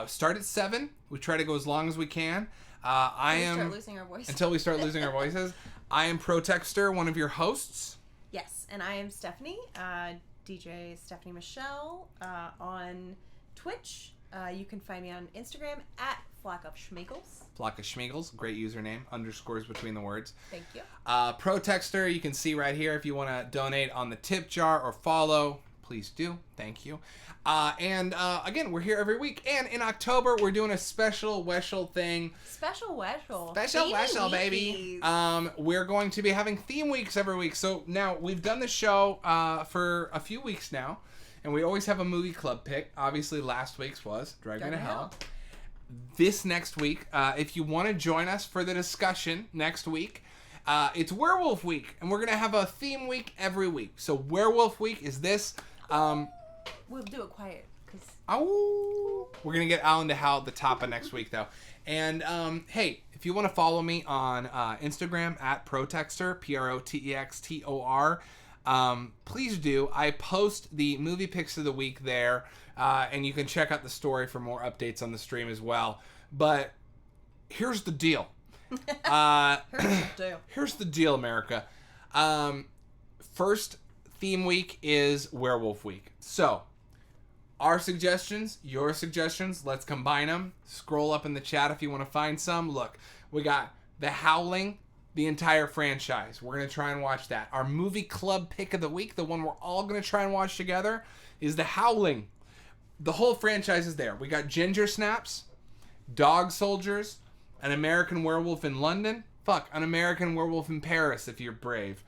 Speaker 1: Start at 7. We try to go as long as we can.
Speaker 2: Start losing our voices.
Speaker 1: Until we start losing our voices. I am Protextor, one of your hosts.
Speaker 2: Yes, and I am Stephanie, DJ Stephanie Michelle, on Twitch. You can find me on Instagram at Flock of Schmeagles.
Speaker 1: Flock of Schmeagles, great username, underscores between the words.
Speaker 2: Thank you.
Speaker 1: Protextor, you can see right here if you want to donate on the tip jar or follow. Please do. Thank you. And again, we're here every week. And in October, we're doing a special Weshel thing.
Speaker 2: Special Weshel.
Speaker 1: Special Weshel, baby. We're going to be having theme weeks every week. So now, we've done the show for a few weeks now. And we always have a movie club pick. Obviously, last week's was Drag Me to Hell. This next week, if you want to join us for the discussion next week, it's Werewolf Week. And we're going to have a theme week every week. So Werewolf Week is this.
Speaker 2: We'll do it quiet.
Speaker 1: We're going to get Alan to Howl at the top of next week, though. And, hey, if you want to follow me on Instagram at Protextor, Protextor, please do. I post the movie picks of the week there, and you can check out the story for more updates on the stream as well. But here's the deal. Here's the deal, America. First theme week is Werewolf Week. So, our suggestions, your suggestions, let's combine them. Scroll up in the chat if you want to find some. Look, we got The Howling, the entire franchise. We're going to try and watch that. Our movie club pick of the week, the one we're all going to try and watch together, is The Howling. The whole franchise is there. We got Ginger Snaps, Dog Soldiers, An American Werewolf in London. An American Werewolf in Paris if you're brave.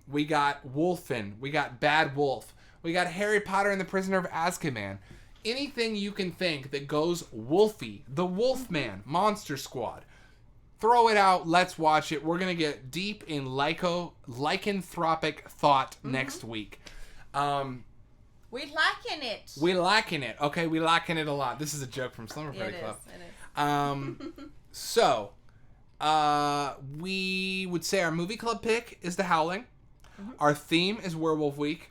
Speaker 1: We got Wolfen. We got Bad Wolf. We got Harry Potter and the Prisoner of Azkaban. Anything you can think that goes wolfy. The Wolfman. Monster Squad. Throw it out. Let's watch it. We're going to get deep in lycanthropic thought next week.
Speaker 2: We liking it.
Speaker 1: We liking it. Okay, we liking it a lot. This is a joke from Slumber Party Club.
Speaker 2: It is.
Speaker 1: So, we would say our movie club pick is The Howling. Our theme is Werewolf Week.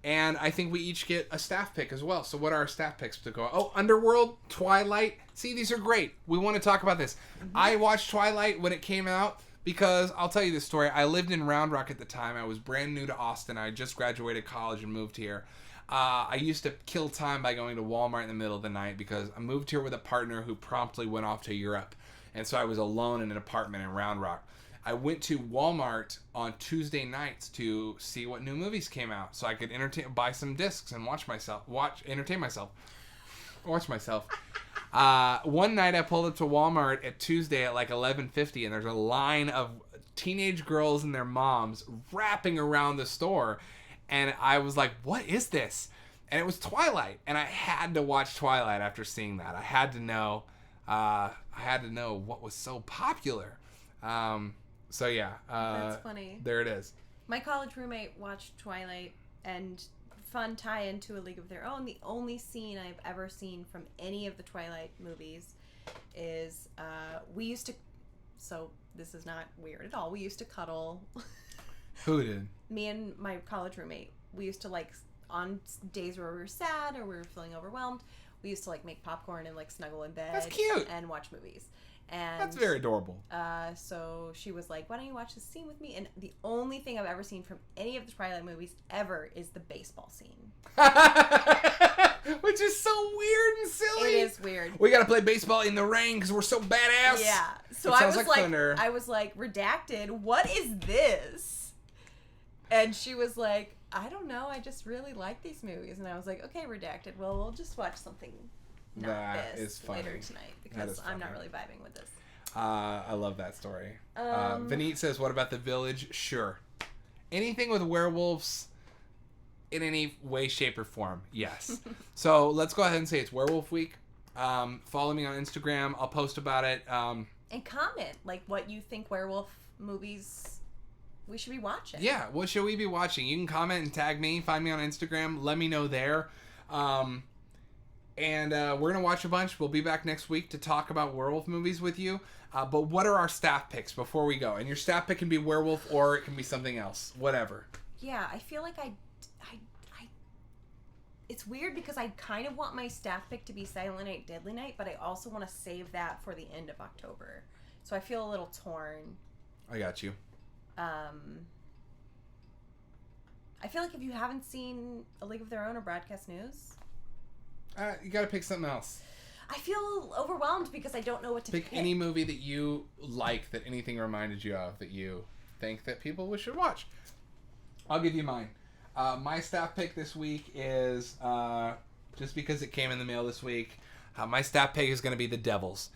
Speaker 1: And I think we each get a staff pick as well. So what are our staff picks to go? Oh, Underworld, Twilight. See, these are great. We want to talk about this. I watched Twilight when it came out because I'll tell you this story. I lived in Round Rock at the time. I was brand new to Austin. I just graduated college and moved here. I used to kill time by going to Walmart in the middle of the night because I moved here with a partner who promptly went off to Europe. And so I was alone in an apartment in Round Rock. I went to Walmart on Tuesday nights to see what new movies came out, so I could buy some discs and entertain myself. One night I pulled up to Walmart at Tuesday at like 11:50, and there's a line of teenage girls and their moms wrapping around the store, and I was like, "What is this?" And it was Twilight, and I had to watch Twilight after seeing that. I had to know what was so popular. So yeah,
Speaker 2: That's funny.
Speaker 1: There it is.
Speaker 2: My college roommate watched Twilight, and fun tie-in to A League of Their Own. The only scene I've ever seen from any of the Twilight movies is we used to. So this is not weird at all. We used to cuddle.
Speaker 1: Who did?
Speaker 2: Me and my college roommate. We used to like on days where we were sad or we were feeling overwhelmed. We used to like make popcorn and like snuggle in bed.
Speaker 1: That's cute.
Speaker 2: And watch movies. And
Speaker 1: that's very adorable.
Speaker 2: So she was like, "Why don't you watch this scene with me?" And the only thing I've ever seen from any of the Twilight movies ever is the baseball scene,
Speaker 1: which is so weird and silly.
Speaker 2: It is weird.
Speaker 1: We gotta play baseball in the rain because we're so badass.
Speaker 2: Yeah. So I was like, redacted. What is this? And she was like, "I don't know. I just really like these movies." And I was like, "Okay, redacted. Well, we'll just watch something."
Speaker 1: That is funny.
Speaker 2: Later tonight because I'm not really vibing with this.
Speaker 1: I love that story. Vineet says, "What about The Village?" Sure. Anything with werewolves in any way, shape, or form, yes. So let's go ahead and say it's Werewolf Week. Follow me on Instagram. I'll post about it.
Speaker 2: And comment like what you think werewolf movies we should be watching.
Speaker 1: Yeah, what should we be watching? You can comment and tag me. Find me on Instagram. Let me know there. And we're going to watch a bunch. We'll be back next week to talk about werewolf movies with you. But what are our staff picks before we go? And your staff pick can be werewolf or it can be something else. Whatever.
Speaker 2: Yeah, I feel like I it's weird because I kind of want my staff pick to be Silent Night, Deadly Night, but I also want to save that for the end of October. So I feel a little torn.
Speaker 1: I got you.
Speaker 2: I feel like if you haven't seen A League of Their Own or Broadcast News...
Speaker 1: you gotta pick something else.
Speaker 2: I feel overwhelmed because I don't know what to pick.
Speaker 1: Pick any movie that you like, that anything reminded you of, that you think that people should watch. I'll give you mine. My staff pick this week is, just because it came in the mail this week, my staff pick is going to be The Devils.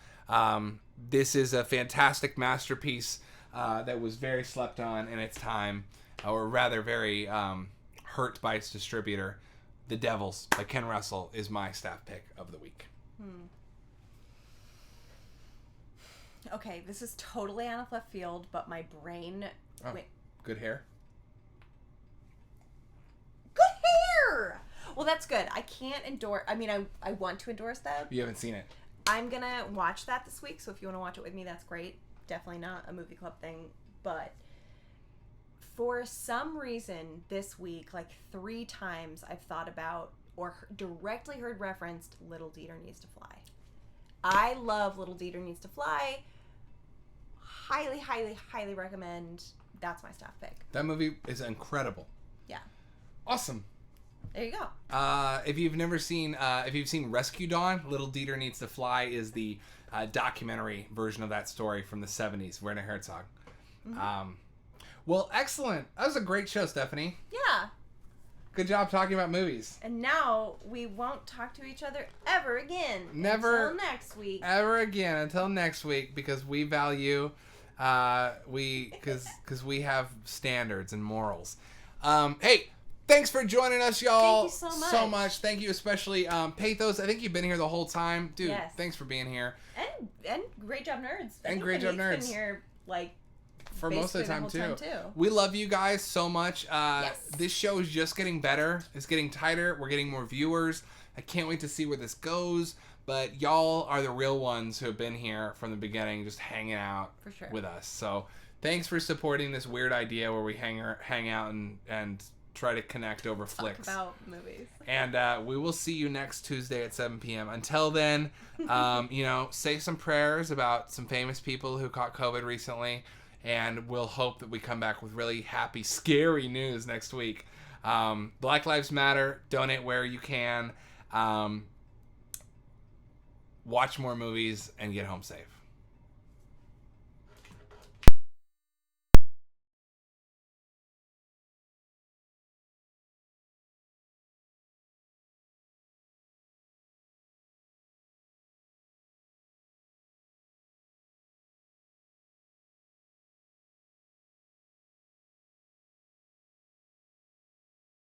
Speaker 1: This is a fantastic masterpiece that was very slept on in its time, or rather very hurt by its distributor. The Devils by Ken Russell is my staff pick of the week.
Speaker 2: Okay, this is totally out of left field, but my brain...
Speaker 1: Good hair?
Speaker 2: Good hair! Well, that's good. I can't endorse... I mean, I want to endorse that.
Speaker 1: You haven't seen it.
Speaker 2: I'm going to watch that this week, so if you want to watch it with me, that's great. Definitely not a movie club thing, but... For some reason this week, like 3 times I've thought about or directly heard referenced Little Dieter Needs to Fly. I love Little Dieter Needs to Fly. Highly, highly, highly recommend. That's my staff pick.
Speaker 1: That movie is incredible.
Speaker 2: Yeah.
Speaker 1: Awesome.
Speaker 2: There you go.
Speaker 1: If you've seen Rescue Dawn, Little Dieter Needs to Fly is the documentary version of that story from the 70s, Werner Herzog. Mm-hmm. Well, excellent. That was a great show, Stephanie.
Speaker 2: Yeah.
Speaker 1: Good job talking about movies.
Speaker 2: And now we won't talk to each other ever again.
Speaker 1: Never.
Speaker 2: Until next week.
Speaker 1: Ever again until next week, because we value, because we have standards and morals. Hey, thanks for joining us, y'all.
Speaker 2: Thank you
Speaker 1: so much. Thank you, especially Pathos. I think you've been here the whole time, dude.
Speaker 2: Yes.
Speaker 1: Thanks for being here.
Speaker 2: And Great Job Nerds.
Speaker 1: And Great Job Nerds.
Speaker 2: Been here like.
Speaker 1: For most of the time
Speaker 2: too.
Speaker 1: We love you guys so much.
Speaker 2: Yes.
Speaker 1: This show is just getting better. It's getting tighter. We're getting more viewers. I can't wait to see where this goes. But y'all are the real ones who have been here from the beginning, just hanging out with us. So thanks for supporting this weird idea where we hang out and try to connect over
Speaker 2: Talk
Speaker 1: flicks.
Speaker 2: about movies.
Speaker 1: And we will see you next Tuesday at 7 p.m. Until then, say some prayers about some famous people who caught COVID recently, and we'll hope that we come back with really happy, scary news next week. Black Lives Matter. Donate where you can. Watch more movies and get home safe.